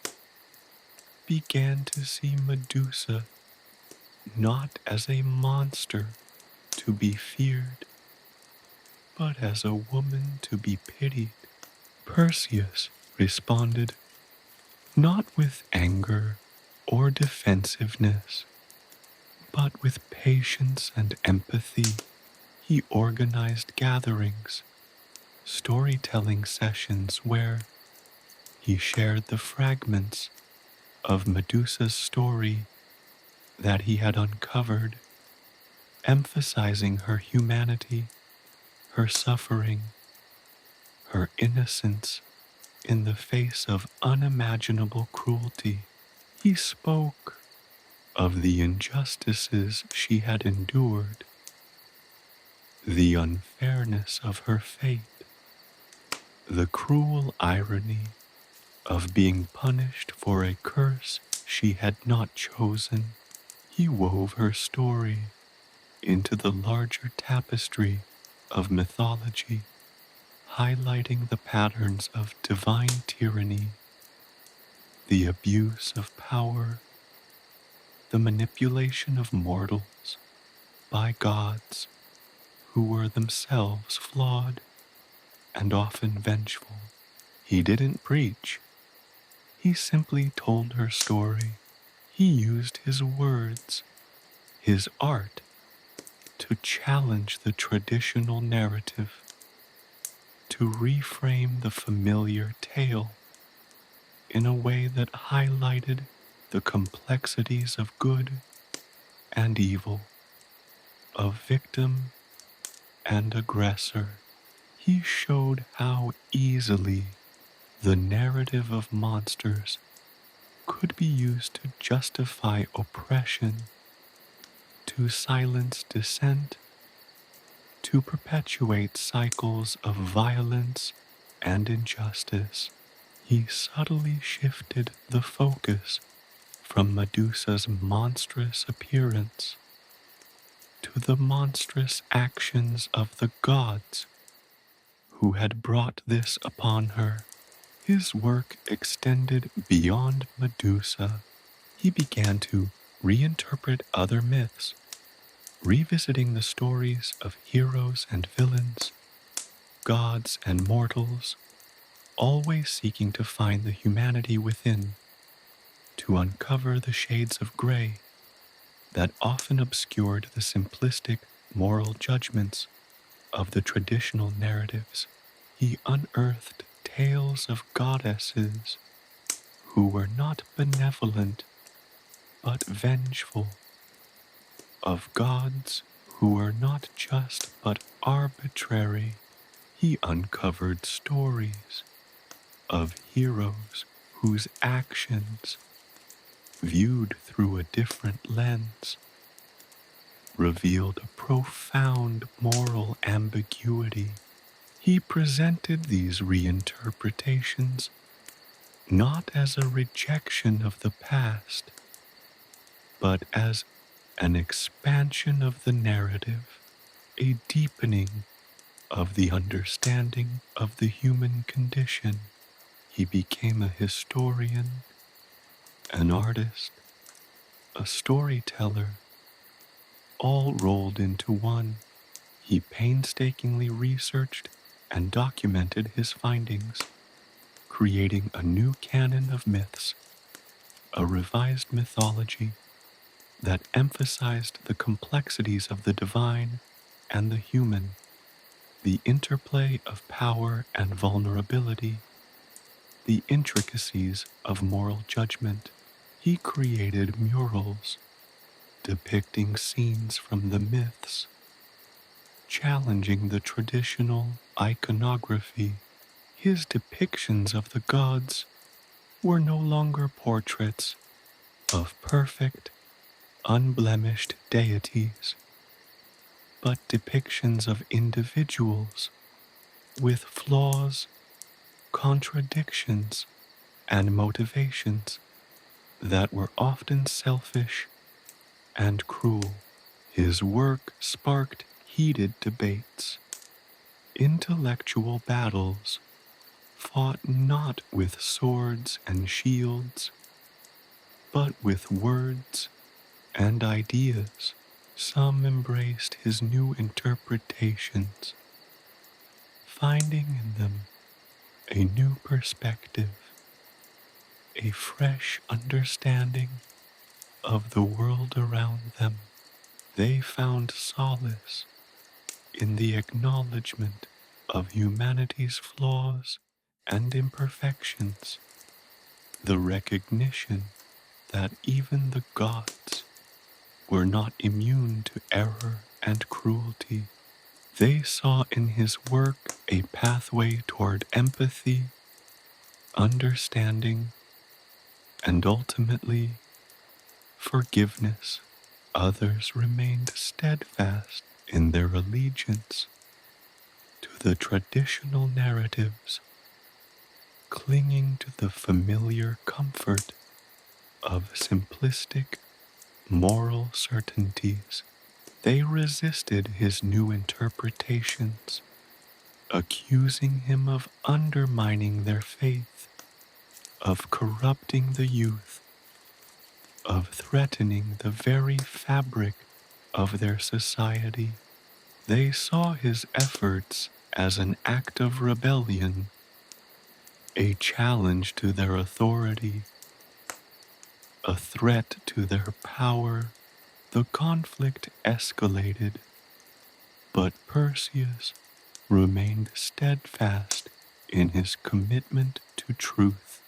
began to see Medusa not as a monster to be feared, but as a woman to be pitied. Perseus responded not with anger or defensiveness, but with patience and empathy. He organized gatherings, storytelling sessions where he shared the fragments of Medusa's story that he had uncovered, emphasizing her humanity, her suffering, her innocence in the face of unimaginable cruelty. He spoke of the injustices she had endured, the unfairness of her fate, the cruel irony of being punished for a curse she had not chosen. He wove her story into the larger tapestry of mythology, highlighting the patterns of divine tyranny, the abuse of power, the manipulation of mortals by gods who were themselves flawed and often vengeful. He didn't preach. He simply told her story. He used his words, his art, to challenge the traditional narrative, to reframe the familiar tale in a way that highlighted the complexities of good and evil, of victim and aggressor. He showed how easily the narrative of monsters could be used to justify oppression, to silence dissent, to perpetuate cycles of violence and injustice. He subtly shifted the focus from Medusa's monstrous appearance to the monstrous actions of the gods who had brought this upon her. His work extended beyond Medusa. He began to reinterpret other myths, revisiting the stories of heroes and villains, gods and mortals, always seeking to find the humanity within, to uncover the shades of gray that often obscured the simplistic moral judgments of the traditional narratives. He unearthed tales of goddesses who were not benevolent but vengeful, of gods who were not just but arbitrary. He uncovered stories of heroes whose actions, viewed through a different lens, revealed a profound moral ambiguity. He presented these reinterpretations not as a rejection of the past, but as an expansion of the narrative, a deepening of the understanding of the human condition. He became a historian, an artist, a storyteller, all rolled into one. He painstakingly researched and documented his findings, creating a new canon of myths, a revised mythology that emphasized the complexities of the divine and the human, the interplay of power and vulnerability, the intricacies of moral judgment. He created murals depicting scenes from the myths, challenging the traditional iconography. His depictions of the gods were no longer portraits of perfect, unblemished deities, but depictions of individuals with flaws, contradictions, and motivations that were often selfish and cruel. His work sparked heated debates, intellectual battles fought not with swords and shields, but with words and ideas. Some embraced his new interpretations, finding in them a new perspective, a fresh understanding of the world around them. They found solace in the acknowledgement of humanity's flaws and imperfections, the recognition that even the gods were not immune to error and cruelty. They saw in his work a pathway toward empathy, understanding, and ultimately forgiveness. Others remained steadfast in their allegiance to the traditional narratives, clinging to the familiar comfort of simplistic moral certainties. They resisted his new interpretations, accusing him of undermining their faith, of corrupting the youth, of threatening the very fabric of their society. They saw his efforts as an act of rebellion, a challenge to their authority, a threat to their power, the conflict escalated, but Perseus remained steadfast in his commitment to truth,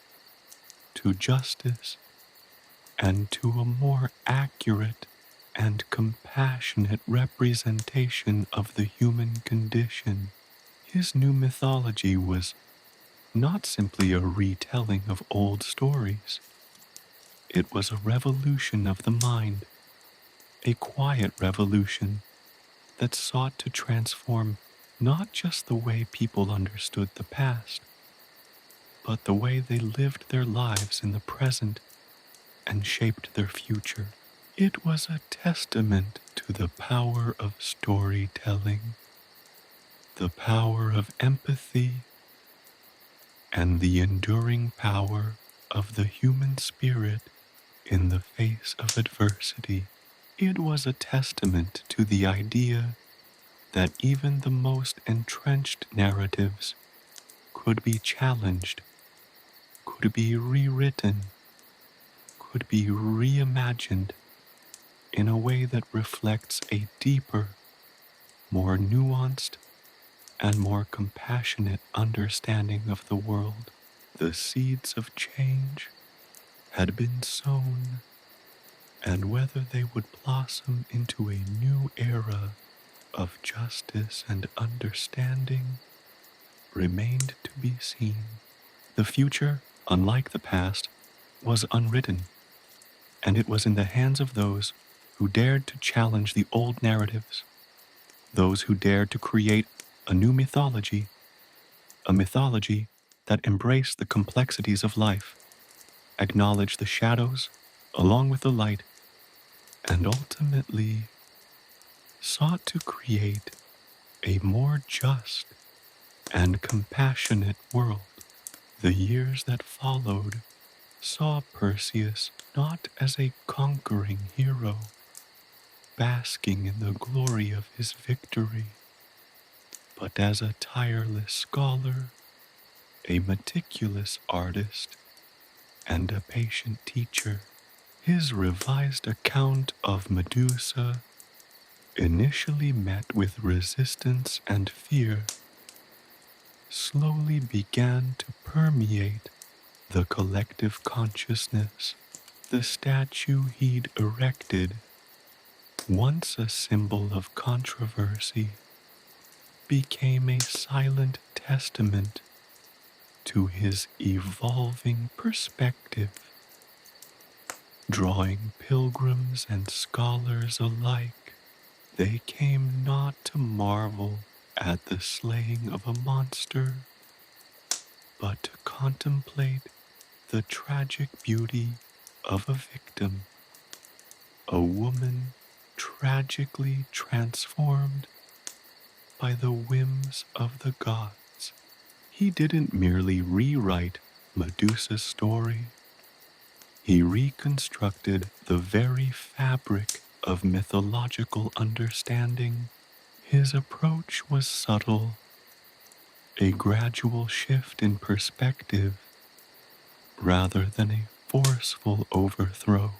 to justice, and to a more accurate and compassionate representation of the human condition. His new mythology was not simply a retelling of old stories. It was a revolution of the mind, a quiet revolution that sought to transform not just the way people understood the past, but the way they lived their lives in the present and shaped their future. It was a testament to the power of storytelling, the power of empathy, and the enduring power of the human spirit in the face of adversity. It was a testament to the idea that even the most entrenched narratives could be challenged, could be rewritten, could be reimagined in a way that reflects a deeper, more nuanced, and more compassionate understanding of the world. The seeds of change had been sown, and whether they would blossom into a new era of justice and understanding remained to be seen. The future, unlike the past, was unwritten, and it was in the hands of those who dared to challenge the old narratives, those who dared to create a new mythology, a mythology that embraced the complexities of life, acknowledged the shadows along with the light, and ultimately sought to create a more just and compassionate world. The years that followed saw Perseus not as a conquering hero, basking in the glory of his victory, but as a tireless scholar, a meticulous artist, and a patient teacher. His revised account of Medusa initially met with resistance and fear, slowly began to permeate the collective consciousness. The statue he'd erected, once a symbol of controversy, became a silent testament to his evolving perspective, drawing pilgrims and scholars alike. They came not to marvel at the slaying of a monster, but to contemplate the tragic beauty of a victim, a woman tragically transformed by the whims of the gods. He didn't merely rewrite Medusa's story, he reconstructed the very fabric of mythological understanding. His approach was subtle, a gradual shift in perspective rather than a forceful overthrow.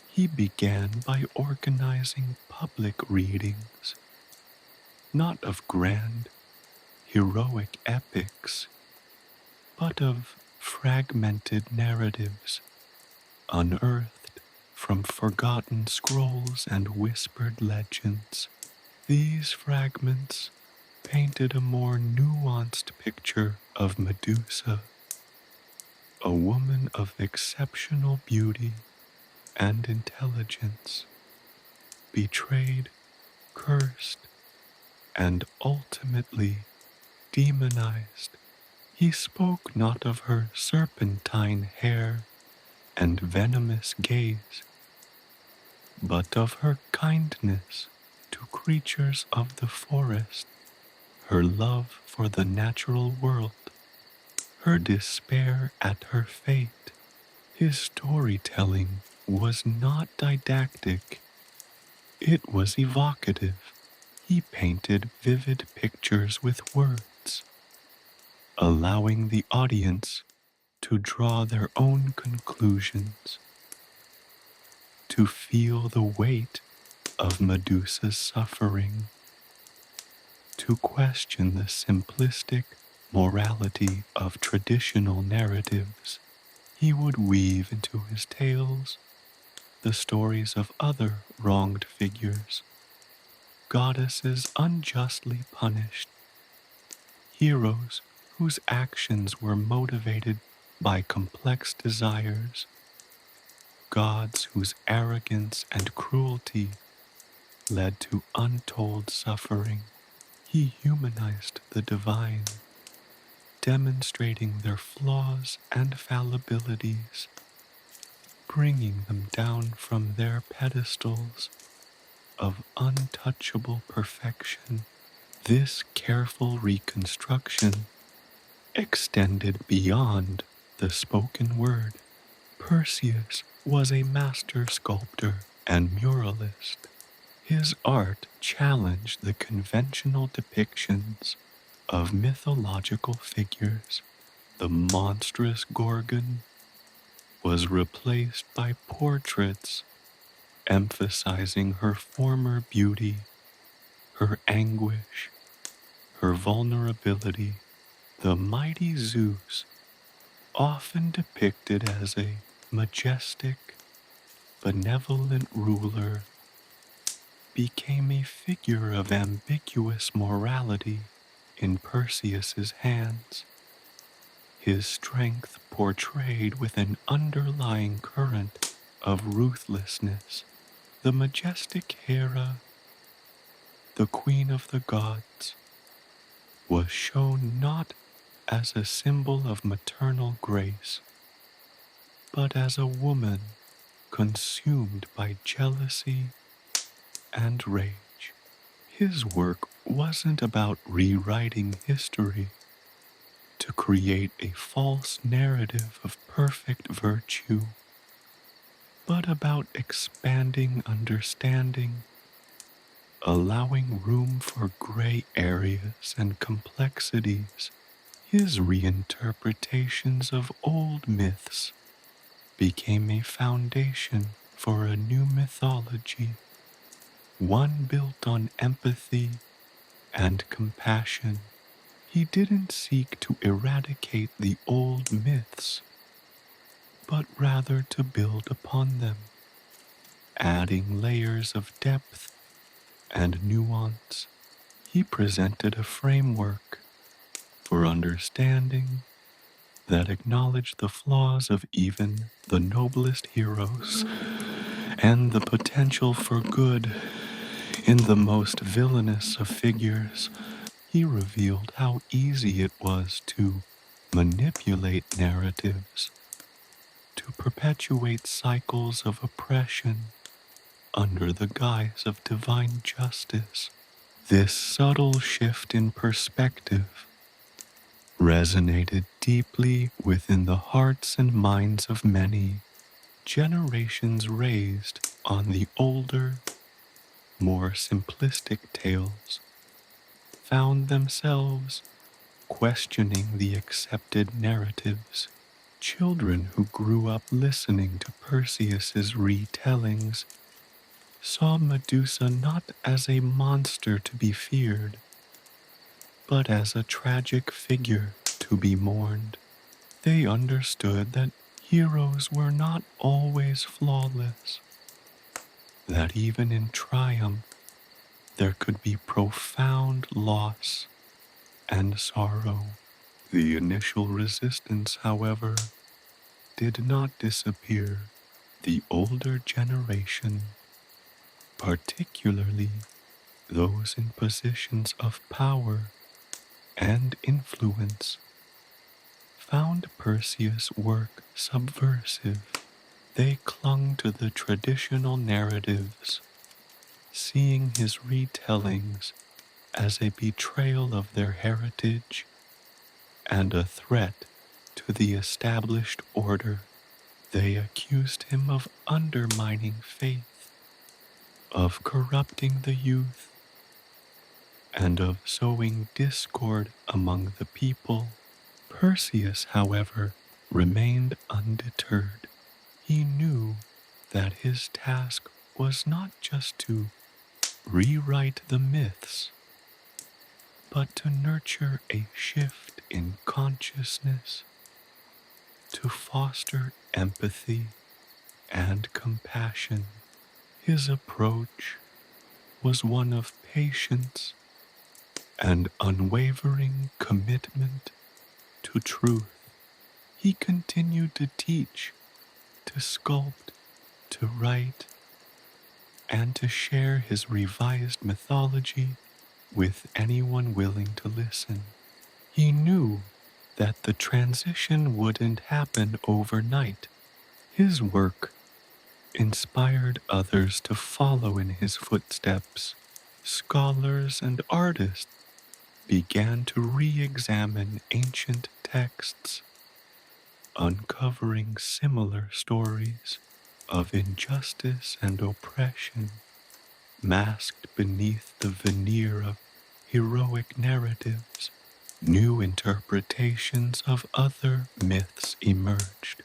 He began by organizing public readings, not of grand, heroic epics, but of fragmented narratives unearthed from forgotten scrolls and whispered legends. These fragments painted a more nuanced picture of Medusa, a woman of exceptional beauty and intelligence, betrayed, cursed, and ultimately demonized. He spoke not of her serpentine hair and venomous gaze, but of her kindness to creatures of the forest, her love for the natural world, her despair at her fate. His storytelling was not didactic, it was evocative. He painted vivid pictures with words, allowing the audience to draw their own conclusions. to feel the weight of Medusa's suffering, to question the simplistic morality of traditional narratives. He would weave into his tales the stories of other wronged figures, goddesses unjustly punished, heroes whose actions were motivated by complex desires, gods whose arrogance and cruelty led to untold suffering. He humanized the divine, demonstrating their flaws and fallibilities, bringing them down from their pedestals of untouchable perfection. This careful reconstruction extended beyond the spoken word. Perseus was a master sculptor and muralist. His art challenged the conventional depictions of mythological figures. The monstrous Gorgon was replaced by portraits emphasizing her former beauty, her anguish, her vulnerability. The mighty Zeus, often depicted as a majestic, benevolent ruler, became a figure of ambiguous morality in Perseus's hands, his strength portrayed with an underlying current of ruthlessness. The majestic Hera, the queen of the gods, was shown not as a symbol of maternal grace, but as a woman consumed by jealousy and rage. His work wasn't about rewriting history to create a false narrative of perfect virtue, but about expanding understanding, allowing room for gray areas and complexities. His reinterpretations of old myths became a foundation for a new mythology, one built on empathy and compassion. He didn't seek to eradicate the old myths, but rather to build upon them, adding layers of depth and nuance. He presented a framework for understanding that acknowledged the flaws of even the noblest heroes and the potential for good in the most villainous of figures. He revealed how easy it was to manipulate narratives, to perpetuate cycles of oppression under the guise of divine justice. This subtle shift in perspective resonated deeply within the hearts and minds of many. Generations raised on the older, more simplistic tales found themselves questioning the accepted narratives. Children who grew up listening to Perseus's retellings saw Medusa not as a monster to be feared, but as a tragic figure to be mourned. They understood that heroes were not always flawless, that even in triumph there could be profound loss and sorrow. The initial resistance, however, did not disappear. The older generation, particularly those in positions of power and influence, found Perseus' work subversive. They clung to the traditional narratives, seeing his retellings as a betrayal of their heritage and a threat to the established order. They accused him of undermining faith, of corrupting the youth, and of sowing discord among the people. Perseus, however, remained undeterred. He knew that his task was not just to rewrite the myths, but to nurture a shift in consciousness, to foster empathy and compassion. His approach was one of patience and unwavering commitment to truth. He continued to teach, to sculpt, to write, and to share his revised mythology with anyone willing to listen. He knew that the transition wouldn't happen overnight. His work inspired others to follow in his footsteps. Scholars and artists began to re-examine ancient texts, uncovering similar stories of injustice and oppression masked beneath the veneer of heroic narratives. New interpretations of other myths emerged,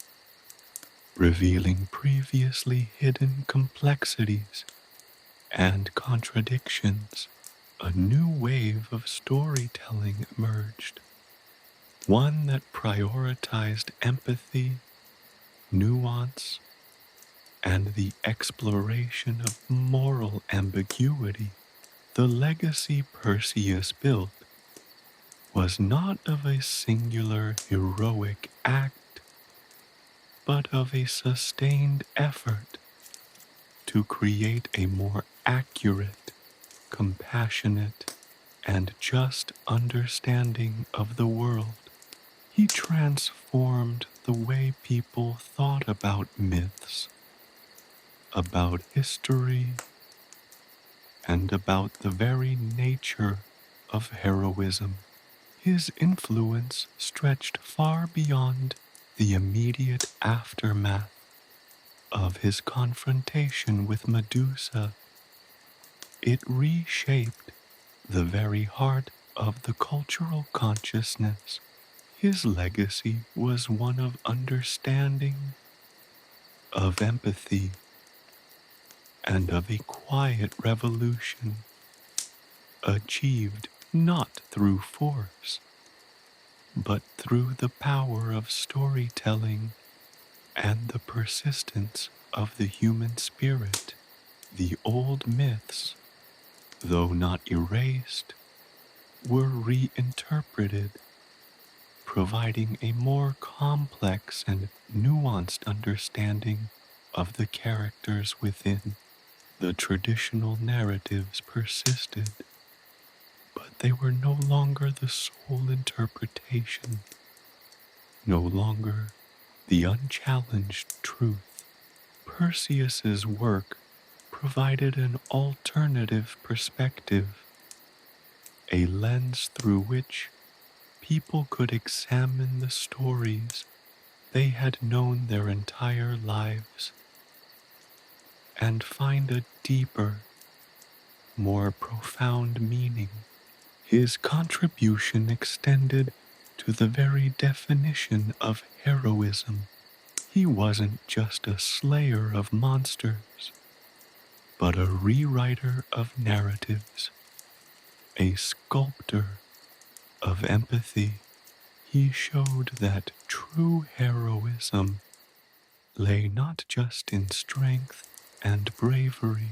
revealing previously hidden complexities and contradictions. A new wave of storytelling emerged, one that prioritized empathy, nuance, and the exploration of moral ambiguity. The legacy Perseus built was not of a singular heroic act, but of a sustained effort to create a more accurate, compassionate, and just understanding of the world. He transformed the way people thought about myths, about history, and about the very nature of heroism. His influence stretched far beyond the immediate aftermath of his confrontation with Medusa. It reshaped the very heart of the cultural consciousness. His legacy was one of understanding, of empathy, and of a quiet revolution achieved not through force, but through the power of storytelling and the persistence of the human spirit. The old myths, though not erased, were reinterpreted, providing a more complex and nuanced understanding of the characters within. The traditional narratives persisted, but they were no longer the sole interpretation, no longer the unchallenged truth. Perseus's work provided an alternative perspective, a lens through which people could examine the stories they had known their entire lives and find a deeper, more profound meaning. His contribution extended to the very definition of heroism. He wasn't just a slayer of monsters, but a rewriter of narratives, a sculptor of empathy. He showed that true heroism lay not just in strength and bravery,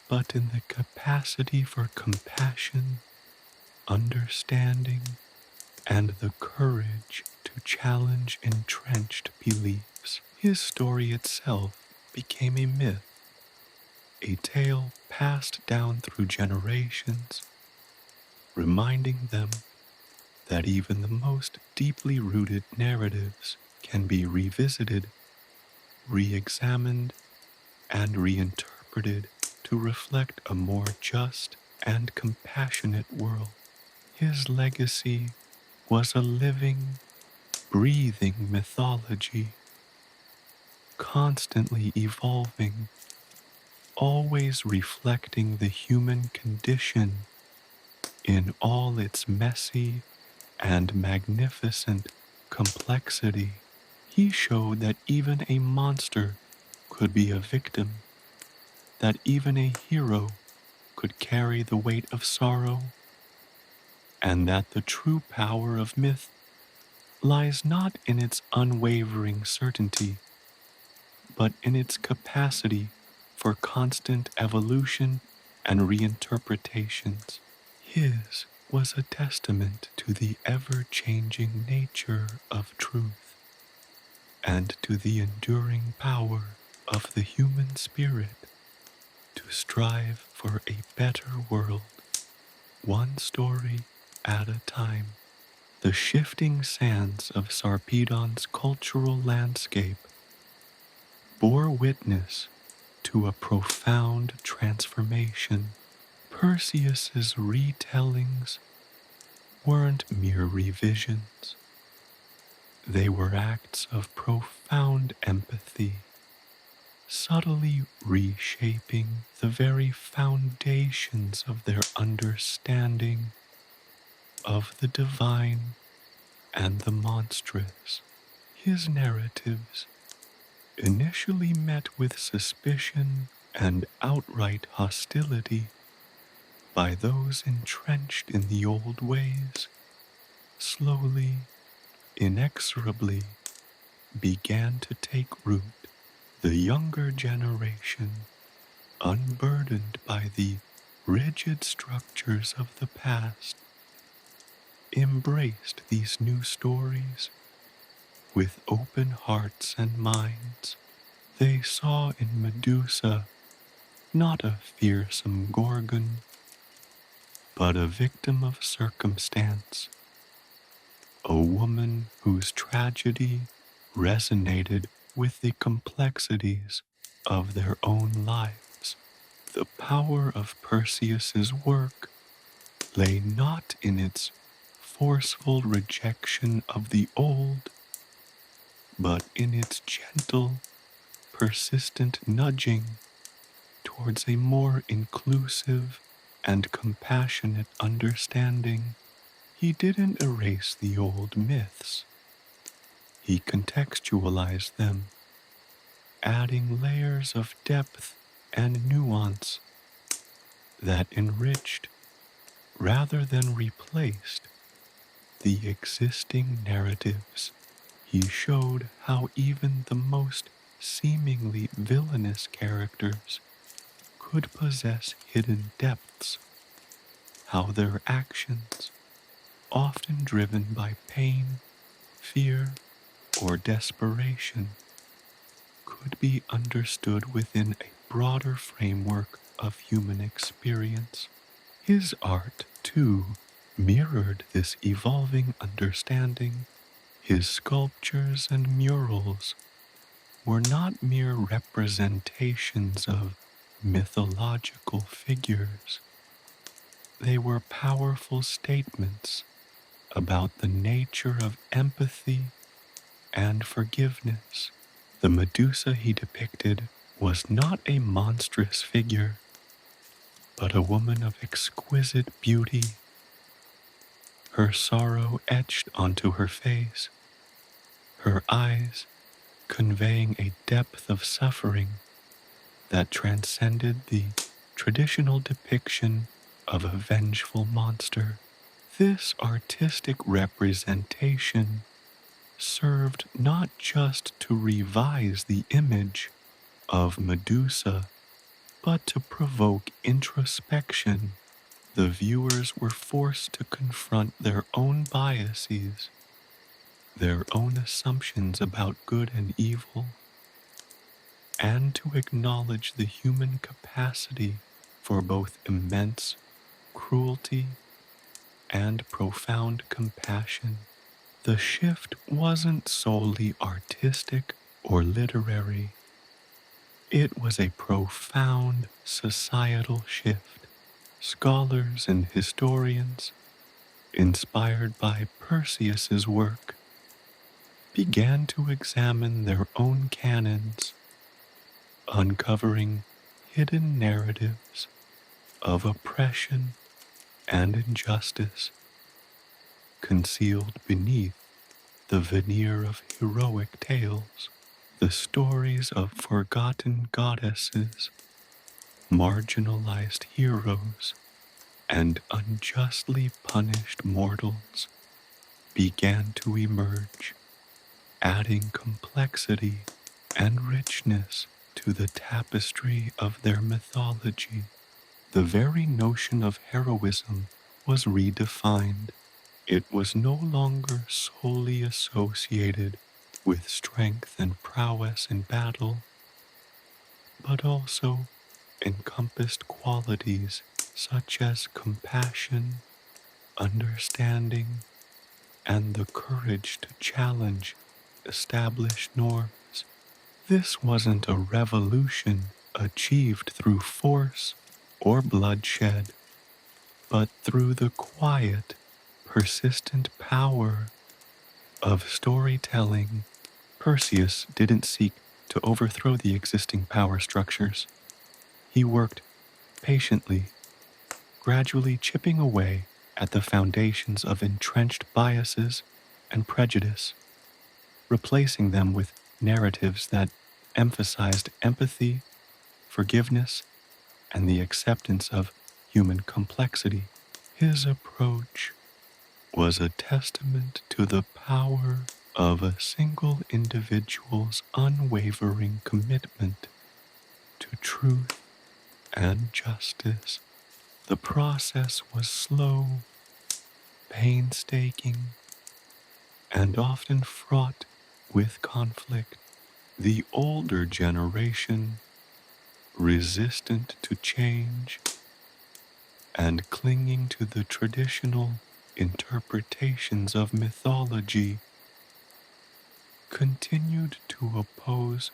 but in the capacity for compassion, understanding, and the courage to challenge entrenched beliefs. His story itself became a myth, a tale passed down through generations, reminding them that even the most deeply rooted narratives can be revisited, re-examined, and reinterpreted to reflect a more just and compassionate world. His legacy was a living, breathing mythology, constantly evolving, always reflecting the human condition in all its messy and magnificent complexity. He showed that even a monster could be a victim, that even a hero could carry the weight of sorrow, and that the true power of myth lies not in its unwavering certainty, but in its capacity for constant evolution and reinterpretations. His was a testament to the ever-changing nature of truth and to the enduring power of the human spirit to strive for a better world, one story at a time. The shifting sands of Sarpedon's cultural landscape bore witness to a profound transformation. Perseus's retellings weren't mere revisions. They were acts of profound empathy, subtly reshaping the very foundations of their understanding of the divine and the monstrous. His narratives, initially met with suspicion and outright hostility by those entrenched in the old ways, slowly, inexorably began to take root. The younger generation, unburdened by the rigid structures of the past, embraced these new stories with open hearts and minds. They saw in Medusa not a fearsome gorgon, but a victim of circumstance, a woman whose tragedy resonated with the complexities of their own lives. The power of Perseus's work lay not in its forceful rejection of the old, but in its gentle, persistent nudging towards a more inclusive and compassionate understanding. He didn't erase the old myths. He contextualized them, adding layers of depth and nuance that enriched rather than replaced the existing narratives. He showed how even the most seemingly villainous characters could possess hidden depths, how their actions, often driven by pain, fear, or desperation, could be understood within a broader framework of human experience. His art, too, mirrored this evolving understanding. His sculptures and murals were not mere representations of mythological figures. They were powerful statements about the nature of empathy and forgiveness. The Medusa he depicted was not a monstrous figure, but a woman of exquisite beauty, her sorrow etched onto her face, her eyes conveying a depth of suffering that transcended the traditional depiction of a vengeful monster. This artistic representation served not just to revise the image of Medusa, but to provoke introspection. The viewers were forced to confront their own biases, their own assumptions about good and evil, and to acknowledge the human capacity for both immense cruelty and profound compassion. The shift wasn't solely artistic or literary. It was a profound societal shift. Scholars and historians, inspired by Perseus's work, began to examine their own canons, uncovering hidden narratives of oppression and injustice concealed beneath the veneer of heroic tales. the stories of forgotten goddesses, marginalized heroes, and unjustly punished mortals began to emerge, adding complexity and richness to the tapestry of their mythology. The very notion of heroism was redefined. It was no longer solely associated with strength and prowess in battle, but also encompassed qualities such as compassion, understanding, and the courage to challenge established norms. This wasn't a revolution achieved through force or bloodshed, but through the quiet, persistent power of storytelling. Perseus didn't seek to overthrow the existing power structures. He worked patiently, gradually chipping away at the foundations of entrenched biases and prejudice, replacing them with narratives that emphasized empathy, forgiveness, and the acceptance of human complexity. His approach was a testament to the power of a single individual's unwavering commitment to truth and justice. The process was slow, painstaking, and often fraught with conflict. The older generation, resistant to change and clinging to the traditional interpretations of mythology, continued to oppose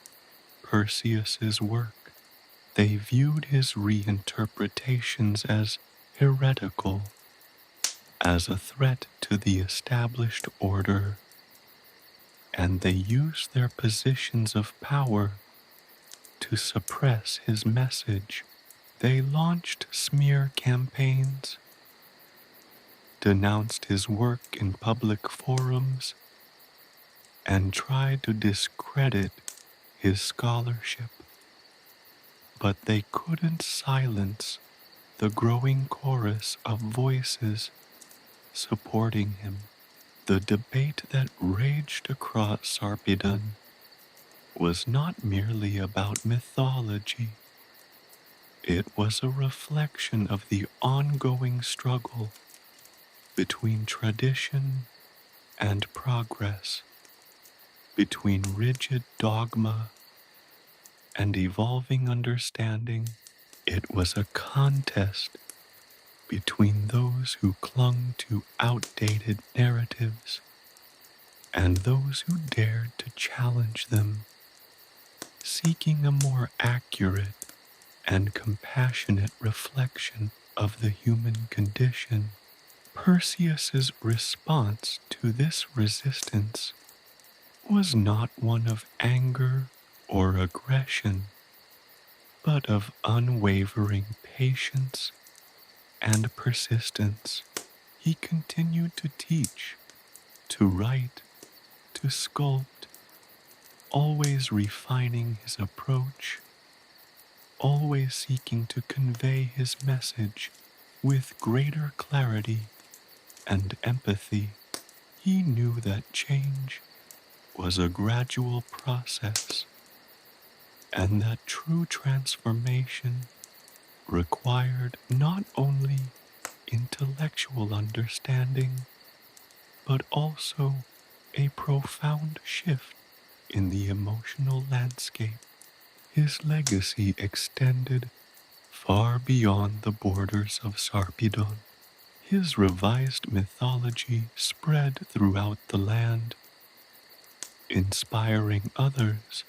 Perseus's work. They viewed his reinterpretations as heretical, as a threat to the established order, and they used their positions of power to suppress his message. They launched smear campaigns, denounced his work in public forums, and tried to discredit his scholarship. But they couldn't silence the growing chorus of voices supporting him. The debate that raged across Sarpedon was not merely about mythology. It was a reflection of the ongoing struggle between tradition and progress, between rigid dogma and evolving understanding. It was a contest between those who clung to outdated narratives and those who dared to challenge them, seeking a more accurate and compassionate reflection of the human condition. Perseus's response to this resistance was not one of anger or aggression, but of unwavering patience and persistence. He continued to teach, to write, to sculpt, always refining his approach, always seeking to convey his message with greater clarity and empathy. He knew that change was a gradual process, and that true transformation required not only intellectual understanding, but also a profound shift in the emotional landscape. His legacy extended far beyond the borders of Sarpedon. His revised mythology spread throughout the land, inspiring others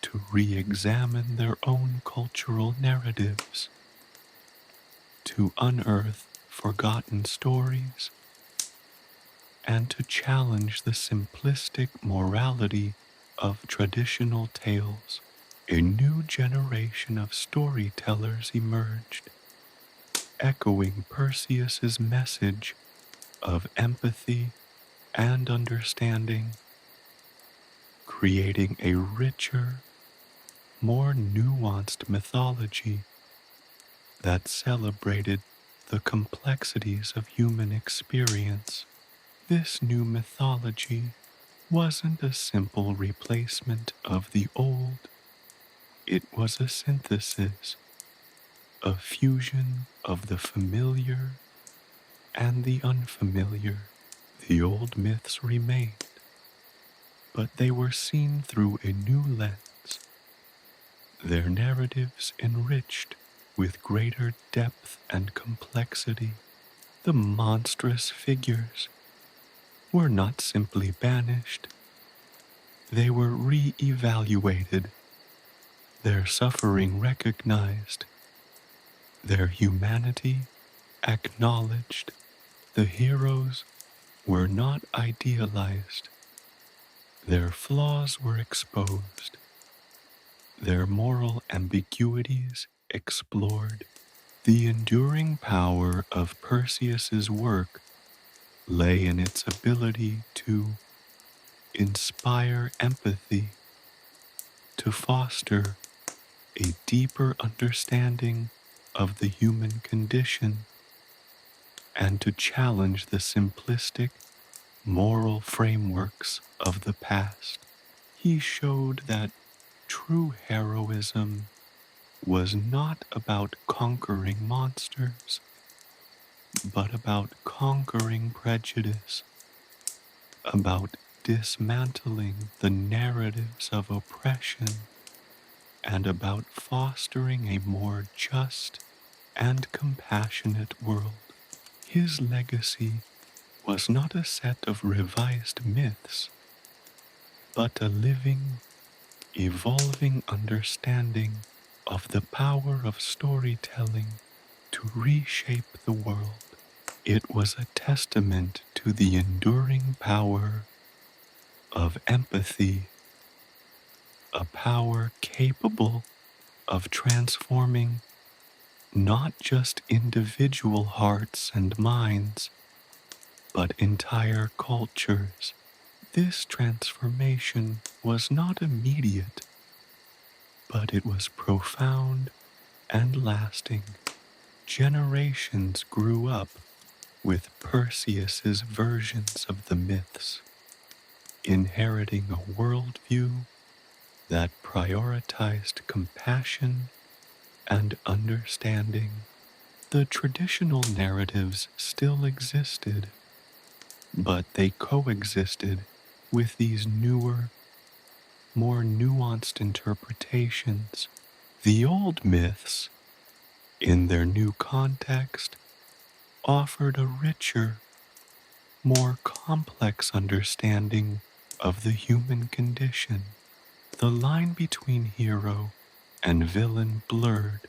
to re-examine their own cultural narratives, to unearth forgotten stories, and to challenge the simplistic morality of traditional tales. A new generation of storytellers emerged, echoing Perseus's message of empathy and understanding, creating a richer, more nuanced mythology that celebrated the complexities of human experience. This new mythology wasn't a simple replacement of the old, it was a synthesis, a fusion of the familiar and the unfamiliar. The old myths remained, but they were seen through a new lens, their narratives enriched with greater depth and complexity. The monstrous figures were not simply banished, they were re-evaluated, their suffering recognized, their humanity acknowledged. The heroes were not idealized, their flaws were exposed, their moral ambiguities explored. The enduring power of Perseus's work lay in its ability to inspire empathy, to foster a deeper understanding of the human condition, and to challenge the simplistic moral frameworks of the past. He showed that true heroism was not about conquering monsters, but about conquering prejudice, about dismantling the narratives of oppression, and about fostering a more just and compassionate world. His legacy was not a set of revised myths, but a living, evolving understanding of the power of storytelling to reshape the world. It was a testament to the enduring power of empathy, a power capable of transforming not just individual hearts and minds, but entire cultures. This transformation was not immediate, but it was profound and lasting. Generations grew up with Perseus's versions of the myths, inheriting a worldview that prioritized compassion and understanding. The traditional narratives still existed, but they coexisted with these newer, more nuanced interpretations. The old myths, in their new context, offered a richer, more complex understanding of the human condition. The line between hero and villain blurred,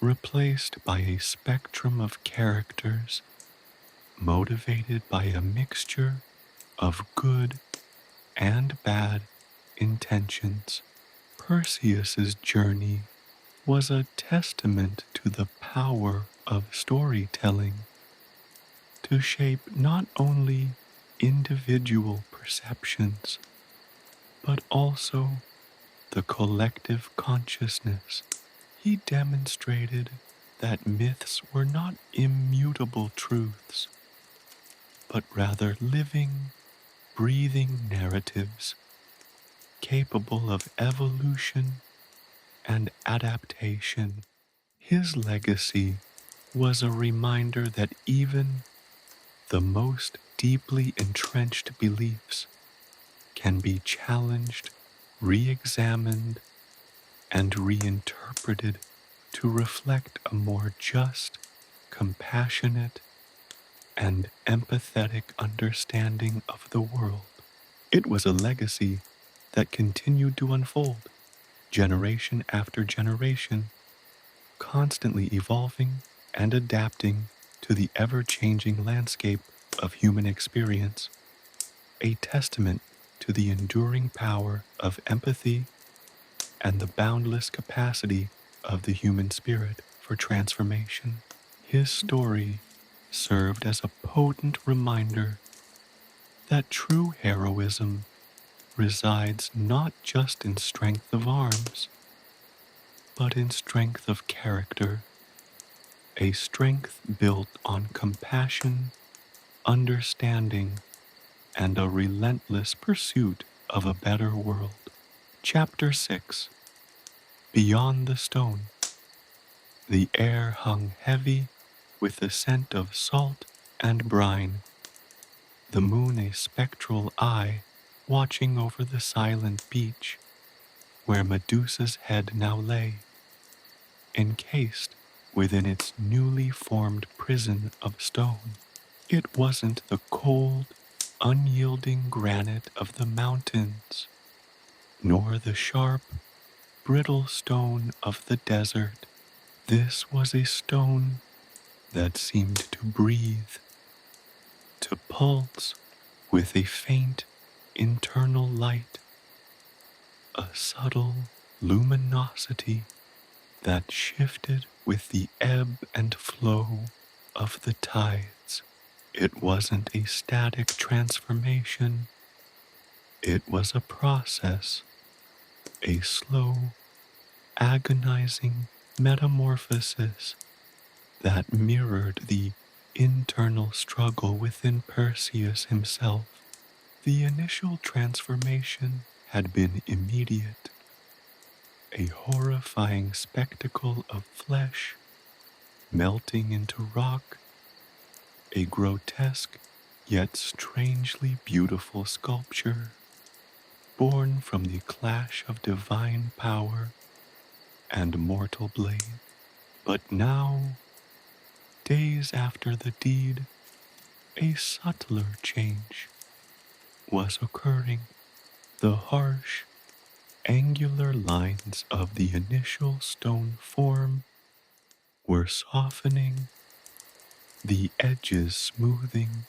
replaced by a spectrum of characters motivated by a mixture of good and bad intentions. Perseus's journey was a testament to the power of storytelling to shape not only individual perceptions, but also the collective consciousness. He demonstrated that myths were not immutable truths, but rather living, breathing narratives capable of evolution and adaptation. His legacy was a reminder that even the most deeply entrenched beliefs can be challenged, re-examined, and reinterpreted to reflect a more just, compassionate, and empathetic understanding of the world. It was a legacy that continued to unfold, generation after generation, constantly evolving and adapting to the ever-changing landscape of human experience, a testament to the enduring power of empathy and the boundless capacity of the human spirit for transformation. His story served as a potent reminder that true heroism resides not just in strength of arms, but in strength of character, a strength built on compassion, understanding, and a relentless pursuit of a better world. Chapter 6. Beyond the Stone. The air hung heavy with the scent of salt and brine, the moon a spectral eye watching over the silent beach where Medusa's head now lay, encased within its newly formed prison of stone. It wasn't the cold, unyielding granite of the mountains, nor the sharp, brittle stone of the desert. This was a stone that seemed to breathe, to pulse with a faint internal light, a subtle luminosity that shifted with the ebb and flow of the tides. It wasn't a static transformation, it was a process, a slow, agonizing metamorphosis that mirrored the internal struggle within Perseus himself. The initial transformation had been immediate, a horrifying spectacle of flesh melting into rock, a grotesque yet strangely beautiful sculpture, born from the clash of divine power and mortal blade. But now, days after the deed, a subtler change was occurring. The harsh, angular lines of the initial stone form were softening, the edges smoothing,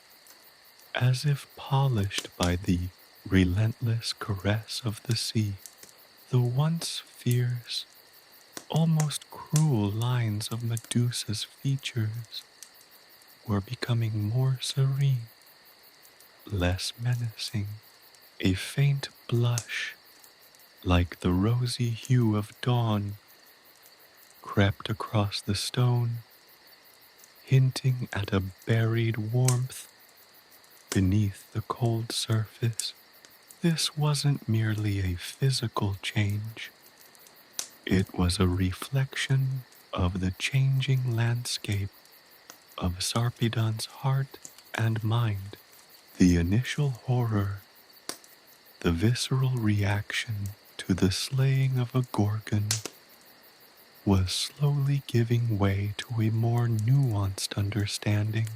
as if polished by the relentless caress of the sea. The once fierce, almost cruel lines of Medusa's features were becoming more serene, less menacing. A faint blush, like the rosy hue of dawn, crept across the stone, hinting at a buried warmth beneath the cold surface. This wasn't merely a physical change. It was a reflection of the changing landscape of Sarpedon's heart and mind. The initial horror, the visceral reaction to the slaying of a Gorgon, was slowly giving way to a more nuanced understanding,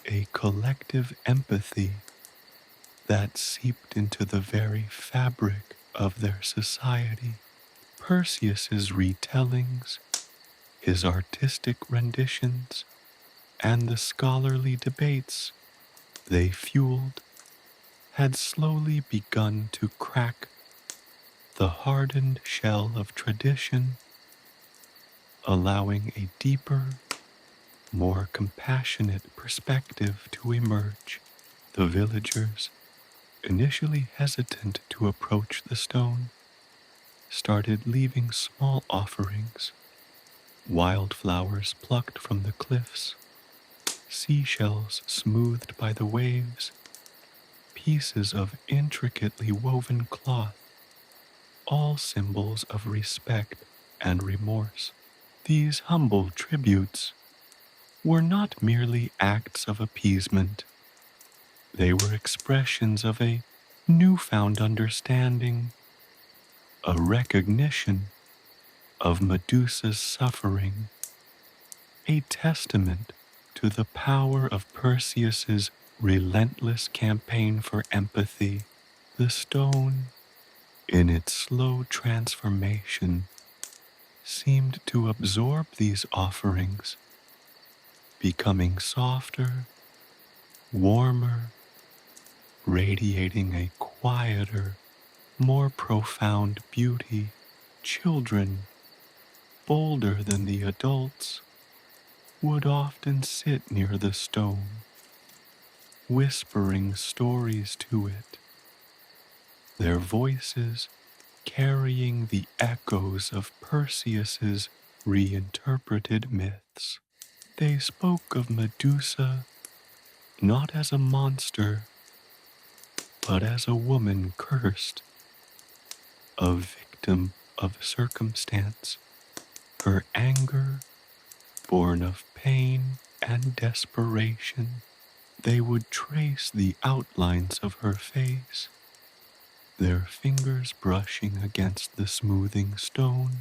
a collective empathy that seeped into the very fabric of their society. Perseus's retellings, his artistic renditions, and the scholarly debates they fueled had slowly begun to crack the hardened shell of tradition, allowing a deeper, more compassionate perspective to emerge. The villagers, initially hesitant to approach the stone, started leaving small offerings, wildflowers plucked from the cliffs, seashells smoothed by the waves, pieces of intricately woven cloth, all symbols of respect and remorse. These humble tributes were not merely acts of appeasement. They were expressions of a newfound understanding, a recognition of Medusa's suffering, a testament to the power of Perseus's relentless campaign for empathy. The stone, in its slow transformation, seemed to absorb these offerings, becoming softer, warmer, radiating a quieter, more profound beauty. Children, bolder than the adults, would often sit near the stone, whispering stories to it, their voices carrying the echoes of Perseus's reinterpreted myths. They spoke of Medusa not as a monster, but as a woman cursed, a victim of circumstance, her anger born of pain and desperation. They would trace the outlines of her face, their fingers brushing against the smoothing stone,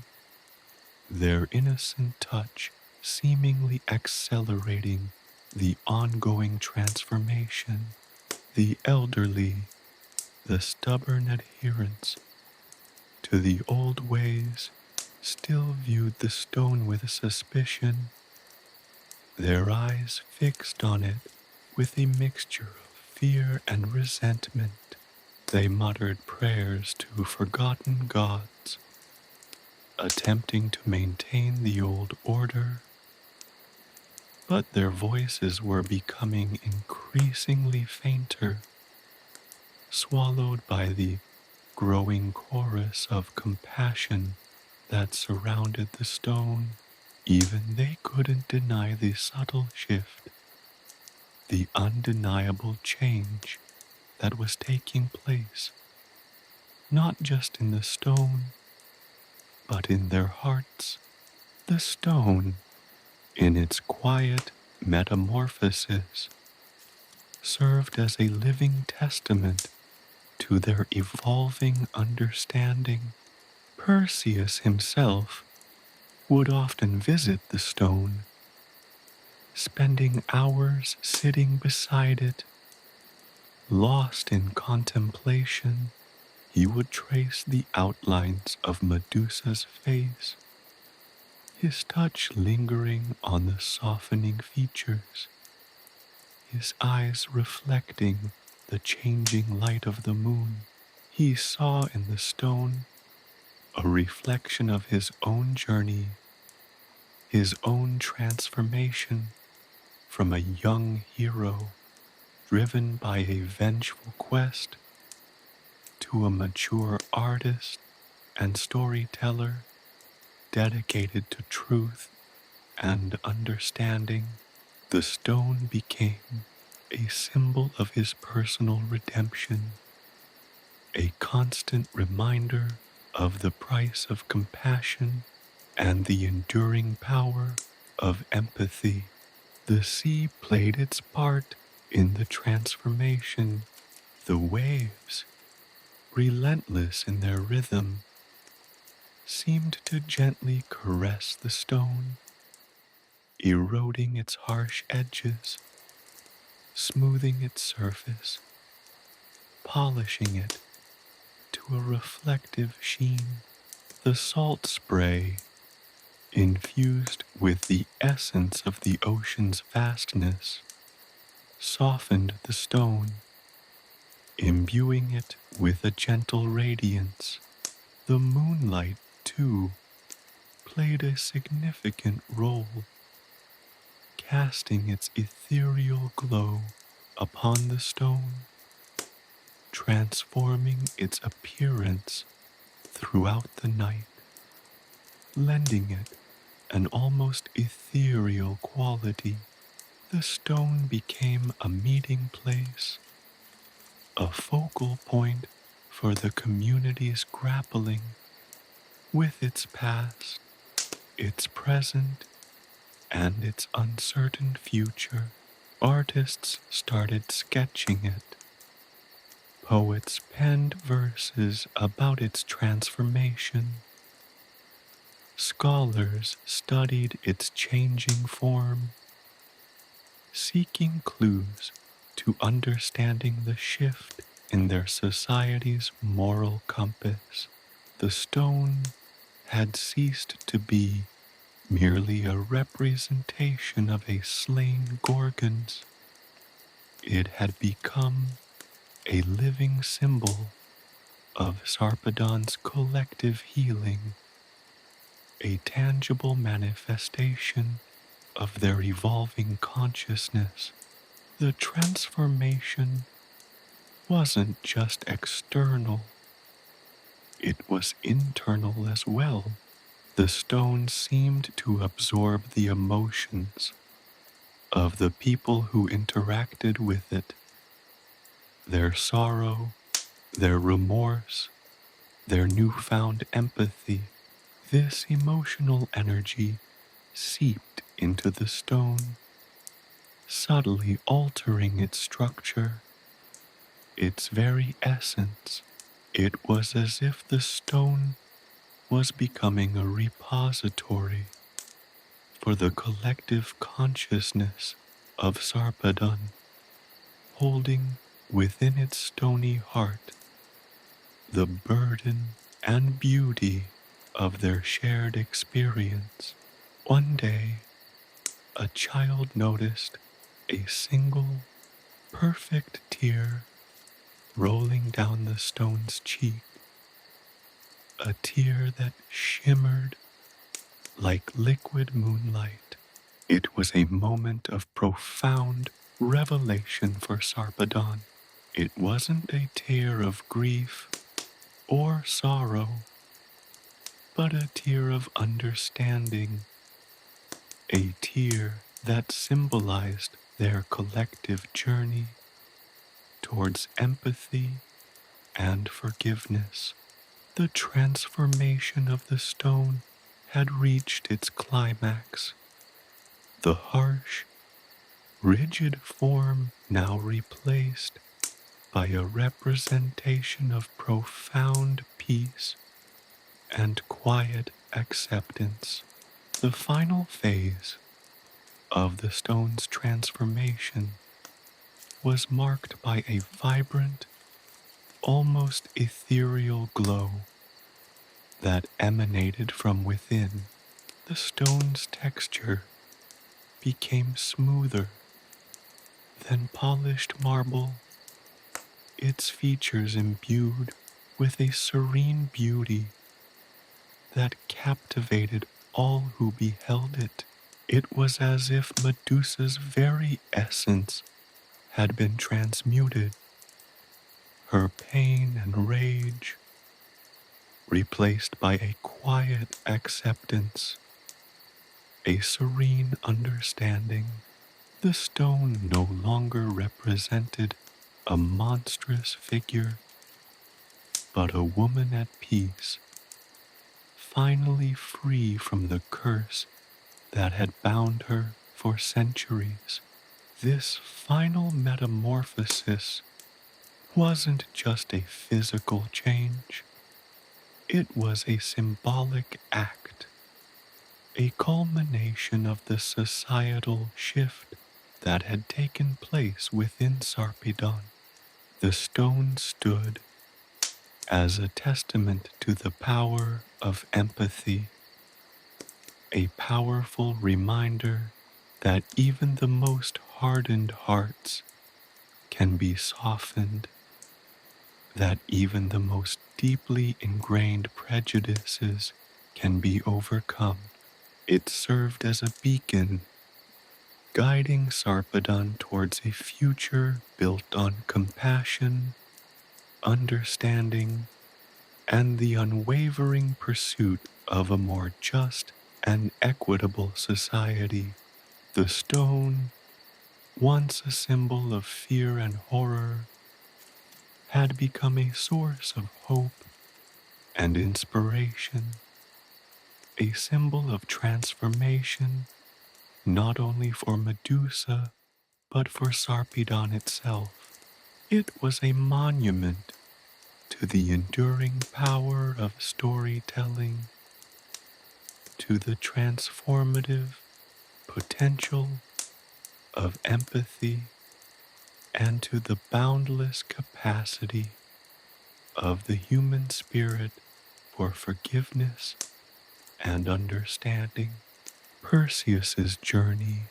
their innocent touch seemingly accelerating the ongoing transformation. The elderly, the stubborn adherents to the old ways, still viewed the stone with suspicion, their eyes fixed on it with a mixture of fear and resentment. They muttered prayers to forgotten gods, attempting to maintain the old order, but their voices were becoming increasingly fainter, swallowed by the growing chorus of compassion that surrounded the stone. Even they couldn't deny the subtle shift, the undeniable change that was taking place, not just in the stone, but in their hearts. The stone, in its quiet metamorphosis, served as a living testament to their evolving understanding. Perseus himself would often visit the stone, spending hours sitting beside it, lost in contemplation. He would trace the outlines of Medusa's face, his touch lingering on the softening features, his eyes reflecting the changing light of the moon. He saw in the stone a reflection of his own journey, his own transformation from a young hero driven by a vengeful quest to a mature artist and storyteller dedicated to truth and understanding. The stone became a symbol of his personal redemption, a constant reminder of the price of compassion and the enduring power of empathy. The sea played its part in the transformation. The waves, relentless in their rhythm, seemed to gently caress the stone, eroding its harsh edges, smoothing its surface, polishing it to a reflective sheen. The salt spray, infused with the essence of the ocean's vastness, softened the stone, imbuing it with a gentle radiance. The moonlight, too, played a significant role, casting its ethereal glow upon the stone, transforming its appearance throughout the night, lending it an almost ethereal quality. The stone became a meeting place, a focal point for the community's grappling with its past, its present, and its uncertain future. Artists started sketching it. Poets penned verses about its transformation. Scholars studied its changing form, seeking clues to understanding the shift in their society's moral compass. The stone had ceased to be merely a representation of a slain Gorgons. It had become a living symbol of Sarpedon's collective healing, a tangible manifestation of their evolving consciousness. The transformation wasn't just external, It was internal as well. The stone seemed to absorb the emotions of the people who interacted with it, their sorrow, their remorse, their newfound empathy. This emotional energy seeped into the stone, subtly altering its structure, its very essence. It was as if the stone was becoming a repository for the collective consciousness of Sarpedon, holding within its stony heart the burden and beauty of their shared experience. One day, a child noticed a single perfect tear rolling down the stone's cheek, a tear that shimmered like liquid moonlight. It was a moment of profound revelation for Sarpedon. It wasn't a tear of grief or sorrow, but a tear of understanding, a tear that symbolized their collective journey towards empathy and forgiveness. The transformation of the stone had reached its climax. The harsh, rigid form now replaced by a representation of profound peace and quiet acceptance. The final phase of the stone's transformation was marked by a vibrant, almost ethereal glow that emanated from within. The stone's texture became smoother than polished marble, its features imbued with a serene beauty that captivated all who beheld it. It was as if Medusa's very essence had been transmuted, her pain and rage replaced by a quiet acceptance, a serene understanding. The stone no longer represented a monstrous figure, but a woman at peace, finally free from the curse that had bound her for centuries. This final metamorphosis wasn't just a physical change, it was a symbolic act, a culmination of the societal shift that had taken place within Sarpedon. The stone stood as a testament to the power of empathy, a powerful reminder that even the most hardened hearts can be softened, that even the most deeply ingrained prejudices can be overcome. It served as a beacon, guiding Sarpedon towards a future built on compassion, understanding, and the unwavering pursuit of a more just and equitable society. The stone, once a symbol of fear and horror, had become a source of hope and inspiration, a symbol of transformation not only for Medusa but for Sarpedon itself. It was a monument to the enduring power of storytelling, to the transformative potential of empathy, and to the boundless capacity of the human spirit for forgiveness and understanding. Perseus's journey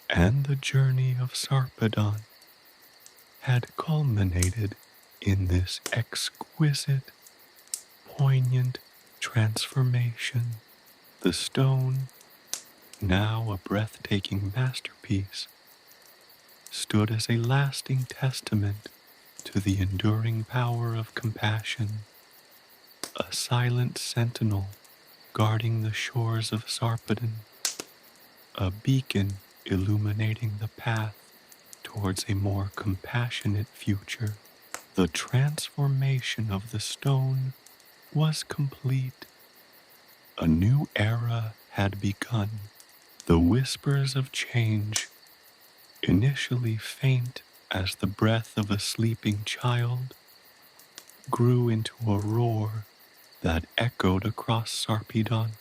and the journey of Sarpedon had culminated in this exquisite, poignant transformation. The stone, now a breathtaking masterpiece, stood as a lasting testament to the enduring power of compassion, a silent sentinel guarding the shores of Sarpedon, a beacon illuminating the path towards a more compassionate future. The transformation of the stone was complete. A new era had begun. The whispers of change, initially faint as the breath of a sleeping child, grew into a roar that echoed across Sarpedon.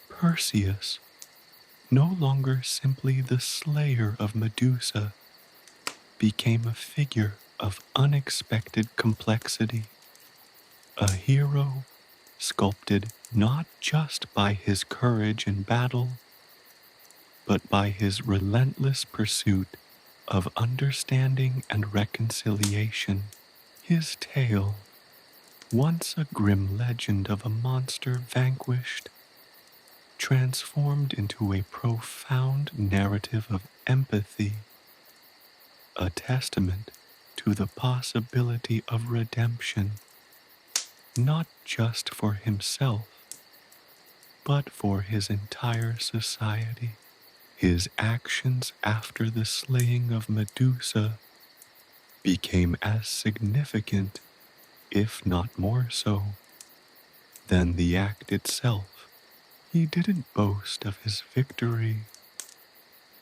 Perseus, no longer simply the slayer of Medusa, became a figure of unexpected complexity, a hero sculpted not just by his courage in battle, but by his relentless pursuit of understanding and reconciliation. His tale, once a grim legend of a monster vanquished, transformed into a profound narrative of empathy, a testament to the possibility of redemption, not just for himself, but for his entire society. His actions after the slaying of Medusa became as significant, if not more so, than the act itself. He didn't boast of his victory.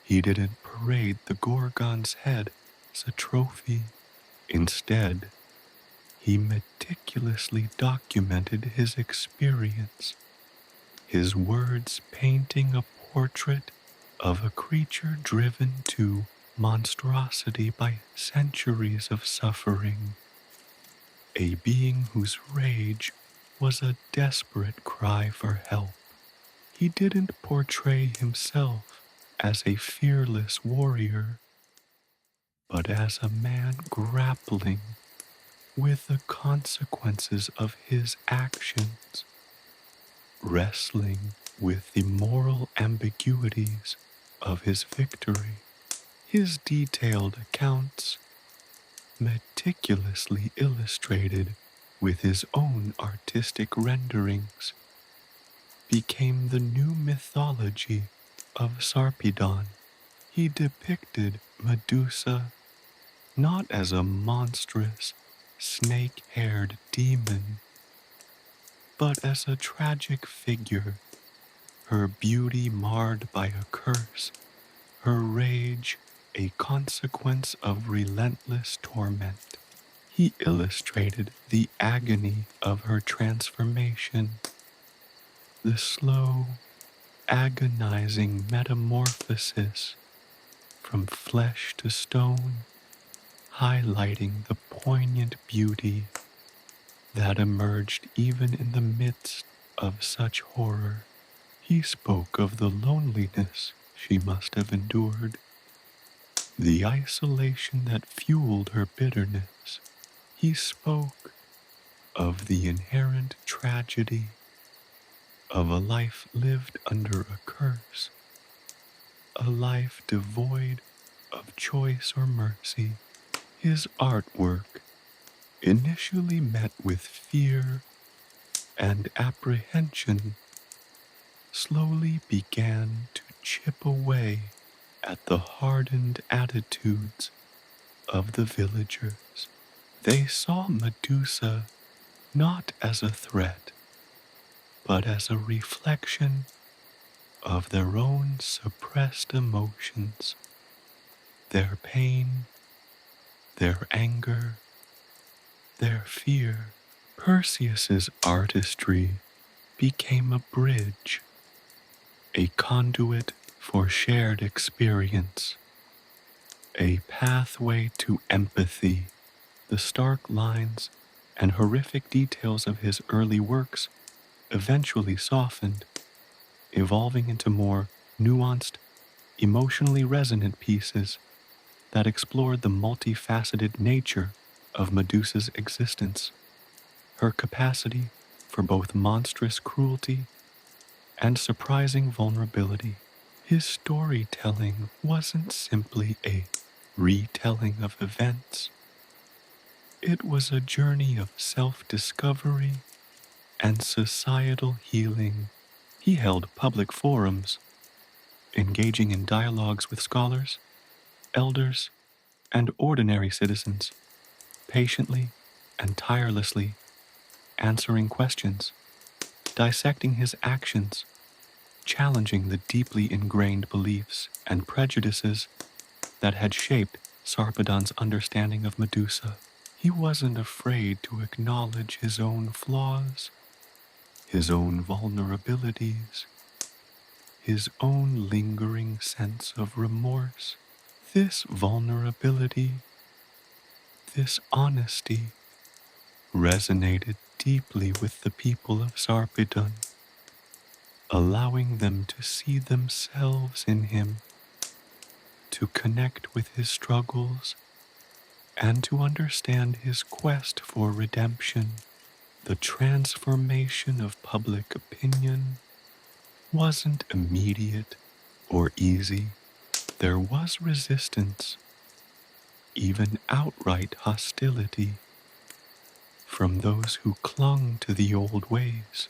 He didn't parade the Gorgon's head as a trophy. Instead, he meticulously documented his experience, his words painting a portrait of a creature driven to monstrosity by centuries of suffering, a being whose rage was a desperate cry for help. He didn't portray himself as a fearless warrior, but as a man grappling with the consequences of his actions, wrestling with the moral ambiguities of his victory. His detailed accounts, meticulously illustrated with his own artistic renderings, became the new mythology of Sarpedon. He depicted Medusa not as a monstrous, snake-haired demon, but as a tragic figure, her beauty marred by a curse, her rage a consequence of relentless torment. He illustrated the agony of her transformation, the slow, agonizing metamorphosis from flesh to stone, highlighting the poignant beauty that emerged even in the midst of such horror. He spoke of the loneliness she must have endured, the isolation that fueled her bitterness. He spoke of the inherent tragedy of a life lived under a curse, a life devoid of choice or mercy. His artwork, initially met with fear and apprehension, slowly began to chip away at the hardened attitudes of the villagers. They saw Medusa not as a threat, but as a reflection of their own suppressed emotions, their pain, their anger, their fear. Perseus's artistry became a bridge, a conduit for shared experience, a pathway to empathy. The stark lines and horrific details of his early works eventually softened, evolving into more nuanced, emotionally resonant pieces that explored the multifaceted nature of Medusa's existence, her capacity for both monstrous cruelty and surprising vulnerability. His storytelling wasn't simply a retelling of events. It was a journey of self-discovery and societal healing. He held public forums, engaging in dialogues with scholars, elders, and ordinary citizens, patiently and tirelessly answering questions, dissecting his actions, challenging the deeply ingrained beliefs and prejudices that had shaped Sarpedon's understanding of Medusa. He wasn't afraid to acknowledge his own flaws, his own vulnerabilities, his own lingering sense of remorse. This vulnerability, this honesty, resonated deeply with the people of Sarpedon, allowing them to see themselves in him, to connect with his struggles, and to understand his quest for redemption. The transformation of public opinion wasn't immediate or easy. There was resistance, even outright hostility, from those who clung to the old ways,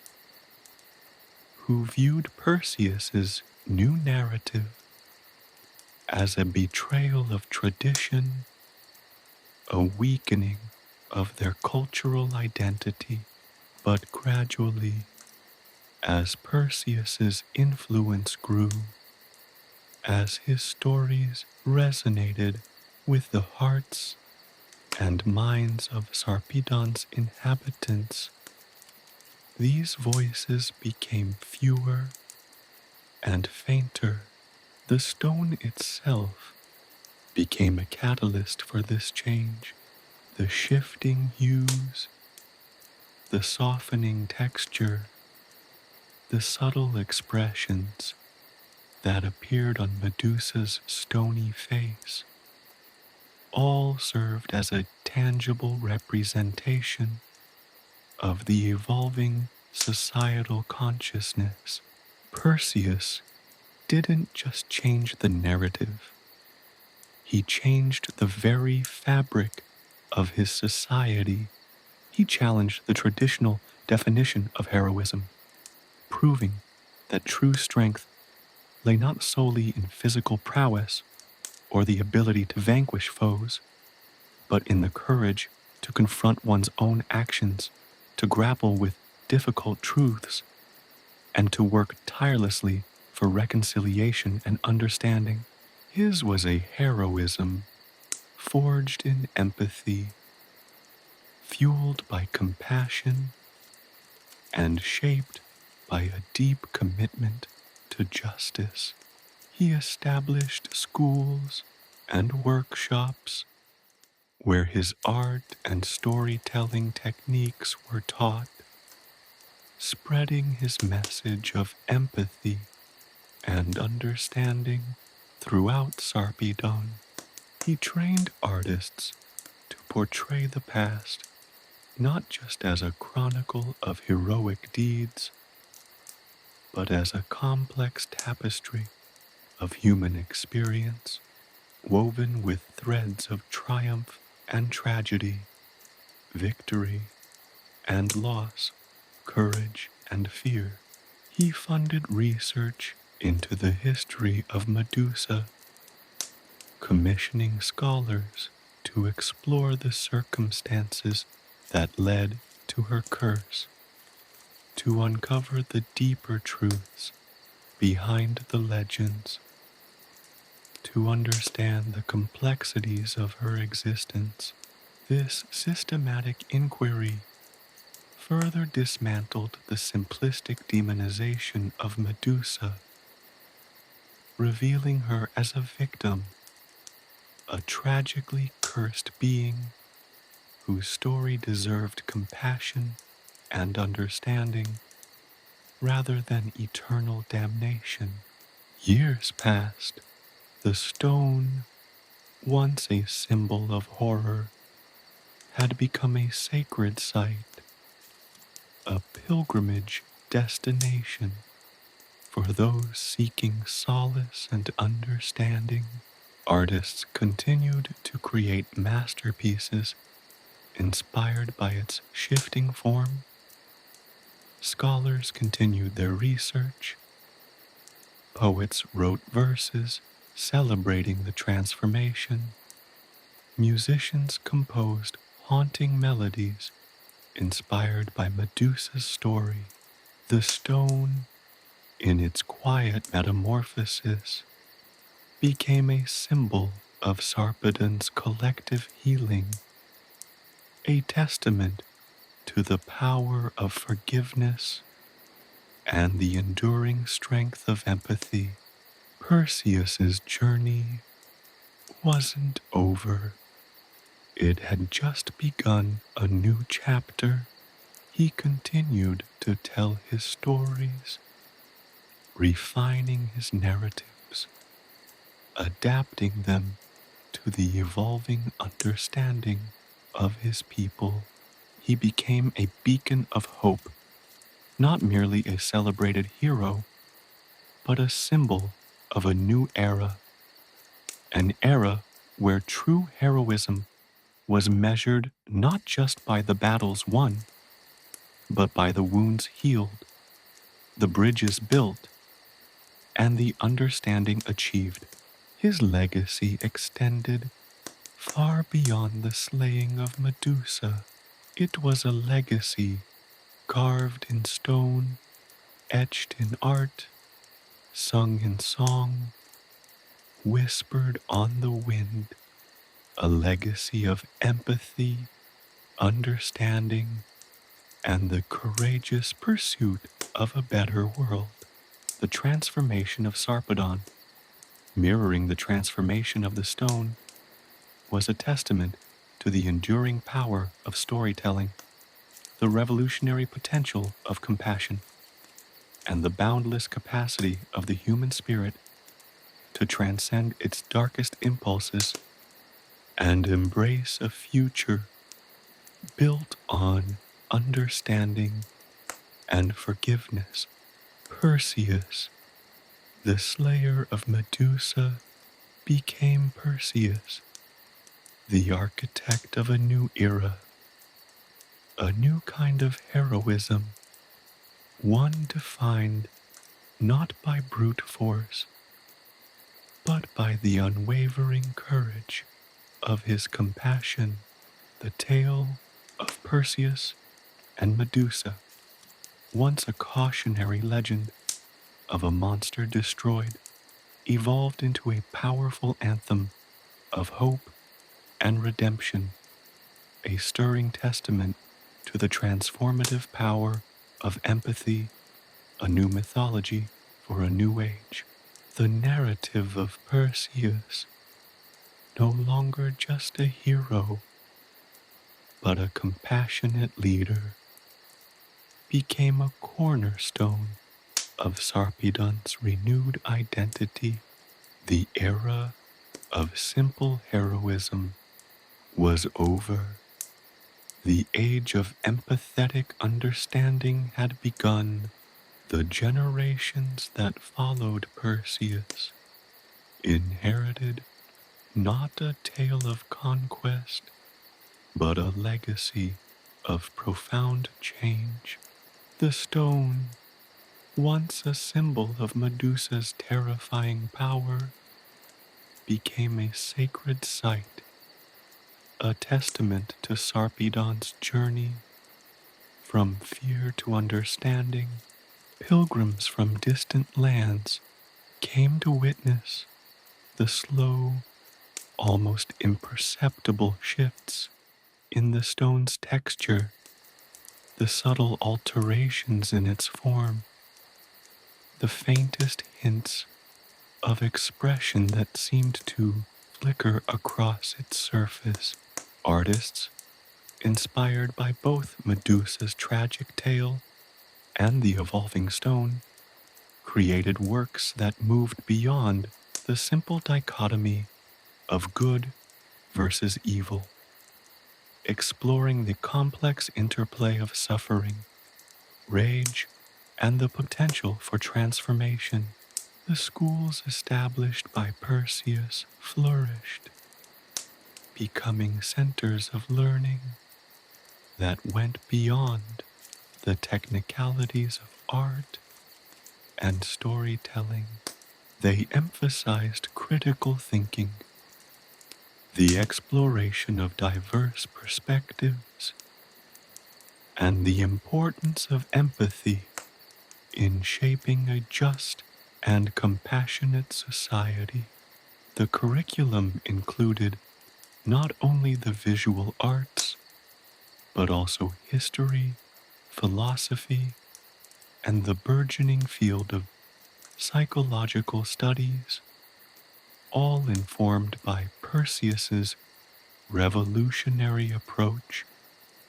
who viewed Perseus's new narrative as a betrayal of tradition, a weakening of their cultural identity. But gradually, as Perseus's influence grew, as his stories resonated with the hearts and minds of Sarpedon's inhabitants, these voices became fewer and fainter. The stone itself became a catalyst for this change. The shifting hues, the softening texture, the subtle expressions that appeared on Medusa's stony face all served as a tangible representation of the evolving societal consciousness. Perseus didn't just change the narrative, he changed the very fabric of his society. He challenged the traditional definition of heroism, proving that true strength lay not solely in physical prowess or the ability to vanquish foes, but in the courage to confront one's own actions, to grapple with difficult truths, and to work tirelessly for reconciliation and understanding. His was a heroism forged in empathy, fueled by compassion, and shaped by a deep commitment to justice. He established schools and workshops where his art and storytelling techniques were taught, spreading his message of empathy and understanding throughout Sarpedon. He trained artists to portray the past not just as a chronicle of heroic deeds, but as a complex tapestry of human experience, woven with threads of triumph and tragedy, victory and loss, courage and fear. He funded research into the history of Medusa, commissioning scholars to explore the circumstances that led to her curse, to uncover the deeper truths behind the legends, to understand the complexities of her existence. This systematic inquiry further dismantled the simplistic demonization of Medusa, revealing her as a victim, a tragically cursed being whose story deserved compassion and understanding rather than eternal damnation. Years passed. The stone, once a symbol of horror, had become a sacred site, a pilgrimage destination for those seeking solace and understanding. Artists continued to create masterpieces inspired by its shifting form, Scholars continued their research. Poets wrote verses celebrating the transformation. Musicians composed haunting melodies inspired by Medusa's story. The stone, in its quiet metamorphosis, became a symbol of Sarpedon's collective healing, a testament to the power of forgiveness and the enduring strength of empathy. Perseus's journey wasn't over. It had just begun a new chapter. He continued to tell his stories, refining his narratives, adapting them to the evolving understanding of his people. He became a beacon of hope, not merely a celebrated hero, but a symbol of a new era, an era where true heroism was measured not just by the battles won, but by the wounds healed, the bridges built, and the understanding achieved. His legacy extended far beyond the slaying of Medusa. It was a legacy carved in stone, etched in art, sung in song, whispered on the wind, a legacy of empathy, understanding, and the courageous pursuit of a better world. The transformation of Sarpedon, mirroring the transformation of the stone, was a testament to the enduring power of storytelling, the revolutionary potential of compassion, and the boundless capacity of the human spirit to transcend its darkest impulses and embrace a future built on understanding and forgiveness. Perseus, the slayer of Medusa, became Perseus, the architect of a new era, a new kind of heroism, one defined not by brute force, but by the unwavering courage of his compassion. The tale of Perseus and Medusa, once a cautionary legend of a monster destroyed, evolved into a powerful anthem of hope and redemption, a stirring testament to the transformative power of empathy, a new mythology for a new age. The narrative of Perseus, no longer just a hero, but a compassionate leader, became a cornerstone of Sarpedon's renewed identity. The era of simple heroism was over. The age of empathetic understanding had begun. The generations that followed Perseus inherited not a tale of conquest, but a legacy of profound change. The stone, once a symbol of Medusa's terrifying power, became a sacred site, a testament to Sarpedon's journey from fear to understanding. Pilgrims from distant lands came to witness the slow, almost imperceptible shifts in the stone's texture, the subtle alterations in its form, the faintest hints of expression that seemed to flicker across its surface. Artists, inspired by both Medusa's tragic tale and the evolving stone, created works that moved beyond the simple dichotomy of good versus evil, exploring the complex interplay of suffering, rage, and the potential for transformation. The schools established by Perseus flourished, becoming centers of learning that went beyond the technicalities of art and storytelling. They emphasized critical thinking, the exploration of diverse perspectives, and the importance of empathy in shaping a just and compassionate society. The curriculum included not only the visual arts, but also history, philosophy, and the burgeoning field of psychological studies, all informed by Perseus's revolutionary approach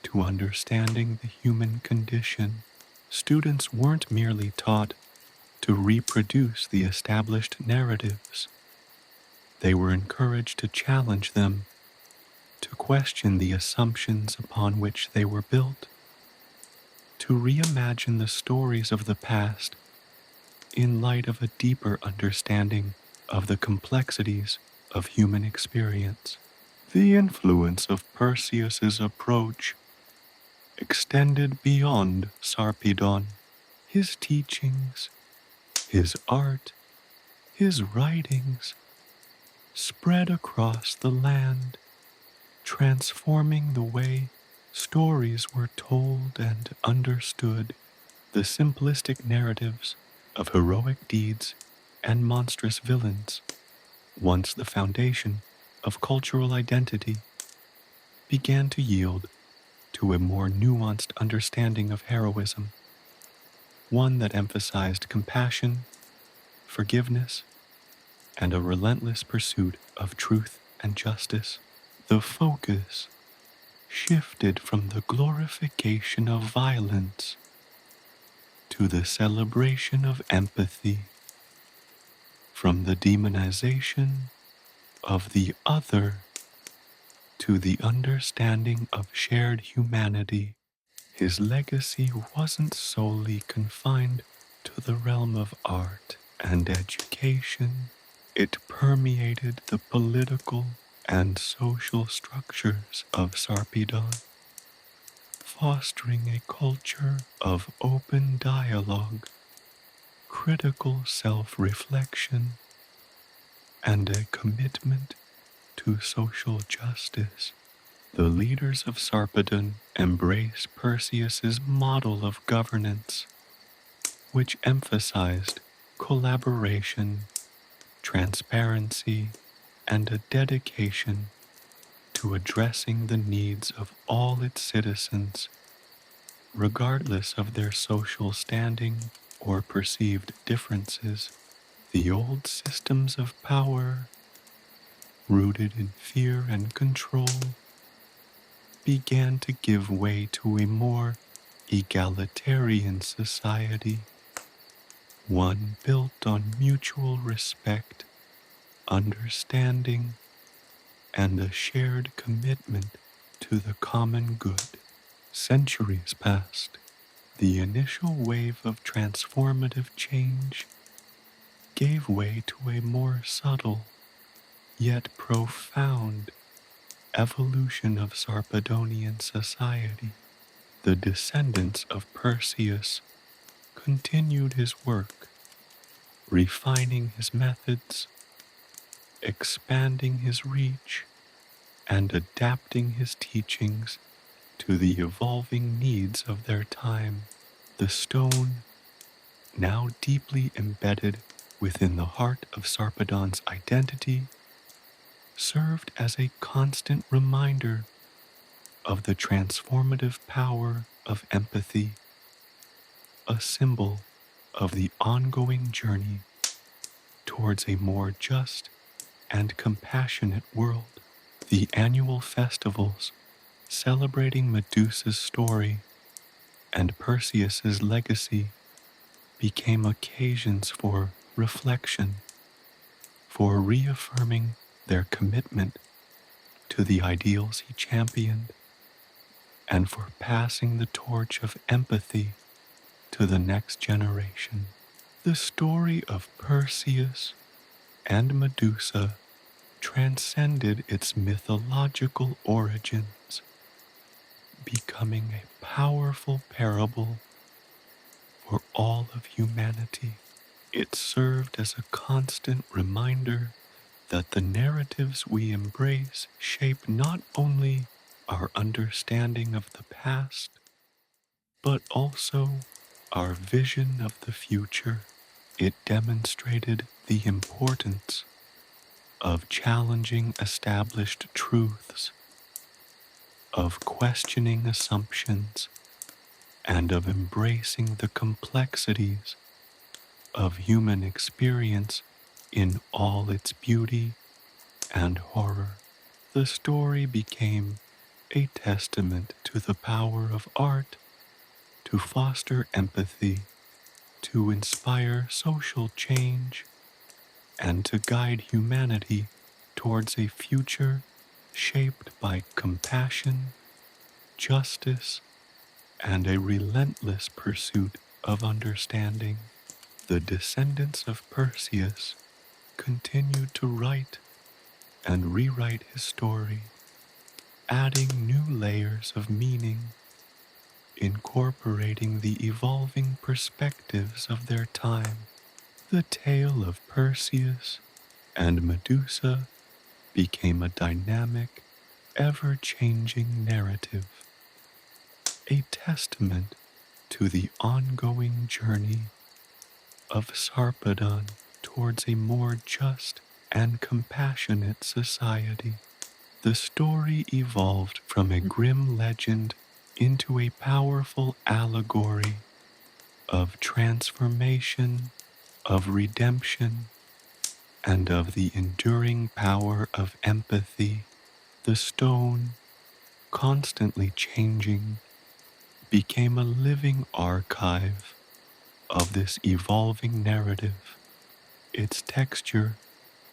to understanding the human condition. Students weren't merely taught to reproduce the established narratives. They were encouraged to challenge them, to question the assumptions upon which they were built, to reimagine the stories of the past in light of a deeper understanding of the complexities of human experience. The influence of Perseus's approach extended beyond Sarpedon. His teachings, his art, his writings spread across the land, transforming the way stories were told and understood. The simplistic narratives of heroic deeds and monstrous villains, once the foundation of cultural identity, began to yield to a more nuanced understanding of heroism, one that emphasized compassion, forgiveness, and a relentless pursuit of truth and justice. The focus shifted from the glorification of violence to the celebration of empathy, from the demonization of the other to the understanding of shared humanity. His legacy wasn't solely confined to the realm of art and education. It permeated the political and social structures of Sarpedon, fostering a culture of open dialogue, critical self-reflection, and a commitment to social justice. The leaders of Sarpedon embraced Perseus's model of governance, which emphasized collaboration, transparency, and a dedication to addressing the needs of all its citizens, regardless of their social standing or perceived differences. The old systems of power, rooted in fear and control, began to give way to a more egalitarian society, one built on mutual respect, understanding, and a shared commitment to the common good. Centuries passed. The initial wave of transformative change gave way to a more subtle, yet profound, evolution of Sarpedonian society. The descendants of Perseus continued his work, refining his methods, expanding his reach, and adapting his teachings to the evolving needs of their time. The stone, now deeply embedded within the heart of Sarpedon's identity, served as a constant reminder of the transformative power of empathy, a symbol of the ongoing journey towards a more just and compassionate world. The annual festivals celebrating Medusa's story and Perseus's legacy became occasions for reflection, for reaffirming their commitment to the ideals he championed, and for passing the torch of empathy to the next generation. The story of Perseus and Medusa transcended its mythological origins. becoming a powerful parable for all of humanity. It served as a constant reminder that the narratives we embrace shape not only our understanding of the past, but also our vision of the future. It demonstrated the importance of challenging established truths, of questioning assumptions, and of embracing the complexities of human experience in all its beauty and horror. The story became a testament to the power of art to foster empathy, to inspire social change, and to guide humanity towards a future shaped by compassion, justice, and a relentless pursuit of understanding. The descendants of Perseus continued to write and rewrite his story, adding new layers of meaning, incorporating the evolving perspectives of their time. The tale of Perseus and Medusa became a dynamic, ever-changing narrative, a testament to the ongoing journey of Sarpedon towards a more just and compassionate society. The story evolved from a grim legend into a powerful allegory of transformation, of redemption, and of the enduring power of empathy. The stone, constantly changing, became a living archive of this evolving narrative, its texture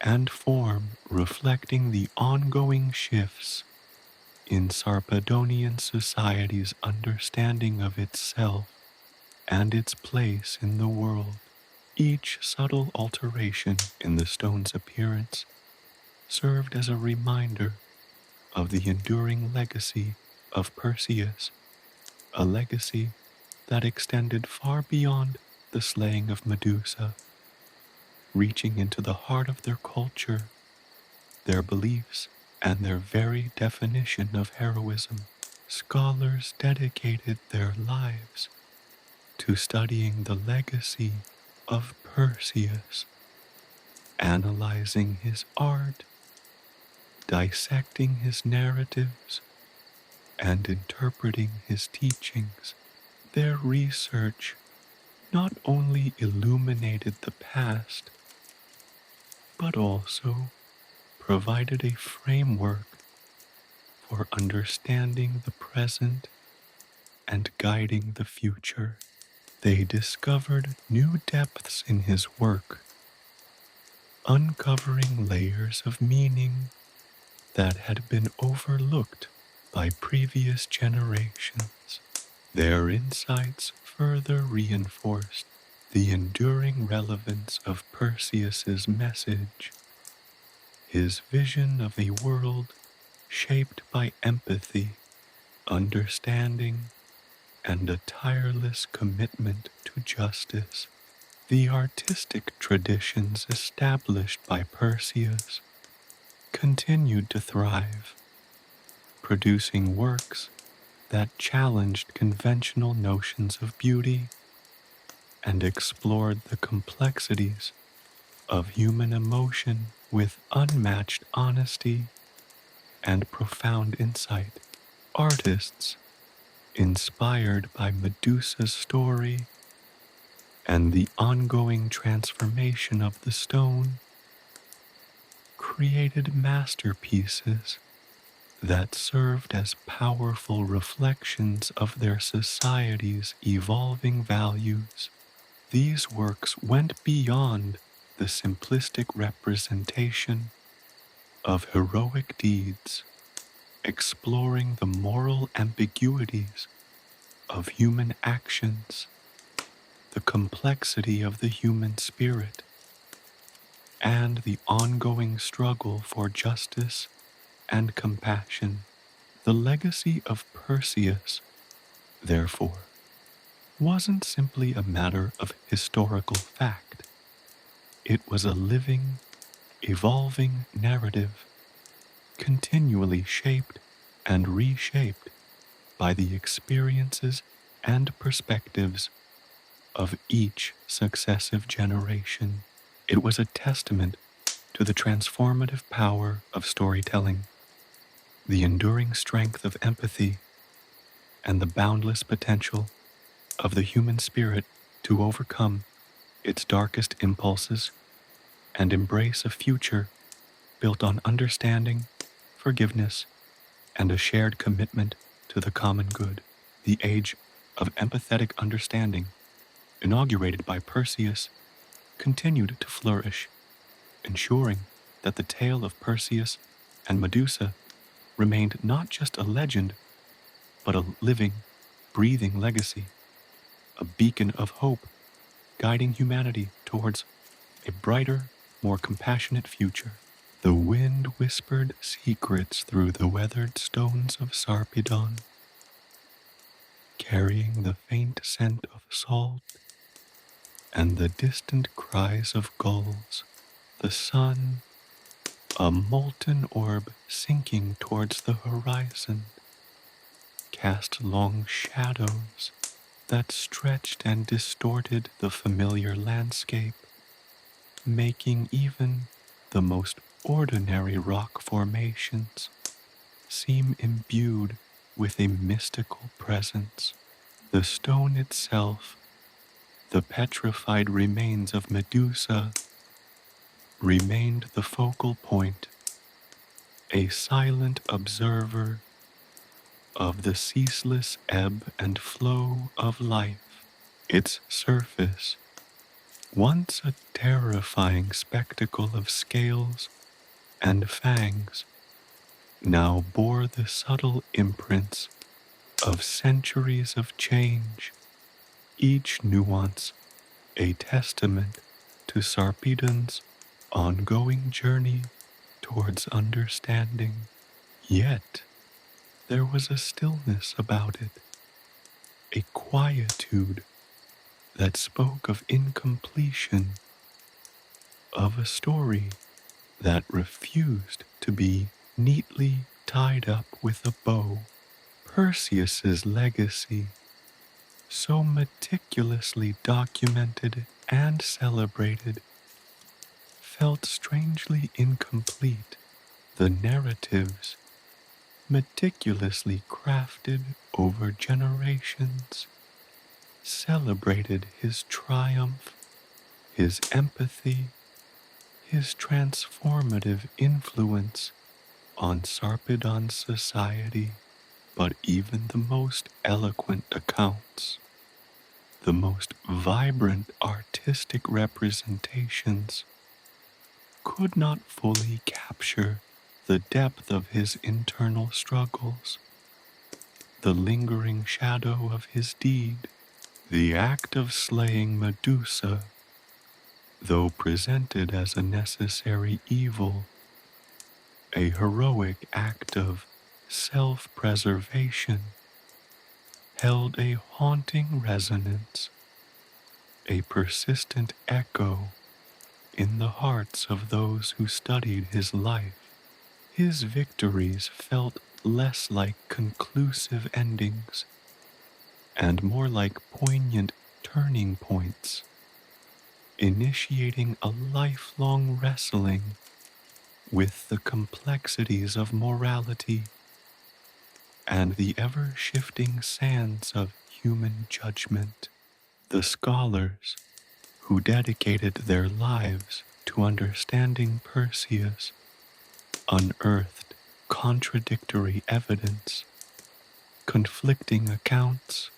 and form reflecting the ongoing shifts in Sarpedonian society's understanding of itself and its place in the world. Each subtle alteration in the stone's appearance served as a reminder of the enduring legacy of Perseus, a legacy that extended far beyond the slaying of Medusa, reaching into the heart of their culture, their beliefs, and their very definition of heroism. Scholars dedicated their lives to studying the legacy of Perseus, analyzing his art, dissecting his narratives, and interpreting his teachings. Their research not only illuminated the past, but also provided a framework for understanding the present and guiding the future. They discovered new depths in his work, uncovering layers of meaning that had been overlooked by previous generations. Their insights further reinforced the enduring relevance of Perseus's message, his vision of a world shaped by empathy, understanding, and a tireless commitment to justice. The artistic traditions established by Perseus continued to thrive, producing works that challenged conventional notions of beauty and explored the complexities of human emotion with unmatched honesty and profound insight. Artists, inspired by Medusa's story and the ongoing transformation of the stone, created masterpieces that served as powerful reflections of their society's evolving values. These works went beyond the simplistic representation of heroic deeds, exploring the moral ambiguities of human actions, the complexity of the human spirit, and the ongoing struggle for justice and compassion. The legacy of Perseus, therefore, wasn't simply a matter of historical fact. It was a living, evolving narrative, continually shaped and reshaped by the experiences and perspectives of each successive generation. It was a testament to the transformative power of storytelling, the enduring strength of empathy, and the boundless potential of the human spirit to overcome its darkest impulses and embrace a future built on understanding, forgiveness, and a shared commitment to the common good. The age of empathetic understanding, inaugurated by Perseus, continued to flourish, ensuring that the tale of Perseus and Medusa remained not just a legend, but a living, breathing legacy, a beacon of hope guiding humanity towards a brighter, more compassionate future. The wind whispered secrets through the weathered stones of Sarpedon, carrying the faint scent of salt and the distant cries of gulls. The sun, a molten orb sinking towards the horizon, cast long shadows that stretched and distorted the familiar landscape, making even the most ordinary rock formations seem imbued with a mystical presence. The stone itself, the petrified remains of Medusa, remained the focal point, a silent observer of the ceaseless ebb and flow of life. Its surface, once a terrifying spectacle of scales and fangs, now bore the subtle imprints of centuries of change, each nuance a testament to Sarpedon's ongoing journey towards understanding. Yet, there was a stillness about it, a quietude that spoke of incompletion, of a story that refused to be neatly tied up with a bow. Perseus's legacy, so meticulously documented and celebrated, felt strangely incomplete. The narratives, meticulously crafted over generations, celebrated his triumph, his empathy, his transformative influence on Sarpedon's society. But even the most eloquent accounts, the most vibrant artistic representations, could not fully capture the depth of his internal struggles, the lingering shadow of his deed. The act of slaying Medusa, though presented as a necessary evil, a heroic act of self-preservation, held a haunting resonance, a persistent echo in the hearts of those who studied his life. His victories felt less like conclusive endings and more like poignant turning points, initiating a lifelong wrestling with the complexities of morality and the ever-shifting sands of human judgment. The scholars who dedicated their lives to understanding Perseus unearthed contradictory evidence, conflicting accounts,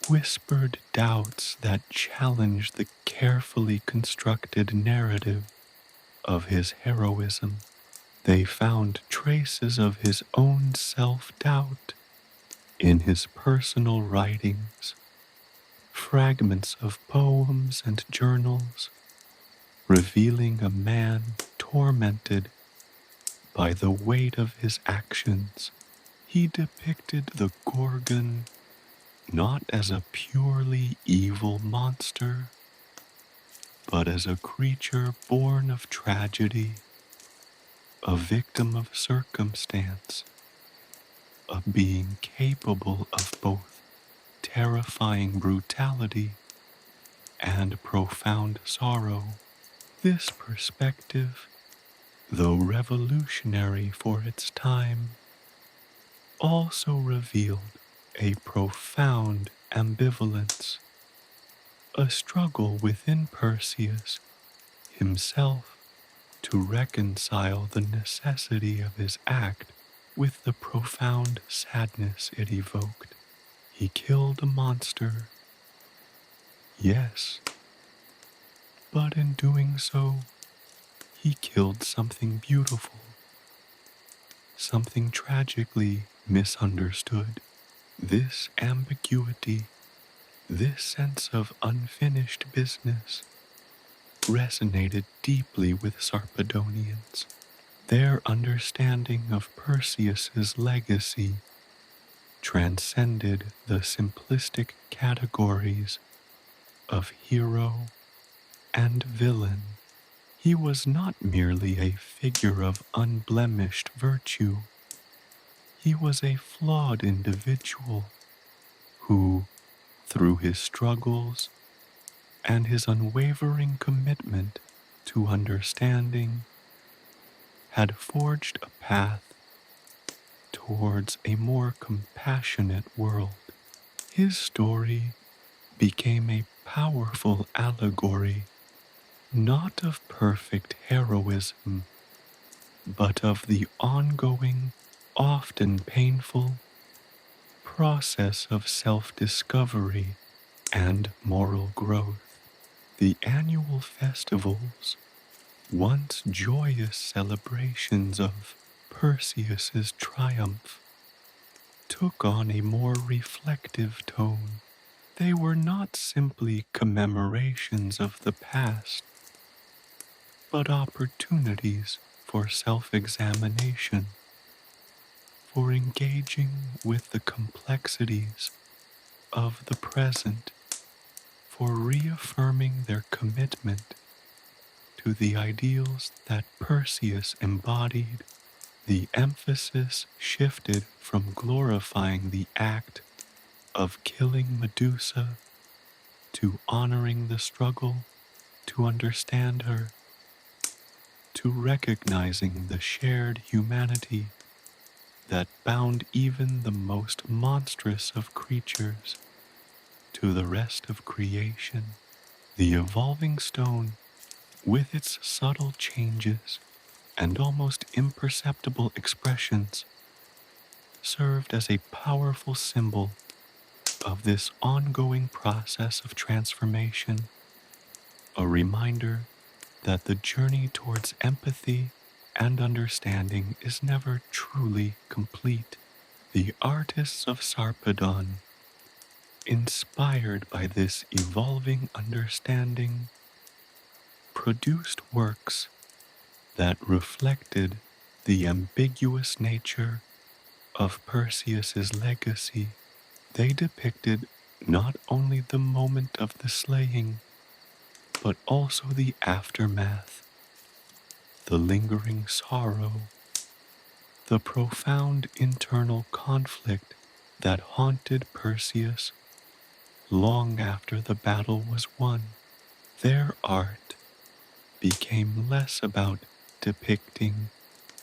whispered doubts that challenged the carefully constructed narrative of his heroism. They found traces of his own self-doubt in his personal writings, fragments of poems and journals, revealing a man tormented by the weight of his actions. He depicted the Gorgon not as a purely evil monster, but as a creature born of tragedy, a victim of circumstance, a being capable of both terrifying brutality and profound sorrow. This perspective, though revolutionary for its time, also revealed a profound ambivalence, a struggle within Perseus himself to reconcile the necessity of his act with the profound sadness it evoked. He killed a monster, yes, but in doing so, he killed something beautiful, something tragically misunderstood. This ambiguity, this sense of unfinished business, resonated deeply with Sarpedonians. Their understanding of Perseus's legacy transcended the simplistic categories of hero and villain. He was not merely a figure of unblemished virtue. He was a flawed individual who, through his struggles and his unwavering commitment to understanding, had forged a path towards a more compassionate world. His story became a powerful allegory, not of perfect heroism, but of the ongoing, often painful, process of self-discovery and moral growth. The annual festivals, once joyous celebrations of Perseus's triumph, took on a more reflective tone. They were not simply commemorations of the past, but opportunities for self-examination, for engaging with the complexities of the present, for reaffirming their commitment to the ideals that Perseus embodied. The emphasis shifted from glorifying the act of killing Medusa to honoring the struggle to understand her, to recognizing the shared humanity that bound even the most monstrous of creatures to the rest of creation. The evolving stone, with its subtle changes and almost imperceptible expressions, served as a powerful symbol of this ongoing process of transformation, a reminder that the journey towards empathy and understanding is never truly complete. The artists of Sarpedon, inspired by this evolving understanding, produced works that reflected the ambiguous nature of Perseus's legacy. They depicted not only the moment of the slaying, but also the aftermath, the lingering sorrow, the profound internal conflict that haunted Perseus long after the battle was won. Their art became less about depicting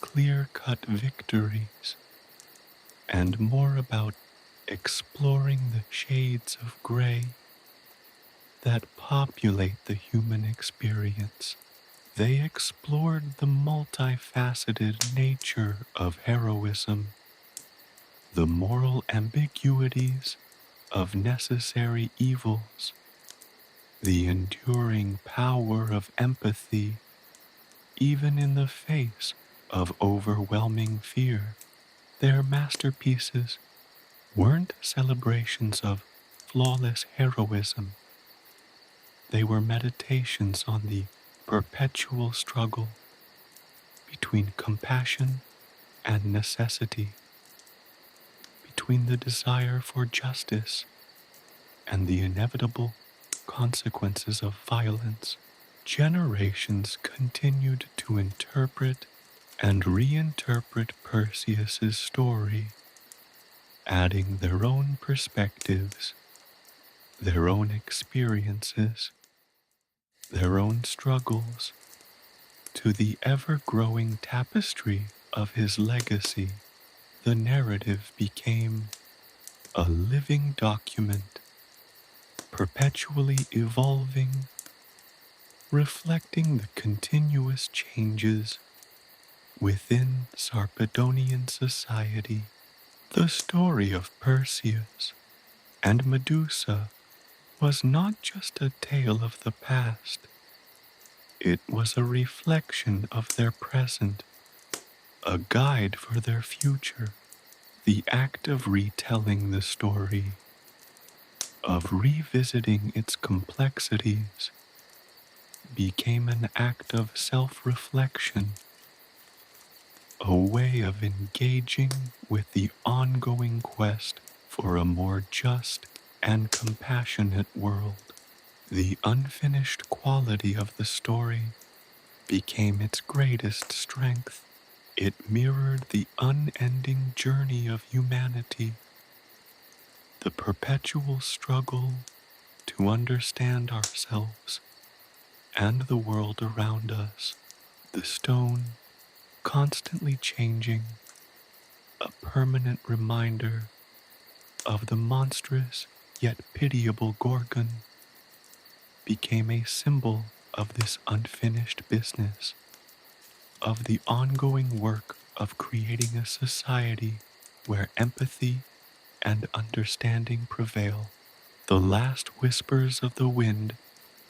clear-cut victories and more about exploring the shades of gray that populate the human experience. They explored the multifaceted nature of heroism, the moral ambiguities of necessary evils, the enduring power of empathy, even in the face of overwhelming fear. Their masterpieces weren't celebrations of flawless heroism. They were meditations on the perpetual struggle between compassion and necessity, between the desire for justice and the inevitable consequences of violence. Generations continued to interpret and reinterpret Perseus's story, adding their own perspectives, their own experiences, their own struggles to the ever-growing tapestry of his legacy. The narrative became a living document, perpetually evolving, reflecting the continuous changes within Sarpedonian society. The story of Perseus and Medusa was not just a tale of the past, it was a reflection of their present, a guide for their future. The act of retelling the story, of revisiting its complexities, became an act of self-reflection, a way of engaging with the ongoing quest for a more just and compassionate world. The unfinished quality of the story became its greatest strength. It mirrored the unending journey of humanity, the perpetual struggle to understand ourselves and the world around us. The stone, constantly changing, a permanent reminder of the monstrous yet pitiable Gorgon, became a symbol of this unfinished business, of the ongoing work of creating a society where empathy and understanding prevail. The last whispers of the wind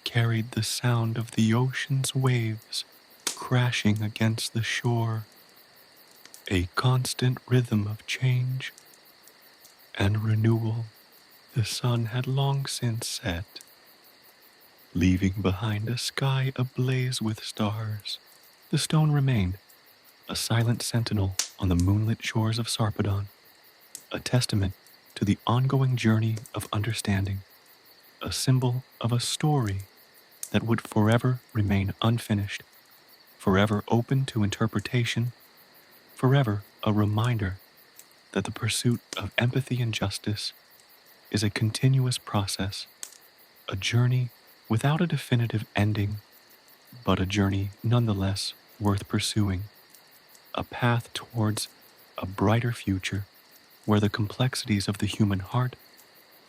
carried the sound of the ocean's waves crashing against the shore, a constant rhythm of change and renewal. The sun had long since set, leaving behind a sky ablaze with stars. The stone remained, a silent sentinel on the moonlit shores of Sarpedon, a testament to the ongoing journey of understanding, a symbol of a story that would forever remain unfinished, forever open to interpretation, forever a reminder that the pursuit of empathy and justice is a continuous process, a journey without a definitive ending, but a journey nonetheless worth pursuing, a path towards a brighter future where the complexities of the human heart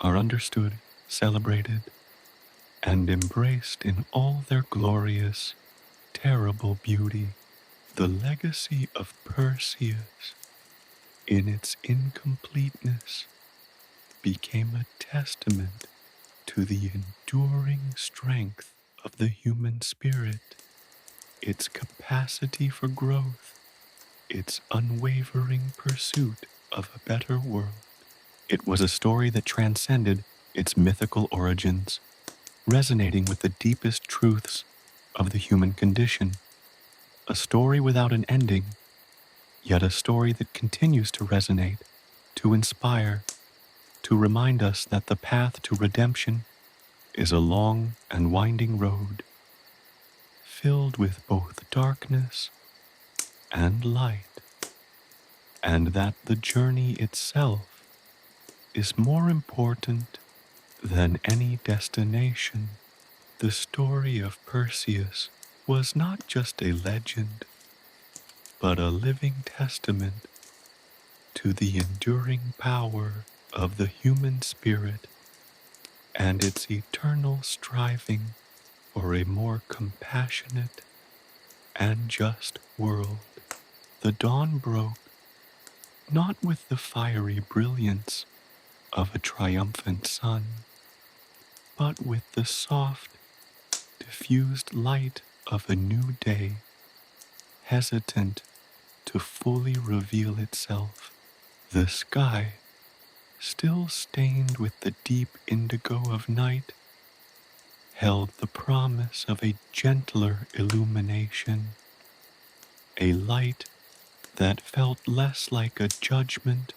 are understood, celebrated, and embraced in all their glorious, terrible beauty. The legacy of Perseus, in its incompleteness, became a testament to the enduring strength of the human spirit, its capacity for growth, its unwavering pursuit of a better world. It was a story that transcended its mythical origins, resonating with the deepest truths of the human condition. A story without an ending, yet a story that continues to resonate, to inspire, to remind us that the path to redemption is a long and winding road, filled with both darkness and light, and that the journey itself is more important than any destination. The story of Perseus was not just a legend, but a living testament to the enduring power of the human spirit and its eternal striving for a more compassionate and just world. The dawn broke not with the fiery brilliance of a triumphant sun, but with the soft, diffused light of a new day, hesitant to fully reveal itself. The sky, still stained with the deep indigo of night, held the promise of a gentler illumination, a light that felt less like a judgment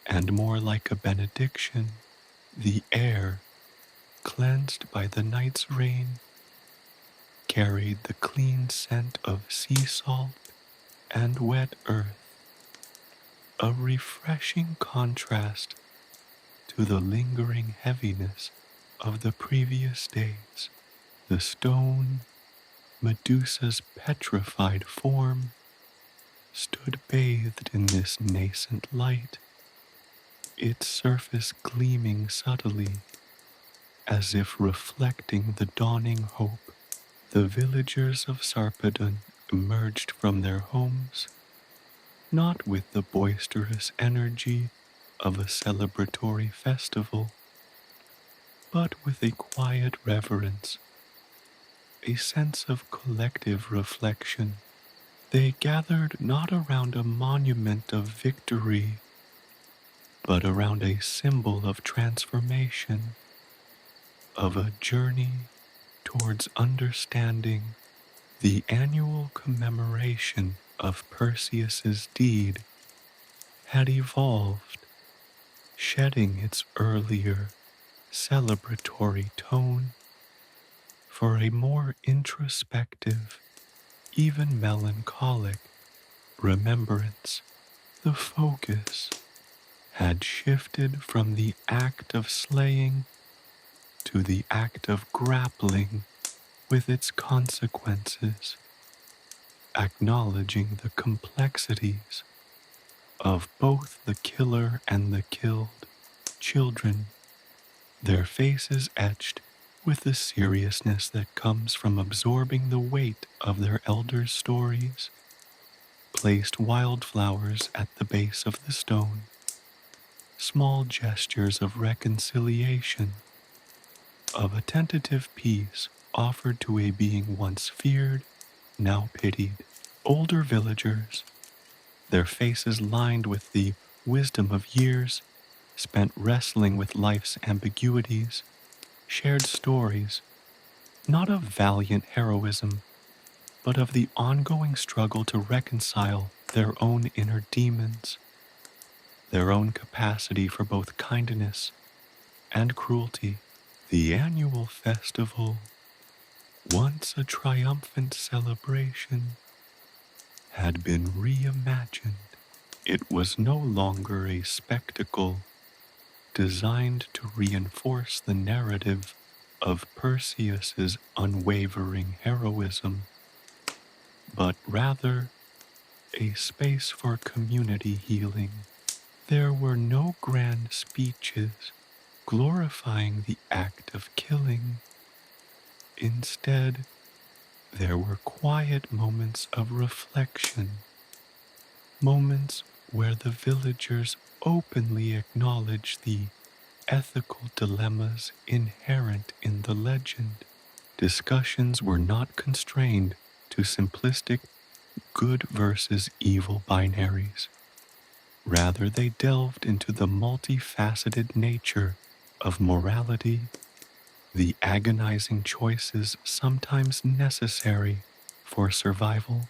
and more like a benediction, the air, cleansed by the night's rain, carried the clean scent of sea salt and wet earth, a refreshing contrast to the lingering heaviness of the previous days. The stone, Medusa's petrified form, stood bathed in this nascent light, its surface gleaming subtly as if reflecting the dawning hope. The villagers of Sarpedon emerged from their homes, not with the boisterous energy of a celebratory festival, but with a quiet reverence, a sense of collective reflection. They gathered not around a monument of victory, but around a symbol of transformation, of a journey towards understanding. The annual commemoration of Perseus's deed had evolved, shedding its earlier celebratory tone for a more introspective, even melancholic remembrance. The focus had shifted from the act of slaying to the act of grappling with its consequences, acknowledging the complexities of both the killer and the killed. Children, their faces etched with the seriousness that comes from absorbing the weight of their elders' stories, placed wildflowers at the base of the stone, small gestures of reconciliation, of a tentative peace offered to a being once feared, now pitied. Older villagers, their faces lined with the wisdom of years spent wrestling with life's ambiguities, shared stories, not of valiant heroism, but of the ongoing struggle to reconcile their own inner demons, their own capacity for both kindness and cruelty. The annual festival, once a triumphant celebration, had been reimagined. It was no longer a spectacle designed to reinforce the narrative of Perseus's unwavering heroism, but rather a space for community healing. There were no grand speeches glorifying the act of killing. Instead, there were quiet moments of reflection, moments where the villagers openly acknowledged the ethical dilemmas inherent in the legend. Discussions were not constrained to simplistic good versus evil binaries. Rather, they delved into the multifaceted nature of morality, the agonizing choices sometimes necessary for survival,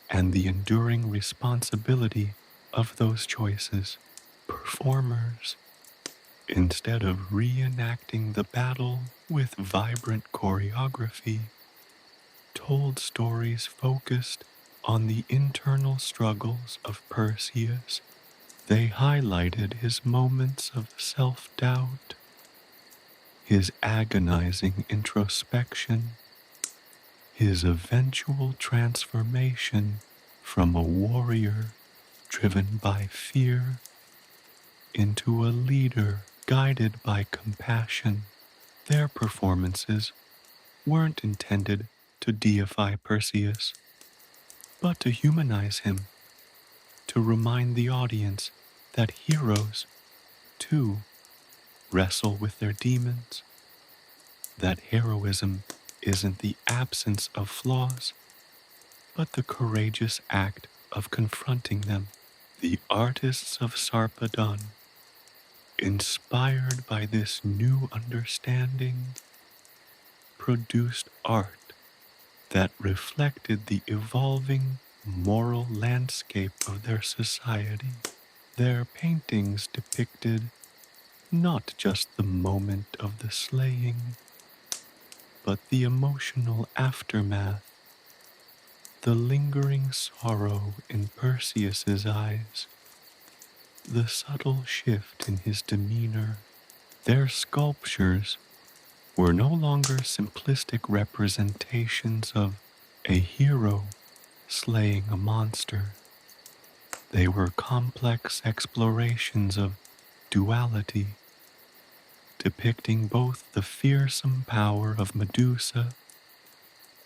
and the enduring responsibility of those choices. Performers, instead of reenacting the battle with vibrant choreography, told stories focused on the internal struggles of Perseus. They highlighted his moments of self-doubt, his agonizing introspection, his eventual transformation from a warrior driven by fear into a leader guided by compassion. Their performances weren't intended to deify Perseus, but to humanize him, to remind the audience that heroes, too, wrestle with their demons, that heroism isn't the absence of flaws, but the courageous act of confronting them. The artists of Sarpedon, inspired by this new understanding, produced art that reflected the evolving moral landscape of their society. Their paintings depicted not just the moment of the slaying, but the emotional aftermath, the lingering sorrow in Perseus's eyes, the subtle shift in his demeanor. Their sculptures were no longer simplistic representations of a hero slaying a monster. They were complex explorations of duality, depicting both the fearsome power of Medusa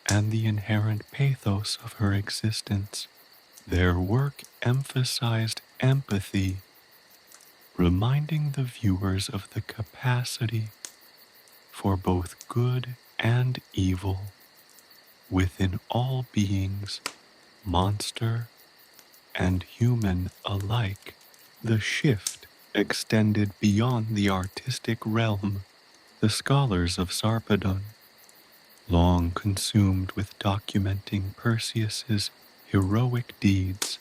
and the inherent pathos of her existence. Their work emphasized empathy, reminding the viewers of the capacity for both good and evil within all beings, monster and human alike. The shift extended beyond the artistic realm. The scholars of Sarpedon, long consumed with documenting Perseus's heroic deeds,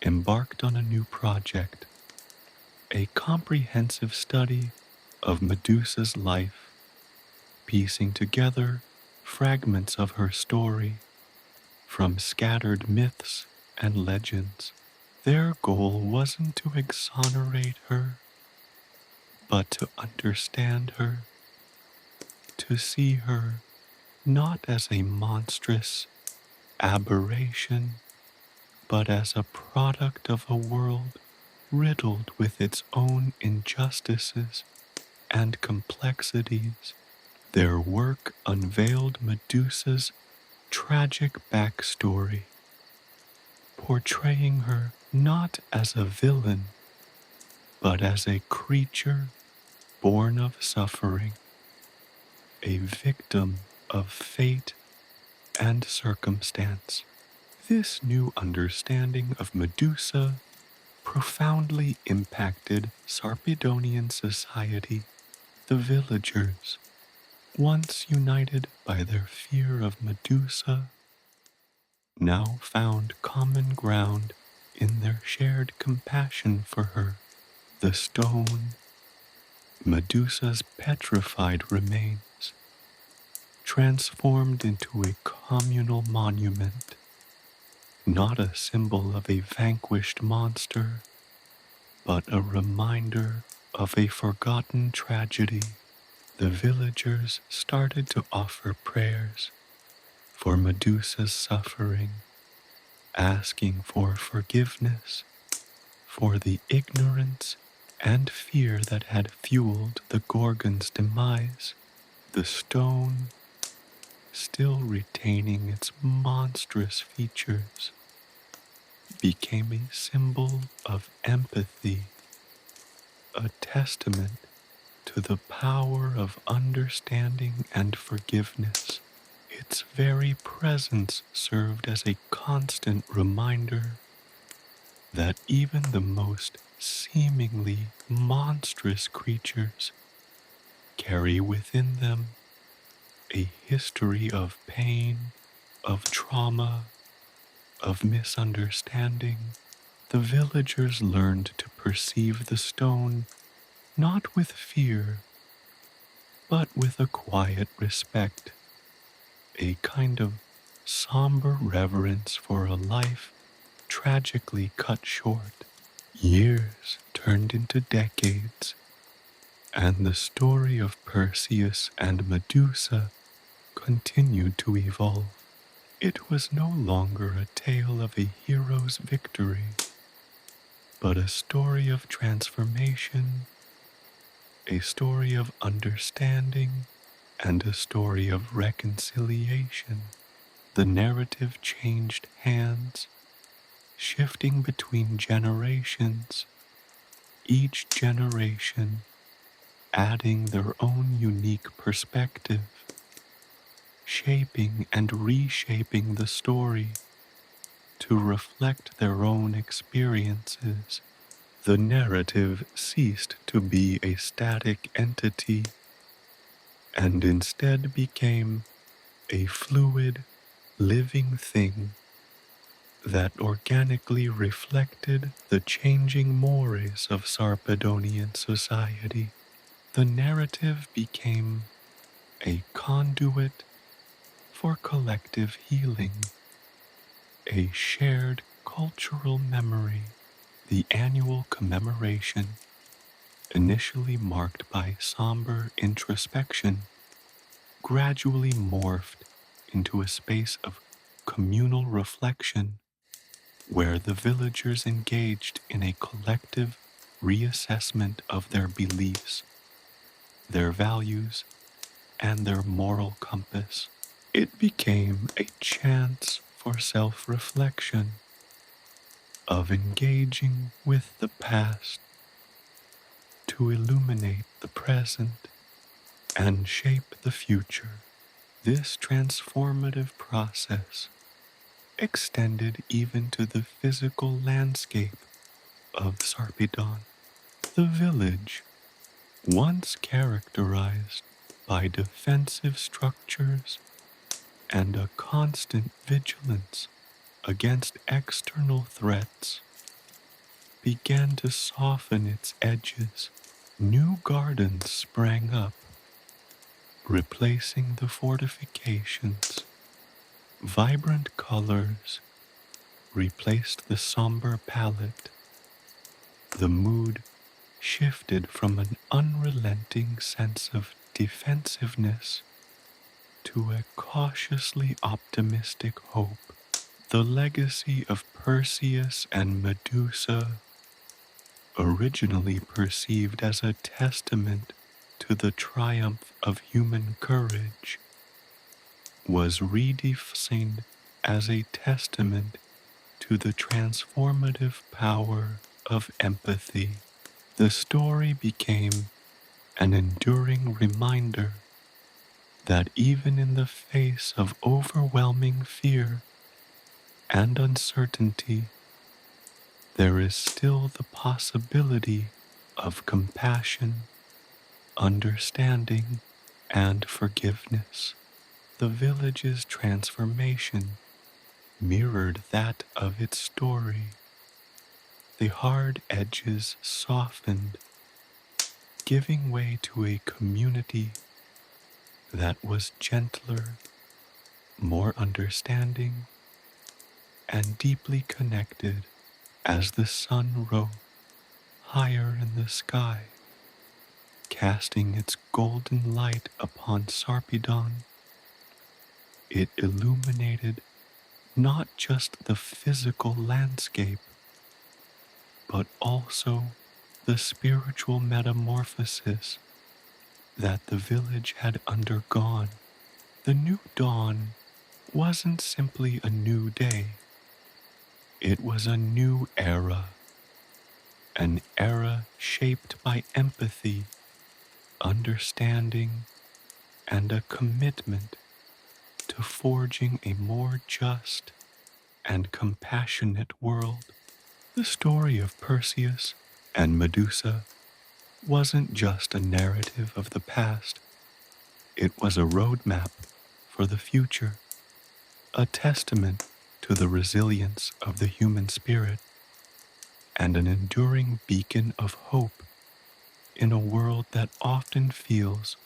embarked on a new project, a comprehensive study of Medusa's life, piecing together fragments of her story from scattered myths and legends. Their goal wasn't to exonerate her, but to understand her, to see her not as a monstrous aberration, but as a product of a world riddled with its own injustices and complexities. Their work unveiled Medusa's tragic backstory, portraying her not as a villain, but as a creature born of suffering, a victim of fate and circumstance. This new understanding of Medusa profoundly impacted Sarpedonian society. The villagers, once united by their fear of Medusa, now found common ground in their shared compassion for her. The stone, Medusa's petrified remains, transformed into a communal monument, not a symbol of a vanquished monster, but a reminder of a forgotten tragedy. The villagers started to offer prayers for Medusa's suffering, asking for forgiveness for the ignorance and fear that had fueled the Gorgon's demise. The stone, still retaining its monstrous features, became a symbol of empathy, a testament to the power of understanding and forgiveness. Its very presence served as a constant reminder that even the most seemingly monstrous creatures carry within them a history of pain, of trauma, of misunderstanding. The villagers learned to perceive the stone not with fear, but with a quiet respect, a kind of somber reverence for a life tragically cut short. Years turned into decades, and the story of Perseus and Medusa continued to evolve. It was no longer a tale of a hero's victory, but a story of transformation, a story of understanding, and a story of reconciliation. The narrative changed hands, shifting between generations, each generation adding their own unique perspective, shaping and reshaping the story to reflect their own experiences. The narrative ceased to be a static entity and instead became a fluid, living thing, that organically reflected the changing mores of Sarpedonian society. The narrative became a conduit for collective healing, a shared cultural memory. The annual commemoration, initially marked by somber introspection, gradually morphed into a space of communal reflection where the villagers engaged in a collective reassessment of their beliefs, their values, and their moral compass. It became a chance for self-reflection, of engaging with the past to illuminate the present and shape the future. This transformative process extended even to the physical landscape of Sarpedon. The village, once characterized by defensive structures and a constant vigilance against external threats, began to soften its edges. New gardens sprang up, replacing the fortifications. Vibrant colors replaced the somber palette. The mood shifted from an unrelenting sense of defensiveness to a cautiously optimistic hope. The legacy of Perseus and Medusa, originally perceived as a testament to the triumph of human courage, was redefined as a testament to the transformative power of empathy. The story became an enduring reminder that even in the face of overwhelming fear and uncertainty, there is still the possibility of compassion, understanding, and forgiveness. The village's transformation mirrored that of its story. The hard edges softened, giving way to a community that was gentler, more understanding, and deeply connected. As the sun rose higher in the sky, casting its golden light upon Sarpedon, it illuminated not just the physical landscape, but also the spiritual metamorphosis that the village had undergone. The new dawn wasn't simply a new day, it was a new era, an era shaped by empathy, understanding, and a commitment to forging a more just and compassionate world. The story of Perseus and Medusa wasn't just a narrative of the past, it was a roadmap for the future, a testament to the resilience of the human spirit, and an enduring beacon of hope in a world that often feels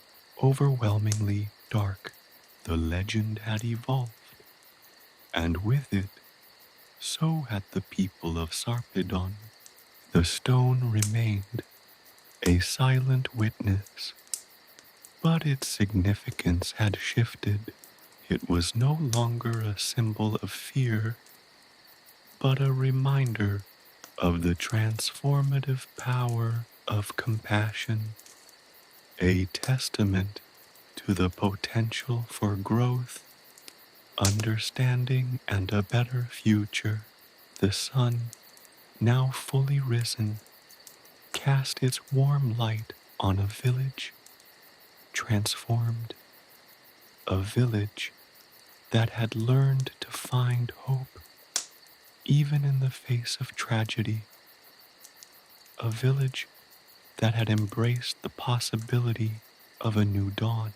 overwhelmingly dark. The legend had evolved, and with it, so had the people of Sarpedon. The stone remained a silent witness, but its significance had shifted. It was no longer a symbol of fear, but a reminder of the transformative power of compassion, a testament to the potential for growth, understanding, and a better future. The sun, now fully risen, cast its warm light on a village transformed, a village that had learned to find hope even in the face of tragedy, a village that had embraced the possibility of a new dawn.